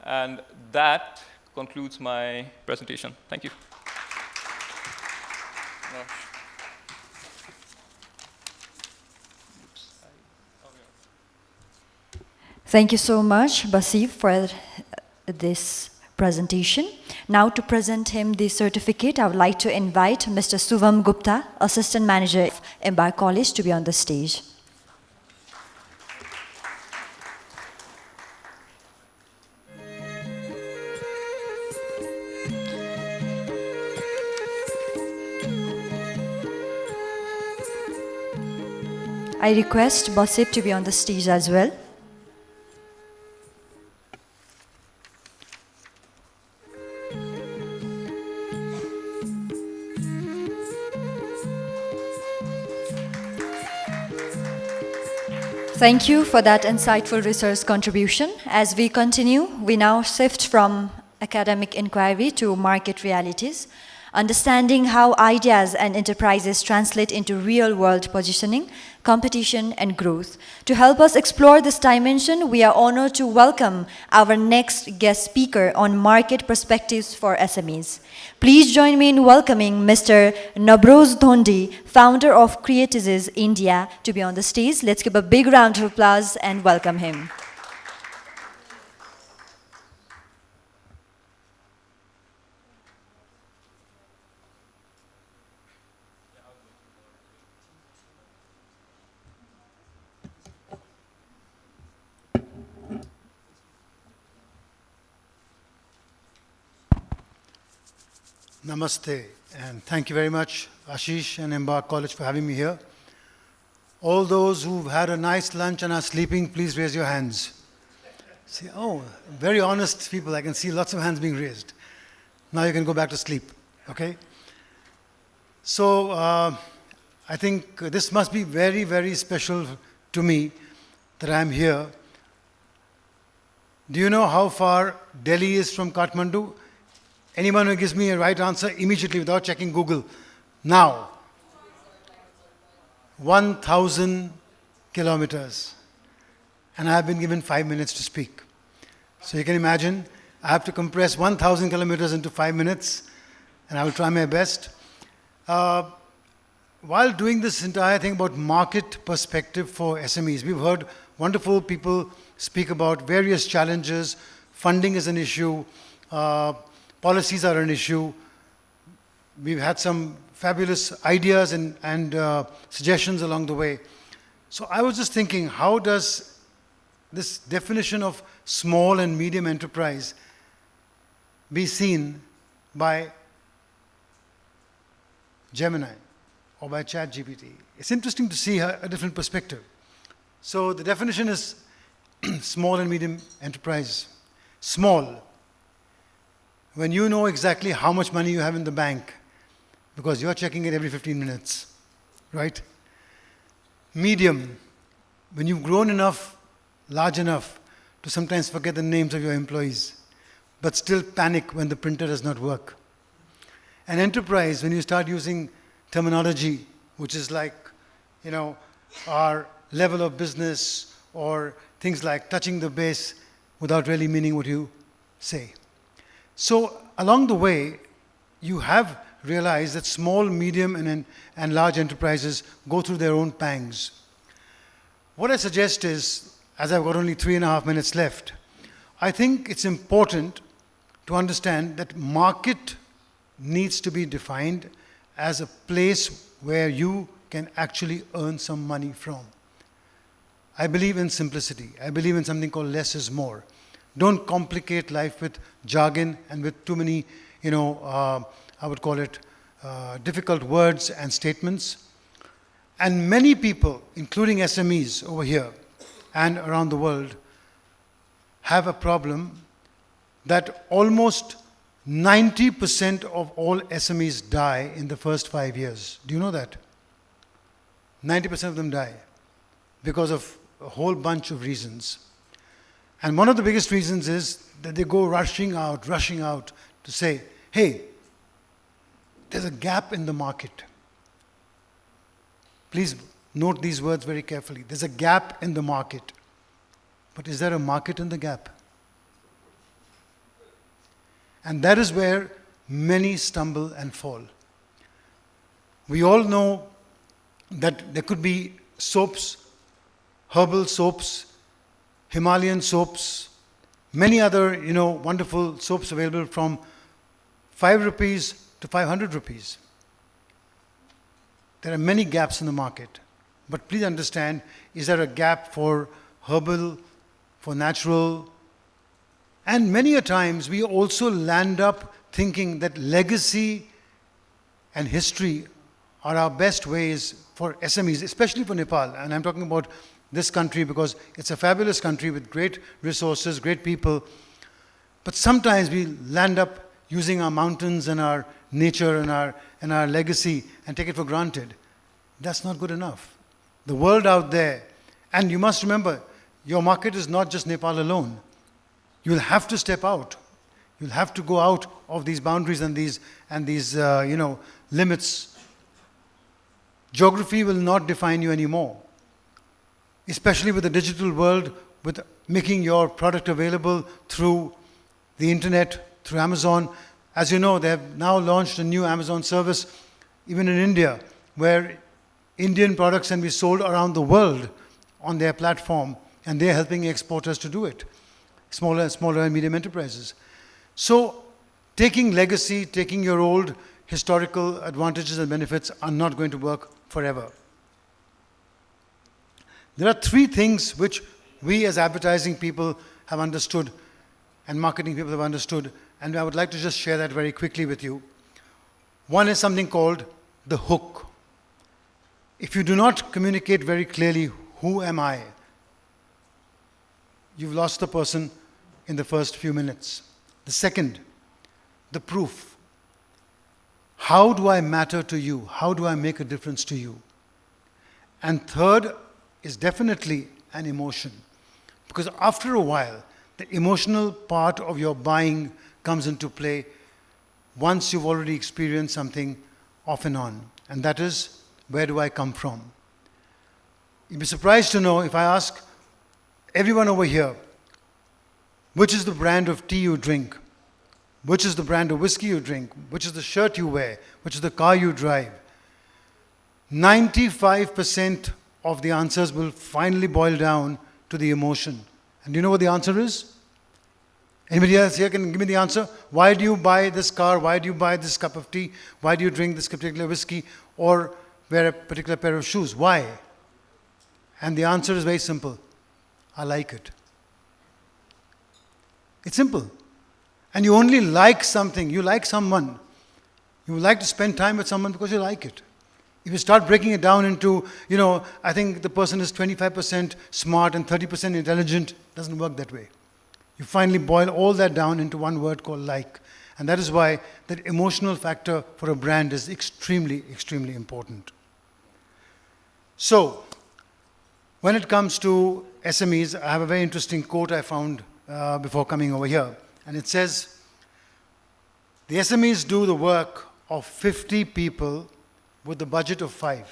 And that concludes my presentation. Thank you. Thank you so much, Basif, for this presentation. Now to present him the certificate, I would like to invite Mr. Suvam Gupta, Assistant Manager of Embark College, to be on the stage. I request Basif to be on the stage as well. Thank you for that insightful research contribution. As we continue, we now shift from academic inquiry to market realities, understanding how ideas and enterprises translate into real-world positioning, competition, and growth. To help us explore this dimension, we are honored to welcome our next guest speaker on market perspectives for SMEs. Please join me in welcoming Mr. Nabroz Dhondi, founder of Creatises India, to be on the stage. Let's give a big round of applause and welcome him. Namaste, and thank you very much, Ashish and Embark College, for having me here. All those who've had a nice lunch and are sleeping, please raise your hands. See, oh, very honest people. I can see lots of hands being raised. Now you can go back to sleep, okay? So I think this must be very, very special to me that I'm here. Do you know how far Delhi is from Kathmandu? Anyone who gives me a right answer immediately without checking Google. Now, 1,000 kilometers. And I have been given 5 minutes to speak. So you can imagine, I have to compress 1,000 kilometers into 5 minutes, and I will try my best. While doing this entire thing about market perspective for SMEs, we've heard wonderful people speak about various challenges. Funding is an issue. Policies are an issue. We've had some fabulous ideas and suggestions along the way. So I was just thinking, how does this definition of small and medium enterprise be seen by Gemini or by ChatGPT? It's interesting to see a different perspective. So the definition is small and medium enterprise. Small, when you know exactly how much money you have in the bank, because you're checking it every 15 minutes, right? Medium, when you've grown enough, large enough, to sometimes forget the names of your employees, but still panic when the printer does not work. An enterprise, when you start using terminology, which is like, you know, our level of business or things like touching the base without really meaning what you say. So along the way, you have realized that small, medium, and large enterprises go through their own pangs. What I suggest is, as I've got only 3.5 minutes left, I think it's important to understand that market needs to be defined as a place where you can actually earn some money from. I believe in simplicity. I believe in something called less is more. Don't complicate life with jargon and with too many, I would call it difficult words and statements. And many people, including SMEs over here and around the world, have a problem that almost 90% of all SMEs die in the first 5 years. Do you know that? 90% of them die because of a whole bunch of reasons. And one of the biggest reasons is that they go rushing out to say, hey, there's a gap in the market. Please note these words very carefully. There's a gap in the market. But is there a market in the gap? And that is where many stumble and fall. We all know that there could be soaps, herbal soaps, Himalayan soaps, many other, wonderful soaps available from 5 rupees to 500 rupees. There are many gaps in the market. But please understand, is there a gap for herbal, for natural? And many a times we also land up thinking that legacy and history are our best ways for SMEs, especially for Nepal. And I'm talking about this country because it's a fabulous country with great resources, great people. But sometimes we land up using our mountains and our nature and our legacy and take it for granted. That's not good enough. The world out there, and you must remember, your market is not just Nepal alone. You'll have to step out. You'll have to go out of these boundaries and these limits. Geography will not define you anymore, especially with the digital world, with making your product available through the internet, through Amazon. As you know, they have now launched a new Amazon service, even in India, where Indian products can be sold around the world on their platform, and they're helping exporters to do it, smaller and medium enterprises. So taking legacy, taking your old historical advantages and benefits are not going to work forever. There are 3 things which we as advertising people have understood and marketing people have understood, and I would like to just share that very quickly with you. One is something called the hook. If you do not communicate very clearly, who am I? You've lost the person in the first few minutes. The second, the proof. How do I matter to you? How do I make a difference to you? And third is definitely an emotion. Because after a while, the emotional part of your buying comes into play once you've already experienced something off and on. And that is, where do I come from? You'll be surprised to know if I ask everyone over here, which is the brand of tea you drink? Which is the brand of whiskey you drink? Which is the shirt you wear? Which is the car you drive? 95% of the answers will finally boil down to the emotion. And do you know what the answer is? Anybody else here can give me the answer? Why do you buy this car? Why do you buy this cup of tea? Why do you drink this particular whiskey or wear a particular pair of shoes? Why? And the answer is very simple. I like it. It's simple. And you only like something, you like someone. You would like to spend time with someone because you like it. If you start breaking it down into, I think the person is 25% smart and 30% intelligent, it doesn't work that way. You finally boil all that down into one word called like. And that is why that emotional factor for a brand is extremely, extremely important. So, when it comes to SMEs, I have a very interesting quote I found before coming over here. And it says, the SMEs do the work of 50 people with a budget of 5,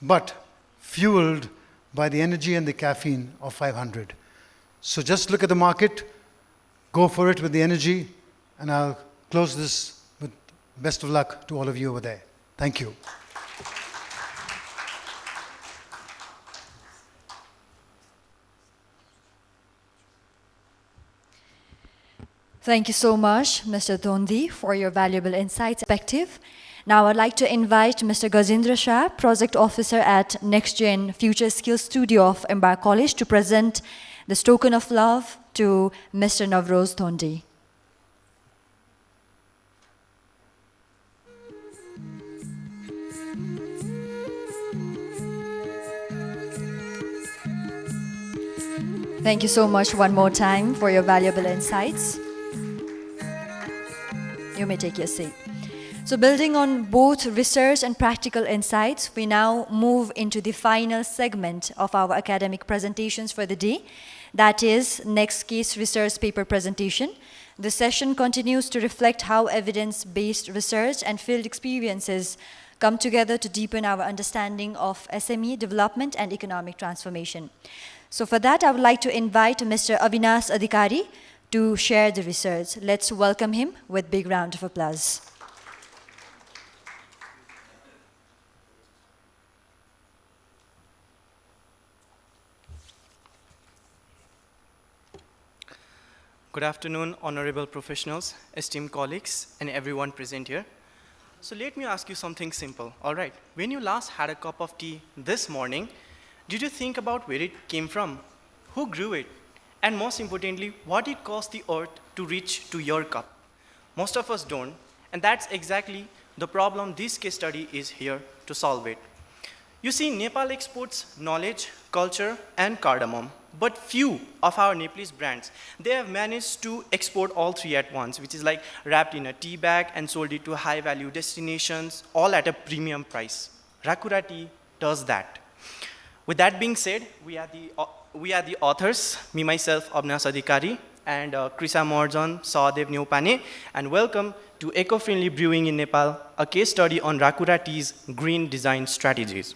but fueled by the energy and the caffeine of 500. So just look at the market, go for it with the energy, and I'll close this with best of luck to all of you over there. Thank you. Thank you so much, Mr. Thondi, for your valuable insights and perspective. Now I'd like to invite Mr. Gajendra Shah, Project Officer at NextGen Future Skills Studio of Embark College, to present this token of love to Mr. Navroz Thondi. Thank you so much one more time for your valuable insights. You may take your seat. So building on both research and practical insights, we now move into the final segment of our academic presentations for the day. That is next case research paper presentation. The session continues to reflect how evidence-based research and field experiences come together to deepen our understanding of SME development and economic transformation. So for that, I would like to invite Mr. Avinash Adhikari to share the research. Let's welcome him with a big round of applause. Good afternoon, honorable professionals, esteemed colleagues, and everyone present here. So let me ask you something simple, all right? When you last had a cup of tea this morning, did you think about where it came from? Who grew it? And most importantly, what it cost the earth to reach to your cup? Most of us don't, and that's exactly the problem this case study is here to solve it. You see, Nepal exports knowledge, culture, and cardamom, but few of our Nepalese brands, they have managed to export all three at once, which is like wrapped in a tea bag and sold it to high-value destinations, all at a premium price. Rakura tea does that. With that being said, we are the authors, me, myself, Avinash Adhikari, and Krisa Morjan, Sahadev Neupane, and welcome to Eco-Friendly Brewing in Nepal, a case study on Rakura tea's green design strategies.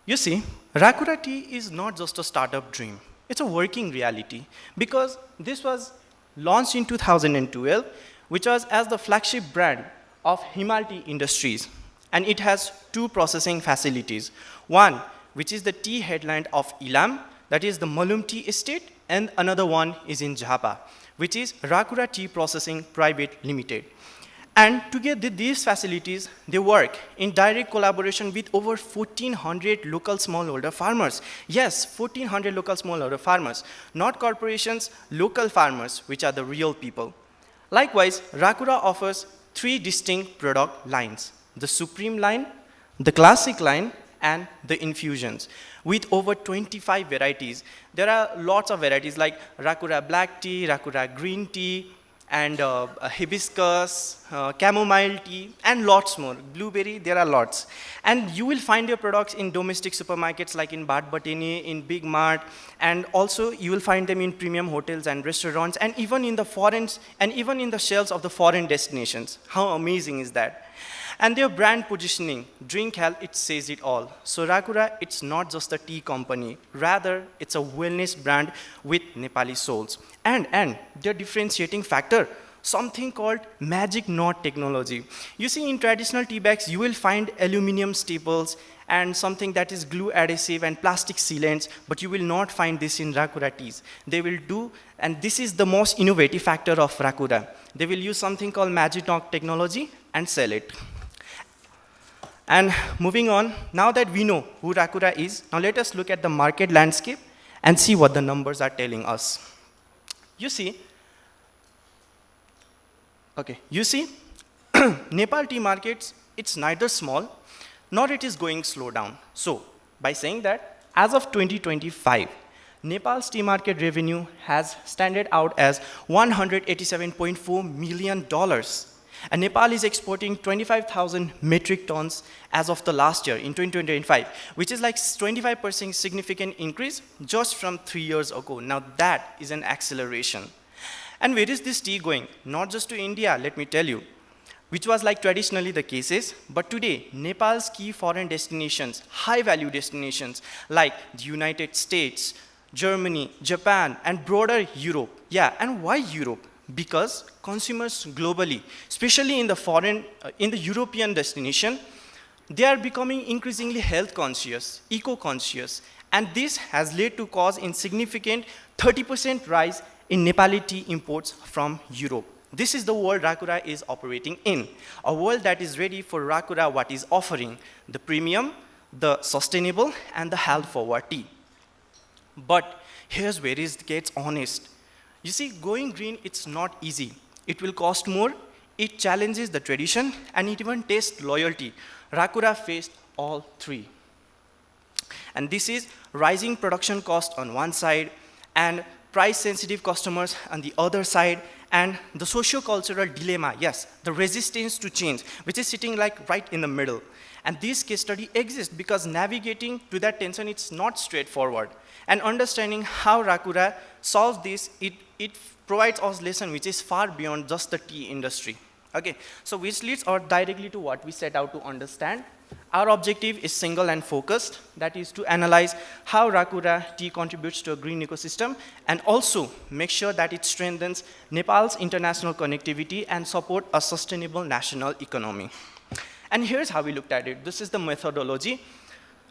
You see, Rakura tea is not just a startup dream, it's a working reality, because this was launched in 2012, which was as the flagship brand of Himalti Industries, and it has two processing facilities. One, which is the tea headland of Ilam, that is the Malum Tea Estate, and another one is in Jhapa, which is Rakura Tea Processing Private Limited. And together these facilities, they work in direct collaboration with over 1,400 local smallholder farmers. Yes, 1,400 local smallholder farmers, not corporations, local farmers, which are the real people. Likewise, Rakura offers three distinct product lines: the Supreme line, the Classic line, and the infusions, with over 25 varieties. There are lots of varieties like Rakura black tea, Rakura green tea, and hibiscus, chamomile tea, and lots more. Blueberry, there are lots. And you will find your products in domestic supermarkets like in Bhat Bateni, in Big Mart, and also you will find them in premium hotels and restaurants, and even in the foreigns, and even in the shelves of the foreign destinations. How amazing is that? And their brand positioning, drink health, it says it all. So Rakura, it's not just a tea company. Rather, it's a wellness brand with Nepali souls. And their differentiating factor, something called magic knot technology. You see, in traditional tea bags, you will find aluminum staples and something that is glue adhesive and plastic sealants, but you will not find this in Rakura teas. They will do, and this is the most innovative factor of Rakura. They will use something called magic knot technology and sell it. And moving on, now that we know who Rakura is, now let us look at the market landscape and see what the numbers are telling us. You see, Nepal tea markets, it's neither small, nor it is going slow down. So, by saying that, as of 2025, Nepal's tea market revenue has standed out as $187.4 million. And Nepal is exporting 25,000 metric tons as of the last year in 2025, which is like 25% significant increase just from 3 years ago. Now that is an acceleration. And where is this tea going? Not just to India, let me tell you. which was like traditionally the cases. But today, Nepal's key foreign destinations, high-value destinations like the United States, Germany, Japan, and broader Europe. Yeah, and why Europe? Because consumers globally, especially in the European destination, they are becoming increasingly health conscious, eco-conscious, and this has led to cause in significant 30% rise in Nepali tea imports from Europe. This is the world Rakura is operating in, a world that is ready for Rakura what is offering, the premium, the sustainable, and the health-forward tea. But here's where it gets honest. You see, going green, it's not easy. It will cost more, it challenges the tradition, and it even tests loyalty. Rakura faced all three. And this is rising production cost on one side, and price-sensitive customers on the other side, and the socio-cultural dilemma, yes, the resistance to change, which is sitting like right in the middle. And this case study exists because navigating to that tension, it's not straightforward. And understanding how Rakura solves this, it provides us lesson which is far beyond just the tea industry. Okay, so which leads us directly to what we set out to understand. Our objective is single and focused, that is to analyze how Rakura tea contributes to a green ecosystem and also make sure that it strengthens Nepal's international connectivity and support a sustainable national economy. And here's how we looked at it. This is the methodology.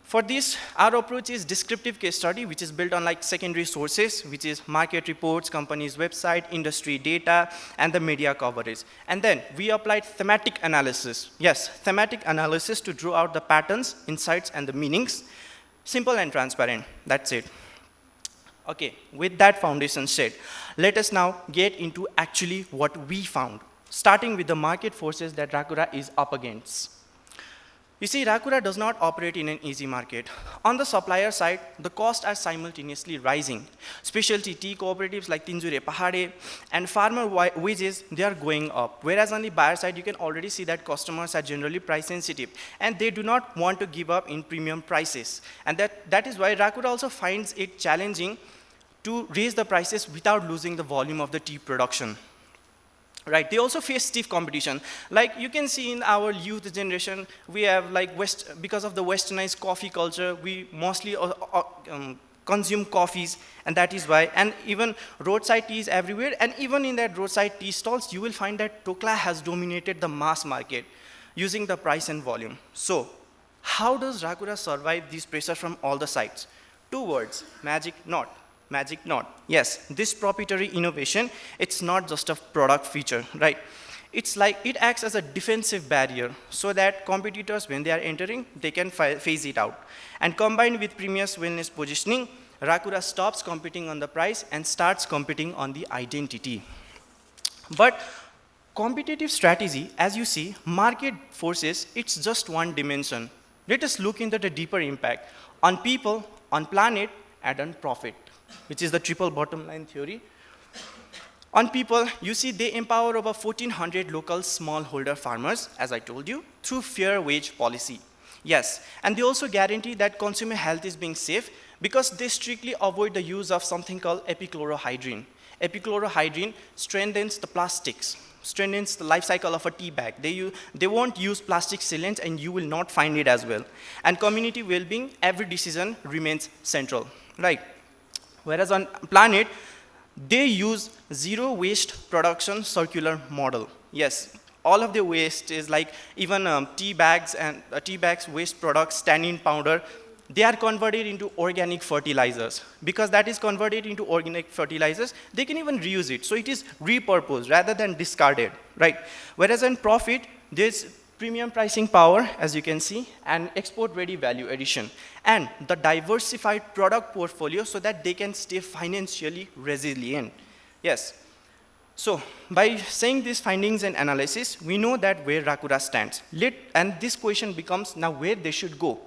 For this, our approach is descriptive case study, which is built on like secondary sources, which is market reports, company's website, industry data, and the media coverage. And then we applied thematic analysis. Yes, thematic analysis to draw out the patterns, insights, and the meanings. Simple and transparent, that's it. Okay, with that foundation set, let us now get into actually what we found, starting with the market forces that Rakura is up against. You see, Rakura does not operate in an easy market. On the supplier side, the costs are simultaneously rising. Specialty tea cooperatives like Tinjure Pahade and farmer wages, they are going up. Whereas on the buyer side, you can already see that customers are generally price sensitive and they do not want to give up in premium prices. And that is why Rakura also finds it challenging to raise the prices without losing the volume of the tea production. Right, they also face stiff competition. Like you can see in our youth generation, we have like because of the westernized coffee culture, we mostly consume coffees, and that is why, and even roadside teas everywhere, and even in that roadside tea stalls, you will find that Tokla has dominated the mass market using the price and volume. So, how does Rakura survive these pressures from all the sides? 2 words, magic knot. Magic knot. Yes, this proprietary innovation, it's not just a product feature, right? It's like it acts as a defensive barrier so that competitors, when they are entering, they can phase it out. And combined with previous wellness positioning, Rakura stops competing on the price and starts competing on the identity. But competitive strategy, as you see, market forces, it's just one dimension. Let us look into the deeper impact on people, on planet, and on profit, which is the triple bottom line theory. On people, you see they empower over 1,400 local smallholder farmers, as I told you, through fair wage policy. Yes, and they also guarantee that consumer health is being safe because they strictly avoid the use of something called epichlorohydrin. Epichlorohydrin strengthens the plastics, strengthens the life cycle of a tea bag. They won't use plastic sealants and you will not find it as well. And community well-being, every decision remains central, right? Whereas on planet, they use zero waste production circular model. Yes, all of the waste is like even tea bags and tea bags, waste products, tannin powder, they are converted into organic fertilizers. Because that is converted into organic fertilizers, they can even reuse it. So it is repurposed rather than discarded, right? Whereas on profit, there's premium pricing power, as you can see, and export-ready value addition, and the diversified product portfolio so that they can stay financially resilient. Yes. So, by saying these findings and analysis, we know that where Rakura stands. And this question becomes now where they should go.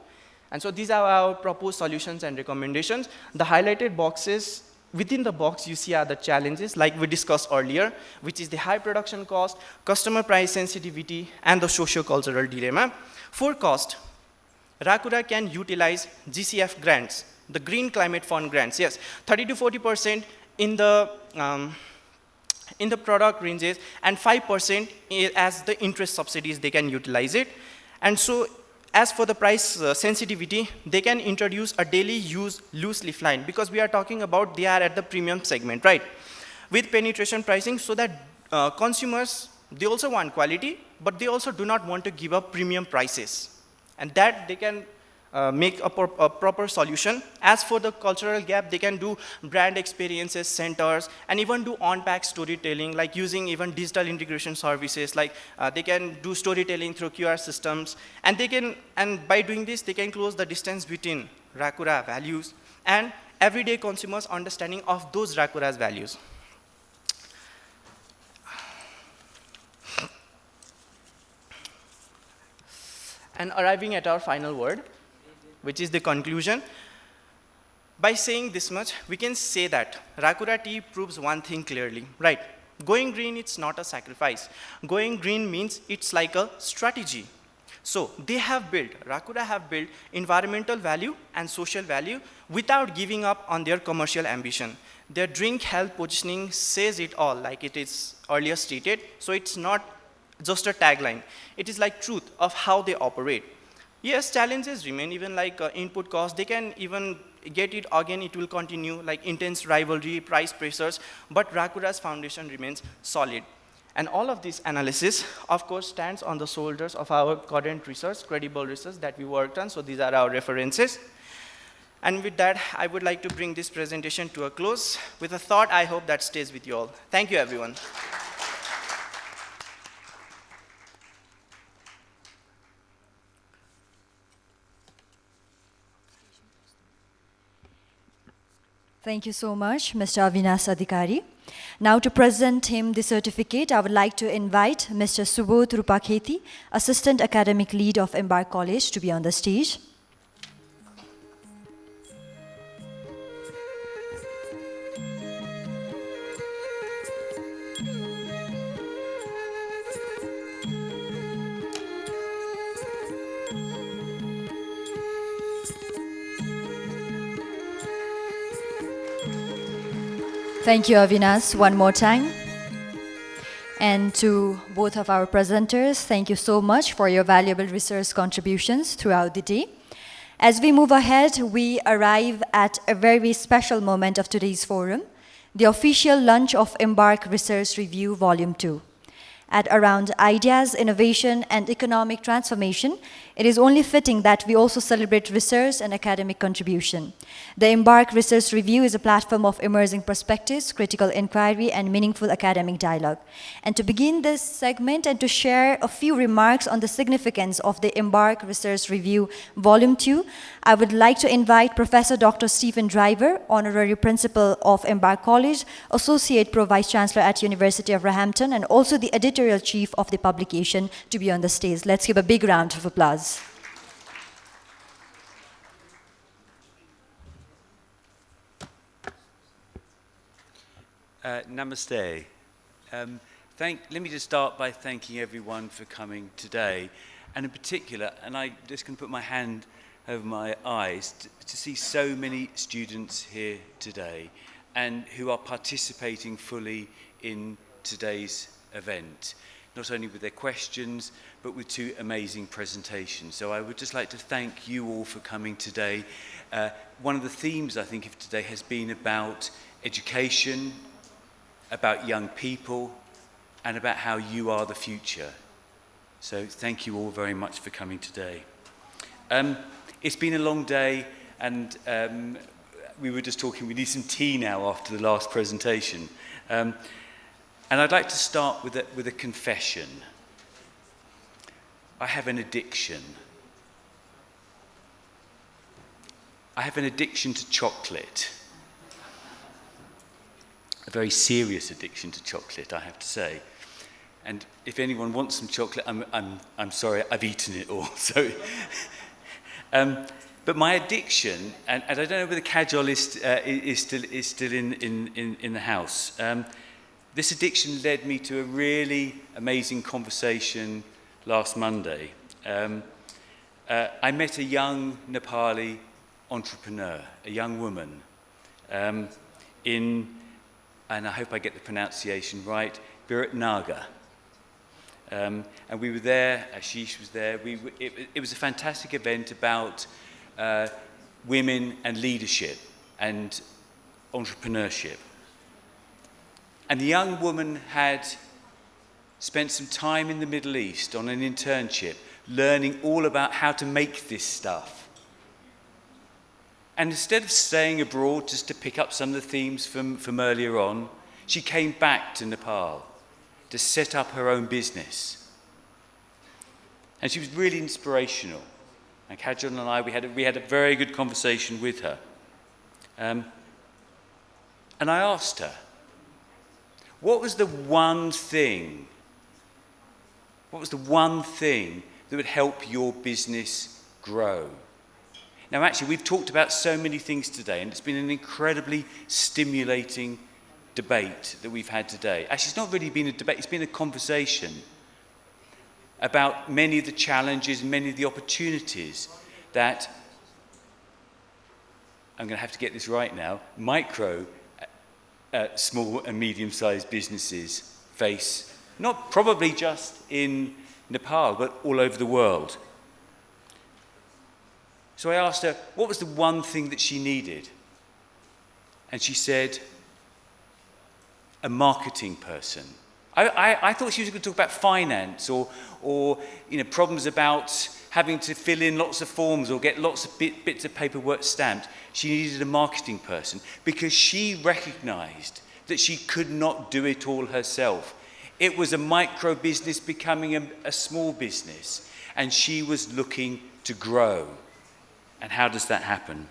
And so these are our proposed solutions and recommendations. The highlighted boxes, within the box you see are the challenges like we discussed earlier, which is the high production cost, customer price sensitivity, and the socio-cultural dilemma. For cost, Rakura can utilize GCF grants, the Green Climate Fund grants, yes, 30 to 40% in the in the product ranges, and 5% as the interest subsidies they can utilize it. And so as for the price sensitivity, they can introduce a daily use loose leaf line, because we are talking about they are at the premium segment, right? With penetration pricing, so that consumers, they also want quality, but they also do not want to give up premium prices. And that they can make a proper solution. As for the cultural gap, they can do brand experiences centers and even do on-pack storytelling, like using even digital integration services, like they can do storytelling through QR systems, and they can, and by doing this, they can close the distance between Rakura values and everyday consumers' understanding of those Rakura's values. And arriving at our final word, which is the conclusion. By saying this much, we can say that Rakura tea proves one thing clearly, right? Going green, it's not a sacrifice. Going green means it's like a strategy. So they have built, Rakura have built environmental value and social value without giving up on their commercial ambition. Their drink health positioning says it all, like it is earlier stated. So it's not just a tagline. It is like truth of how they operate. Yes, challenges remain, even like input costs. They can even get it again, it will continue, like intense rivalry, price pressures, but Rakura's foundation remains solid. And all of this analysis, of course, stands on the shoulders of our current research, credible research that we worked on, so these are our references. And with that, I would like to bring this presentation to a close with a thought I hope that stays with you all. Thank you, everyone. Thank you so much, Mr. Avinash Adhikari. Now to present him the certificate, I would like to invite Mr. Subodh Rupakheti, Assistant Academic Lead of Embark College, to be on the stage. Thank you, Avinash, one more time. And to both of our presenters, thank you so much for your valuable research contributions throughout the day. As we move ahead, we arrive at a very special moment of today's forum, the official launch of Embark Research Review Volume 2. At around ideas, innovation, and economic transformation, it is only fitting that we also celebrate research and academic contribution. The Embark Research Review is a platform of emerging perspectives, critical inquiry, and meaningful academic dialogue. And to begin this segment and to share a few remarks on the significance of the Embark Research Review Volume 2, I would like to invite Professor Dr. Stephen Driver, Honorary Principal of Embark College, Associate Pro Vice Chancellor at University of Roehampton, and also the Editorial Chief of the publication, to be on the stage. Let's give a big round of applause. Namaste. Let me just start by thanking everyone for coming today, and in particular, and I just can put my hand over my eyes to see so many students here today and who are participating fully in today's event, not only with their questions, but with two amazing presentations. So I would just like to thank you all for coming today. One of the themes, I think, of today has been about education, about young people, and about how you are the future. So thank you all very much for coming today. It's been a long day, and we were just talking, we need some tea now after the last presentation. And I'd like to start with a confession. I have an addiction. I have an addiction to chocolate. A very serious addiction to chocolate, I have to say. And if anyone wants some chocolate, I'm sorry, I've eaten it all. So, but my addiction, and I don't know whether Kajol is still in the house. This addiction led me to a really amazing conversation last Monday. I met a young Nepali entrepreneur, a young woman, in and I hope I get the pronunciation right, Biratnagar. And we were there, Ashish was there. It was a fantastic event about women and leadership and entrepreneurship. And the young woman had spent some time in the Middle East on an internship, learning all about how to make this stuff. And instead of staying abroad just to pick up some of the themes from earlier on, she came back to Nepal to set up her own business. And she was really inspirational. And Kajol and I, we had a very good conversation with her. And I asked her, what was the one thing that would help your business grow? Now, actually, we've talked about so many things today, and it's been an incredibly stimulating debate that we've had today. Actually, it's not really been a debate, it's been a conversation about many of the challenges, many of the opportunities that, I'm going to have to get this right now, micro, small and medium-sized businesses face, not probably just in Nepal, but all over the world. So I asked her, what was the one thing that she needed? And she said, a marketing person. I thought she was going to talk about finance or problems about having to fill in lots of forms or get lots of bits of paperwork stamped. She needed a marketing person because she recognized that she could not do it all herself. It was a micro business becoming a small business, and she was looking to grow. And how does that happen?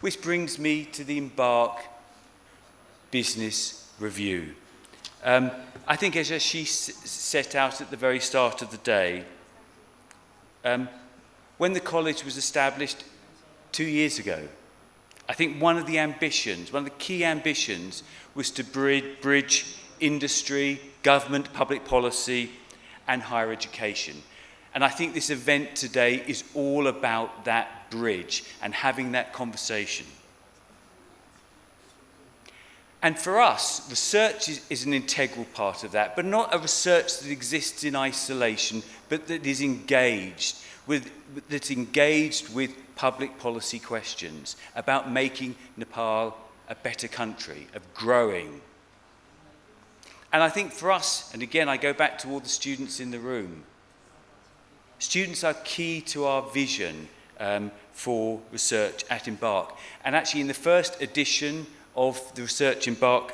Which brings me to the Embark Business Review. I think as she set out at the very start of the day, when the college was established 2 years ago, I think one of the key ambitions was to bridge industry, government, public policy, and higher education. And I think this event today is all about that bridge and having that conversation. And for us, research is an integral part of that, but not a research that exists in isolation, but that is engaged with public policy questions about making Nepal a better country, of growing. And I think for us, and again, I go back to all the students in the room, students are key to our vision for research at Embark. And actually, in the first edition of the Research Embark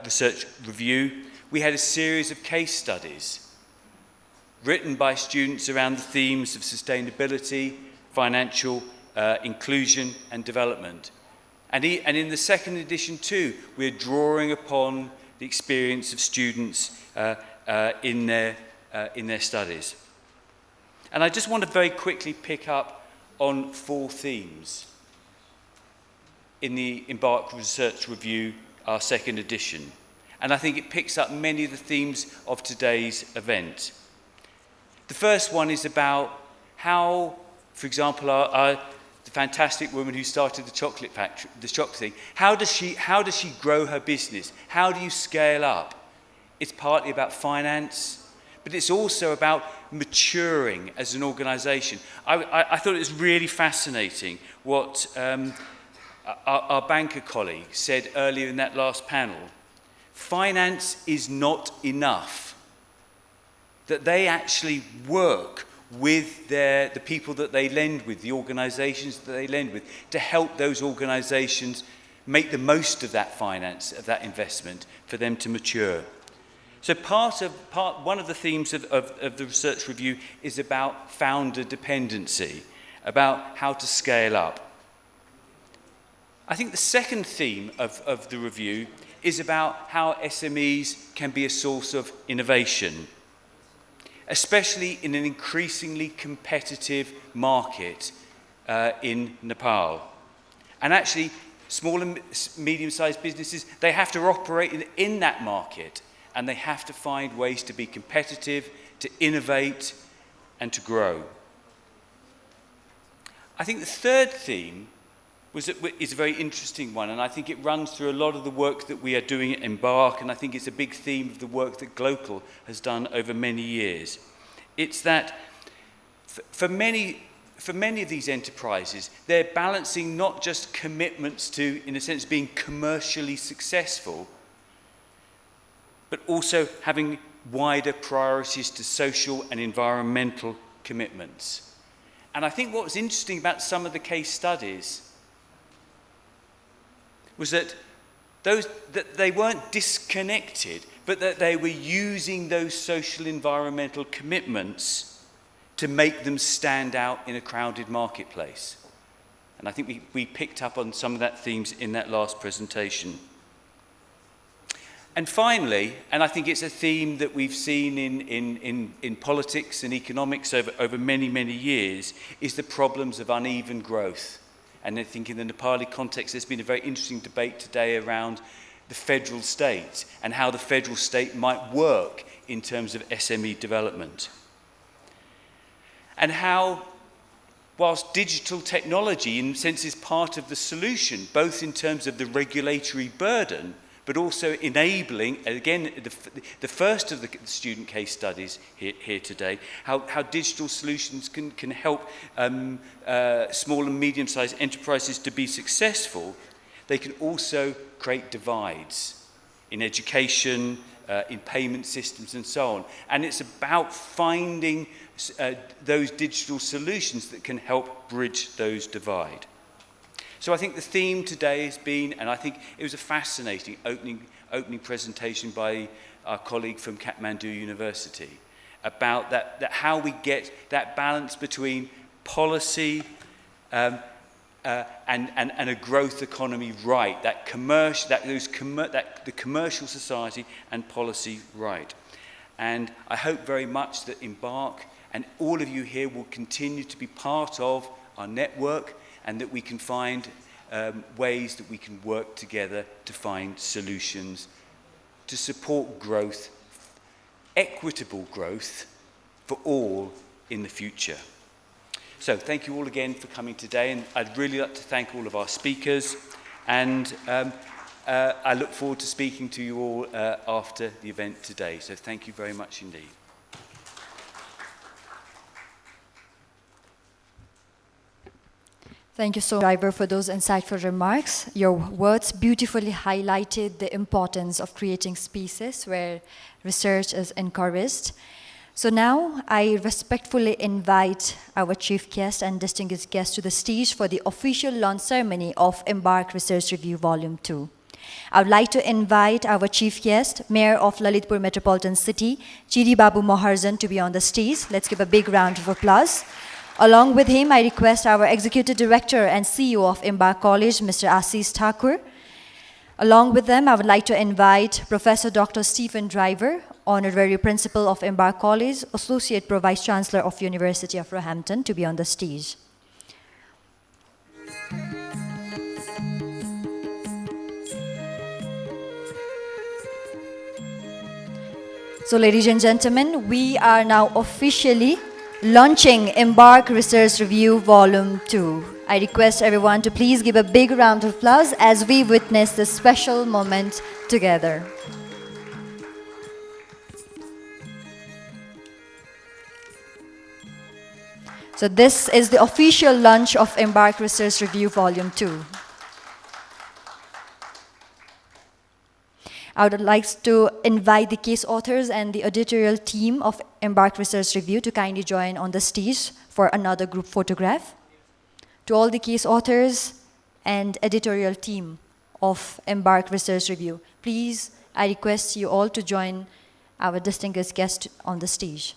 Research Review, we had a series of case studies written by students around the themes of sustainability, financial inclusion and development. And in the second edition too, we're drawing upon the experience of students in their studies. And I just want to very quickly pick up on 4 themes in the Embark Research Review, our second edition. And I think it picks up many of the themes of today's event. The first one is about how, for example, the fantastic woman who started the chocolate factory, the chocolate thing, how does she grow her business? How do you scale up? It's partly about finance, but it's also about maturing as an organization. I thought it was really fascinating what our banker colleague said earlier in that last panel. Finance is not enough. That they actually work with the people that they lend with, the organizations that they lend with, to help those organizations make the most of that finance, of that investment, for them to mature. So one of the themes of the research review is about founder dependency, about how to scale up. I think the second theme of the review is about how SMEs can be a source of innovation, especially in an increasingly competitive market in Nepal. And actually, small and medium-sized businesses, they have to operate in that market, and they have to find ways to be competitive, to innovate, and to grow. I think the third theme, is a very interesting one, and I think it runs through a lot of the work that we are doing at Embark, and I think it's a big theme of the work that Glocal has done over many years. It's that for many of these enterprises, they're balancing not just commitments to, in a sense, being commercially successful, but also having wider priorities to social and environmental commitments. And I think what was interesting about some of the case studies was that they weren't disconnected, but that they were using those social environmental commitments to make them stand out in a crowded marketplace. And I think we picked up on some of that themes in that last presentation. And finally, and I think it's a theme that we've seen in politics and economics over many, many years, is the problems of uneven growth. And I think in the Nepali context, there's been a very interesting debate today around the federal state and how the federal state might work in terms of SME development. And how, whilst digital technology, in a sense, is part of the solution, both in terms of the regulatory burden, but also enabling, again, the first of the student case studies here today, how digital solutions can help small and medium-sized enterprises to be successful. They can also create divides in education, in payment systems and so on. And it's about finding those digital solutions that can help bridge those divides. So I think the theme today has been, and I think it was a fascinating opening presentation by our colleague from Kathmandu University, about that how we get that balance between policy and a growth economy right, the commercial society and policy right. And I hope very much that Embark and all of you here will continue to be part of our network, and that we can find ways that we can work together to find solutions to support growth, equitable growth for all in the future. So thank you all again for coming today, and I'd really like to thank all of our speakers, and I look forward to speaking to you all after the event today. So thank you very much indeed. Thank you so much, Driver, for those insightful remarks. Your words beautifully highlighted the importance of creating spaces where research is encouraged. So now I respectfully invite our chief guest and distinguished guest to the stage for the official launch ceremony of Embark Research Review Volume 2. I would like to invite our chief guest, Mayor of Lalitpur Metropolitan City, Chiri Babu Maharjan, to be on the stage. Let's give a big round of applause. Along with him, I request our Executive Director and CEO of Embark College, Mr. Ashish Thakur. Along with them, I would like to invite Professor Dr. Stephen Driver, Honorary Principal of Embark College, Associate Pro Vice Chancellor of University of Roehampton, to be on the stage. So, ladies and gentlemen, we are now officially launching Embark Research Review Volume 2. I request everyone to please give a big round of applause as we witness this special moment together. So this is the official launch of Embark Research Review Volume 2. I would like to invite the case authors and the editorial team of Embark Research Review to kindly join on the stage for another group photograph. To all the case authors and editorial team of Embark Research Review, please, I request you all to join our distinguished guest on the stage.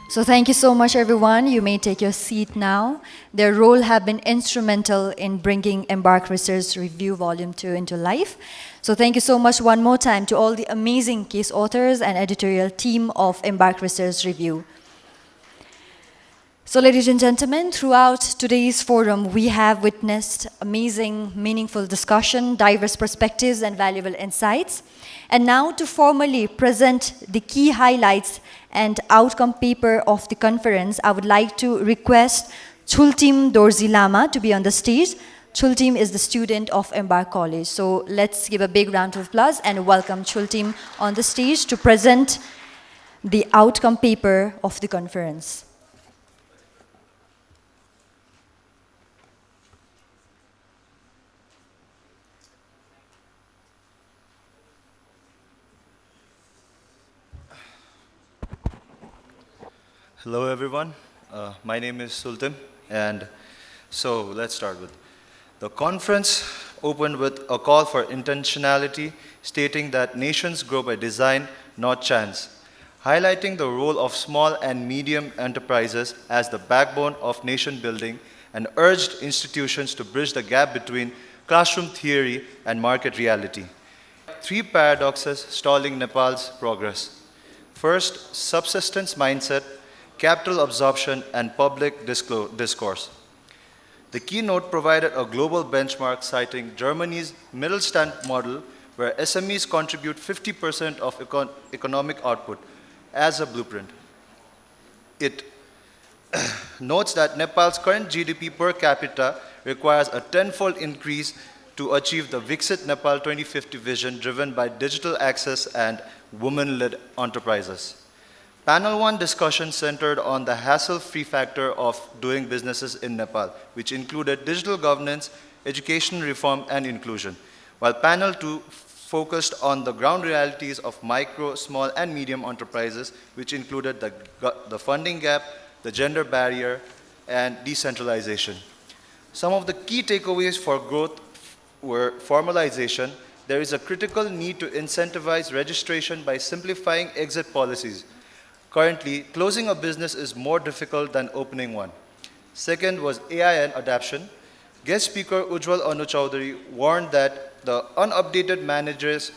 So thank you so much, everyone. You may take your seat now. Their role have been instrumental in bringing Embark Research Review Volume 2 into life. So thank you so much one more time to all the amazing case authors and editorial team of Embark Research Review. So ladies and gentlemen, throughout today's forum, we have witnessed amazing, meaningful discussion, diverse perspectives, and valuable insights. And now to formally present the key highlights and outcome paper of the conference, I would like to request Chultim Dorzi Lama to be on the stage. Chultim is the student of Embark College. So let's give a big round of applause and welcome Chultim on the stage to present the outcome paper of the conference. Hello, everyone. My name is Sultan, and so let's start with. The conference opened with a call for intentionality, stating that nations grow by design, not chance, highlighting the role of small and medium enterprises as the backbone of nation building, and urged institutions to bridge the gap between classroom theory and market reality. Three paradoxes stalling Nepal's progress. First, subsistence mindset, capital absorption, and public discourse. The keynote provided a global benchmark citing Germany's Mittelstand model, where SMEs contribute 50% of economic output as a blueprint. It notes that Nepal's current GDP per capita requires a tenfold increase to achieve the Viksit Nepal 2050 vision driven by digital access and women-led enterprises. Panel 1 discussion centered on the hassle-free factor of doing businesses in Nepal, which included digital governance, education reform, and inclusion, while Panel 2 focused on the ground realities of micro, small, and medium enterprises, which included the funding gap, the gender barrier, and decentralization. Some of the key takeaways for growth were formalization. There is a critical need to incentivize registration by simplifying exit policies. Currently, closing a business is more difficult than opening one. Second was AI and adoption. Guest speaker Ujjwal Anu Chowdhury warned that the unupdated managers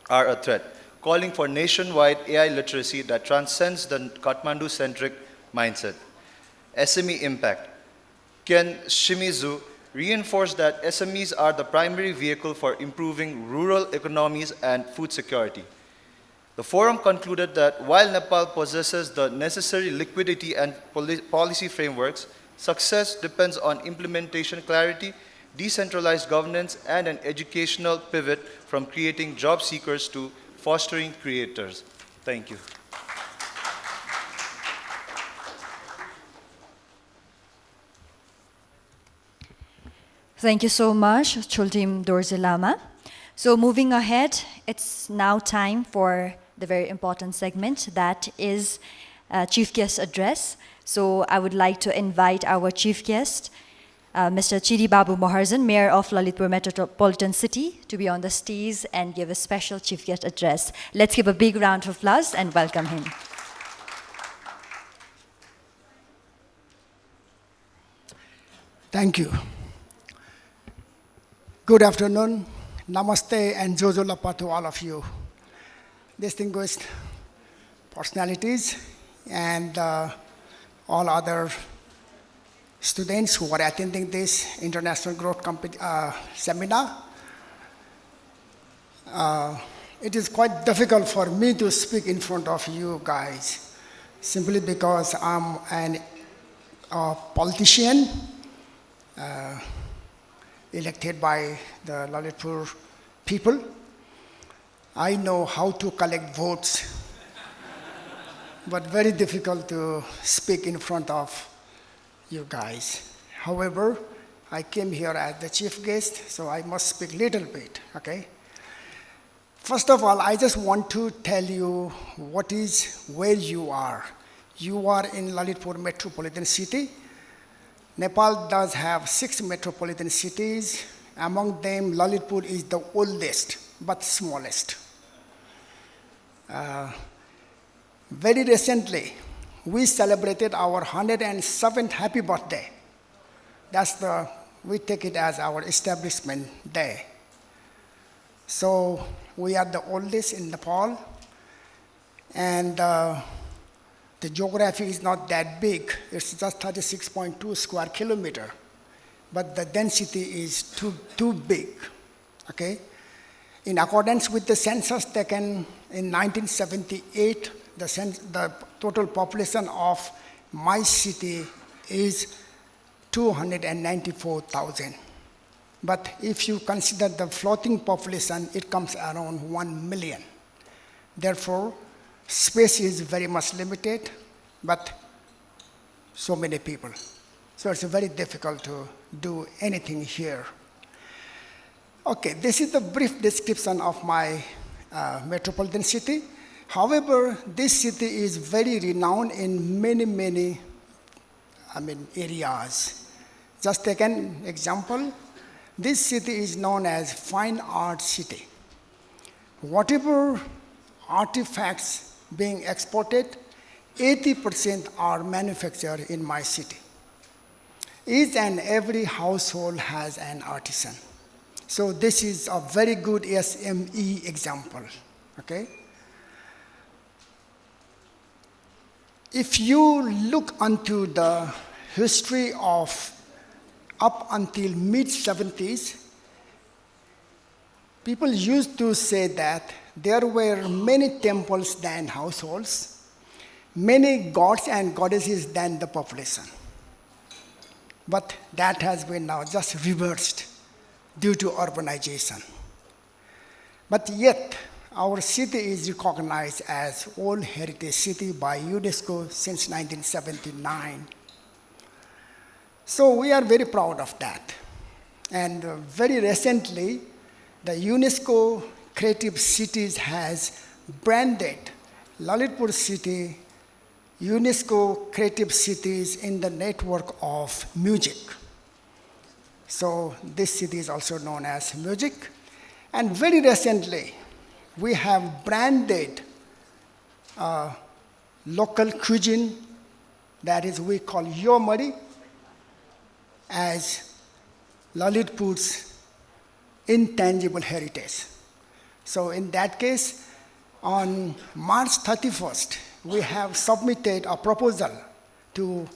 are a threat, calling for nationwide AI literacy that transcends the Kathmandu-centric mindset. SME impact. Ken Shimizu reinforced that SMEs are the primary vehicle for improving rural economies and food security. The forum concluded that while Nepal possesses the necessary liquidity and policy frameworks, success depends on implementation clarity, decentralized governance, and an educational pivot from creating job seekers to fostering creators. Thank you. Thank you so much, Chultim Dorzi Lama. So moving ahead, it's now time for the very important segment that is Chief Guest Address. So I would like to invite our Chief Guest, Mr. Chidi Babu Moharjan, Mayor of Lalitpur Metropolitan City, to be on the stage and give a special Chief Guest Address. Let's give a big round of applause and welcome him. Thank you. Good afternoon. Namaste and Jojo Lapa to all of you. Distinguished personalities and all other students who are attending this International Growth Seminar. It is quite difficult for me to speak in front of you guys, simply because I'm a politician elected by the Lalitpur people. I know how to collect votes, but very difficult to speak in front of you guys. However, I came here as the chief guest, so I must speak a little bit, okay? First of all, I just want to tell you where you are. You are in Lalitpur Metropolitan City. Nepal does have 6 metropolitan cities. Among them, Lalitpur is the oldest, but smallest. Very recently, we celebrated our 107th happy birthday. We take it as our establishment day. So we are the oldest in Nepal, and the geography is not that big. It's just 36.2 square kilometer, but the density is too big, okay? In accordance with the census taken in 1978, the total population of my city is 294,000. But if you consider the floating population, it comes around 1 million. Therefore, space is very much limited, but so many people. So it's very difficult to do anything here. Okay, this is the brief description of my metropolitan city. However, this city is very renowned in many areas. Just take an example. This city is known as Fine Art City. Whatever artifacts being exported, 80% are manufactured in my city. Each and every household has an artisan. So this is a very good SME example, okay? If you look onto the history of up until mid-70s, people used to say that there were many temples than households, many gods and goddesses than the population. But that has been now just reversed due to urbanization. But yet, our city is recognized as World Heritage City by UNESCO since 1979. So we are very proud of that. And very recently, the UNESCO Creative Cities has branded Lalitpur city UNESCO Creative Cities in the network of music. So this city is also known as music. And very recently, we have branded local cuisine, that is we call Yomari, as Lalitpur's intangible heritage. So in that case, on March 31st, we have submitted a proposal to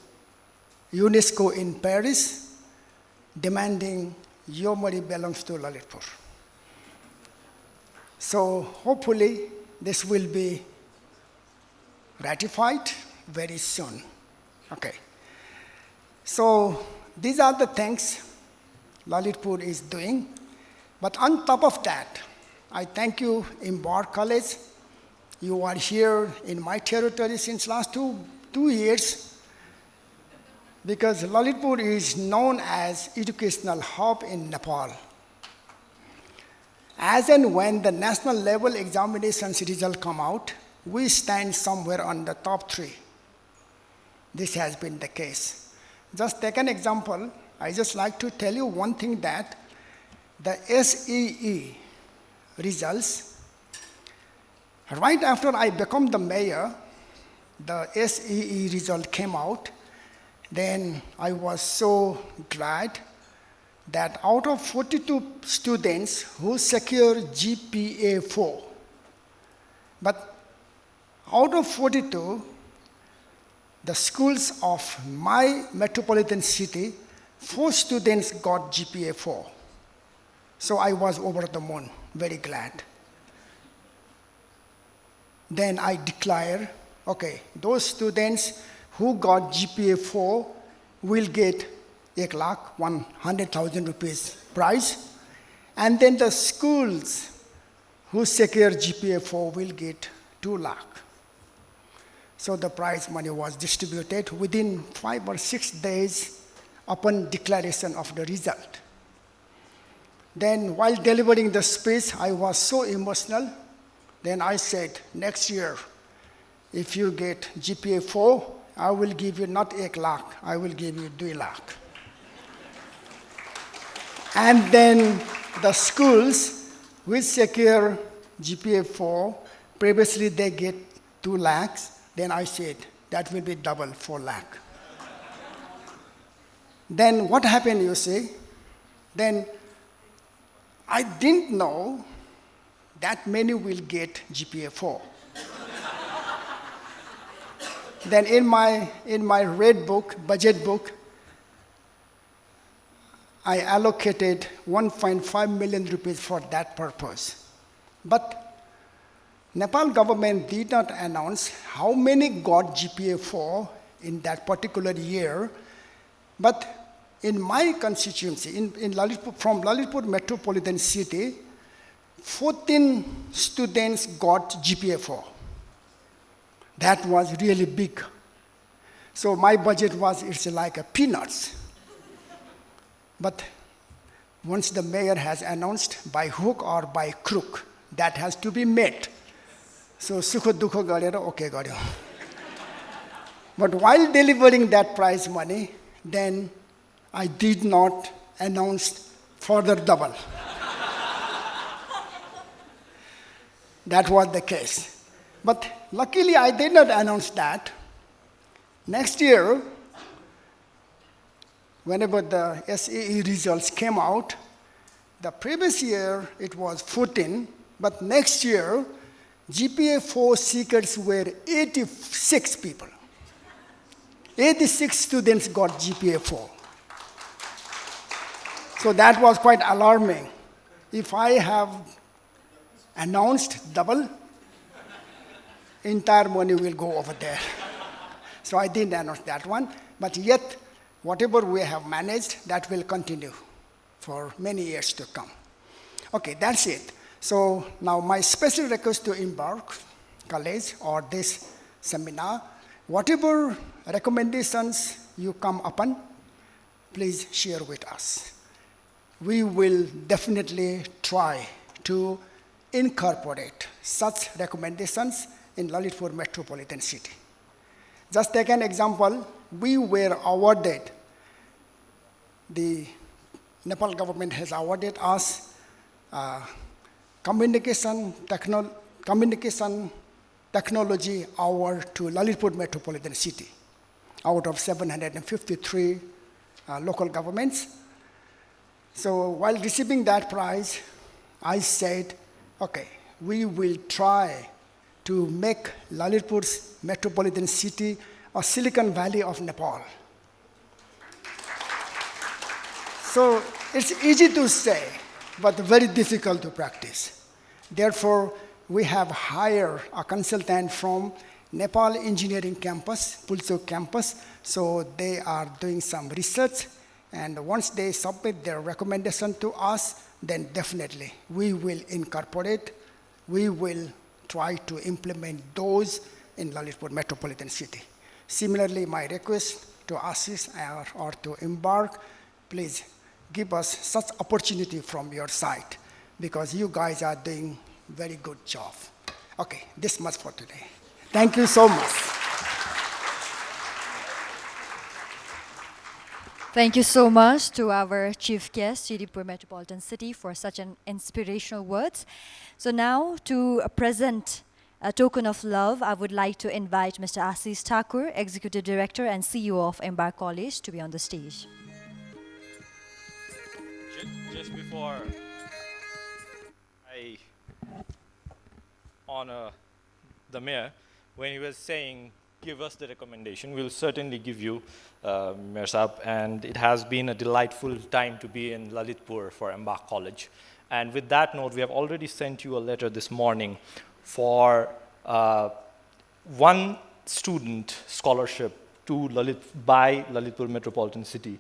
UNESCO in Paris demanding Yomari belongs to Lalitpur. So hopefully this will be ratified very soon. Okay. So these are the things Lalitpur is doing. But on top of that, I thank you, Embark College. You are here in my territory since last two years, because Lalitpur is known as educational hub in Nepal. As and when the national level examinations result come out, we stand somewhere on the top 3. This has been the case. Just take an example. I just like to tell you one thing, that the SEE results, right after I become the mayor, the SEE result came out. Then I was so glad that out of 42 students who secured GPA 4, but out of 42, the schools of my metropolitan city, 4 students got GPA 4. So I was over the moon, very glad. Then I declare, okay, those students who got GPA 4 will get 1,100,000 rupees prize. And then the schools who secure GPA 4 will get 2 lakh. So the prize money was distributed within 5 or 6 days upon declaration of the result. Then while delivering the speech, I was so emotional. Then I said, next year, if you get GPA 4, I will give you not 1 lakh, I will give you 2 lakh. And then the schools which secure GPA 4, previously they get 2 lakhs. Then I said, that will be double, 4 lakh. Then what happened, you see? Then I didn't know that many will get GPA 4. Then in my red book, budget book, I allocated 1.5 million rupees for that purpose. But Nepal government did not announce how many got GPA 4 in that particular year. But in my constituency, in Lalitpur, from Lalitpur metropolitan city, 14 students got GPA 4. That was really big. So my budget was, it's like a peanuts. But once the mayor has announced by hook or by crook, that has to be met. So sukha dukha garera okay garyo. But while delivering that prize money, then I did not announce further double. That was the case. But luckily, I did not announce that. Next year, whenever the SAE results came out, the previous year it was 14, but next year, GPA 4 seekers were 86 people. 86 students got GPA 4. So that was quite alarming. If I have announced double, entire money will go over there. So I didn't announce that one, but yet whatever we have managed, that will continue for many years to come. Okay, that's it. So now my special request to Embark College or this seminar, whatever recommendations you come upon, please share with us. We will definitely try to incorporate such recommendations in Lalitpur metropolitan city. Just take an example, we were awarded, the Nepal government has awarded us communication technology award to Lalitpur metropolitan city out of 753 local governments. So while receiving that prize, I said, okay, we will try to make Lalitpur's metropolitan city a Silicon Valley of Nepal. So it's easy to say, but very difficult to practice. Therefore, we have hired a consultant from Nepal Engineering Campus, Pulso campus. So they are doing some research, and once they submit their recommendation to us, then definitely we will incorporate, we will try to implement those in Lalitpur metropolitan city. Similarly, my request to ASIS or to Embark, please give us such opportunity from your side, because you guys are doing very good job. Okay, this much for today. Thank you so much. Thank you so much to our chief guest, Chiripur Metropolitan City, for such an inspirational words. So now to present a token of love, I would like to invite Mr. Assis Thakur, Executive Director and CEO of Embark College, to be on the stage. Just before I honor the mayor, when he was saying, give us the recommendation, we'll certainly give you, Mayor Saab, and it has been a delightful time to be in Lalitpur for Embark College. And with that note, we have already sent you a letter this morning for one student scholarship to by Lalitpur Metropolitan City,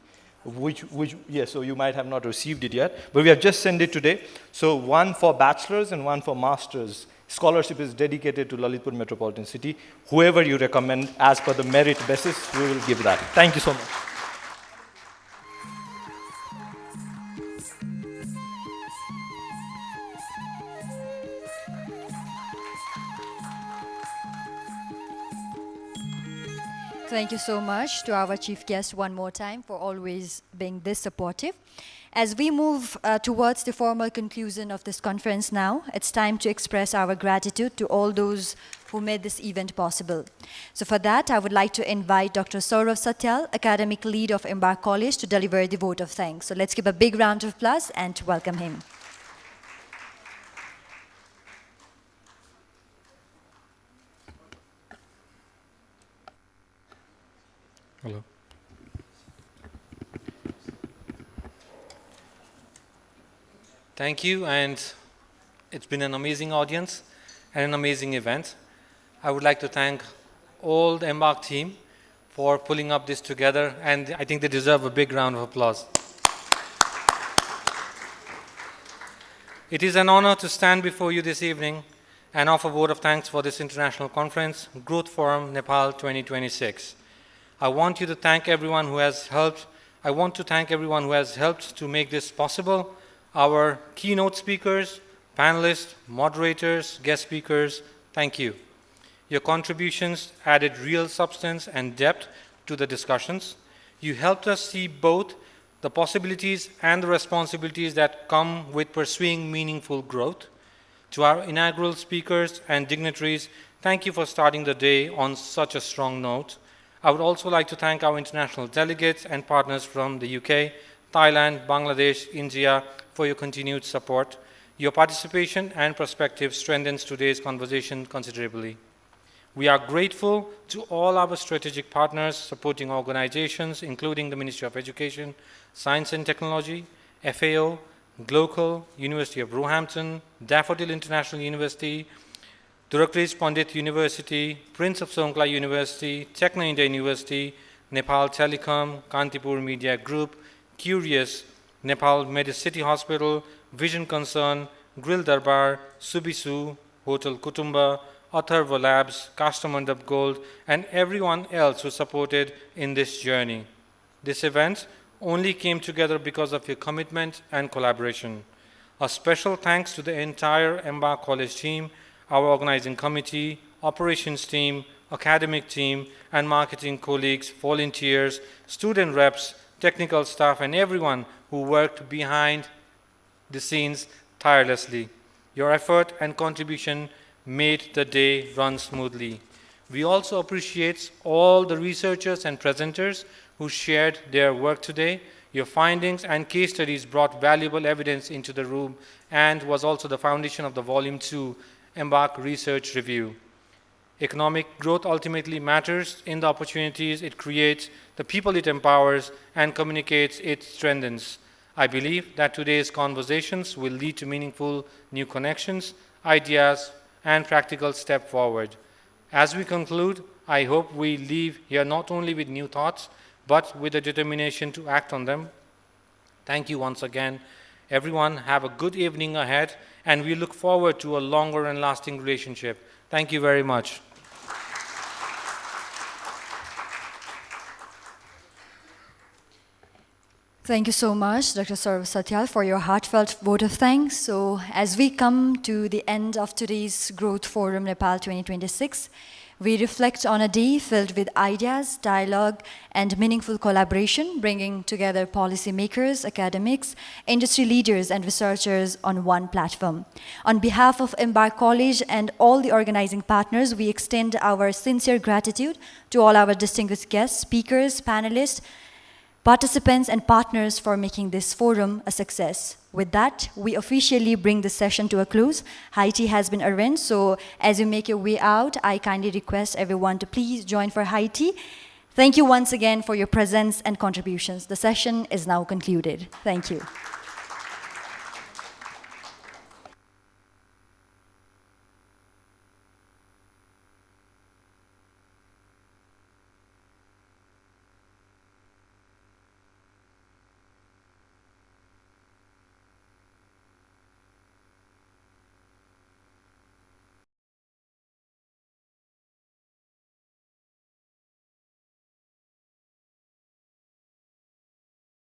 so you might have not received it yet, but we have just sent it today. So one for bachelor's and one for master's. Scholarship is dedicated to Lalitpur Metropolitan City. Whoever you recommend, as per the merit basis, we will give that. Thank you so much. Thank you so much to our chief guest one more time for always being this supportive. As we move towards the formal conclusion of this conference now, it's time to express our gratitude to all those who made this event possible. So for that, I would like to invite Dr. Saurav Satyal, Academic Lead of Embark College, to deliver the vote of thanks. So let's give a big round of applause and welcome him. Hello. Thank you, and it's been an amazing audience and an amazing event. I would like to thank all the Embark team for pulling up this together, and I think they deserve a big round of applause. It is an honor to stand before you this evening and offer a vote of thanks for this international conference, Growth Forum Nepal 2026. I want to thank everyone who has helped to make this possible. Our keynote speakers, panelists, moderators, guest speakers, thank you. Your contributions added real substance and depth to the discussions. You helped us see both the possibilities and the responsibilities that come with pursuing meaningful growth. To our inaugural speakers and dignitaries, thank you for starting the day on such a strong note. I would also like to thank our international delegates and partners from the UK, Thailand, Bangladesh, India for your continued support. Your participation and perspective strengthens today's conversation considerably. We are grateful to all our strategic partners, supporting organizations, including the Ministry of Education, Science and Technology, FAO, Glocal, University of Roehampton, Daffodil International University, Durakris Pandit University, Prince of Songkhla University, Techno India University, Nepal Telecom, Kantipur Media Group, Curious, Nepal Medicity Hospital, Vision Concern, Grill Darbar, Subisu, Hotel Kutumba, Atharva Labs, Kastamandap Gold, and everyone else who supported in this journey. This event only came together because of your commitment and collaboration. A special thanks to the entire Embark College team, our organizing committee, operations team, academic team, and marketing colleagues, volunteers, student reps, technical staff, and everyone who worked behind the scenes tirelessly. Your effort and contribution made the day run smoothly. We also appreciate all the researchers and presenters who shared their work today. Your findings and case studies brought valuable evidence into the room and was also the foundation of the Volume 2 Embark Research Review. Economic growth ultimately matters in the opportunities it creates, the people it empowers, and communicates it strengthens. I believe that today's conversations will lead to meaningful new connections, ideas, and practical step forward. As we conclude, I hope we leave here not only with new thoughts, but with a determination to act on them. Thank you once again. Everyone, have a good evening ahead, and we look forward to a longer and lasting relationship. Thank you very much. Thank you so much, Dr. Saurav Satyal, for your heartfelt vote of thanks. So as we come to the end of today's Growth Forum Nepal 2026, we reflect on a day filled with ideas, dialogue, and meaningful collaboration, bringing together policymakers, academics, industry leaders, and researchers on one platform. On behalf of Embark College and all the organizing partners, we extend our sincere gratitude to all our distinguished guests, speakers, panelists, participants, and partners for making this forum a success. With that, we officially bring the session to a close. High tea has been arranged, so as you make your way out, I kindly request everyone to please join for high tea. Thank you once again for your presence and contributions. The session is now concluded. Thank you.